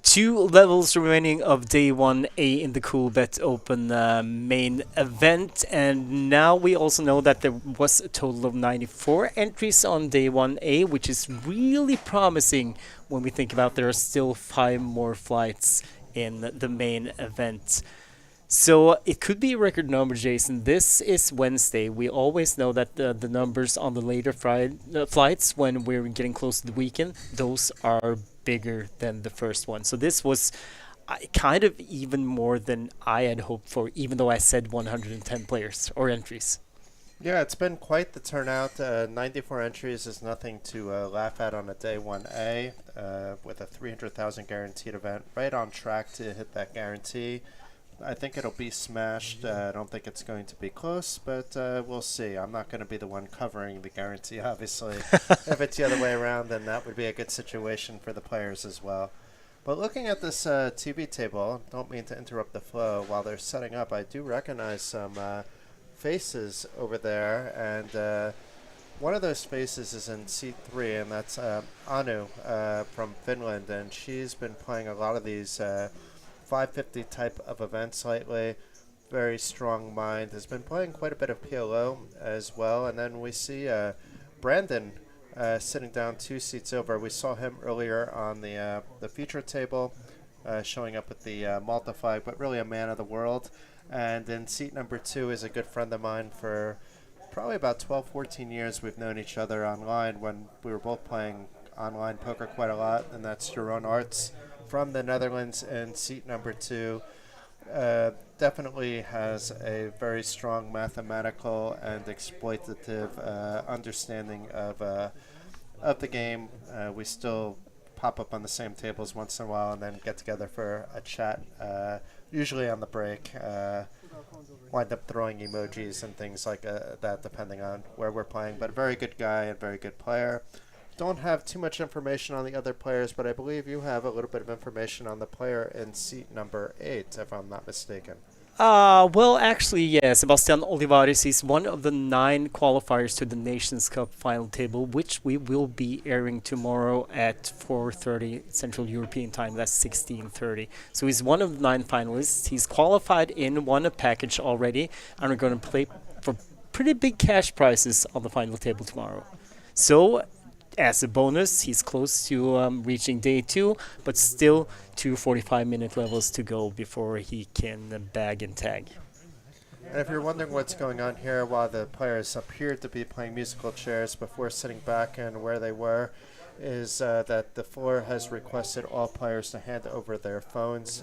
2 levels remaining of day 1A in the Coolbet Open main event, and now we also know that there was a total of 94 entries on day 1A, which is really promising when we think about there are still 5 more flights in the main event. So it could be a record number, Jason. This is Wednesday. We always know that the numbers on the later flights, when we're getting close to the weekend, those are bigger than the first one. So this was kind of even more than I had hoped for, even though I said 110 players or entries. Yeah, it's been quite the turnout. 94 entries is nothing to laugh at on a day 1A with a 300,000 guaranteed event. Right on track to hit that guarantee. I think it'll be smashed. I don't think it's going to be close, but we'll see. I'm not going to be the one covering the guarantee, obviously. If it's the other way around, then that would be a good situation for the players as well. But looking at this TV table, don't mean to interrupt the flow. While they're setting up, I do recognize some faces over there, and one of those faces is in seat 3, and that's Anu from Finland, and she's been playing a lot of these 550 type of events lately. Very strong mind. Has been playing quite a bit of PLO as well. And then we see Brandon sitting down 2 seats over. We saw him earlier on the feature table, showing up with the Malta flag, but really a man of the world. And in seat number 2 is a good friend of mine for probably about 12, 14 years. We've known each other online when we were both playing online poker quite a lot, and that's Jeroen Arts from the Netherlands in seat number 2. Definitely has a very strong mathematical and exploitative understanding of the game. We still pop up on the same tables once in a while and then get together for a chat, usually on the break. Wind up throwing emojis and things like that depending on where we're playing. But a very good guy and very good player. Don't have too much information on the other players, but I believe you have a little bit of information on the player in seat number 8, if I'm not mistaken. Well, actually, yeah, Sebastian Olivares is one of the 9 qualifiers to the Nations Cup final table, which we will be airing tomorrow at 4:30 Central European Time. That's 16:30. So he's one of the 9 finalists. He's qualified in, won a package already, and we're going to play for pretty big cash prizes on the final table tomorrow. So as a bonus, he's close to reaching day 2, but still 2 45-minute levels to go before he can bag and tag. And if you're wondering what's going on here, while the players appeared to be playing musical chairs before sitting back and where they were, is that the floor has requested all players to hand over their phones.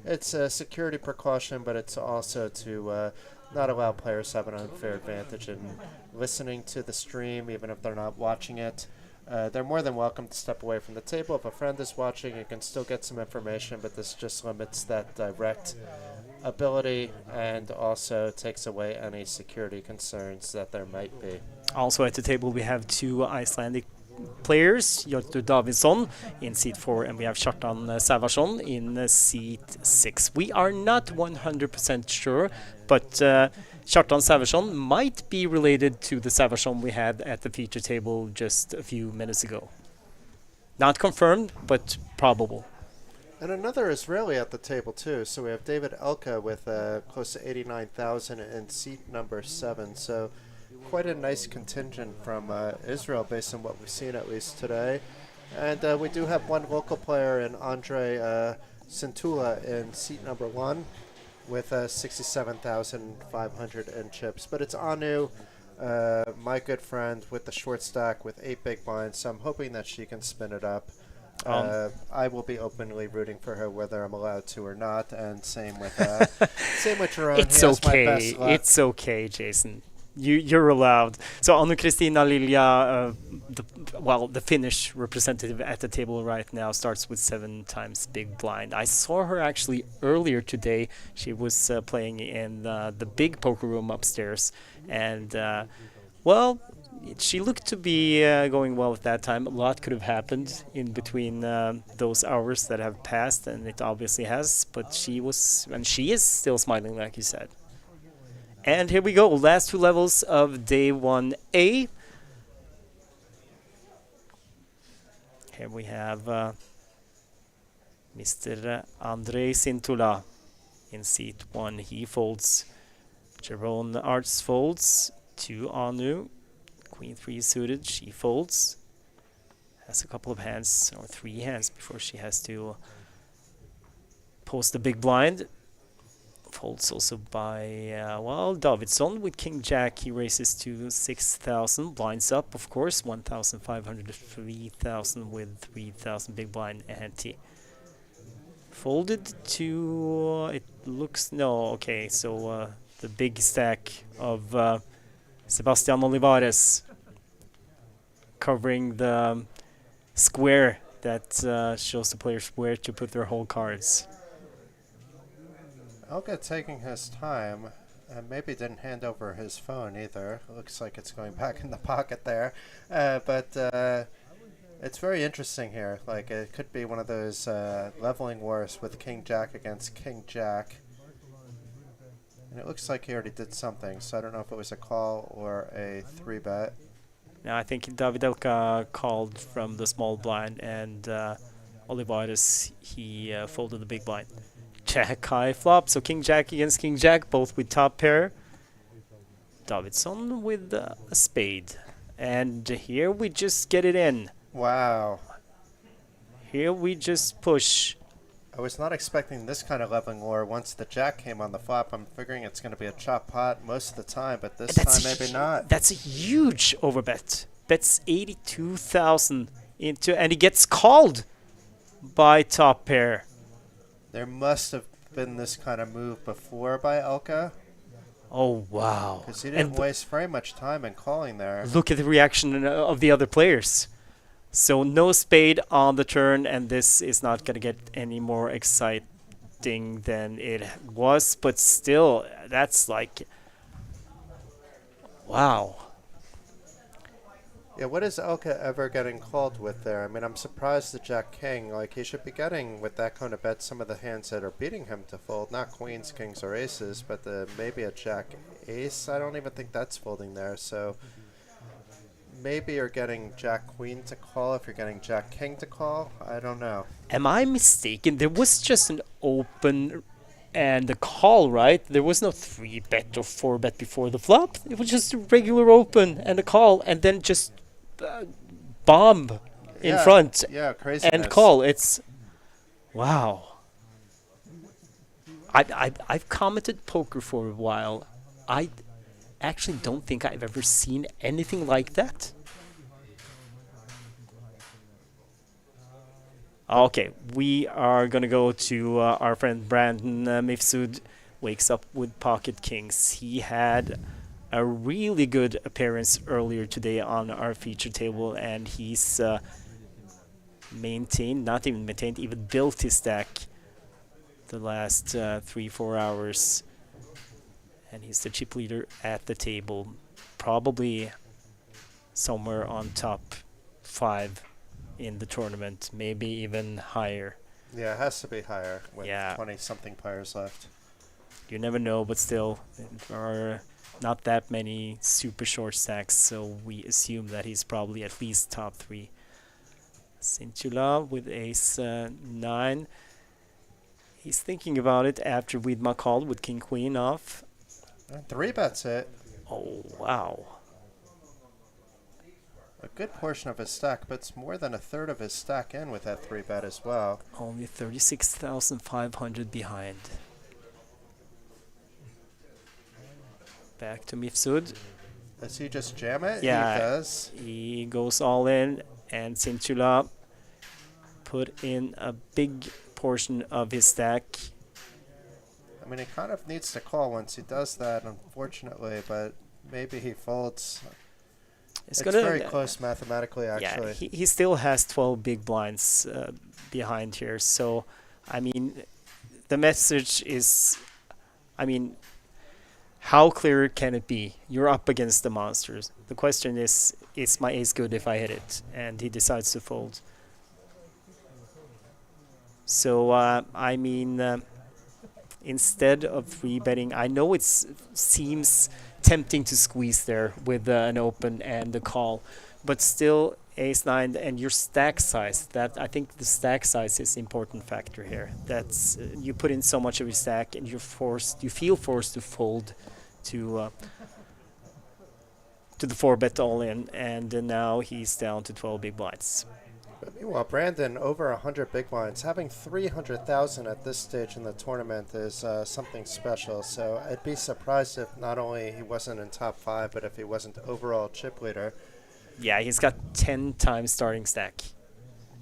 It's a security precaution, but it's also to not allow players to have an unfair advantage in listening to the stream, even if they're not watching it. They're more than welcome to step away from the table. If a friend is watching, you can still get some information, but this just limits that direct ability and also takes away any security concerns that there might be. Also at the table, we have 2 Icelandic players, Hjörtur Davidsson in seat 4, and we have Kjartan Savarsson in seat 6. We are not 100% sure, but Kjartan Savarsson might be related to the Savarsson we had at the feature table just a few minutes ago. Not confirmed, but probable. And another Israeli at the table too. So we have David Elka with close to 89,000 in seat number 7. So quite a nice contingent from Israel based on what we've seen at least today. And we do have one local player in Andre Sintula in seat number 1 with 67,500 in chips. But it's Anu, my good friend, with the short stack with 8 big blinds. So I'm hoping that she can spin it up. I will be openly rooting for her whether I'm allowed to or not. And same with Jerome. It's okay. It's okay, Jason. You're allowed. So Anu Kristina Lilja, the Finnish representative at the table right now, starts with 7 times big blind. I saw her actually earlier today. She was playing in the big poker room upstairs, and she looked to be going well at that time. A lot could have happened in between those hours that have passed, and it obviously has. But she is still smiling, like you said. And here we go, last 2 levels of day 1A. Here we have Mr. Andrei Sintula in seat 1. He folds. Jerome Arts folds to Anu. Queen 3 suited. She folds. Has a couple of hands, or 3 hands, before she has to post the big blind. Folds also by, Davidson with King Jack. He raises to 6,000. Blinds up, of course. 1,500 to 3,000 with 3,000 big blind ante. Folded to, it looks, no, okay, so the big stack of Sebastian Olivares covering the square that shows the players where to put their whole cards. Elka taking his time, and maybe didn't hand over his phone either. Looks like it's going back in the pocket there. But it's very interesting here. Like, it could be one of those leveling wars with King Jack against King Jack. And it looks like he already did something, so I don't know if it was a call or a 3-bet. Now I think David Elka called from the small blind, and Olivares, he folded the big blind. Jack high flop, so King Jack against King Jack, both with top pair. Davidson with a spade. And here we just get it in. Wow. Here we just push. I was not expecting this kind of leveling war. Once the jack came on the flop, I'm figuring it's going to be a chop pot most of the time, but this time maybe not. That's a huge overbet. Bets 82,000 into, and he gets called by top pair. There must have been this kind of move before by Elka, Oh, wow. because he didn't waste very much time in calling there. Look at the reaction of the other players. So no spade on the turn, and this is not going to get any more exciting than it was. But still, that's like, wow. Yeah, what is Elka ever getting called with there? I mean, I'm surprised the Jack King, like, he should be getting, with that kind of bet, some of the hands that are beating him to fold. Not queens, kings, or aces, but maybe a Jack Ace. I don't even think that's folding there, so maybe you're getting Jack Queen to call if you're getting Jack King to call. I don't know. Am I mistaken? There was just an open and a call, right? There was no 3-bet or 4-bet before the flop. It was just a regular open and a call, and then just bomb in front Yeah, craziness. and call. It's wow. I've commented poker for a while. I actually don't think I've ever seen anything like that. Okay, we are gonna go to our friend Brandon Mifsud. Wakes up with pocket kings. He had a really good appearance earlier today on our feature table, and he's not even maintained, even built his stack the last 3-4 hours. And he's the chip leader at the table, probably somewhere on top 5 in the tournament, maybe even higher. Yeah, it has to be higher with Yeah. 20-something players left. You never know, but still, there are not that many super short stacks, so we assume that he's probably at least top 3. Cintula with ace 9. He's thinking about it after we'd called with king queen off. 3-bets it. Oh, wow. A good portion of his stack, but it's more than a third of his stack in with that 3-bet as well. Only 36,500 behind. Back to Mifsud. Does he just jam it? Yeah, He does. he goes all in, and Cintula put in a big portion of his stack. I mean, he kind of needs to call once he does that, unfortunately, but maybe he folds. It's very close mathematically, actually. Yeah, he still has 12 big blinds behind here. So, I mean, the message is, I mean, how clear can it be? You're up against the monsters. The question is my ace good if I hit it? And he decides to fold. So, I mean, instead of 3-betting, I know it seems tempting to squeeze there with an open and a call. but still ace-9 and your stack size. That I think the stack size is important factor here. That's you put in so much of your stack and you feel forced to fold to the 4-bet all-in, and now he's down to 12 big blinds. But meanwhile, Brandon over 100 big blinds, having 300,000 at this stage in the tournament is something special. So I'd be surprised if not only he wasn't in top 5, but if he wasn't overall chip leader. Yeah, he's got 10 times starting stack,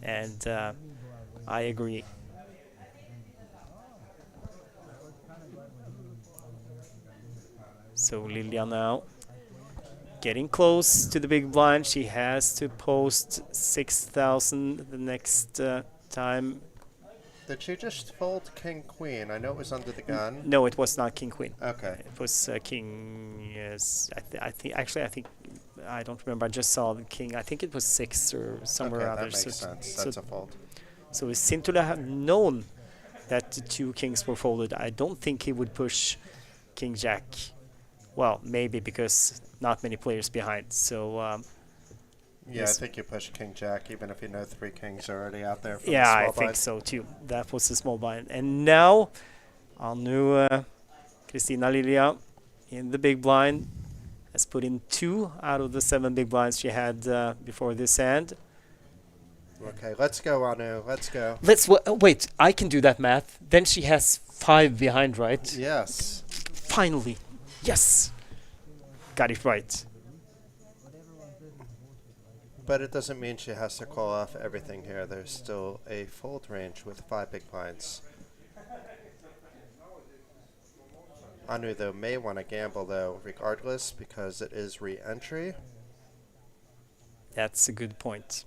and I agree. So Lilia now getting close to the big blind. She has to post 6,000 the next time. Did she just fold King Queen? I know it was under the gun. No, it was not King Queen. Okay. It was King. Yes, I think I don't remember. I just saw the King. I think it was 6 or somewhere Okay, around that there. makes sense. That's a fold. So if Sintula had known that the 2 kings were folded, I don't think he would push King Jack. Well, maybe because not many players behind. So Yeah, yes. I think you push King Jack even if you know 3 kings are already out there. From Yeah, the I small think blind. so too. That was a small blind. And now, Anu Kristina Lilia in the big blind has put in 2 out of the 7 big blinds she had before this hand. Okay, let's go, Anu. Let's go. Let's wait. I can do that math. Then she has 5 behind, right? Yes. Finally, yes, got it right. But it doesn't mean she has to call off everything here. There's still a fold range with 5 big blinds. Anu, though, may want to gamble, though, regardless, because it is re-entry. That's a good point.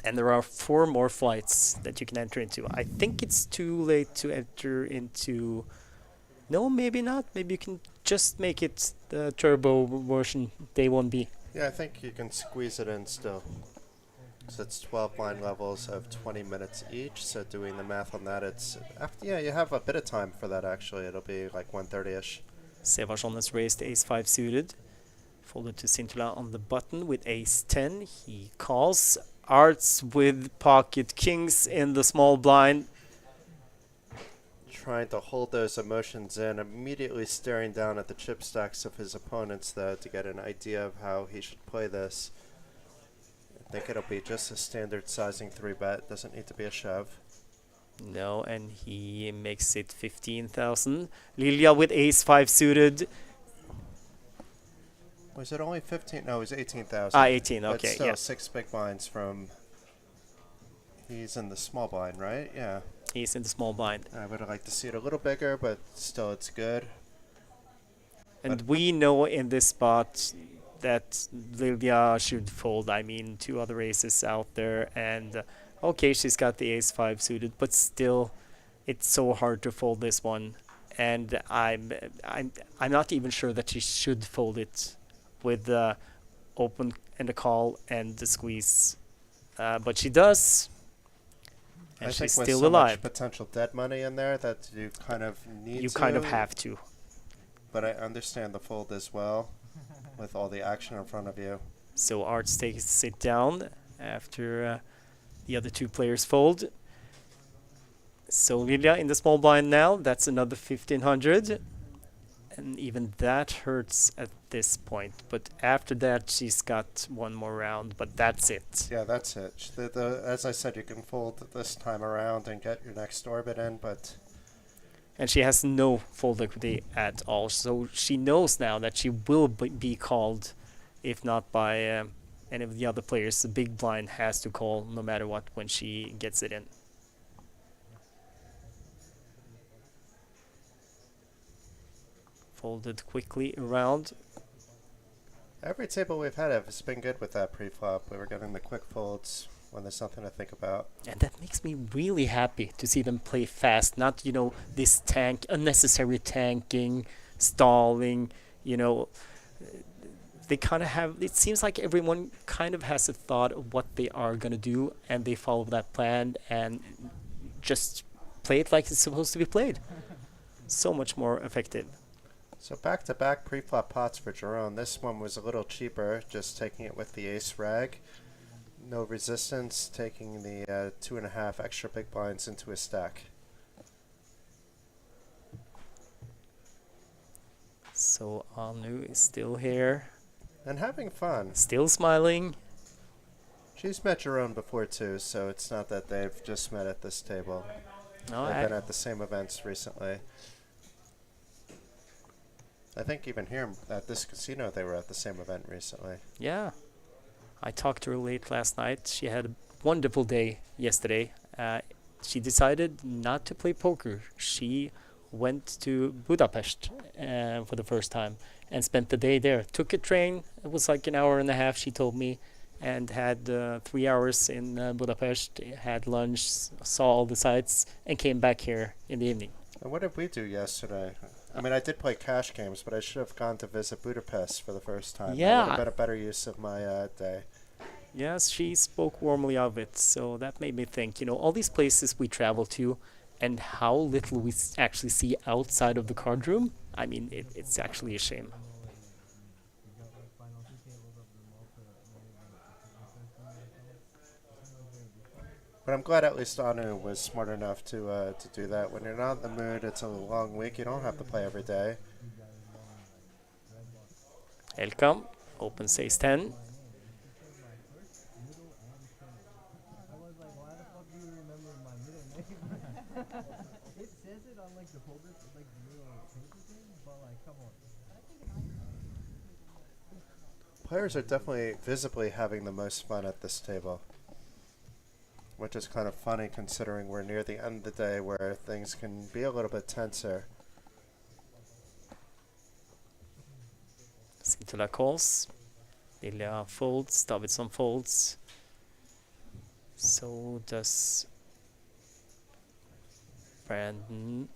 And there are 4 more flights that you can enter into. I think it's too late to enter into... No, maybe not. Maybe you can just make it the turbo version day 1B. Yeah, I think you can squeeze it in still. So it's 12 blind levels of 20 minutes each. So doing the math on that, it's... yeah, you have a bit of time for that, actually. It'll be like 1:30-ish. Sevarsson has raised ace-5 suited. Folded to Sintula on the button with ace-10. He calls. Arts with pocket kings in the small blind. Trying to hold those emotions in, immediately staring down at the chip stacks of his opponents, though, to get an idea of how he should play this. I think it'll be just a standard sizing 3-bet. Doesn't need to be a shove. No, and he makes it 15,000. Lilia with ace-5 suited. Was it only 15? No, it was 18,000. Ah, 18, But okay, still yeah. 6 big blinds from... He's in the small blind, right? Yeah. He's in the small blind. I would have liked to see it a little bigger, but still it's good. And we know in this spot that Lilia should fold. I mean, 2 other aces out there, and okay, she's got the ace-5 suited, but still, it's so hard to fold this one. And I'm not even sure that she should fold it with the open and the call and the squeeze, but she does. And I she's think with still so alive. much potential dead money in there that you kind of need You to. kind of have to. But I understand the fold as well, with all the action in front of you. So Arts takes it down after the other 2 players fold. So Lilia in the small blind now. That's another 1,500. And even that hurts at this point. But after that, she's got 1 more round. But that's it. Yeah, that's it. As I said, you can fold this time around and get your next orbit in, but... And she has no fold equity at all. So she knows now that she will be called, if not by any of the other players. The big blind has to call no matter what when she gets it in. Folded quickly around. Every table we've had has been good with that pre-flop. We were getting the quick folds when there's something to think about. And that makes me really happy to see them play fast. Not, you know, this unnecessary tanking, stalling, you know. They kind of have, it seems like everyone kind of has a thought of what they are going to do, and they follow that plan and just play it like it's supposed to be played. So much more effective. So back-to-back pre-flop pots for Jerome. This one was a little cheaper, just taking it with the ace rag. No resistance, taking the 2.5 extra big blinds into his stack. So Anu is still here, And having fun. still smiling. She's met Jerome before too, so it's not that they've just met at this table. No, They've been at the same events recently. I think even here at this casino they were at the same event recently. yeah. I talked to her late last night. She had a wonderful day yesterday. She decided not to play poker. She went to Budapest for the first time and spent the day there. Took a train. It was like an hour and a half, she told me, and had 3 hours in Budapest, had lunch, saw all the sights, and came back here in the evening. And what did we do yesterday? I mean, I did play cash games, but I should have gone to visit Budapest for the first time. Yeah. That would have been a better use of my day. Yes, she spoke warmly of it, so that made me think, all these places we travel to and how little we actually see outside of the card room. I mean, it's actually a shame. But I'm glad at least Anu was smart enough to do that. When you're not in the mood, it's a long week. You don't have to play every day. Elka opens ace 10. It says it on like the folder, like the little paper thing, but like, come on. Players are definitely visibly having the most fun at this table. Which is kind of funny considering we're near the end of the day where things can be a little bit tenser. Sintula calls. Lilja folds. Davidsson folds. So does Brandon.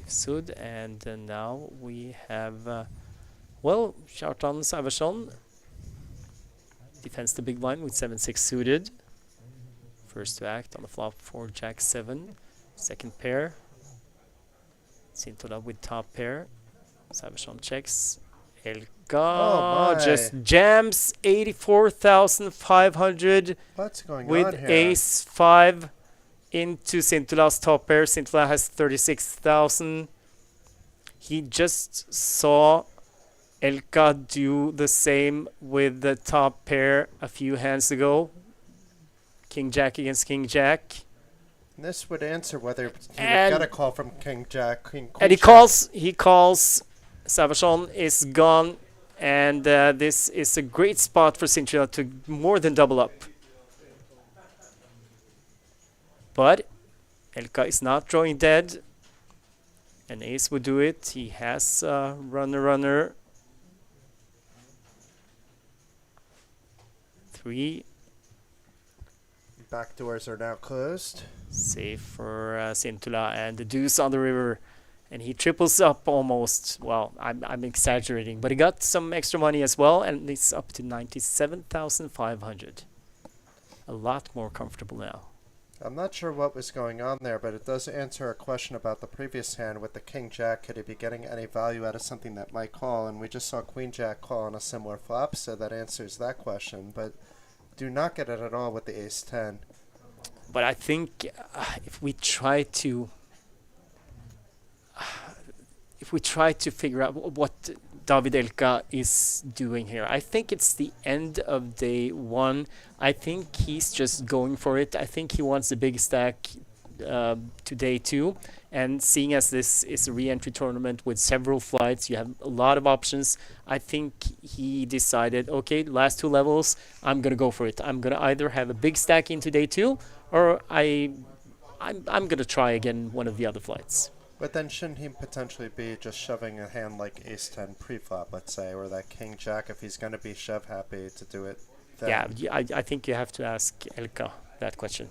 Sud, and now we have, Kjartan Sæversson defends the big blind with 7-6 suited. First to act on the flop for Jack 7. Second pair. Sintola with top pair. Sæversson checks. Elka just jams 84,500 What's going on with here? ace 5 into Sintula's top pair. Sintula has 36,000. He just saw Elka do the same with the top pair a few hands ago. King Jack against King Jack. This would answer whether he would And- get a call from King Jack. King And he Jack. calls, Sæversson is gone, and this is a great spot for Sintula to more than double up. But Elka is not drawing dead. An ace would do it. He has runner. 3. Back doors are now closed. Safe for Sintula, and the deuce on the river. And he triples up almost. Well, I'm exaggerating, but he got some extra money as well, and it's up to 97,500. A lot more comfortable now. I'm not sure what was going on there, but it does answer a question about the previous hand with the King Jack. Could he be getting any value out of something that might call? And we just saw Queen Jack call on a similar flop, so that answers that question. But do not get it at all with the Ace 10. But I think if we try to figure out what David Elka is doing here, I think it's the end of day 1. I think he's just going for it. I think he wants a big stack to day 2. And seeing as this is a re-entry tournament with several flights, you have a lot of options. I think he decided, okay, last 2 levels, I'm going to go for it. I'm going to either have a big stack into day 2, or I'm going to try again one of the other flights. But then shouldn't he potentially be just shoving a hand like Ace 10 pre-flop, let's say, or that King Jack if he's going to be shove happy to do it then? Yeah, I think you have to ask Elka that question.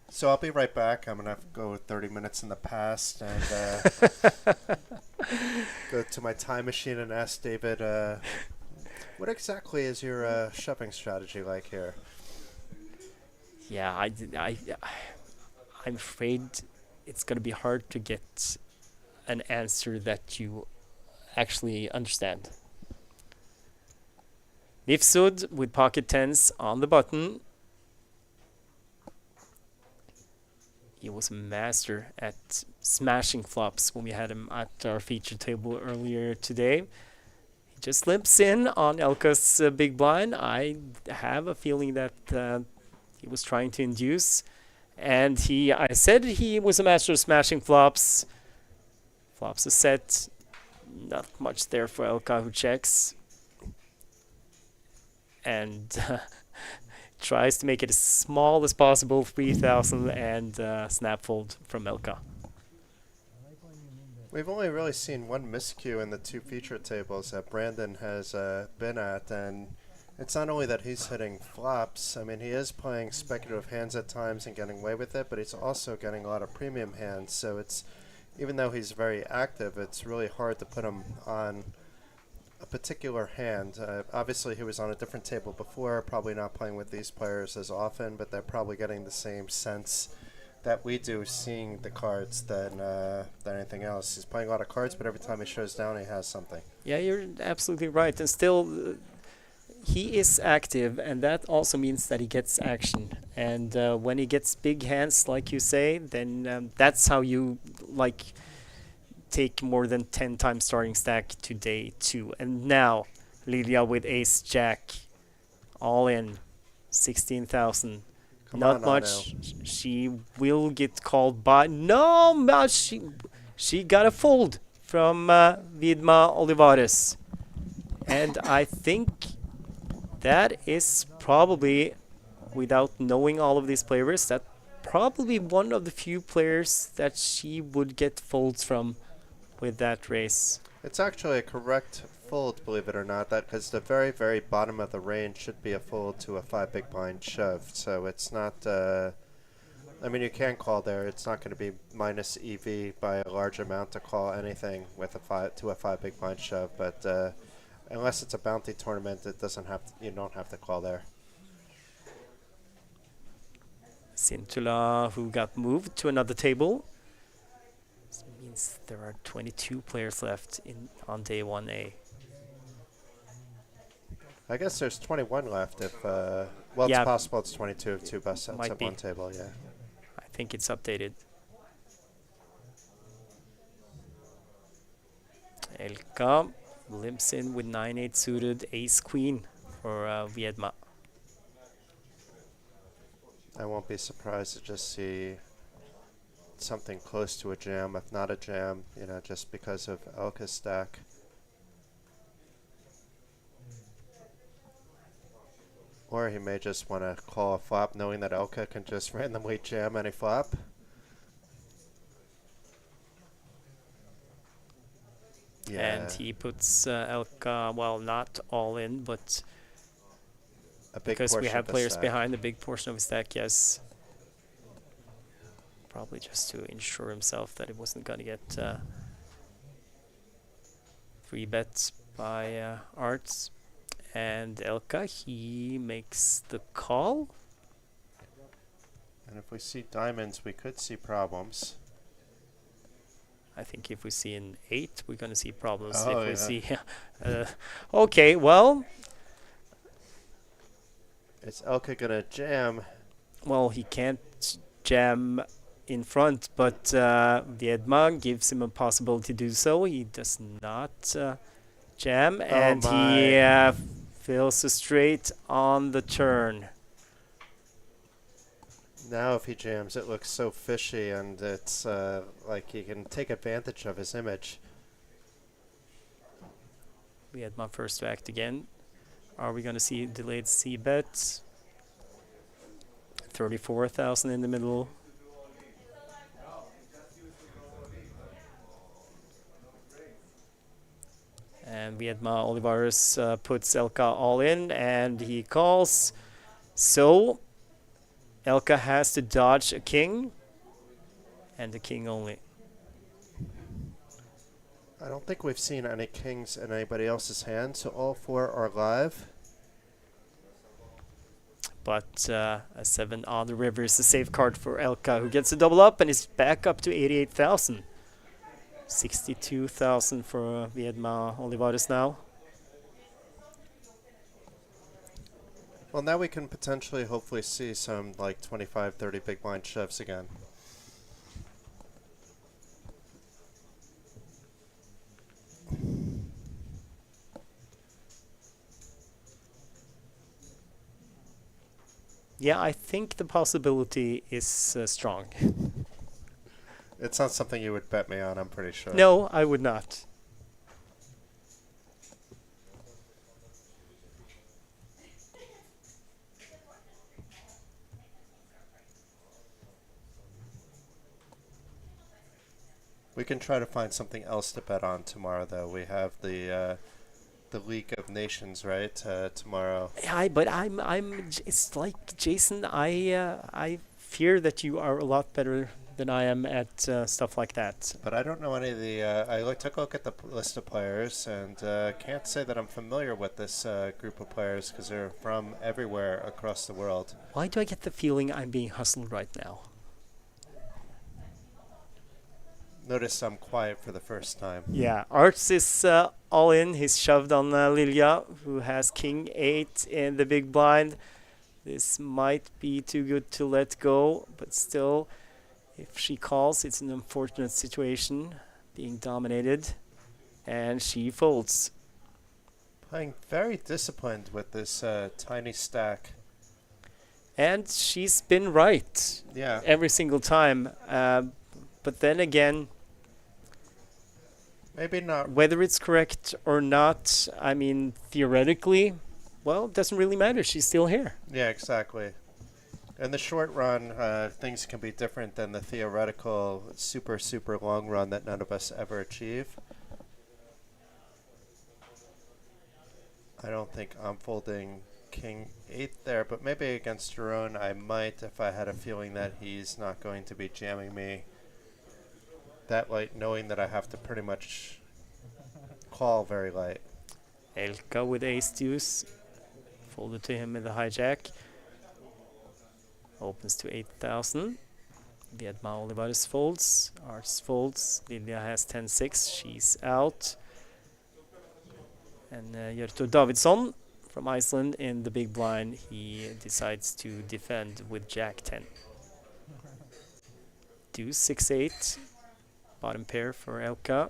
So I'll be right back. I'm going to go 30 minutes in the past and go to my time machine and ask David, what exactly is your shoving strategy like here? Yeah, I'm afraid it's going to be hard to get an answer that you actually understand. Nifsud with pocket tens on the button. He was a master at smashing flops when we had him at our feature table earlier today. He just limps in on Elka's big blind. I have a feeling that he was trying to induce. And I said he was a master of smashing flops. Flops a set. Not much there for Elka, who checks. And tries to make it as small as possible, 3,000, and snap fold from Elka. We've only really seen one miscue in the two feature tables that Brandon has been at, and it's not only that he's hitting flops. I mean, he is playing speculative hands at times and getting away with it, but he's also getting a lot of premium hands. So it's, even though he's very active, it's really hard to put him on a particular hand. Obviously, he was on a different table before, probably not playing with these players as often, but they're probably getting the same sense that we do seeing the cards than anything else. He's playing a lot of cards, but every time he shows down, he has something. Yeah, you're absolutely right. And still, he is active, and that also means that he gets action. And when he gets big hands, like you say, then that's how you take more than 10 times starting stack to day 2. And now, Lilia with ace jack, all in, 16,000. Not much. She will get called by. No, she got a fold from Vidma Olivares. And I think that is probably, without knowing all of these players, that probably one of the few players that she would get folds from with that race. It's actually a correct fold, believe it or not, that because the very, very bottom of the range should be a fold to a 5 big blind shove. So it's not, I mean, you can call there. It's not going to be minus EV by a large amount to call anything with a 5 big blind shove. But unless it's a bounty tournament, it doesn't have to, you don't have to call there. Sintula, who got moved to another table. This means there are 22 players left on day 1A. I guess there's 21 left if, well, Yeah, it's possible it's 22 if two bus sets might at be. one table, yeah. I think it's updated. Elka limps in with 9-8 suited, ace-queen for Viedma. I won't be surprised to just see something close to a jam, if not a jam, you know, just because of Elka's stack. Or he may just want to call a flop knowing that Elka can just randomly jam any flop. Yeah. And he puts Elka, well, not all in, but A big because we portion have of the players stack. behind a big portion of his stack, yes. Probably just to ensure himself that he wasn't going to get free bets by Arts. And Elka, he makes the call. And if we see diamonds, we could see problems. I think if we see an 8, we're going to see problems. Oh, if we yeah. see, okay, well, Is Elka gonna jam? well, he can't jam in front, but Viedma gives him a possibility to do so. He does not jam, and he fills a straight on the turn. Now if he jams, it looks so fishy, and it's like he can take advantage of his image. Viedma first to act again. Are we going to see delayed C-bet? 34,000 in the middle. And Viedma Olivares puts Elka all in, and he calls. So Elka has to dodge a king, and the king only. I don't think we've seen any kings in anybody else's hand, so all 4 are live. But a 7 on the river is a safe card for Elka, who gets a double up and is back up to 88,000. 62,000 for Viedma Olivares now. Well, now we can potentially, hopefully, see some like 25, 30 big blind shoves again. Yeah, I think the possibility is strong. It's not something you would bet me on, I'm pretty sure. No, I would not. We can try to find something else to bet on tomorrow, though. We have the League of Nations, right? Tomorrow. But it's like, Jason, I fear that you are a lot better than I am at stuff like that. But I don't know any of the. Took a look at the list of players, and can't say that I'm familiar with this group of players because they're from everywhere across the world. Why do I get the feeling I'm being hustled right now? Notice I'm quiet for the first time. Yeah, Arts is all in. He's shoved on Lilia, who has King 8 in the big blind. This might be too good to let go, but still, if she calls, it's an unfortunate situation, being dominated, and she folds. Playing very disciplined with this tiny stack. And she's been right. Yeah. Every single time. But then again, maybe not. Whether it's correct or not, I mean, theoretically, well, it doesn't really matter. She's still here. Yeah, exactly. In the short run, things can be different than the theoretical super, super long run that none of us ever achieve. I don't think I'm folding King 8 there, but maybe against Jerome I might if I had a feeling that he's not going to be jamming me that light, knowing that I have to pretty much call very light. Elka with ace deuce, folded to him in the hijack. Opens to 8,000. Viedma Olivares folds, Arts folds, Lilia has 10-6, she's out. And Jörto Davidsson from Iceland in the big blind, he decides to defend with Jack 10. Deuce 6-8, bottom pair for Elka.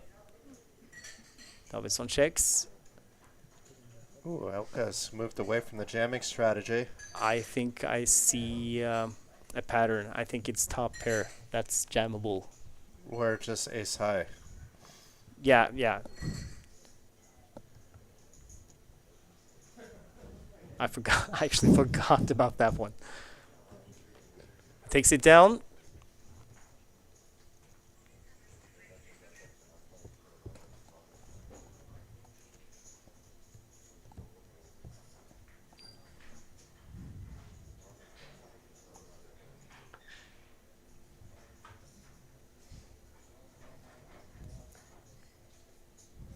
Davidsson checks. Ooh, Elka's moved away from the jamming strategy. I think I see a pattern. I think it's top pair. That's jammable. Or just ace high. Yeah, yeah. I forgot. I actually forgot about that one. Takes it down.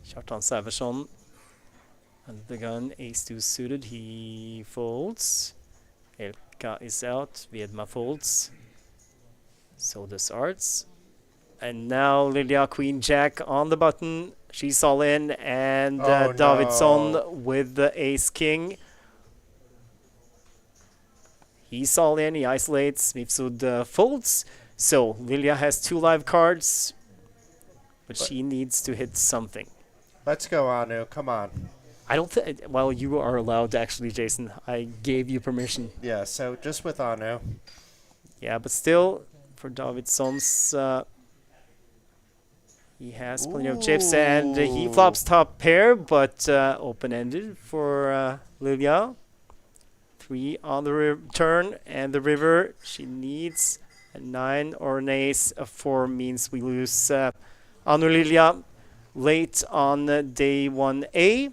Kjartan Sæversson and the gun, ace-2 suited, he folds. Elka is out, Viedma folds. So does Arts. And now Lilia Queen-Jack on the button. She's all in, and Davidsson with the ace-king. He's all in, he isolates, Mifsud folds. So Lilia has 2 live cards, but she needs to hit something. Let's go, Anu. Come on. I don't think. Well, you are allowed, actually, Jason. I gave you permission. Yeah, so just with Anu. Yeah, but still, for Davidsson's, he has plenty of chips, and he flops top pair, but open-ended for Lilia. 3 on the turn, and the river. She needs a 9 or an ace. A 4 means we lose Anu Lilia late on day 1A,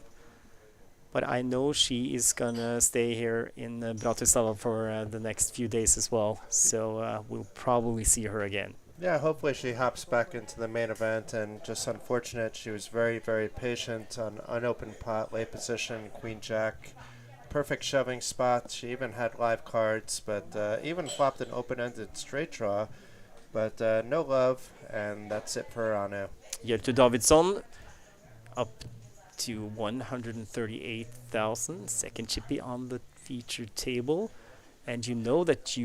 but I know she is gonna stay here in Bratislava for the next few days as well, so we'll probably see her again. Yeah, hopefully she hops back into the main event, and just unfortunate she was very, very patient on unopened pot, late position, Queen Jack, perfect shoving spot. She even had live cards, but even flopped an open-ended straight draw. But no love, and that's it for Anu. Hjelte Davidsson up to 138,000, second chippy on the featured table. And you know that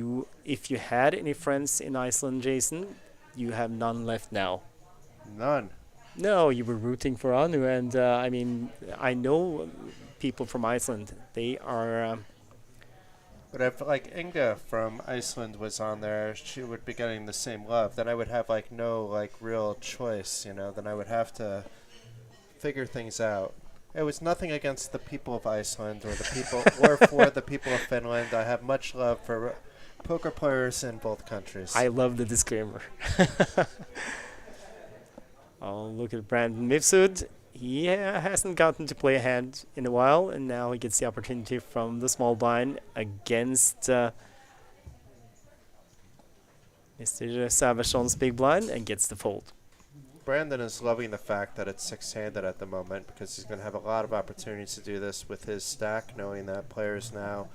if you had any friends in Iceland, Jason, you have none left now. None. No, you were rooting for Anu, and I mean, I know people from Iceland. They are. But if like Inga from Iceland was on there, she would be getting the same love. Then I would have like no like real choice, you know. Then I would have to figure things out. It was nothing against the people of Iceland or the people or for the people of Finland. I have much love for poker players in both countries. I love the disclaimer. I'll look at Brandon Mifsud. He hasn't gotten to play a hand in a while, and now he gets the opportunity from the small blind against Mr. Saversson's big blind and gets the fold. Brandon is loving the fact that it's six-handed at the moment because he's going to have a lot of opportunities to do this with his stack, knowing that players now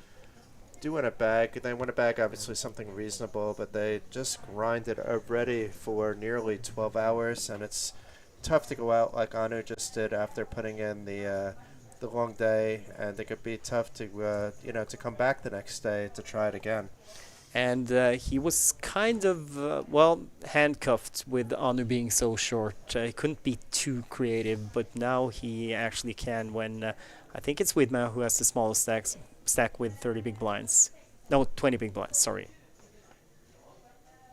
do want a bag. They want a bag, obviously something reasonable, but they just grinded already for nearly 12 hours, and it's tough to go out like Anu just did after putting in the long day, and it could be tough to to come back the next day to try it again. And he was kind of, handcuffed with Anu being so short. He couldn't be too creative, but now he actually can when I think it's Widma who has the smallest stack with 30 big blinds. No, 20 big blinds, sorry.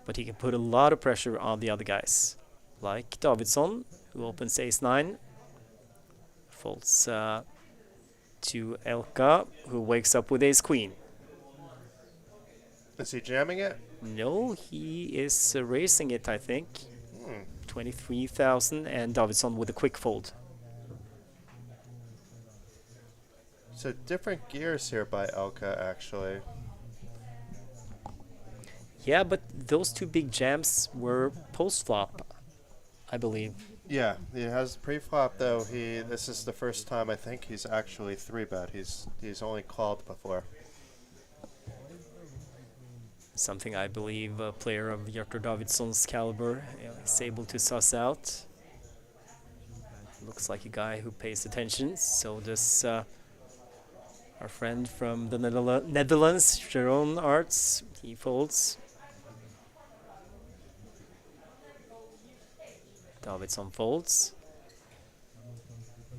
But he can put a lot of pressure on the other guys. Like Davidsson, who opens ace-9. Folds to Elka, who wakes up with ace-queen. Is he jamming it? No, he is racing it, I think. 23,000, and Davidsson with a quick fold. So different gears here by Elka, actually. Yeah, but those two big jams were post-flop, I believe. Yeah, he has pre-flop though. This is the first time I think he's actually 3-bet. He's only called before. Something I believe a player of Hjertor Davidsson's caliber is able to suss out. Looks like a guy who pays attention. So does our friend from the Netherlands, Jeroen Arts. He folds. Davidsson folds.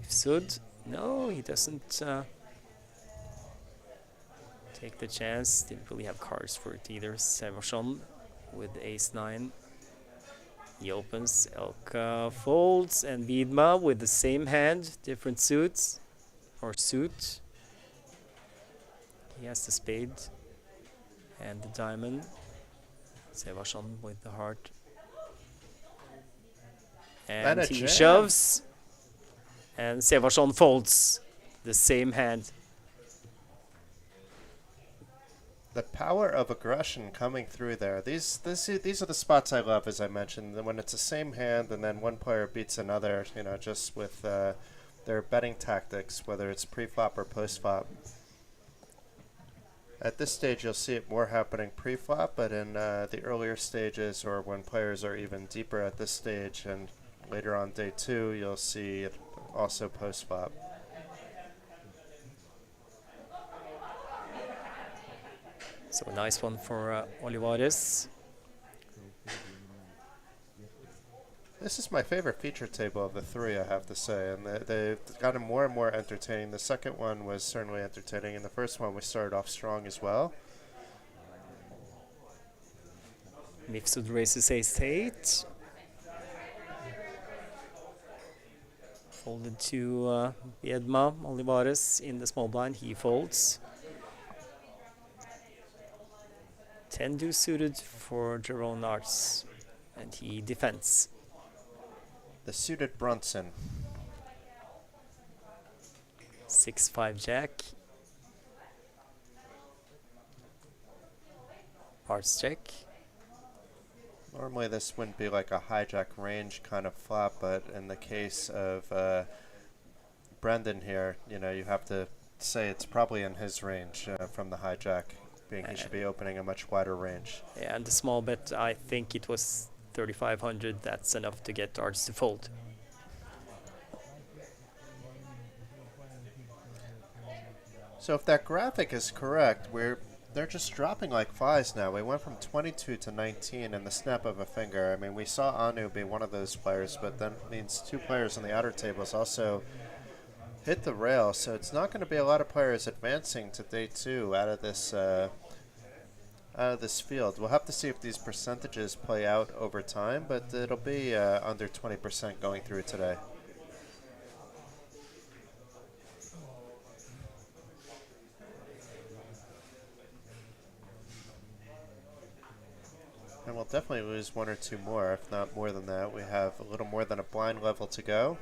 Sud. No, he doesn't take the chance. Didn't really have cards for it either. Saversson with ace-9. He opens. Elka folds. And Vidma with the same hand. Different suits. Or suit. He has the spade. And the diamond. Saversson with the heart. And he jam. shoves. And Seversson folds. The same hand. The power of aggression coming through there. These are the spots I love, as I mentioned. When it's the same hand and then one player beats another, just with their betting tactics, whether it's pre-flop or post-flop. At this stage, you'll see it more happening pre-flop, but in the earlier stages or when players are even deeper at this stage and later on day 2, you'll see it also post-flop. So a nice one for Olivares. This is my favorite feature table of the 3, I have to say, and they've gotten more and more entertaining. The second one was certainly entertaining, and the first one we started off strong as well. Mifsud raises ace-8. Folded to Edma Olivares in the small blind. He folds. 10 deuce suited for Jeroen Arts, and he defends. The suited Brunson. 6-5 jack. Arts check. Normally this wouldn't be like a hijack range kind of flop, but in the case of Brendan here, you have to say it's probably in his range from the hijack, being he should be opening a much wider range. Yeah, and the small bet, I think it was 3,500. That's enough to get Arts to fold. So if that graphic is correct, they're just dropping like flies now. We went from 22 to 19 in the snap of a finger. I mean, we saw Anu be one of those players, but then means two players in the outer tables also hit the rail. So it's not going to be a lot of players advancing to day 2 out of this field. We'll have to see if these percentages play out over time, but it'll be under 20% going through today. And we'll definitely lose 1 or 2 more, if not more than that. We have a little more than a blind level to go.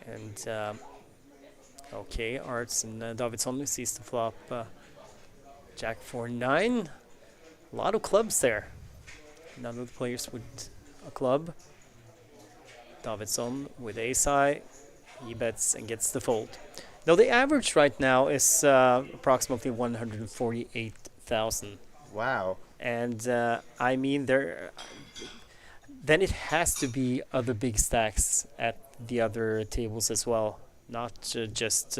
And okay, Arts and Davidsson sees the flop. Jack 4-9. A lot of clubs there. None of the players with a club. Davidsson with ace high. He bets and gets the fold. Now the average right now is approximately 148,000. Wow. And I mean, then it has to be other big stacks at the other tables as well, not just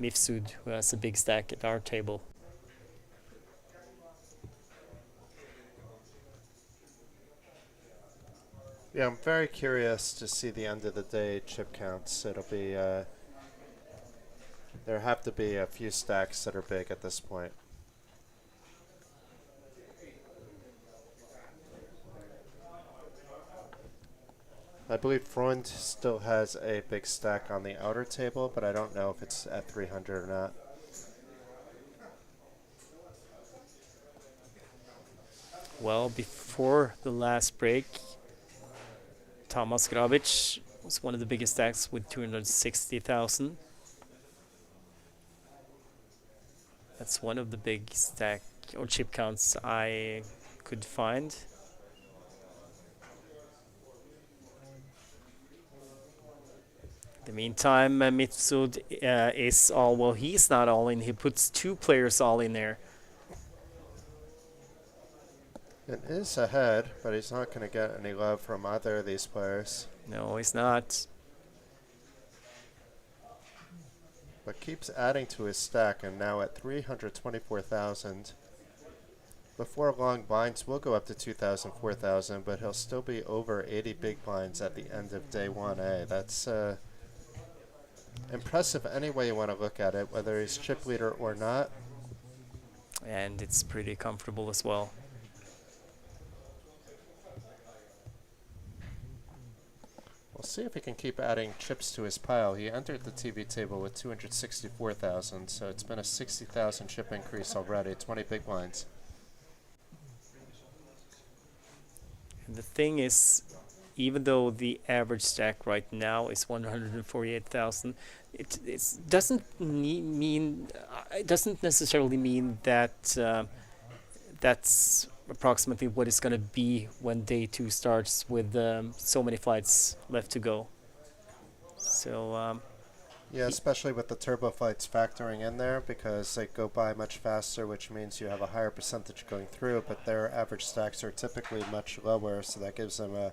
Mifsud, who has a big stack at our table. Yeah, I'm very curious to see the end of the day chip counts. It'll be, there have to be a few stacks that are big at this point. I believe Freund still has a big stack on the outer table, but I don't know if it's at 300 or not. Well, before the last break, Thomas Grabic was one of the biggest stacks with 260,000. That's one of the big stack or chip counts I could find. In the meantime, Mitsud is all, well, he's not all in. He puts 2 players all in there. It is ahead, but he's not going to get any love from either of these players. No, he's not. But keeps adding to his stack, and now at 324,000. Before long, blinds will go up to 2,000, 4,000, but he'll still be over 80 big blinds at the end of day 1A. That's impressive any way you want to look at it, whether he's chip leader or not. And it's pretty comfortable as well. We'll see if he can keep adding chips to his pile. He entered the TV table with 264,000, so it's been a 60,000 chip increase already, 20 big blinds. And the thing is, even though the average stack right now is 148,000, it doesn't mean it doesn't necessarily mean that that's approximately what it's going to be when day 2 starts with so many flights left to go. So yeah, especially with the turbo flights factoring in there, because they go by much faster, which means you have a higher percentage going through, but their average stacks are typically much lower, so that gives them a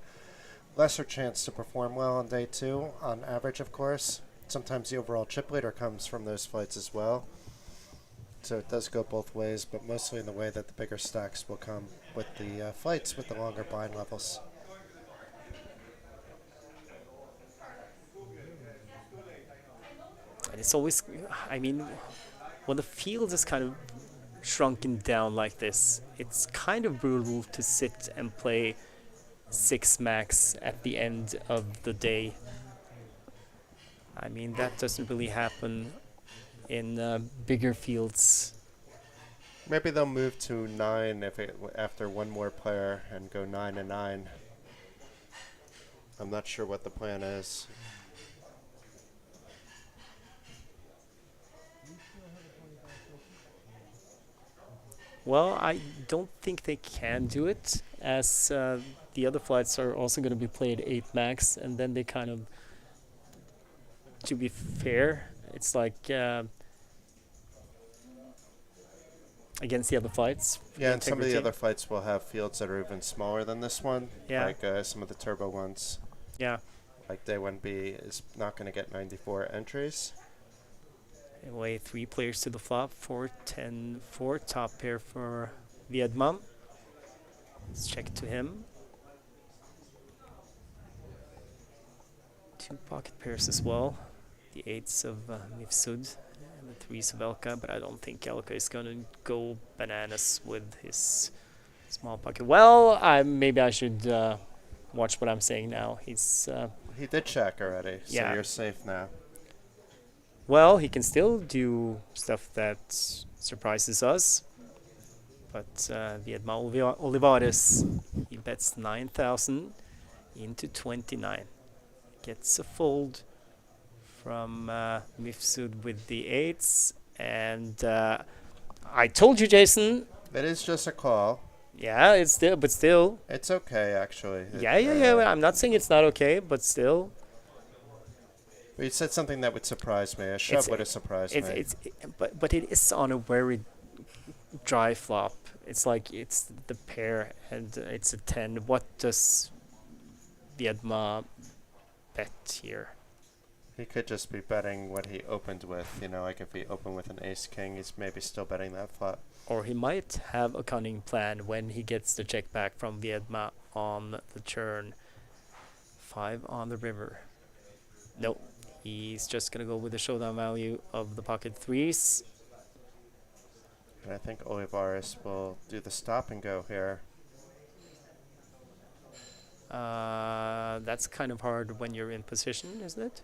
lesser chance to perform well on day 2, on average, of course. Sometimes the overall chip leader comes from those flights as well. So it does go both ways, but mostly in the way that the bigger stacks will come with the flights with the longer blind levels. and it's always, I mean, when the field is kind of shrunken down like this, it's kind of brutal to sit and play 6 max at the end of the day. I mean, that doesn't really happen in bigger fields. Maybe they'll move to 9 after one more player and go 9 and 9. I'm not sure what the plan is. Well, I don't think they can do it, as the other flights are also going to be played 8 max, and then they kind of, to be fair, it's like against the other flights. Yeah, and some of the integrity. other fights will have fields that are even smaller than this one. Yeah. Like some of the turbo ones. Yeah. Like day 1B is not going to get 94 entries. Anyway, 3 players to the flop, 4-10-4, top pair for Vietnam. Let's check to him. 2 pocket pairs as well. The 8s of Mifsud and the 3s of Elka, but I don't think Elka is going to go bananas with his small pocket. Well, maybe I should watch what I'm saying now. He did check already, so Yeah. you're safe now. Well, he can still do stuff that surprises us. But Viedma Olivares, he bets 9,000 into 29. Gets a fold from Mifsud with the 8s. And I told you, Jason. It is just a call. Yeah, it's still. It's okay, actually. Yeah. I'm not saying it's not okay, but still. You said something that would surprise me. A shove would have surprised me. But it is on a very dry flop. It's like it's the pair and it's a 10. What does Viedma bet here? He could just be betting what he opened with. You know, like if he opened with an ace-king, he's maybe still betting that flop. Or he might have a cunning plan when he gets the check back from Viedma on the turn. 5 on the river. Nope. He's just going to go with the showdown value of the pocket 3s. And I think Olivares will do the stop and go here. That's kind of hard when you're in position, isn't it?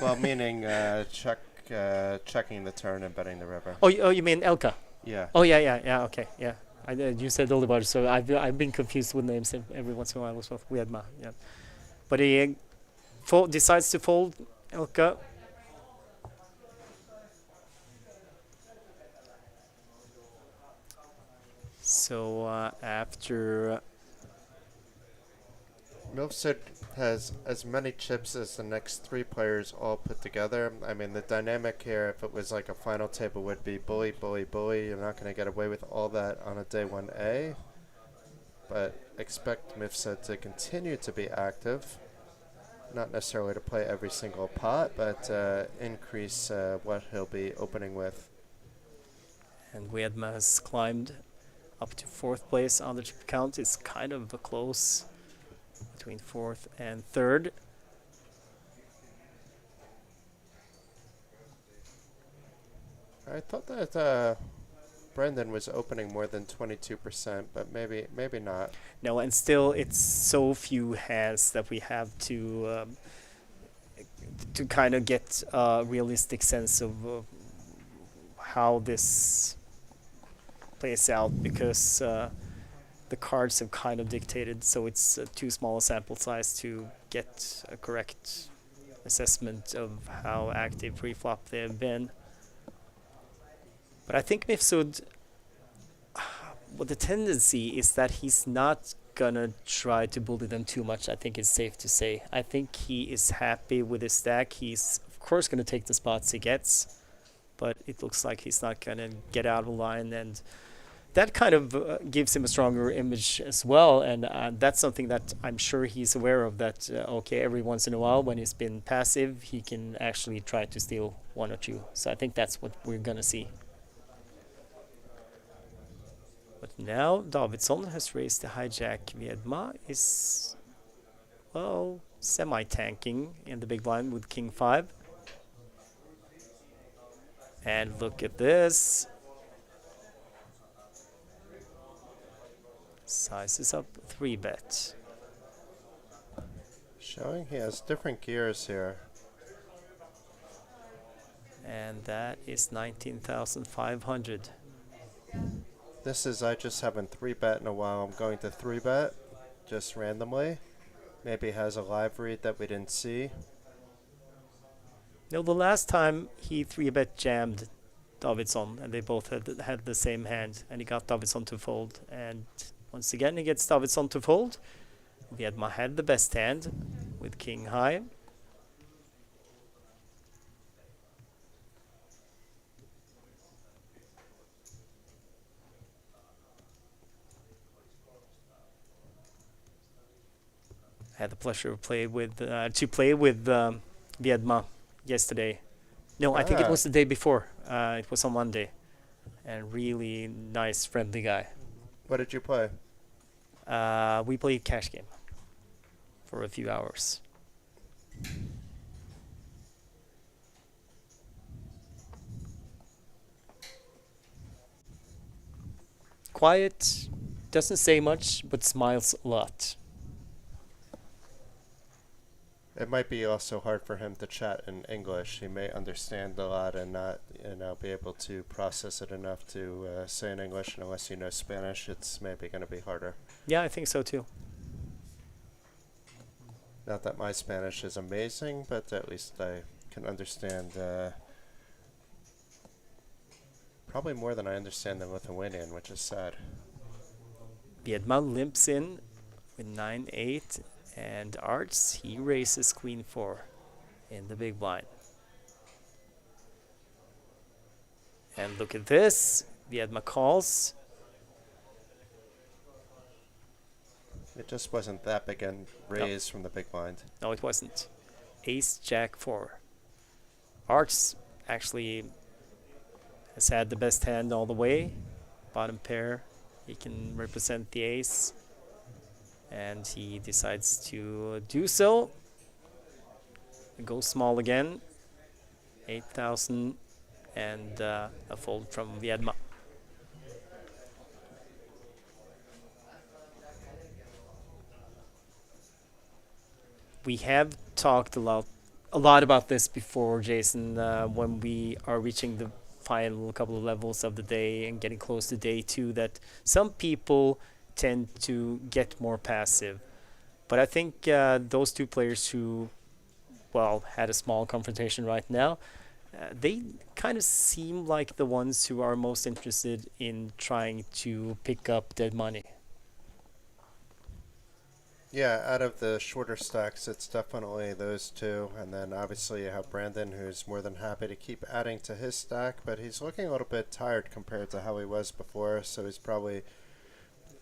Well, meaning checking the turn and betting the river. Oh, you mean Elka? Yeah. Oh, yeah, okay, yeah. You said Olivares, so I've been confused with names every once in a while as well. Viedma, yeah. But he decides to fold Elka. So after Mifsud has as many chips as the next 3 players all put together. I mean, the dynamic here, if it was like a final table, would be bully, bully, bully. You're not going to get away with all that on a day 1A. But expect Mifsud to continue to be active. Not necessarily to play every single pot, but increase what he'll be opening with. And Viedma has climbed up to 4th place on the chip count. It's kind of a close between 4th and 3rd. I thought that Brendan was opening more than 22%, but maybe not. No, and still it's so few hands that we have to kind of get a realistic sense of how this plays out, because the cards have kind of dictated, so it's too small a sample size to get a correct assessment of how active pre-flop they have been. But I think Mifsud, what the tendency is that he's not gonna try to bully them too much. I think it's safe to say. I think he is happy with his stack. He's of course gonna take the spots he gets, but it looks like he's not gonna get out of line, and that kind of gives him a stronger image as well. And that's something that I'm sure he's aware of, that okay, every once in a while when he's been passive, he can actually try to steal 1 or 2. So I think that's what we're gonna see. But now Davidsson has raised the hijack. Viedma is, well, semi-tanking in the big blind with King 5. And look at this. Sizes up 3-bet. Showing he has different gears here. And that is 19,500. This is I just haven't 3-bet in a while. I'm going to 3-bet just randomly. Maybe has a live read that we didn't see. No, the last time he 3-bet jammed Davidsson, and they both had the same hand, and he got Davidsson to fold. And once again, he gets Davidsson to fold. Viedma had the best hand with king high. I had the pleasure of play with to play with Viedma yesterday. No, I think it was the day before. It was on Monday, and really nice, friendly guy. What did you play? We played cash game for a few hours. Quiet, doesn't say much, but smiles a lot. It might be also hard for him to chat in English. He may understand a lot and not, be able to process it enough to say in English. And unless you know Spanish, it's maybe going to be harder. Yeah, I think so too. Not that my Spanish is amazing, but at least I can understand probably more than I understand the Lithuanian, which is sad. Viedma limps in with 9-8, and Arts, he raises queen 4 in the big blind. And look at this, Viedma calls. It just wasn't that big a raise from the big blind. No, it wasn't. Ace, Jack 4. Arts actually has had the best hand all the way. Bottom pair, he can represent the ace. And he decides to do so. Go small again. 8,000 and a fold from Viedma. We have talked a lot about this before, Jason, when we are reaching the final couple of levels of the day and getting close to day 2, that some people tend to get more passive. But I think those two players who, well, had a small confrontation right now, they kind of seem like the ones who are most interested in trying to pick up dead money. Yeah, out of the shorter stacks, it's definitely those two. And then obviously you have Brandon, who's more than happy to keep adding to his stack, but he's looking a little bit tired compared to how he was before, so he's probably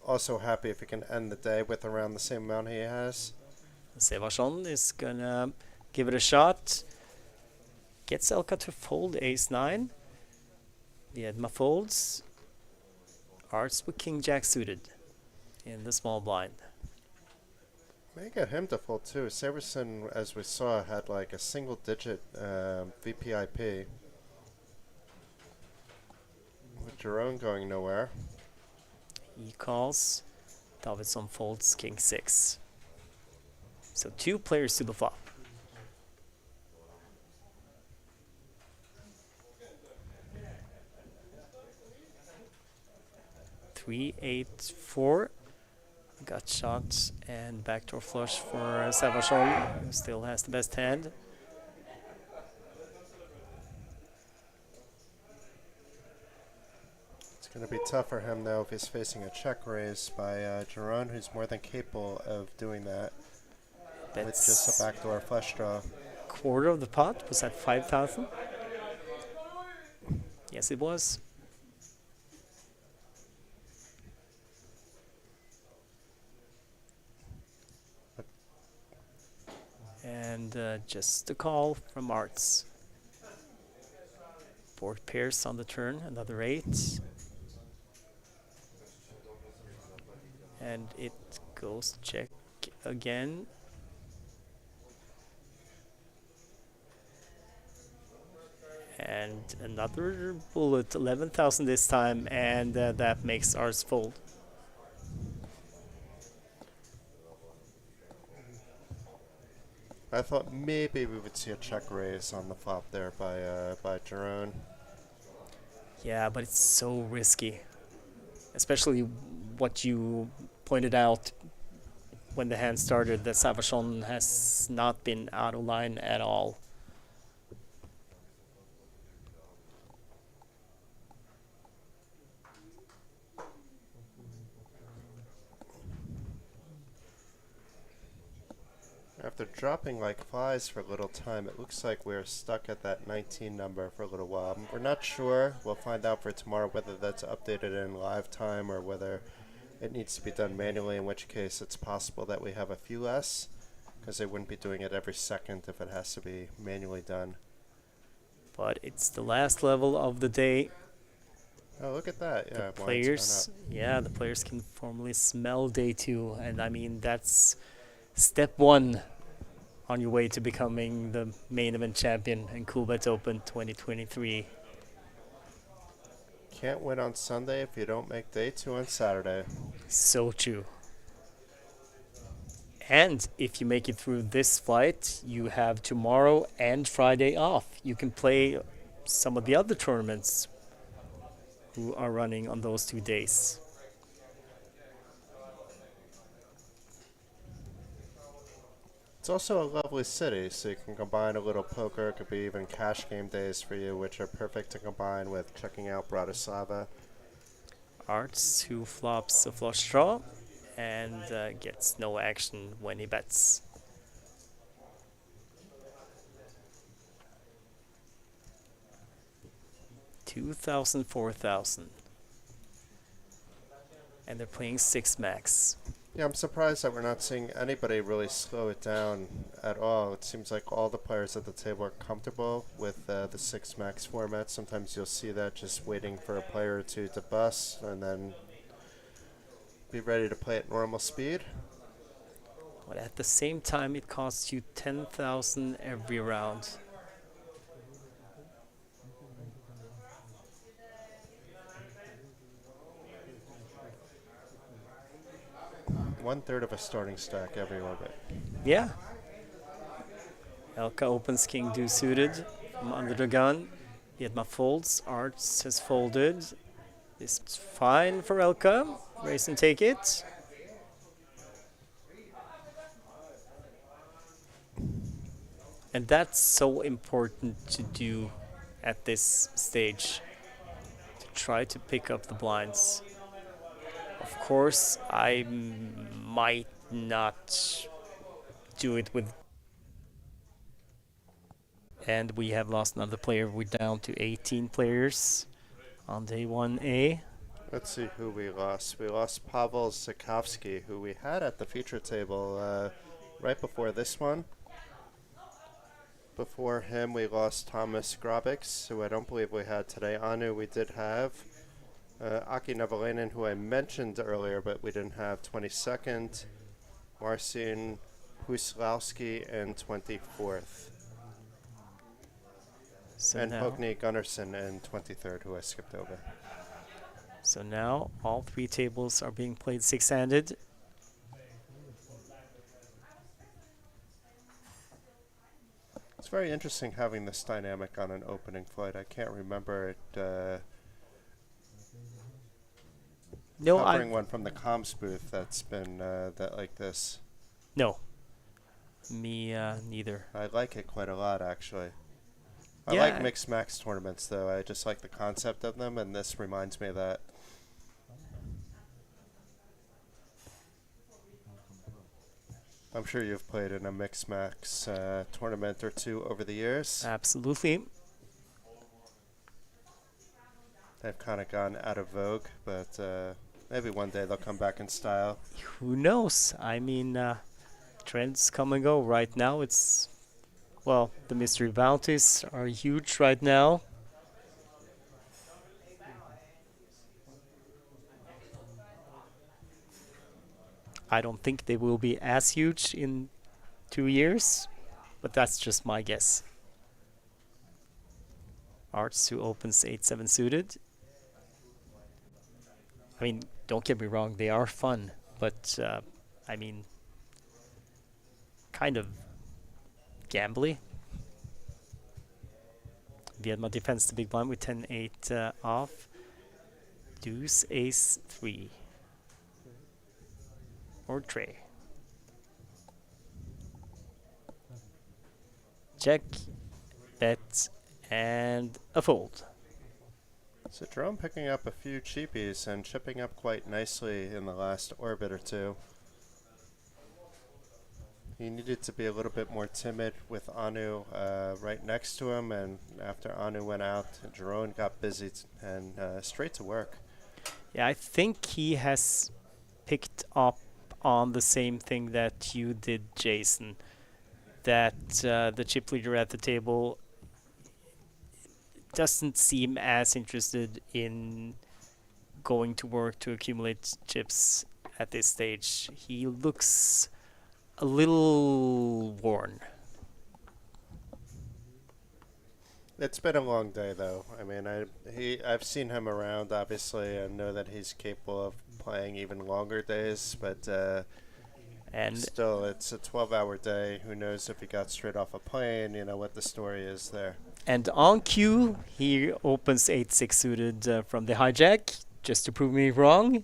also happy if he can end the day with around the same amount he has. Sevarsson is gonna give it a shot. Gets Elka to fold ace-9. Viedma folds. Arts with king-jack suited in the small blind. May get him to fold too. Severson, as we saw, had like a single-digit VPIP. With Jerome going nowhere. He calls. Davidsson folds king 6. So 2 players to the flop. Three, 8, 4. Got shot and backdoor flush for Sevarsson, who still has the best hand. It's going to be tough for him though if he's facing a check raise by Jerome, who's more than capable of doing that with just a backdoor flush draw. Quarter of the pot was at 5,000. Yes, it was. And just a call from Arts. Board pairs on the turn, another 8. And it goes check again. And another bullet, 11,000 this time, and that makes Arts fold. I thought maybe we would see a check raise on the flop there by Jerome. Yeah, but it's so risky. Especially what you pointed out when the hand started, that Sevarsson has not been out of line at all. After dropping like flies for a little time, it looks like we're stuck at that 19 number for a little while. We're not sure. We'll find out for tomorrow whether that's updated in live time or whether it needs to be done manually, in which case it's possible that we have a few less, because they wouldn't be doing it every second if it has to be manually done. But it's the last level of the day. Oh, look at that. Yeah, The mine's gone players, up. yeah, the players can formally smell day 2. And I mean, that's step 1 on your way to becoming the main event champion in Coolbet Open 2023. Can't win on Sunday if you don't make day 2 on Saturday. So true. And if you make it through this flight, you have tomorrow and Friday off. You can play some of the other tournaments who are running on those 2 days. It's also a lovely city, so you can combine a little poker. It could be even cash game days for you, which are perfect to combine with checking out Bratislava. Arts, who flops a flush draw and gets no action when he bets. $2,000, $4,000. And they're playing 6 max. Yeah, I'm surprised that we're not seeing anybody really slow it down at all. It seems like all the players at the table are comfortable with the 6 max format. Sometimes you'll see that just waiting for a player or two to bust and then be ready to play at normal speed. But at the same time, it costs you 10,000 every round. One-third of a starting stack every orbit. Yeah. Elka opens king deuce suited from under the gun. Vietma folds. Arts has folded. This is fine for Elka. Raise and take it. And that's so important to do at this stage. To try to pick up the blinds. Of course, I might not do it with. And we have lost another player. We're down to 18 players on day 1A. Let's see who we lost. We lost Pavel Sikovsky, who we had at the feature table right before this one. Before him, we lost Thomas Grabix, who I don't believe we had today. Anu, we did have. Aki Nevalinen, who I mentioned earlier, but we didn't have 22nd. Marcin Huslowski in 24th. So and now, Hogni Gunnarsson in 23rd, who I skipped over. so now all 3 tables are being played 6-handed. It's very interesting having this dynamic on an opening flight. I can't remember it. No, covering one from the comms booth that's been that like this. No. Me neither. I like it quite a lot, actually. I Yeah. like mixed max tournaments, though. I just like the concept of them, and this reminds me of that. I'm sure you've played in a mixed max tournament or two over the years. Absolutely. They've kind of gone out of vogue, but maybe one day they'll come back in style. Who knows? I mean, trends come and go. Right now, it's, well, the mystery bounties are huge right now. I don't think they will be as huge in 2 years, but that's just my guess. Arts, who opens 8-7 suited. I mean, don't get me wrong, they are fun, but I mean, kind of gambly. Vietma defends the big blind with 10-8 off. Deuce, ace, 3. Or tray. Check, bet, and a fold. So Jerome picking up a few cheapies and chipping up quite nicely in the last orbit or two. he needed to be a little bit more timid with Anu right next to him, and after Anu went out, Jerome got busy and straight to work. Yeah, I think he has picked up on the same thing that you did, Jason. That the chip leader at the table doesn't seem as interested in going to work to accumulate chips at this stage. He looks a little worn. It's been a long day, though. I mean, I've seen him around, obviously, and know that he's capable of playing even longer days. But And still, it's a 12-hour day. Who knows if he got straight off a plane? You know what the story is there. and on cue, he opens 8-6 suited from the hijack, just to prove me wrong.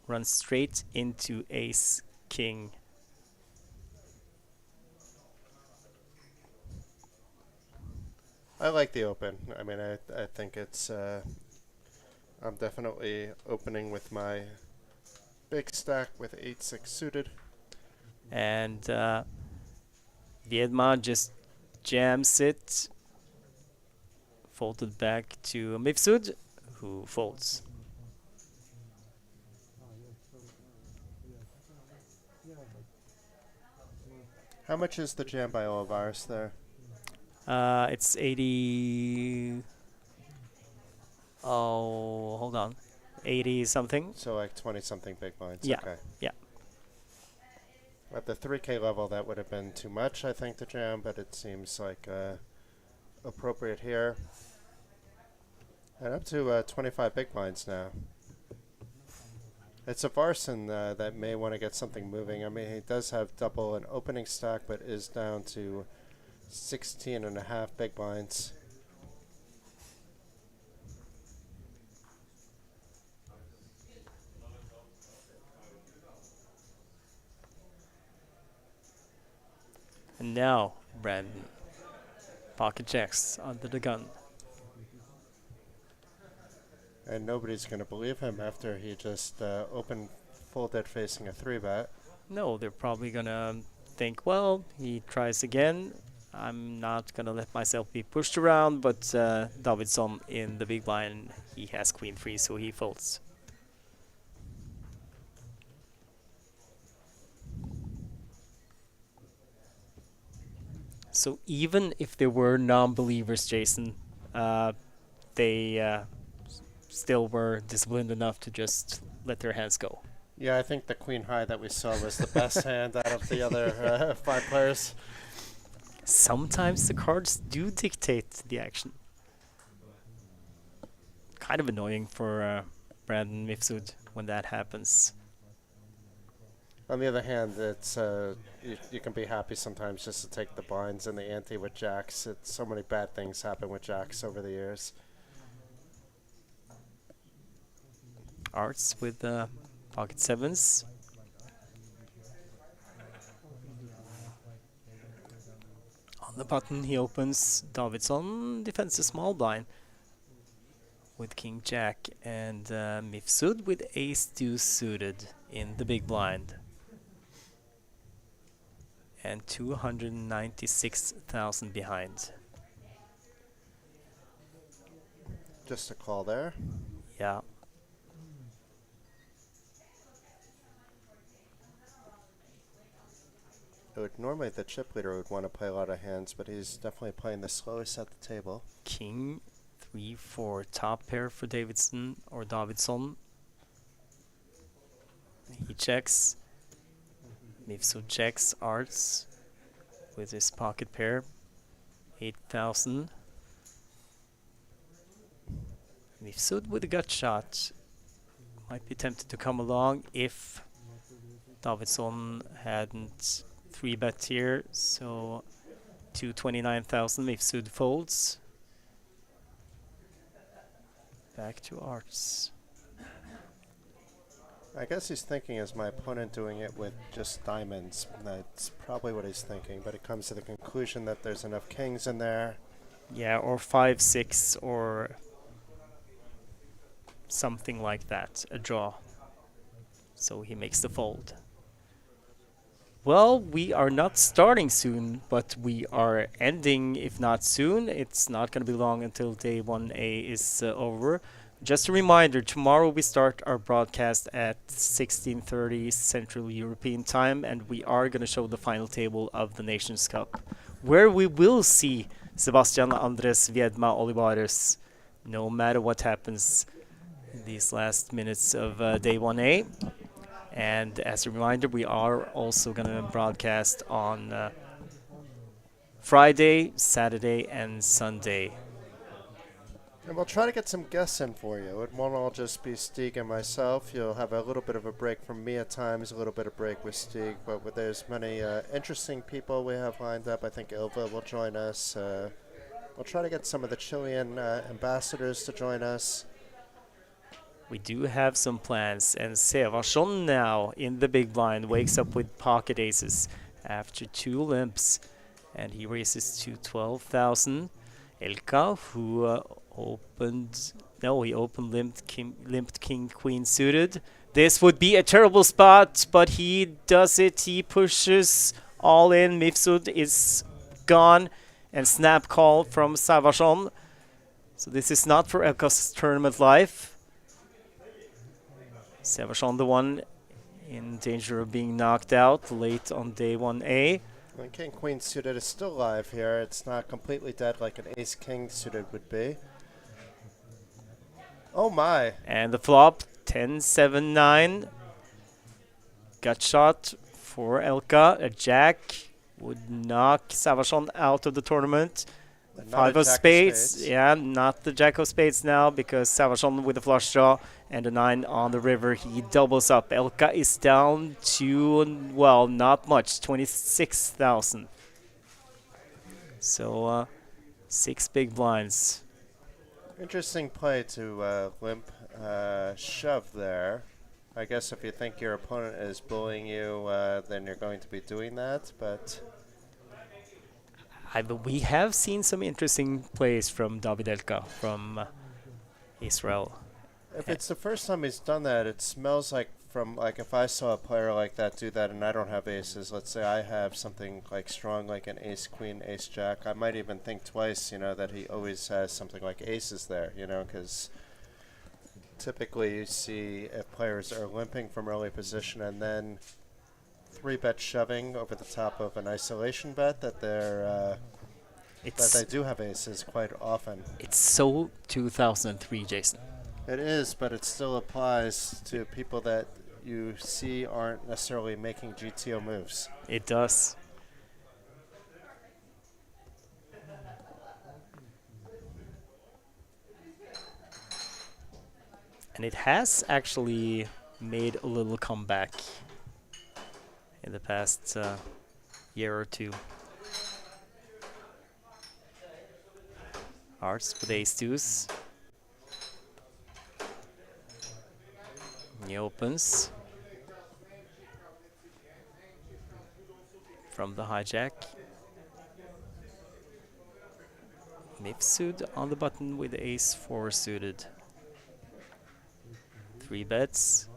Runs straight into ace king. I like the open. I mean, I think it's. I'm definitely opening with my big stack with 8-6 suited. And Viedma just jams it. Folded back to Mifsud, who folds. How much is the jam by Olivares there? It's 80. Oh, hold on. 80 something. So like 20-something big blinds. Yeah, Okay. yeah. At the 3K level, that would have been too much, I think, to jam, but it seems like appropriate here. And up to 25 big blinds now. It's a Varson that may want to get something moving. I mean, he does have double an opening stack, but is down to 16.5 big blinds. And now, Brandon. Pocket checks under the gun. And nobody's going to believe him after he just opened full dead facing a 3-bet. No, they're probably gonna think, well, he tries again. I'm not gonna let myself be pushed around, but Davidson in the big blind, he has queen free, so he folds. So even if there were non-believers, Jason, they still were disciplined enough to just let their hands go. Yeah, I think the queen high that we saw was the best hand out of the other 5 players. Sometimes the cards do dictate the action. Kind of annoying for Brandon Mifsud when that happens. On the other hand, it's you can be happy sometimes just to take the blinds and the ante with jacks. It's so many bad things happen with jacks over the years. Arts with pocket sevens. On the button he opens Davidson, defends the small blind with king jack, and Mifsud with ace 2 suited in the big blind. And 296,000 behind. Just a call there. Yeah. Normally the chip leader would want to play a lot of hands, but he's definitely playing the slowest at the table. King 3-4, top pair for Davidson or Davidson. He checks. Mifsud checks Arts with his pocket pair. 8,000. Mifsud with a gut shot. Might be tempted to come along if Davidson hadn't 3-bet here. So 229,000. Mifsud folds. Back to Arts. I guess he's thinking, is my opponent doing it with just diamonds? That's probably what he's thinking, but it comes to the conclusion that there's enough kings in there. Yeah, or 5-6 or something like that, a draw. So he makes the fold. Well, we are not starting soon, but we are ending, if not soon. It's not going to be long until day 1A is over. Just a reminder, tomorrow we start our broadcast at 16:30 Central European Time, and we are going to show the final table of the Nations Cup, where we will see Sebastian Andres Viedma Olivares, no matter what happens in these last minutes of day 1A. And as a reminder, we are also going to broadcast on Friday, Saturday, and Sunday. And we'll try to get some guests in for you. It won't all just be Stig and myself. You'll have a little bit of a break from me at times, a little bit of break with Stig. But there's many interesting people we have lined up. I think Ilva will join us. We'll try to get some of the Chilean ambassadors to join us. We do have some plans, and Sevarsson now in the big blind wakes up with pocket aces after 2 limps, and he raises to 12,000. Elka, who opened limped king queen suited. This would be a terrible spot, but he does it. He pushes all in. Mifsud is gone, and snap call from Sevarsson. So this is not for Elka's tournament life. Sevarsson, the one in danger of being knocked out late on day 1A. And King Queen suited is still alive here. It's not completely dead like an Ace King suited would be. Oh my! And the flop 10-7-9. Gut shot for Elka. A jack would knock Sevarsson out of the tournament. Five of spades. Yeah, not the jack of spades now, because Sevarsson with a flush draw and a 9 on the river. He doubles up. Elka is down to, well, not much, 26,000. So 6 big blinds. Interesting play to limp shove there. I guess if you think your opponent is bullying you, then you're going to be doing that, but... We have seen some interesting plays from David Elka from Israel. If it's the first time he's done that, it smells like if I saw a player like that do that and I don't have aces, let's say I have something like strong like an ace queen, ace jack, I might even think twice, that he always has something like aces there, because typically you see if players are limping from early position and then 3-bet shoving over the top of an isolation bet that that they do have aces quite often. It's so 2003, Jason. It is, but it still applies to people that you see aren't necessarily making GTO moves. It does. And it has actually made a little comeback in the past year or two. Hearts with ace deuce. He opens from the hijack. Mifsud on the button with ace 4 suited. 3 bets.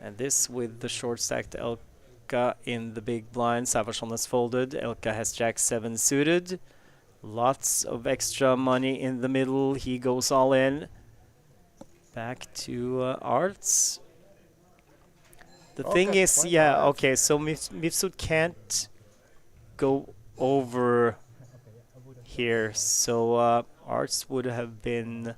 And this with the short stacked Elka in the big blind. Sevarsson has folded. Elka has jack 7 suited. Lots of extra money in the middle. He goes all in. Back to Arts. The thing is, yeah, okay, so Mifsud can't go over here, so Arts would have been...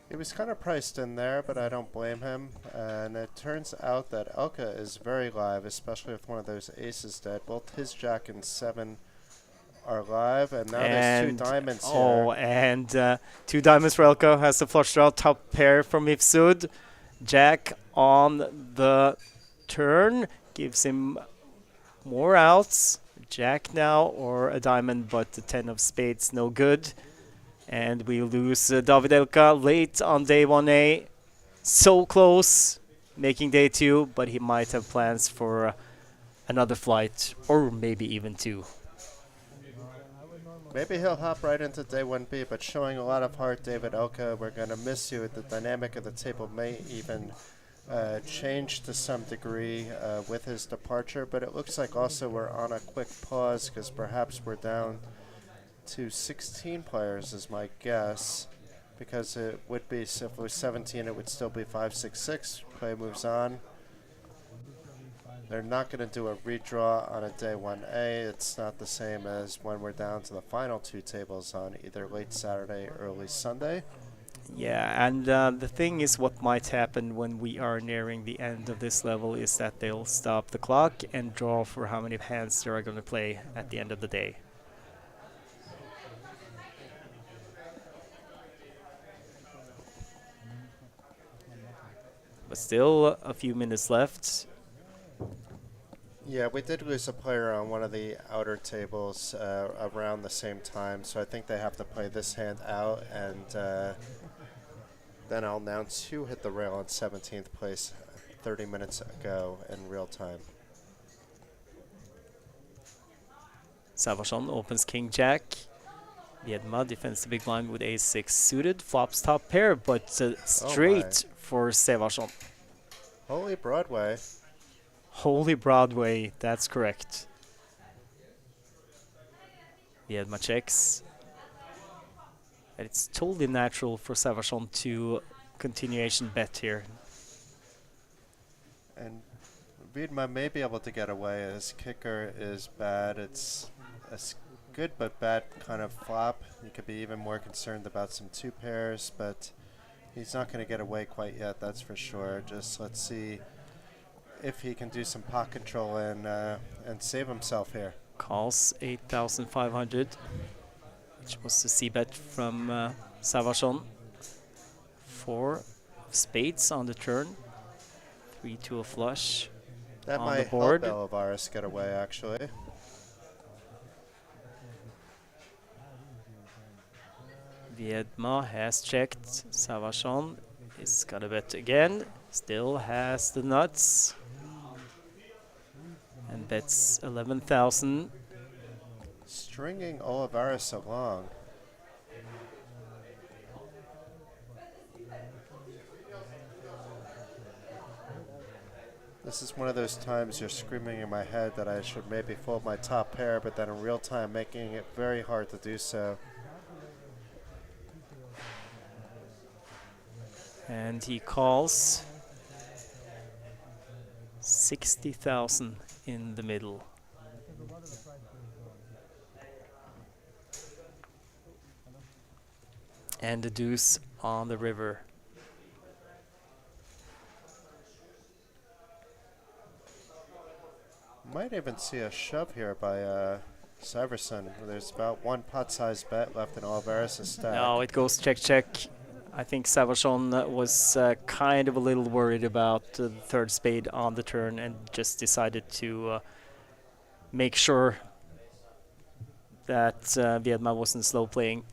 He was kind of priced in there, but I don't blame him. And it turns out that Elka is very live, especially with one of those aces dead. Both his jack and 7 are live, and now there's 2 diamonds here. Oh, and 2 diamonds for Elka, has the flush draw, top pair from Mifsud. Jack on the turn gives him more outs. Jack now or a diamond, but the 10 of spades no good. And we lose David Elka late on day 1A. So close, making day 2, but he might have plans for another flight, or maybe even 2. Maybe he'll hop right into day 1B, but showing a lot of heart, David Elka. We're going to miss you. The dynamic of the table may even changed to some degree with his departure, but it looks like also we're on a quick pause because perhaps we're down to 16 players is my guess, because it would be, if it was 17, it would still be 5-6-6. Play moves on. They're not going to do a redraw on a day 1A. It's not the same as when we're down to the final two tables on either late Saturday or early Sunday. Yeah, and the thing is, what might happen when we are nearing the end of this level is that they'll stop the clock and draw for how many hands they are going to play at the end of the day. But still, a few minutes left. Yeah, we did lose a player on one of the outer tables around the same time, so I think they have to play this hand out, and then I'll announce who hit the rail in 17th place 30 minutes ago in real time. Savarsson opens King Jack. Viedma defends the big blind with ace-6 suited. Flops top pair, but straight for Savarsson. Holy Broadway. Holy Broadway, that's correct. Viedma checks. And it's totally natural for Savarsson to continuation bet here. And Viedma may be able to get away. His kicker is bad. It's a good but bad kind of flop. You could be even more concerned about some two pairs, but he's not going to get away quite yet, that's for sure. Just let's see if he can do some pot control and save himself here. Calls 8,500, which was the c-bet from Savarsson. 4 spades on the turn. 3 to a flush. That on might the board. help Elvaris get away, actually. Viedma has checked. Savarsson is gonna bet again. Still has the nuts. And bets 11,000. Stringing Olivares along. This is one of those times you're screaming in my head that I should maybe fold my top pair, but then in real time making it very hard to do so. And he calls 60,000 in the middle. And the deuce on the river. Might even see a shove here by Severson. There's about one pot-sized bet left in Olivares' stack. No, it goes check, check. I think Savarsson was kind of a little worried about the third spade on the turn and just decided to make sure that Viedma wasn't slow playing.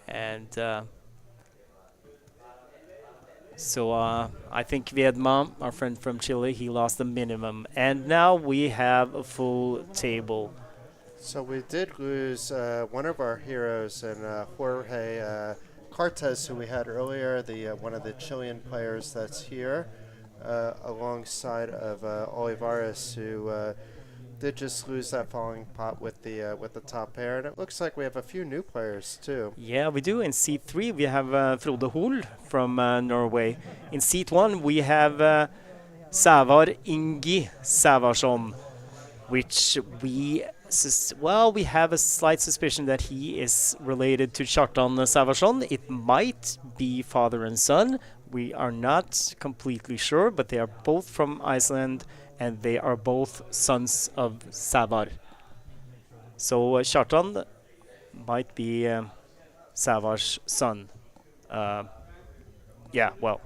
And so I think Viedma, our friend from Chile, he lost the minimum. And now we have a full table. So we did lose one of our heroes in Jorge Cartes, who we had earlier, the one of the Chilean players that's here, alongside of Olivares, who did just lose that falling pot with the top pair. And it looks like we have a few new players too. Yeah, we do. In seat 3, we have Frode Hol from Norway. In seat 1, we have Savar Ingi Savarsson, which we have a slight suspicion that he is related to Kjartan Savarsson. It might be father and son. We are not completely sure, but they are both from Iceland and they are both sons of Savar. So Kjartan might be Savar's son. Yeah, well,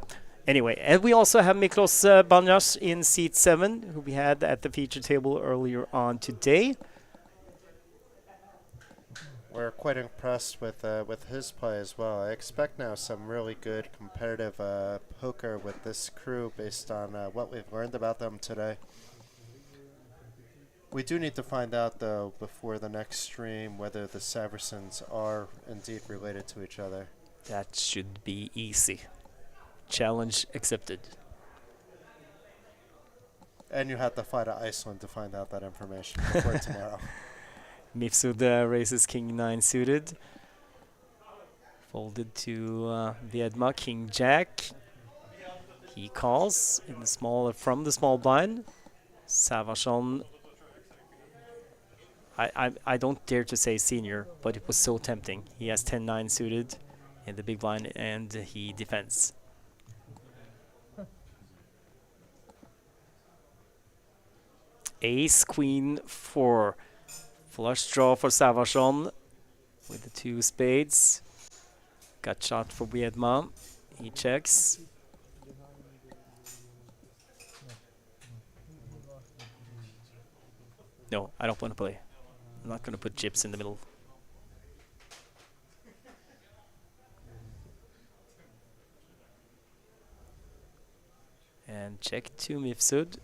anyway. And we also have Miklos Banjas in seat 7, who we had at the feature table earlier on today. We're quite impressed with his play as well. I expect now some really good competitive poker with this crew based on what we've learned about them today. We do need to find out, though, before the next stream whether the Saversons are indeed related to each other. That should be easy. Challenge accepted. And you have to fly to Iceland to find out that information before tomorrow. Mifsud raises king 9 suited. Folded to Viedma, king jack. He calls in the from the small blind. Savachon, I don't dare to say senior, but it was so tempting. He has 10-9 suited in the big blind and he defends. Ace, queen, 4. Flush draw for Savachon with the 2 spades. Got shot for Viedma. He checks. No, I don't want to play. I'm not going to put chips in the middle. And check to Mifsud.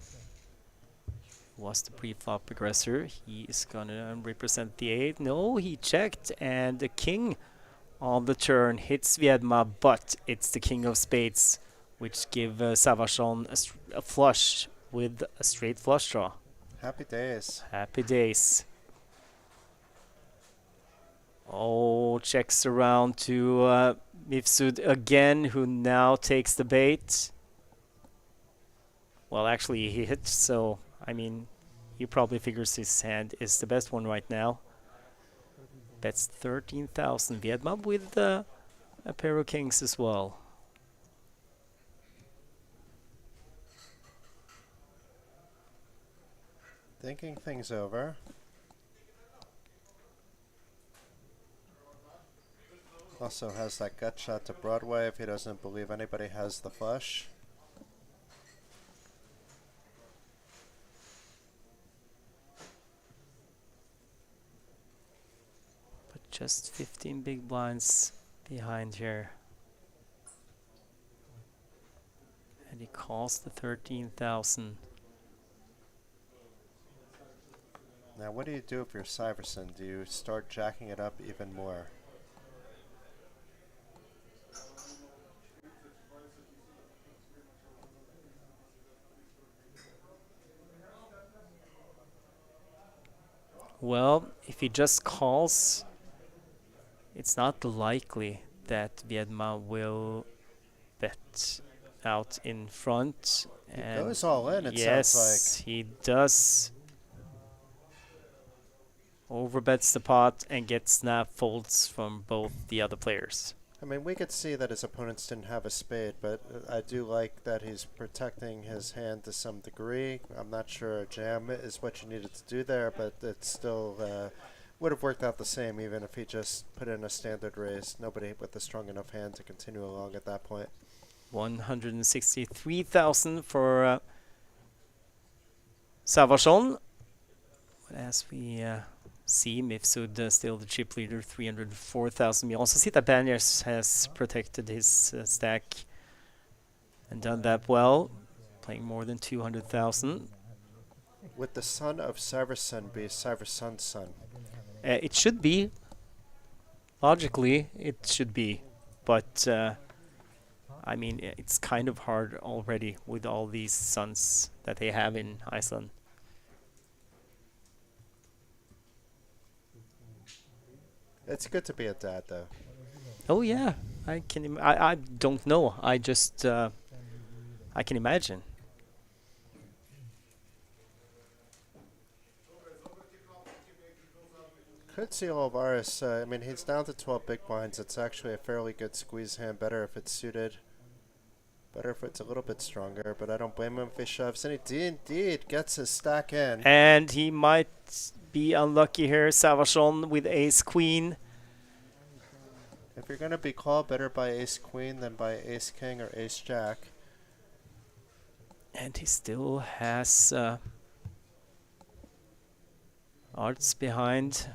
Was the pre-flop aggressor. He is going to represent the 8. No, he checked. And the king on the turn hits Viedma, but it's the king of spades, which give Savachon a flush with a straight flush draw. Happy days. Happy days. Oh, checks around to Mifsud again, who now takes the bait. Well, actually, he hit, so, I mean, he probably figures his hand is the best one right now. Bets 13,000. Viedma with a pair of kings as well. Thinking things over. Also has that gut shot to Broadway if he doesn't believe anybody has the flush. But just 15 big blinds behind here. And he calls the 13,000. Now what do you do if you're Syverson? Do you start jacking it up even more? Well, if he just calls, it's not likely that Viedma will bet out in front. He goes all in, it sounds like. Yes, he does. Overbets the pot and gets snap folds from both the other players. I mean, we could see that his opponents didn't have a spade, but I do like that he's protecting his hand to some degree. I'm not sure a jam is what you needed to do there, but it still would have worked out the same even if he just put in a standard raise. Nobody with a strong enough hand to continue along at that point. 163,000 for Savachon. As we see, Mifsud still the chip leader, 304,000. We also see that Banyas has protected his stack and done that well, playing more than 200,000. Would the son of Syverson be Syverson's son? It should be. Logically, it should be. But, I mean, it's kind of hard already with all these sons that they have in Iceland. It's good to be a dad, though. Oh yeah, I can. I don't know. I just I can imagine. Could see Olivares. I mean, he's down to 12 big blinds. It's actually a fairly good squeeze hand. Better if it's suited. Better if it's a little bit stronger. But I don't blame him if he shoves. And he indeed gets his stack in. And he might be unlucky here. Savachon with ace queen. If you're going to be called, better by ace queen than by ace king or ace jack. And he still has arts behind.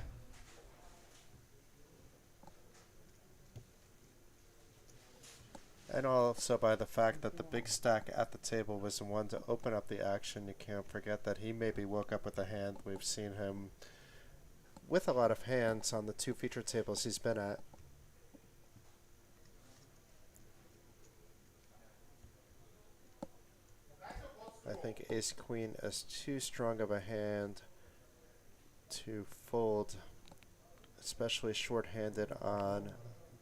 And also by the fact that the big stack at the table was the one to open up the action. You can't forget that he maybe woke up with a hand. We've seen him with a lot of hands on the 2 feature tables he's been at. I think ace queen is too strong of a hand to fold, especially short-handed on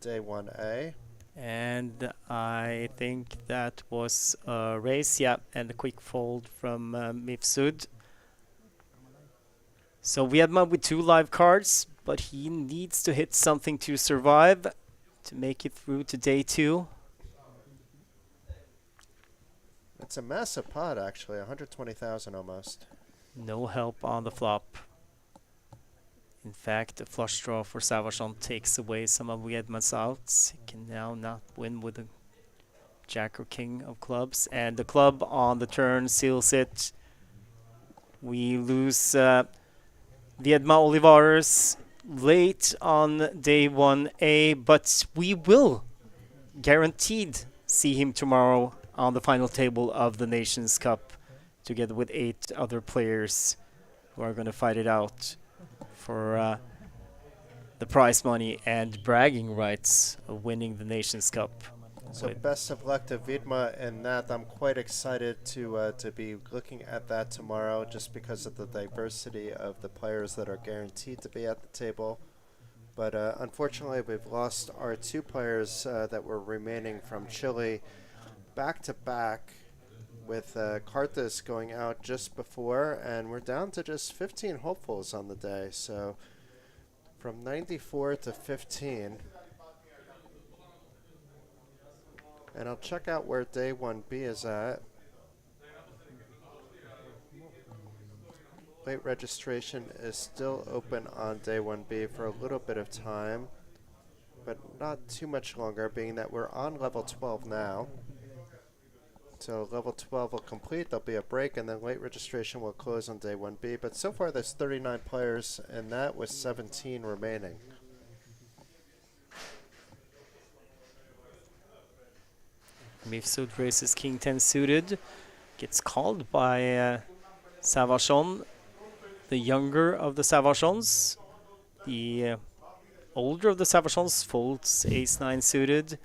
day 1A. And I think that was a raise, yeah, and a quick fold from Mifsud. So Viedma with 2 live cards, but he needs to hit something to survive to make it through to day 2. It's a massive pot, actually, 120,000 almost. No help on the flop. In fact, a flush draw for Savachon takes away some of Viedma's outs. He can now not win with a jack or king of clubs. And the club on the turn seals it. We lose Viedma Olivares late on day 1A, but we will guaranteed see him tomorrow on the final table of the Nations Cup together with 8 other players who are going to fight it out for the prize money and bragging rights of winning the Nations Cup. So best of luck to Viedma in that. I'm quite excited to be looking at that tomorrow just because of the diversity of the players that are guaranteed to be at the table. But unfortunately, we've lost our 2 players that were remaining from Chile back-to-back with Cartas going out just before, and we're down to just 15 hopefuls on the day. So from 94 to 15. And I'll check out where day 1B is at. Late registration is still open on day 1B for a little bit of time, but not too much longer, being that we're on level 12 now. So level 12 will complete, there'll be a break, and then late registration will close on day 1B. But so far there's 39 players, and that with 17 remaining. Mifsud raises king 10 suited, gets called by Savachon, the younger of the Savachons. The older of the Savachons folds ace 9 suited.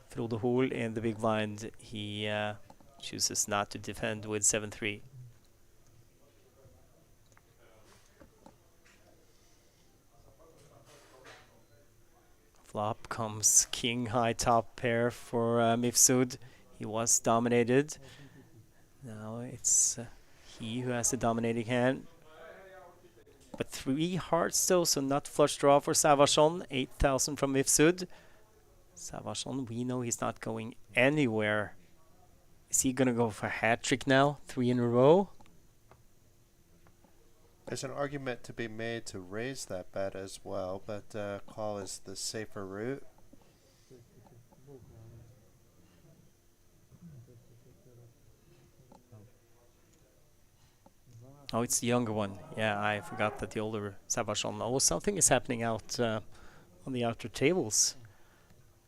Frode Hoel in the big blind, he chooses not to defend with 7-3. Flop comes king high top pair for Mifsud. He was dominated. Now it's he who has the dominating hand. But 3 hearts though, so not flush draw for Savachon. 8,000 from Mifsud. Savachon, we know he's not going anywhere. Is he gonna go for a hat trick now? 3 in a row? There's an argument to be made to raise that bet as well, but call is the safer route. Oh, it's the younger one. Yeah, I forgot that the older Savachon. Oh, something is happening out on the outer tables.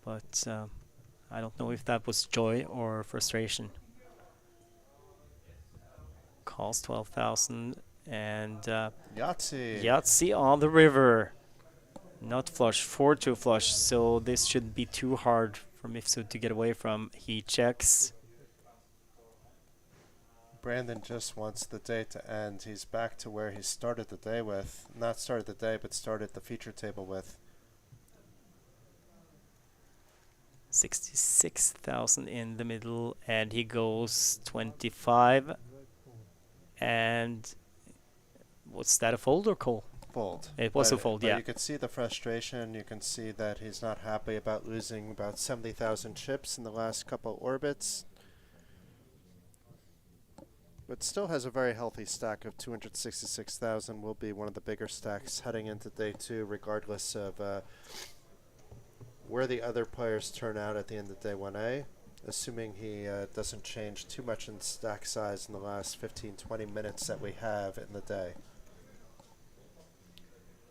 But I don't know if that was joy or frustration. Calls 12,000 and Yahtzee. Yahtzee on the river. Not flush, 4-2 flush, so this shouldn't be too hard for Mifsud to get away from. He checks. Brandon just wants the day to end. He's back to where he started the day with. Not started the day, but started the feature table with. 66,000 in the middle, and he goes 25. And was that a fold or call? Fold. It was a fold, yeah. You can see the frustration. You can see that he's not happy about losing about 70,000 chips in the last couple orbits. But still has a very healthy stack of 266,000. Will be one of the bigger stacks heading into day 2, regardless of where the other players turn out at the end of day 1A, assuming he doesn't change too much in stack size in the last 15-20 minutes that we have in the day.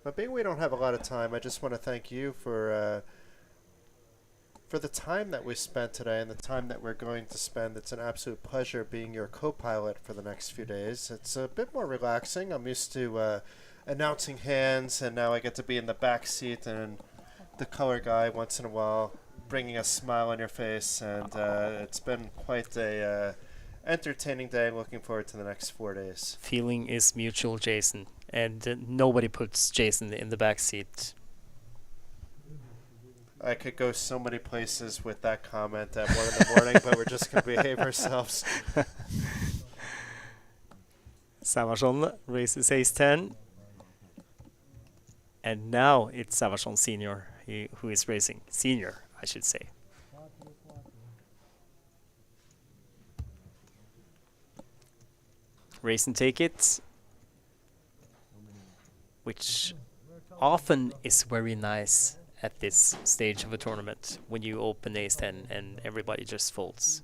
But being we don't have a lot of time, I just want to thank you for the time that we spent today and the time that we're going to spend. It's an absolute pleasure being your co-pilot for the next few days. It's a bit more relaxing. I'm used to announcing hands, and now I get to be in the back seat and the color guy once in a while, bringing a smile on your face, and it's been quite a entertaining day. Looking forward to the next 4 days. Feeling is mutual, Jason, and nobody puts Jason in the back seat. I could go so many places with that comment at 1 in the morning, but we're just going to behave ourselves. Savarsson raises ace-10. And now it's Savarsson Senior who is racing. Senior, I should say. Race and take it. Which often is very nice at this stage of a tournament when you open ace-10 and everybody just folds.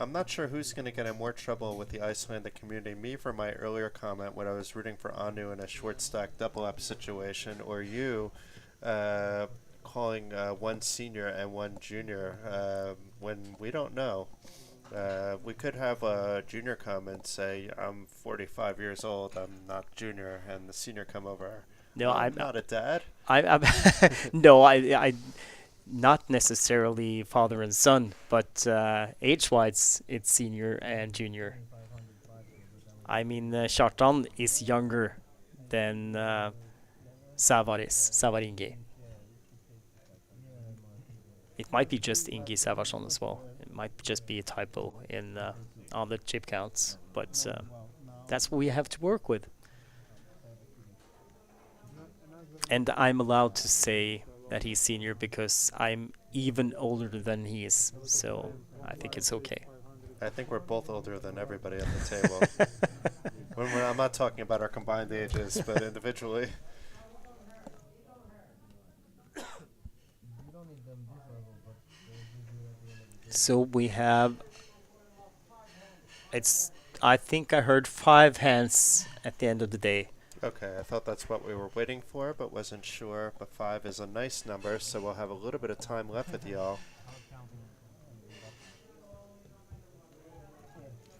I'm not sure who's going to get in more trouble with the Icelandic community, me for my earlier comment when I was rooting for Anu in a short stack double up situation, or you calling one senior and one junior when we don't know. We could have a junior come and say, I'm 45 years old, I'm not junior, and the senior come over. No, I'm not a dad. I'm no, I not necessarily father and son, but age-wise, it's senior and junior. I mean, Kjartan is younger than Savaringi. It might be just Ingi Savarsson as well. It might just be a typo in on the chip counts, but that's what we have to work with. And I'm allowed to say that he's senior because I'm even older than he is, so I think it's okay. I think we're both older than everybody at the table. I'm not talking about our combined ages, but individually. So we have, I think I heard 5 hands at the end of the day. Okay, I thought that's what we were waiting for, but wasn't sure. But 5 is a nice number, so we'll have a little bit of time left with y'all.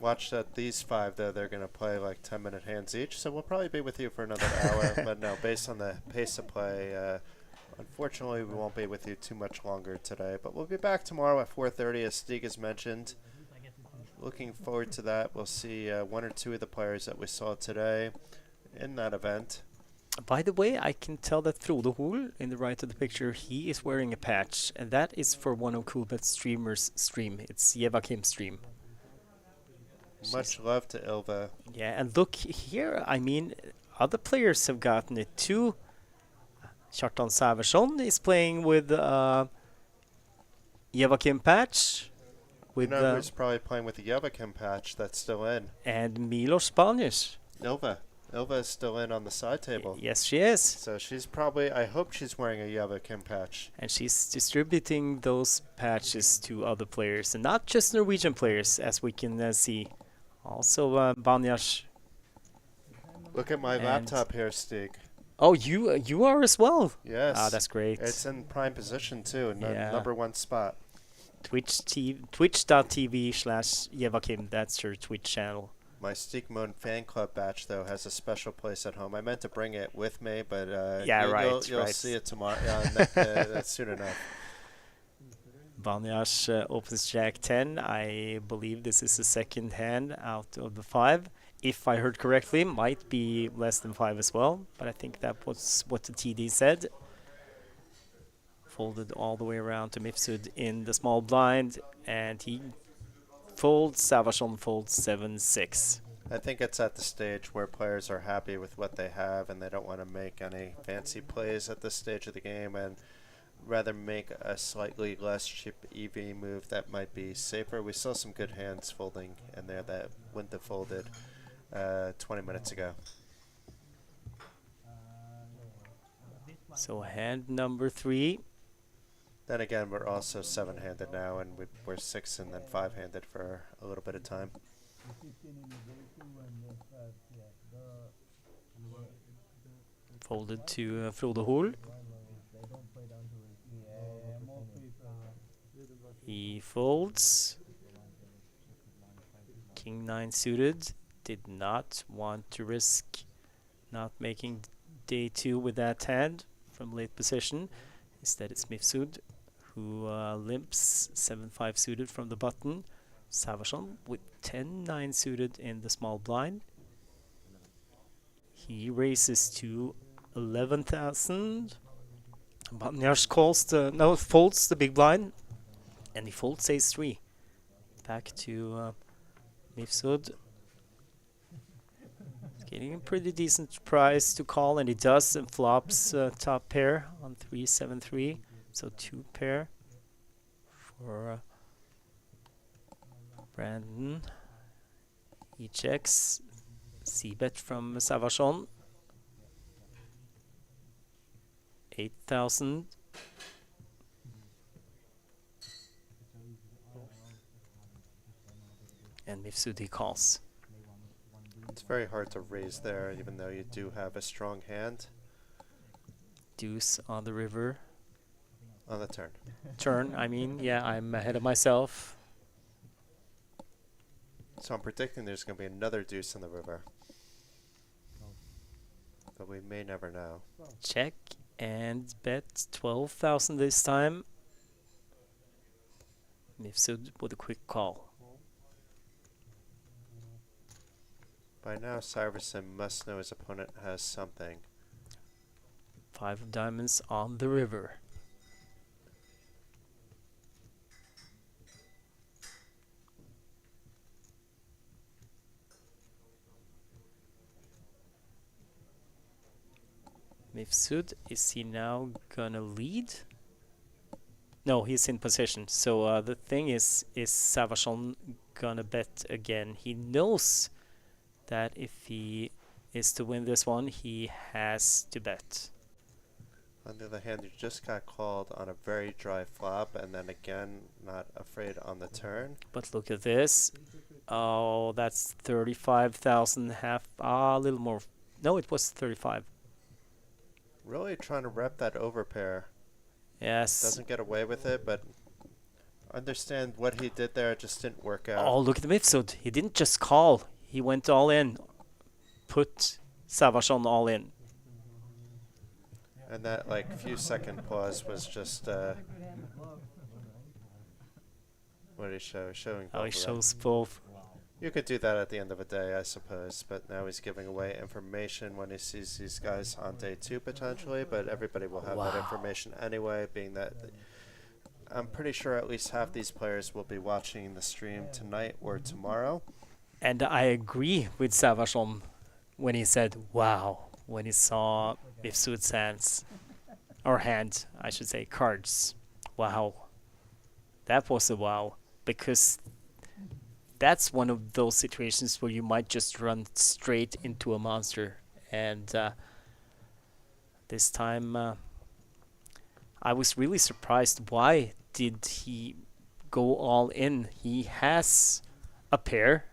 Watch that these 5, though, they're going to play like 10-minute hands each, so we'll probably be with you for another hour. But no, based on the pace of play, unfortunately, we won't be with you too much longer today. But we'll be back tomorrow at 4:30, as Stig has mentioned. Looking forward to that. We'll see 1 or 2 of the players that we saw today in that event. By the way, I can tell that Frode Hol, in the right of the picture, he is wearing a patch, and that is for one of Coolbet streamers' stream. It's Jevakim's stream. Much love to Ilva. Yeah, and look here, I mean, other players have gotten it too. Kjartan Savarsson is playing with Jevakim patch. You know who's probably playing with the Jevakim patch that's still in? And Milos Spanish. Ilva. Ilva is still in on the side table. Yes, she is. So she's probably, I hope she's wearing a Jevakim patch. And she's distributing those patches to other players, and not just Norwegian players, as we can see. Also, Banyash. Look at my laptop here, Stig. Oh, you are as well? Yes. Ah, that's great. It's in prime position, too, in the #1 spot. Twitch.tv/Jevakim, that's your Twitch channel. My Stigmund fan club batch, though, has a special place at home. I meant to bring it with me, but you'll see it tomorrow. That's soon enough. Banyash opens Jack 10. I believe this is the second hand out of the 5. If I heard correctly, might be less than 5 as well, but I think that was what the TD said. Folded all the way around to Mifsud in the small blind, and he folds. Savarsson folds 7-6. I think it's at the stage where players are happy with what they have and they don't want to make any fancy plays at this stage of the game and rather make a slightly less chip EV move that might be safer. We saw some good hands folding in there that wouldn't have folded 20 minutes ago. So hand number 3. Then again, we're also 7-handed now, and we're 6 and then 5-handed for a little bit of time. Folded to Frode Hol. He folds. King 9 suited. Did not want to risk not making day 2 with that hand from late position. Instead, it's Mifsud who limps 7-5 suited from the button. Savachon with 10-9 suited in the small blind. He raises to 11,000. Banyas folds the big blind, and he folds ace-3. Back to Mifsud. Getting a pretty decent price to call, and he does, and flops top pair on 3-7-3. So 2 pair for Brandon. He checks. C-bet from Savachon. 8,000. And Mifsud calls. It's very hard to raise there, even though you do have a strong hand Deuce on the river. on the turn. Turn, I mean, yeah, I'm ahead of myself. So I'm predicting there's going to be another deuce in the river. But we may never know. Check and bet 12,000 this time. Mifsud with a quick call. By now, Syverson must know his opponent has something. 5 of diamonds on the river. Mifsud, is he now gonna lead? No, he's in possession. So the thing is Savachon gonna bet again? He knows that if he is to win this one, he has to bet. On the other hand, you just got called on a very dry flop, and then again, not afraid on the turn. But look at this. Oh, that's 35,000, half, a little more. No, it was 35. Really trying to rep that overpair. Yes. Doesn't get away with it, but understand what he did there, it just didn't work out. Oh, look at the Mifsud. He didn't just call. He went all in. Put Savachon all in. And that like few second pause was just what did he show? Showing Oh, he both of them. shows both. You could do that at the end of a day, I suppose, but now he's giving away information when he sees these guys on day 2 potentially, but everybody will have that information anyway, being that I'm pretty sure at least half these players will be watching the stream tonight or tomorrow. And I agree with Savachon when he said, wow, when he saw Mifsud's hands, or hand, I should say, cards. Wow. That was a wow, because that's one of those situations where you might just run straight into a monster. And this time I was really surprised. Why did he go all in? He has a pair,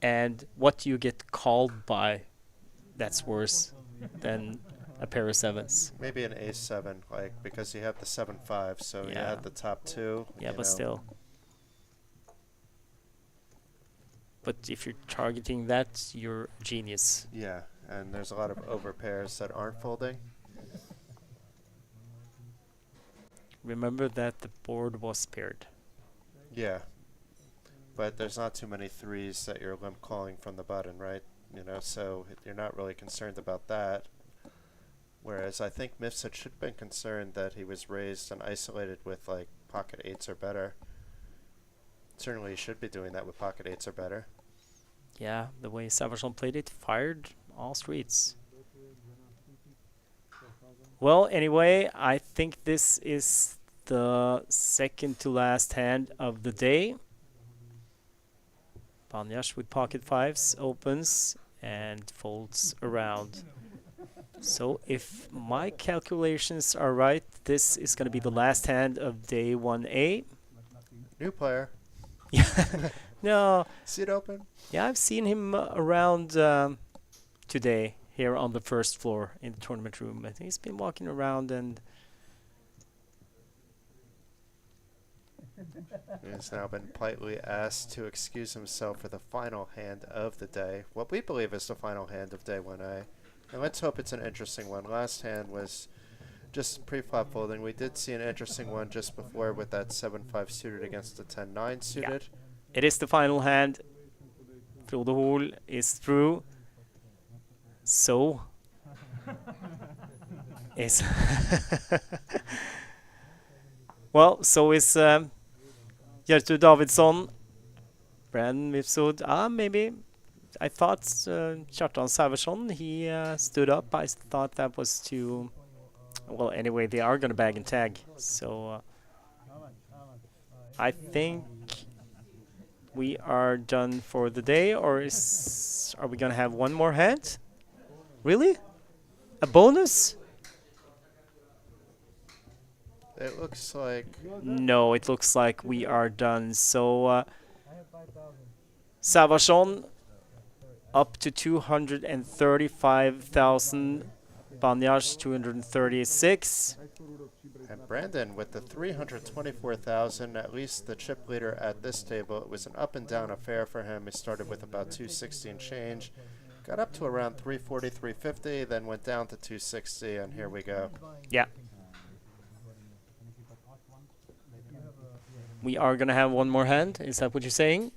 and what do you get called by that's worse than a pair of sevens? Maybe an ace-7, like, because you have the 7-5, so you Yeah. had the top 2. Yeah, you but know. still. But if you're targeting that, you're a genius. Yeah, and there's a lot of overpairs that aren't folding. Remember that the board was paired. Yeah, but there's not too many 3s that you're limp calling from the button, right? You know, so you're not really concerned about that. Whereas I think Mifsud should have been concerned that he was raised and isolated with like pocket 8s or better. Certainly he should be doing that with pocket 8s or better. Yeah, the way Savachon played it, fired all streets. Well, anyway, I think this is the second to last hand of the day. Banyash with pocket 5s opens and folds around. So if my calculations are right, this is going to be the last hand of day 1A. New player. Yeah. No. See it open? Yeah, I've seen him around today here on the first floor in the tournament room. I think he's been walking around and He's now been politely asked to excuse himself for the final hand of the day. What we believe is the final hand of day 1A. And let's hope it's an interesting one. Last hand was just pre-flop folding. We did see an interesting one just before with that 7-5 suited against the 10-9 suited. It is the final hand. Frode Hol is through. So is well, so is Gjertrud Davidsson, Brandon Mifsud. Maybe I thought Kjartan Sæversson, he stood up. I thought that was too. Well, anyway, they are going to bag and tag. So I think we are done for the day. Or are we going to have one more hand? Really? A bonus? It looks like No, it looks like we are done. So I have 5,000. Sæversson up to 235,000. Banyas 236. and Brandon with the 324,000, at least the chip leader at this table. It was an up and down affair for him. He started with about 260 and change, got up to around 340, 350, then went down to 260, and here we go. Yeah. We are going to have one more hand. Is that what you're saying?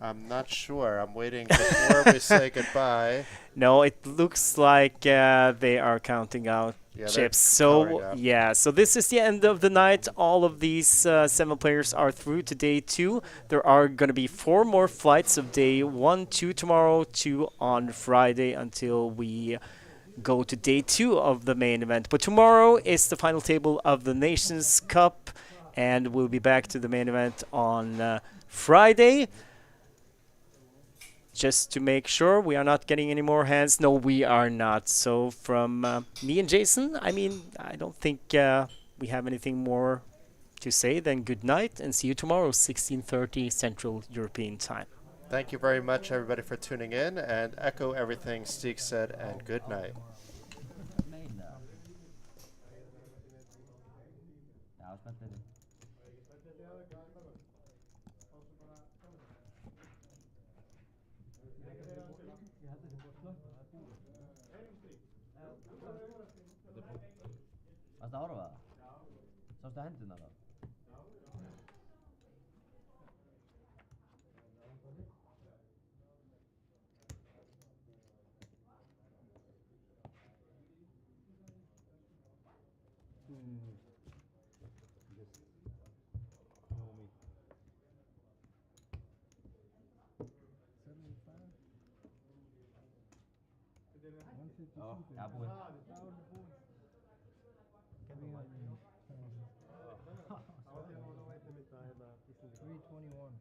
I'm not sure. I'm waiting before we say goodbye. No, it looks like they are counting out Yeah, chips. they're coloring So, up. yeah. So this is the end of the night. All of these 7 players are through to day 2. There are going to be 4 more flights of day 1, 2 tomorrow, 2 on Friday until we go to day 2 of the main event. But tomorrow is the final table of the Nations Cup, and we'll be back to the main event on Friday. Just to make sure we are not getting any more hands. No, we are not. So from me and Jason, I mean, I don't think we have anything more to say than good night and see you tomorrow, 16:30 Central European Time. Thank you very much, everybody, for tuning in, and echo everything Stig said, and good night. Varstu að horfa? Sástu hendurna þá? Já, búið. 321.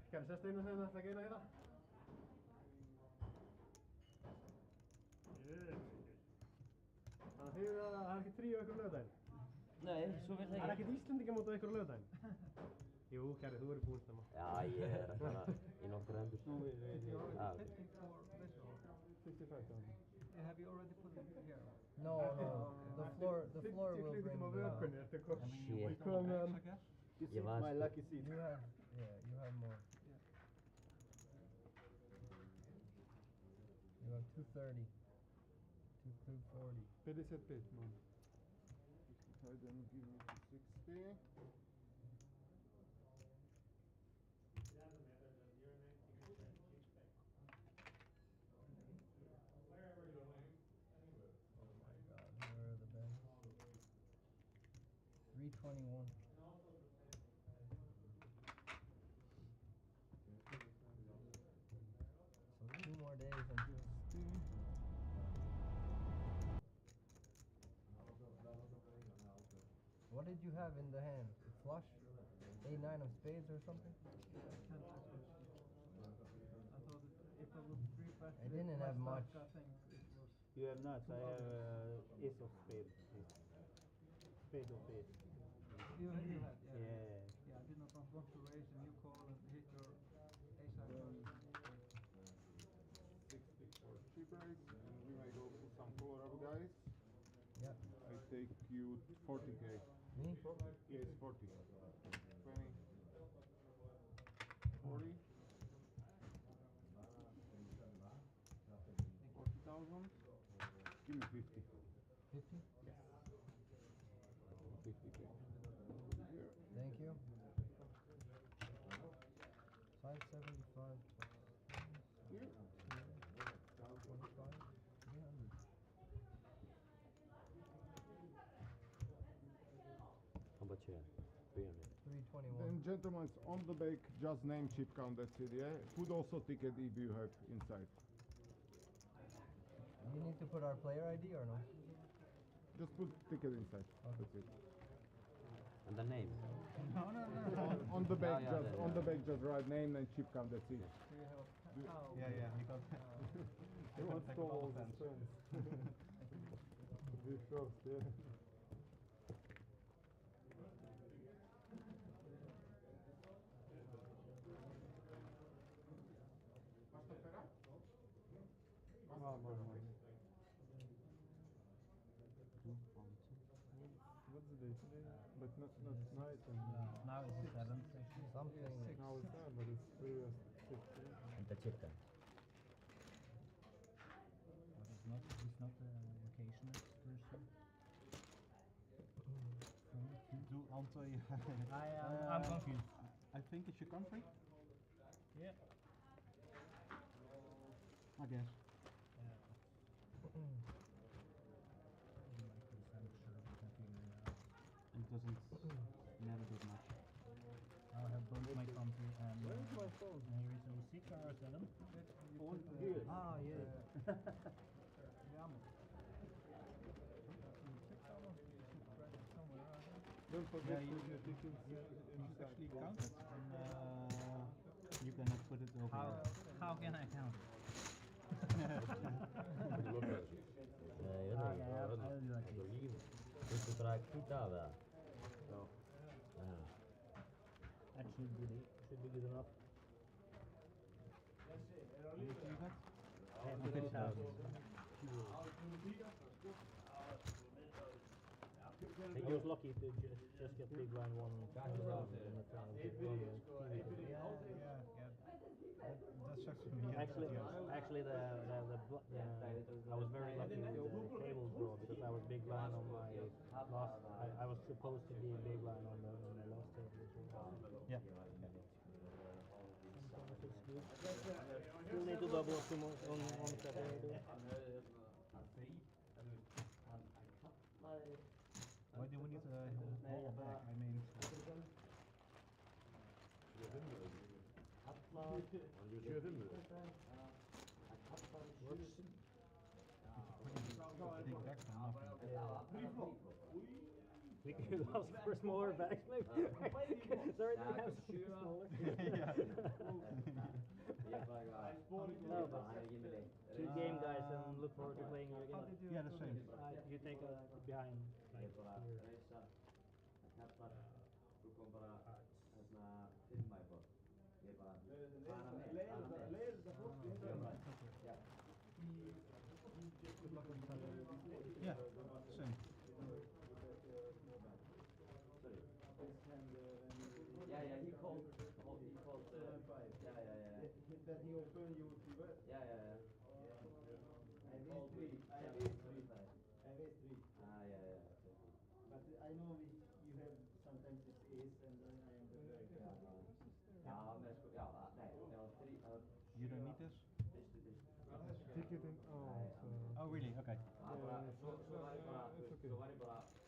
Skal vi sette inn og se om det er gøy da? Þannig að það er ekki 3 á ykkur lögdæn? Nei, svo vil Það er ekkert Íslendinga mót á ykkur lögdæn? Jú, kæri, þú verður búinn stemma. Já, ég að fara í nokkur endur. 65,000. Have you already put it here? No, no. The floor will bring Klikktum á the. vökunni, ertu Shit. kom You Ég var my lucky seat. You have, yeah, you have more. You have 230, 240. 50 bit, man. 60. Where are the bets? 321. So 2 more days until. What did you have in the hand? A flush? 8-9 of spades or something? I didn't have much. You have nuts. I have ace of spades. Spade of spades. You had, yeah. Yeah. Yeah, I did not want to raise and you call and hit your ace high flush. 64 cheapers, and we may go for some colorable guys. Yeah. I take you 40k. Me? Yes, 40. 20. 50. 50? Yes. 50k. Thank you. 575 Here. 25, 300. How much you have? 300. 321. Then gentlemen, on the back, just name chip count, that's it, yeah? Put also ticket if you have inside. You need to put our player ID or no? Just put ticket inside, that's it. And the name? On the back, Yeah, just on the back, just write name and chip count, that's it. Yeah, because He wants to all his friends. Be first, yeah. What's the day today? But not night and now it's the 7th actually. Something. now it's 9, but it's previous 6. And the chip then? But he's not a vocationist person. Do Antoy. I'm confused. I think it's your country. Yeah. I guess. It doesn't matter that much. I have both my country and Where's my phone? here is 06 or 7. Here. Ah, yeah. Don't forget Yeah, to you- put your tickets You inside. actually count it, and you cannot put it over. How can I count? Nej, jag Ah, vet yeah, inte. I'll do like this. Just to try kita där. No. That should be it. Should be good enough. I think he was lucky to just get big line one round in the town. Yeah. That sucks for me. Actually, I was very lucky with the table draw because I was big line on my last. I was supposed to be big line on the last table. Yeah. It's good. Still need to double up on Saturday. Why do we need a whole back? I mean, big back for nothing. We could ask for smaller bags, maybe. Sorry, do you have something smaller? No, but two game guys and look forward to playing you again. Yeah, the same. You take a behind. Like, here. Yeah, same. Yeah, he called. That he opened YouTube. Yeah. I raised three. Yeah. But I know you have sometimes it's ace and then I am the very You don't need this? Ticket in. Oh, Oh, really? Okay. it's okay.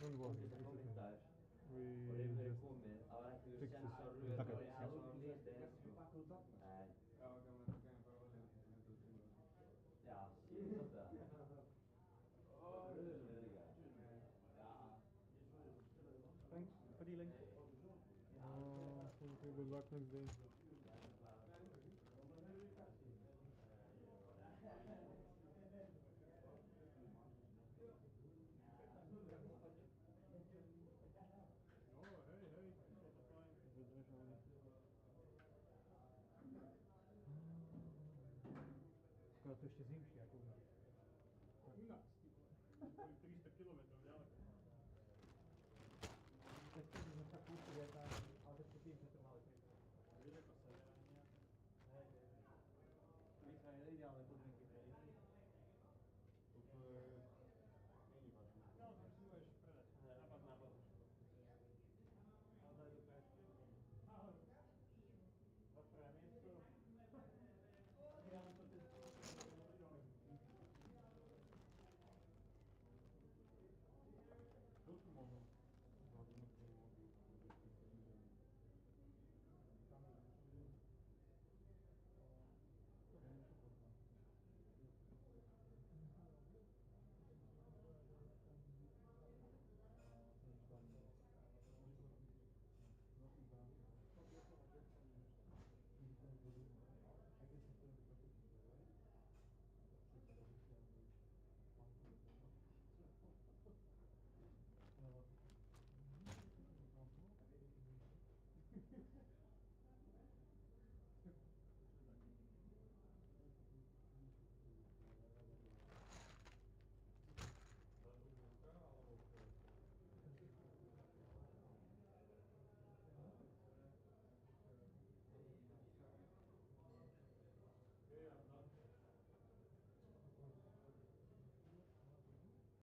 Don't worry. It's okay. We just fix it. Thanks for dealing. Thank you. Good luck next day. Skoro to ještě zimší, jako u nás. U nás, ty vole. 300 km ďaleko.